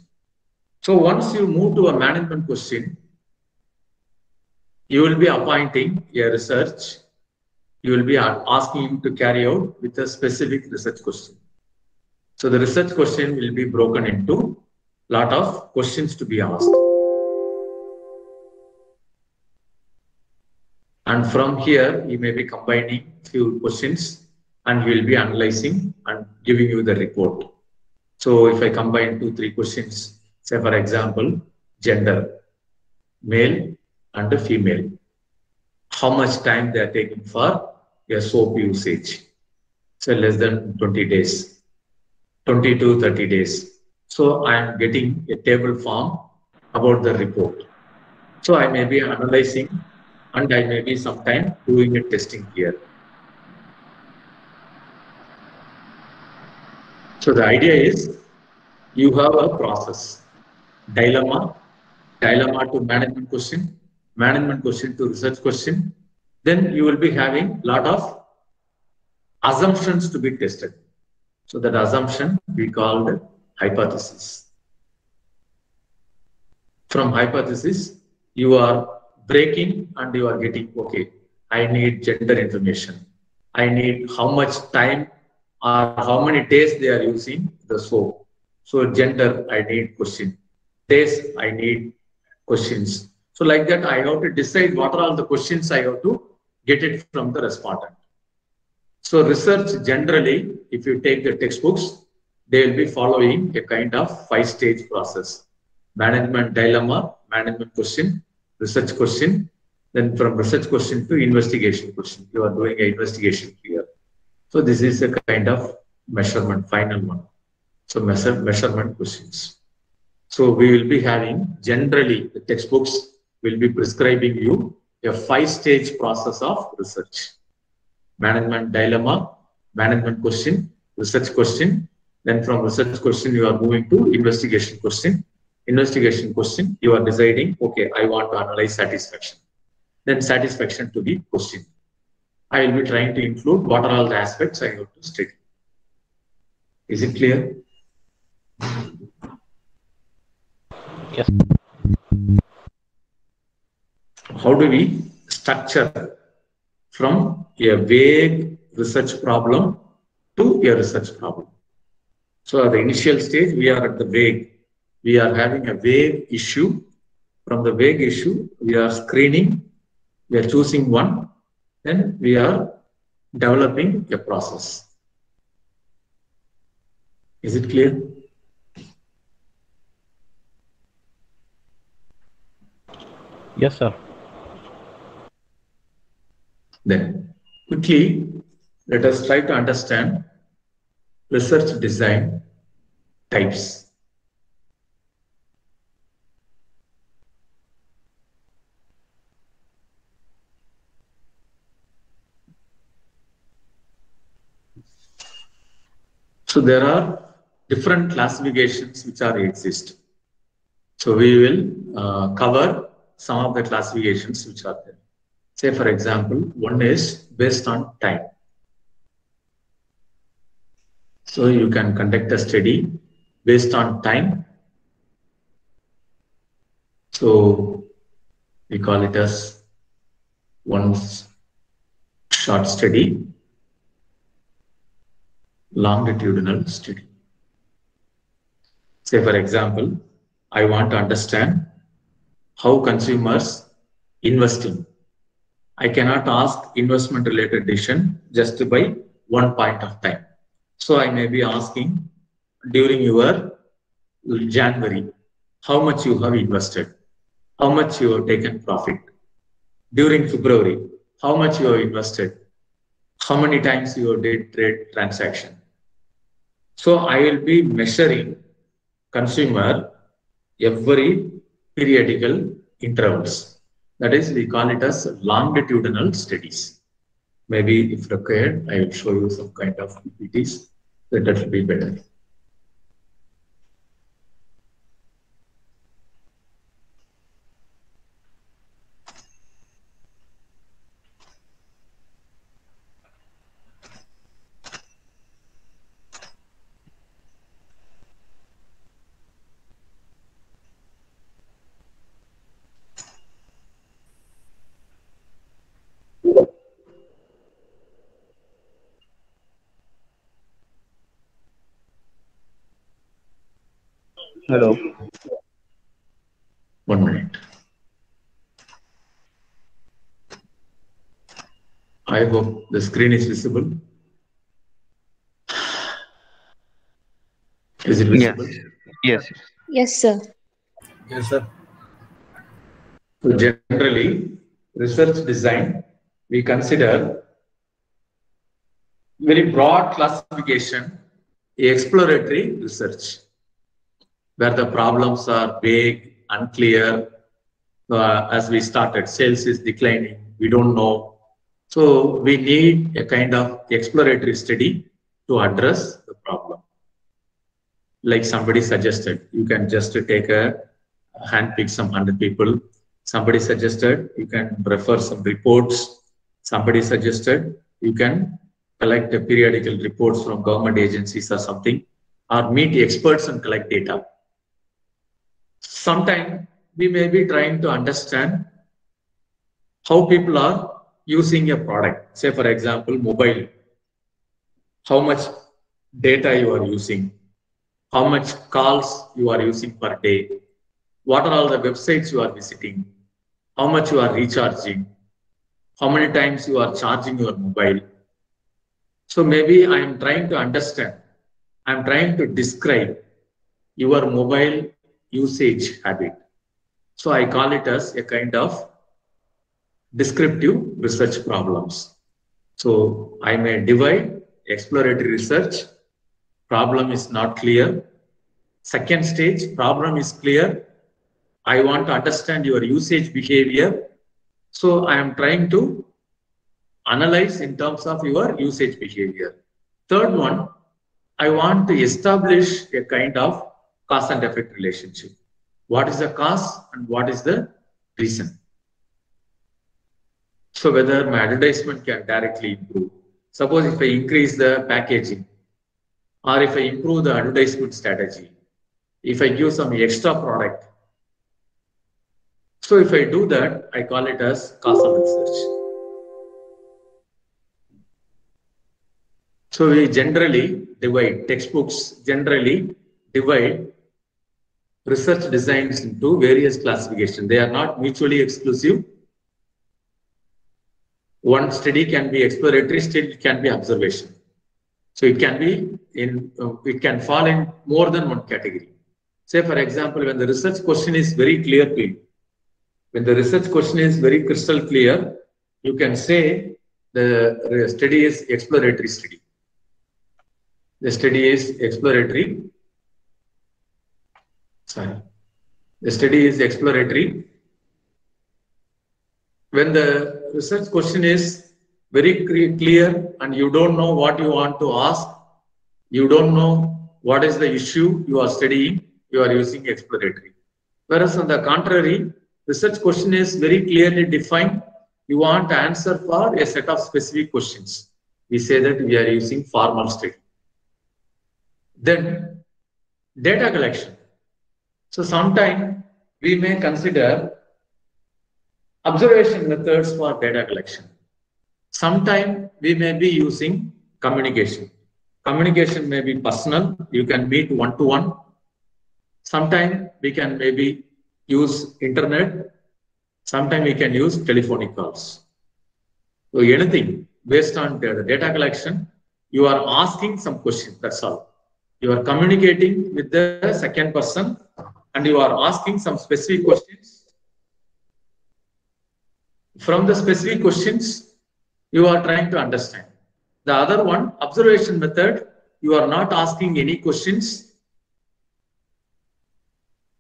So once you move to a management question, you will be appointing a research. You will be asking him to carry out with a specific research question. So the research question will be broken into a lot of questions to be asked. And from here, you may be combining few questions and he will be analyzing and giving you the report. So if I combine 2-3 questions, say for example, gender, male and female, how much time they are taking for a soap usage? So less than 20 days, 20 to 30 days. So I am getting a table form about the report. So I may be analyzing and I may be sometime doing a testing here. So the idea is you have a process, dilemma to management question to research question. Then you will be having a lot of assumptions to be tested. So that assumption we called hypothesis. From hypothesis, you are breaking and you are getting, okay, I need gender information. I need how much time or how many days they are using the soap. So gender, I need question. Days, I need questions. So like that, I have to decide what are all the questions I have to get it from the respondent. So research generally, if you take the textbooks, they will be following a kind of 5-stage process. Management dilemma, management question, research question, then from research question to investigation question. You are doing an investigation here. So this is a kind of measurement, final one. So measurement questions. So we will be having, generally the textbooks will be prescribing you a 5-stage process of research. Management dilemma, management question, research question. Then from research question, you are moving to investigation question. Investigation question, you are deciding, okay, I want to analyze satisfaction. Then satisfaction to be question. I will be trying to include what are all the aspects I have to study. Is it clear? Yes. How do we structure from a vague research problem to a research problem? So at the initial stage, we are at the vague. We are having a vague issue. From the vague issue, we are screening, we are choosing one, then we are developing a process. Is it clear? Yes, sir. Then quickly, let us try to understand research design types. So there are different classifications which are exist. So we will cover some of the classifications which are there. Say, for example, one is based on time. So you can conduct a study based on time. So we call it as one short study, longitudinal study. Say, for example, I want to understand how consumers investing. I cannot ask investment related decision just by one point of time. So I may be asking during your January, how much you have invested, how much you have taken profit. During February, how much you have invested, how many times you did trade transaction. So I will be measuring consumer every periodical intervals. That is, we call it as longitudinal studies. Maybe if required, I will show you some kind of PPTs that will be better. Hello. 1 minute. I hope the screen is visible. Is it visible? Yes. Yes, sir. Yes, sir. So generally, research design, we consider very broad classification, exploratory research, where the problems are vague, unclear. As we started, sales is declining, we don't know. So we need a kind of exploratory study to address the problem. Like somebody suggested, you can just take a handpick some 100 people. Somebody suggested you can refer some reports. Somebody suggested you can collect the periodical reports from government agencies or something, or meet experts and collect data. Sometimes we may be trying to understand how people are using a product. Say, for example, mobile. How much data you are using, how much calls you are using per day, what are all the websites you are visiting, how much you are recharging, how many times you are charging your mobile. So maybe I am trying to understand, I am trying to describe your mobile usage habit. So I call it as a kind of descriptive research problems. So I may divide exploratory research, problem is not clear. Second stage, problem is clear. I want to understand your usage behavior. So I am trying to analyze in terms of your usage behavior. Third one, I want to establish a kind of cause and effect relationship. What is the cause and what is the reason? So whether my advertisement can directly improve. Suppose if I increase the packaging, or if I improve the advertisement strategy, if I give some extra product. So if I do that, I call it as causal research. So we generally divide, textbooks generally divide research designs into various classifications. They are not mutually exclusive. One study can be exploratory, study can be observation. So it can be it can fall in more than one category. Say, for example, when the research question is very clear, when the research question is very crystal clear, you can say the study is exploratory study. The study is exploratory. Sorry. The study is exploratory. When the research question is very clear and you don't know what you want to ask, you don't know what is the issue you are studying, you are using exploratory. Whereas on the contrary, research question is very clearly defined, you want answer for a set of specific questions. We say that we are using formal study. Then data collection. So sometimes we may consider observation methods for data collection. Sometimes we may be using communication. Communication may be personal. You can meet one-to-one. Sometimes we can maybe use internet. Sometimes we can use telephonic calls. So anything based on the data collection, you are asking some questions, that's all. You are communicating with the second person and you are asking some specific questions. From the specific questions, you are trying to understand. The other one, observation method, you are not asking any questions.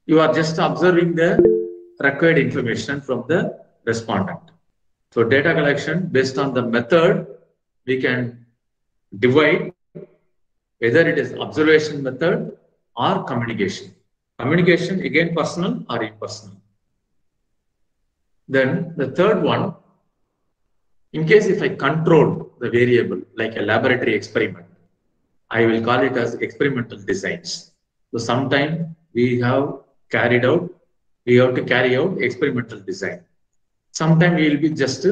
You are just observing the required information from the respondent. So data collection, based on the method, we can divide whether it is observation method or communication. Communication, again, personal or impersonal. Then the third one, in case if I control the variable like a laboratory experiment, I will call it as experimental designs. So sometime we have to carry out experimental design. Sometimes we will be just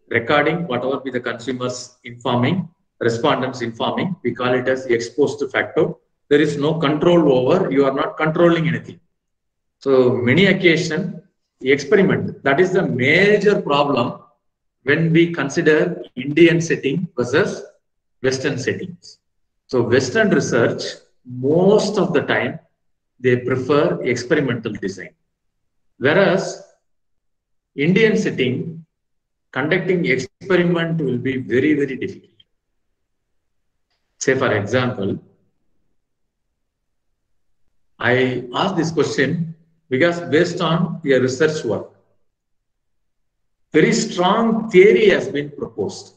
recording whatever be the consumers informing, respondents informing. We call it as ex post facto. There is no control over, you are not controlling anything. So many occasions, the experiment, that is the major problem when we consider Indian setting versus Western settings. So Western research, most of the time, they prefer experimental design. Whereas Indian setting, conducting experiment will be very, very difficult. Say for example, I ask this question because based on your research work, very strong theory has been proposed.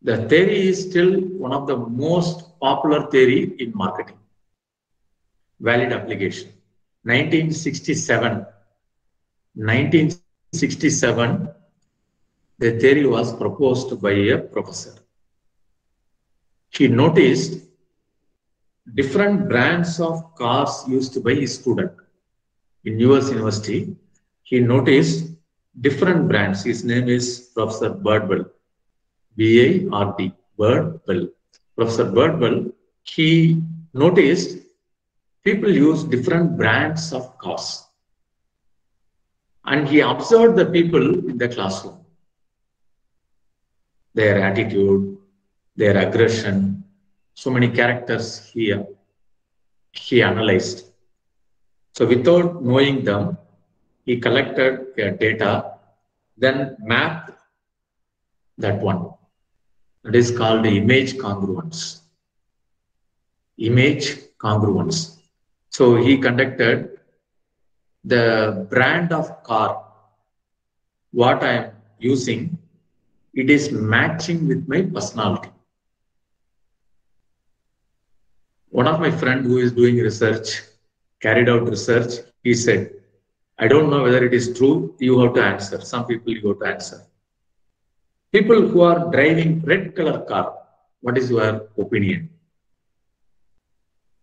The theory is still one of the most popular theory in marketing. Valid application. 1967, the theory was proposed by a professor. He noticed different brands of cars used by his student. In US University, he noticed different brands. His name is Professor Birdwell, B-A-R-D, Birdwell. Professor Birdwell, he noticed people use different brands of cars. And he observed the people in the classroom, their attitude, their aggression, so many characters he analyzed. So without knowing them, he collected their data, then mapped that one. It is called the image congruence. Image congruence. So he conducted the brand of car, what I am using, it is matching with my personality. One of my friend who is doing research, carried out research, he said, I don't know whether it is true, you have to answer. Some people you have to answer. People who are driving red color car, what is your opinion?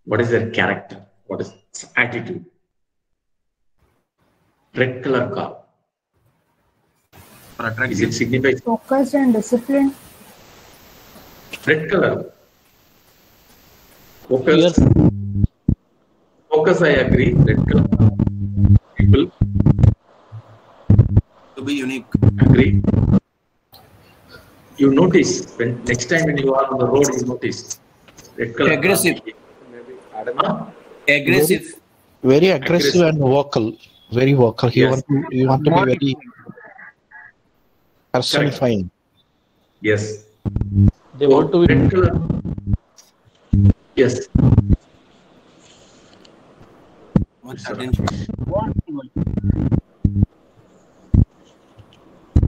What is their character? What is its attitude? Red color car. Is it significant? Focused and disciplined. Red color. Focus. Focus, I agree. Red color. People. To be unique. Agree. You notice when next time when you are on the road, you notice red color. Aggressive. Aggressive. Very aggressive and vocal. Very vocal. You Yes. want to be very personifying. Yes. They want to be red color. Yes.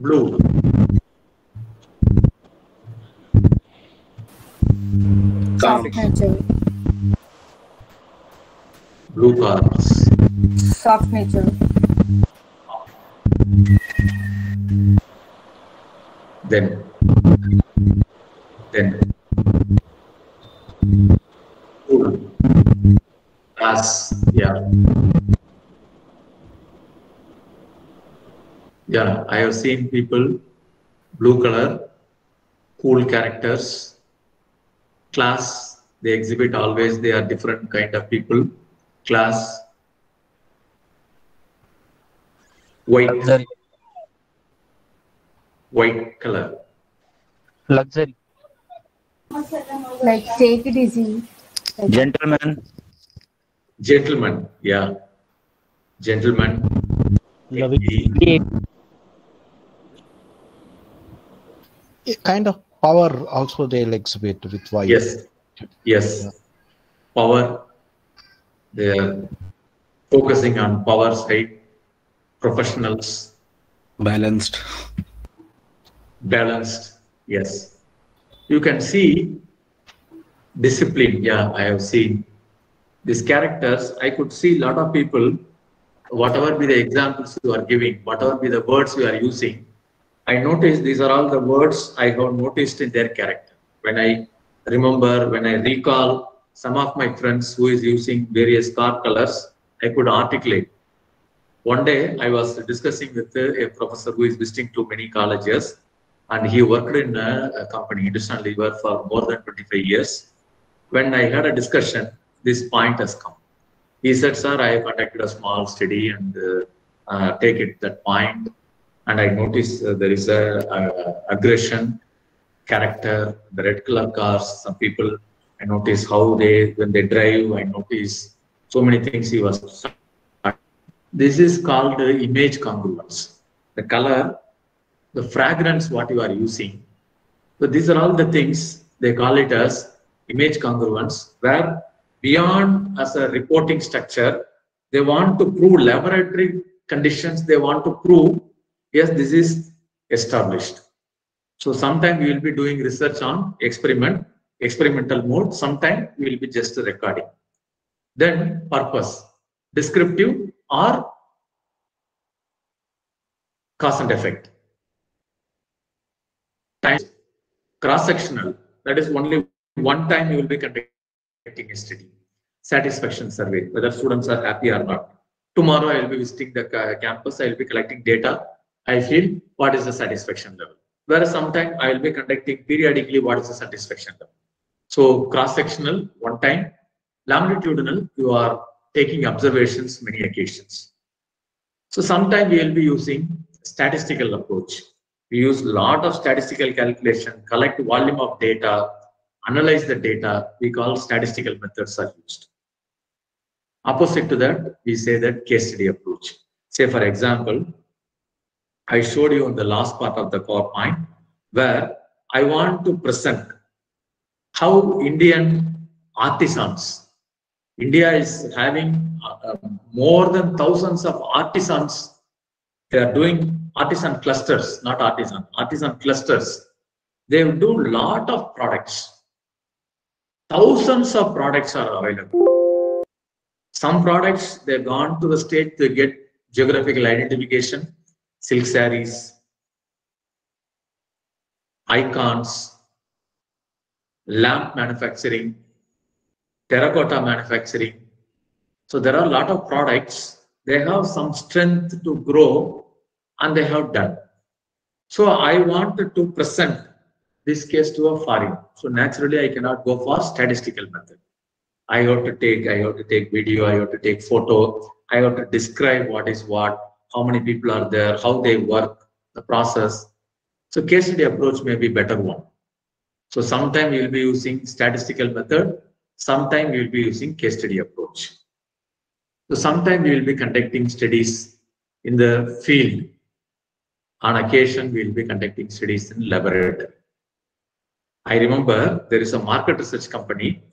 Blue. Soft nature. Blue cars. Soft nature. Then cool. As yeah, I have seen people blue color, cool characters, class. They exhibit always. They are different kind of people. Class, white, white color. Luxury. Like take it easy. Like, Gentleman. Gentleman, yeah. Gentleman. A kind of power also they'll exhibit with white. Yes, yes. Power. They are focusing on power side. Professionals. Balanced. Balanced, yes. You can see discipline. Yeah, I have seen these characters. I could see a lot of people, whatever be the examples you are giving, whatever be the words you are using, I noticed these are all the words I have noticed in their character. When I remember, when I recall some of my friends who is using various car colors, I could articulate. One day I was discussing with a professor who is visiting to many colleges, and he worked in a company, Hindustan Lever, for more than 25 years. When I had a discussion, this point has come. He said, sir, I have conducted a small study and take it that point. And I noticed there is a aggression, character, the red color cars, some people, I notice how they, when they drive, I notice so many things he was. This is called image congruence. The color, the fragrance, what you are using. So these are all the things, they call it as image congruence, where beyond as a reporting structure, they want to prove laboratory conditions, they want to prove, yes, this is established. So sometime we will be doing research on experimental mode, sometime we will be just recording. Then purpose, descriptive or cause and effect. Time, cross-sectional, that is only one time you will be conducting a study. Satisfaction survey, whether students are happy or not. Tomorrow I will be visiting the campus, I will be collecting data. I feel what is the satisfaction level. Whereas sometime I will be conducting periodically what is the satisfaction level. So cross-sectional, one time. Longitudinal, you are taking observations many occasions. So sometime we will be using statistical approach. We use a lot of statistical calculation, collect volume of data, analyze the data. We call statistical methods are used. Opposite to that, we say that case study approach. Say for example, I showed you in the last part of the PowerPoint where I want to present how Indian artisans, India is having more than thousands of artisans. They are doing artisan clusters, not artisan clusters. They do a lot of products. Thousands of products are available. Some products, they've gone to the state to get geographical identification, silk sarees, icons, lamp manufacturing, terracotta manufacturing. So there are a lot of products. They have some strength to grow and they have done. So I wanted to present this case to a foreign. So naturally I cannot go for statistical method. I have to take video, I have to take photo, I have to describe what is what, how many people are there, how they work, the process. So case study approach may be better one. So sometime we will be using statistical method, sometime we will be using case study approach. So sometime we will be conducting studies in the field. On occasion, we will be conducting studies in laboratory. I remember there is a market research company.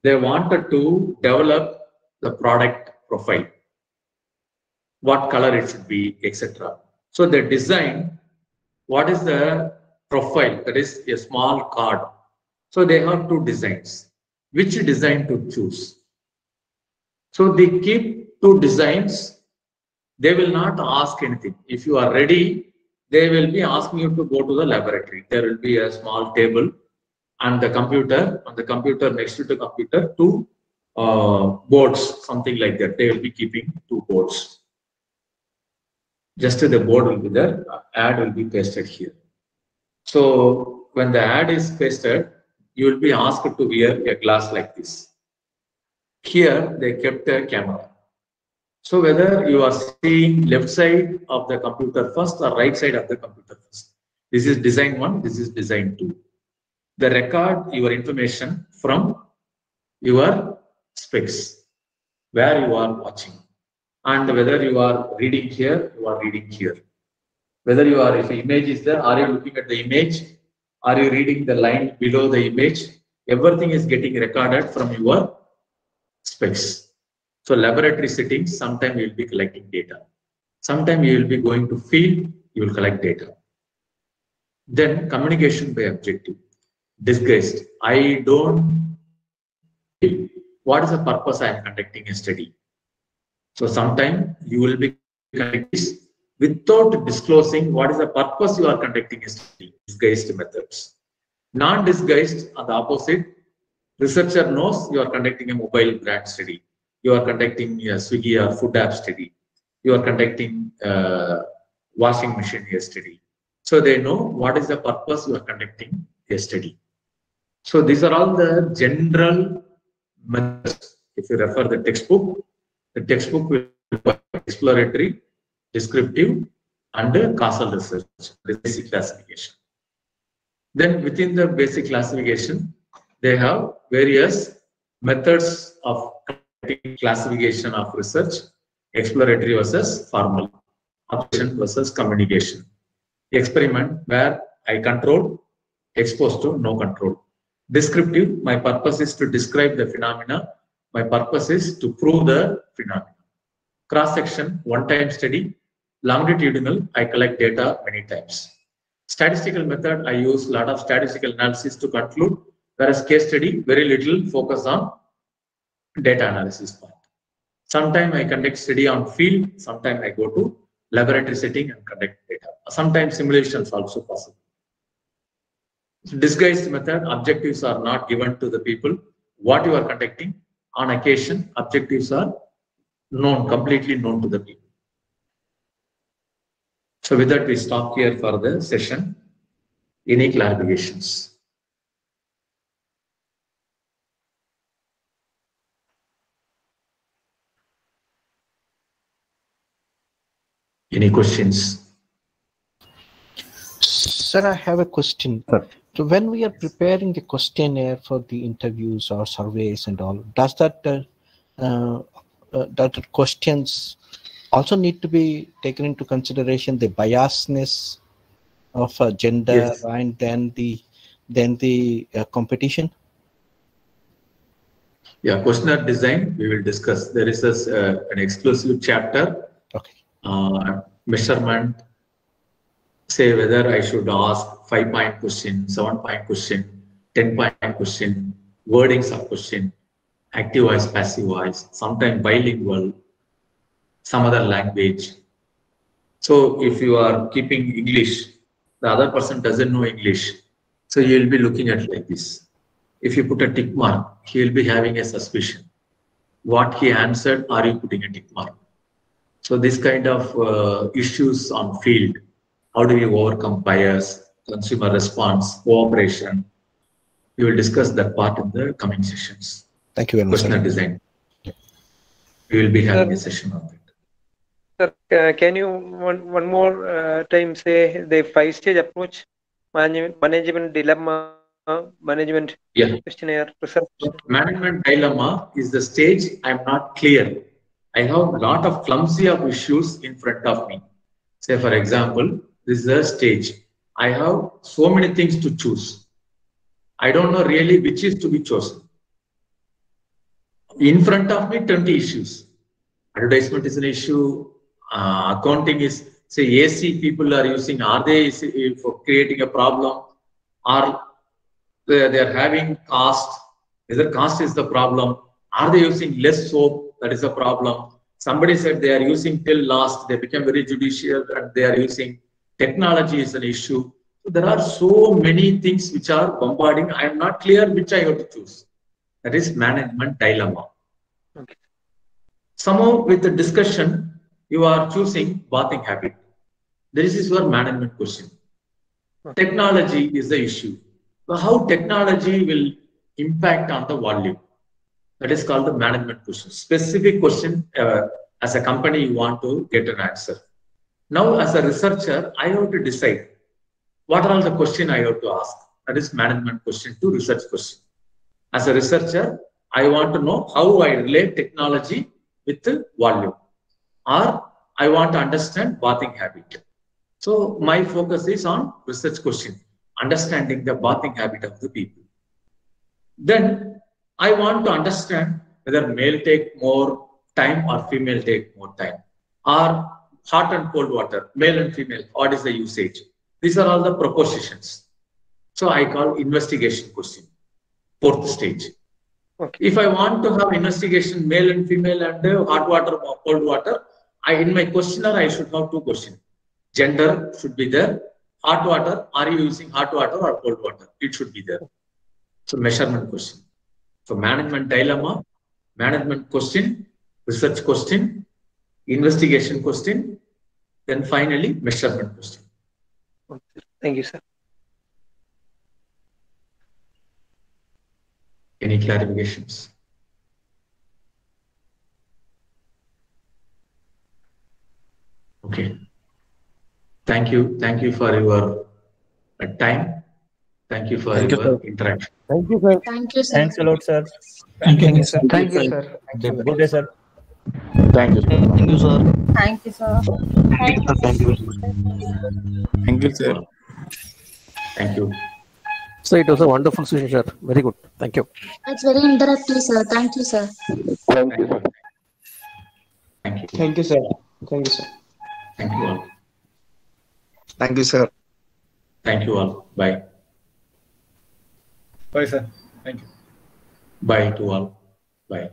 They wanted to develop the product profile, what color it should be, etc. So they designed what is the profile, that is a small card. So they have two designs. Which design to choose? So they keep two designs. They will not ask anything. If you are ready, they will be asking you to go to the laboratory. There will be a small table and the computer, on the computer, next to the computer, two boards, something like that. They will be keeping two boards. Just the board will be there, ad will be pasted here. So when the ad is pasted, you will be asked to wear a glass like this. Here they kept a camera. So whether you are seeing left side of the computer first or right side of the computer first. This is design 1, this is design 2. They record your information from your specs, where you are watching. And whether you are reading here, you are reading here. Whether you are, if the image is there, are you looking at the image? Are you reading the line below the image? Everything is getting recorded from your specs. So laboratory settings, sometime you will be collecting data. Sometime you will be going to field, you will collect data. Then communication by objective. Disguised. I don't feel what is the purpose I am conducting a study. So sometime you will be conducting this without disclosing what is the purpose you are conducting a study. Disguised methods. Non-disguised are the opposite. Researcher knows you are conducting a mobile brand study. You are conducting a Swiggy or food app study. You are conducting a washing machine study. So they know what is the purpose you are conducting a study. So these are all the general methods. If you refer the textbook will be exploratory, descriptive, and causal research, basic classification. Then within the basic classification, they have various methods of classification of research, exploratory versus formal, observation versus communication. Experiment, where I control, exposed to no control. Descriptive, my purpose is to describe the phenomena. My purpose is to prove the phenomena. Cross-section, one-time study. Longitudinal, I collect data many times. Statistical method, I use a lot of statistical analysis to conclude, whereas case study, very little focus on data analysis part. Sometimes I conduct study on field, sometimes I go to laboratory setting and conduct data. Sometimes simulations also possible. Disguised method, objectives are not given to the people. What you are conducting, on occasion, objectives are known, completely known to the people. So with that, we stop here for the session. Any clarifications? Any questions? Sir, I have a question. So when we are preparing the questionnaire for the interviews or surveys and all, does that questions also need to be taken into consideration, the biasness of gender, yes, and then the competition? Yeah, questionnaire design we will discuss. There is an exclusive chapter. Okay. Measurement. Say whether I should ask 5-point question, 7-point question, 10-point question, wordings of question, active voice, passive voice, sometimes bilingual, some other language. So if you are keeping English, the other person doesn't know English, so you will be looking at it like this. If you put a tick mark, he will be having a suspicion. What he answered, are you putting a tick mark? So this kind of issues on field. How do you overcome bias, consumer response, cooperation? We will discuss that part in the coming sessions. Thank you very much. Questionnaire design. We will be having a session on that. Sir, can you one more time say the 5-stage approach, management dilemma, management questionnaire, research? Management dilemma is the stage I am not clear. I have a lot of clumsy of issues in front of me. Say for example, this is a stage. I have so many things to choose. I don't know really which is to be chosen. In front of me, 20 issues. Advertisement is an issue. Accounting is, say, AC people are using, are they for creating a problem? Or they are having cost? Whether cost is the problem? Are they using less soap? That is a problem. Somebody said they are using till last. They become very judicial and they are using technology is an issue. There are so many things which are bombarding. I am not clear which I have to choose. That is management dilemma. Okay. Somehow with the discussion, you are choosing bathing habit. This is your management question. Okay. Technology is the issue. So how technology will impact on the volume? That is called the management question. Specific question as a company you want to get an answer. Now as a researcher, I have to decide what are all the questions I have to ask. That is management question to research question. As a researcher, I want to know how I relate technology with the volume, or I want to understand bathing habit. So my focus is on research question, understanding the bathing habit of the people. Then I want to understand whether male take more time or female take more time, or hot and cold water, male and female, what is the usage? These are all the propositions. So I call investigation question, fourth stage. Okay. If I want to have investigation male and female and hot water or cold water, in my questionnaire I should have two questions. Gender should be there. Hot water, are you using hot water or cold water? It should be there. So measurement question. So management dilemma, management question, research question, investigation question, then finally measurement question. Thank you, sir. Any clarifications? Okay. Thank you. Thank you for your time. Thank you for your interaction. Thank you, sir. Thank you, sir. Thanks a lot, sir. Thank you, sir. Thank you, sir. Good day, sir. Thank you, sir. Thank you, sir. Thank you, sir. Thank you. Thank you, sir. Thank you. So it was a wonderful session, sir. Very good. Thank you. It's very interactive, sir. Thank you, sir. Thank you, sir. Thank you. Thank you, sir. Thank you, sir. Thank you all. Thank you, sir. Thank you all. Bye. Bye, sir. Thank you. Bye to all. Bye.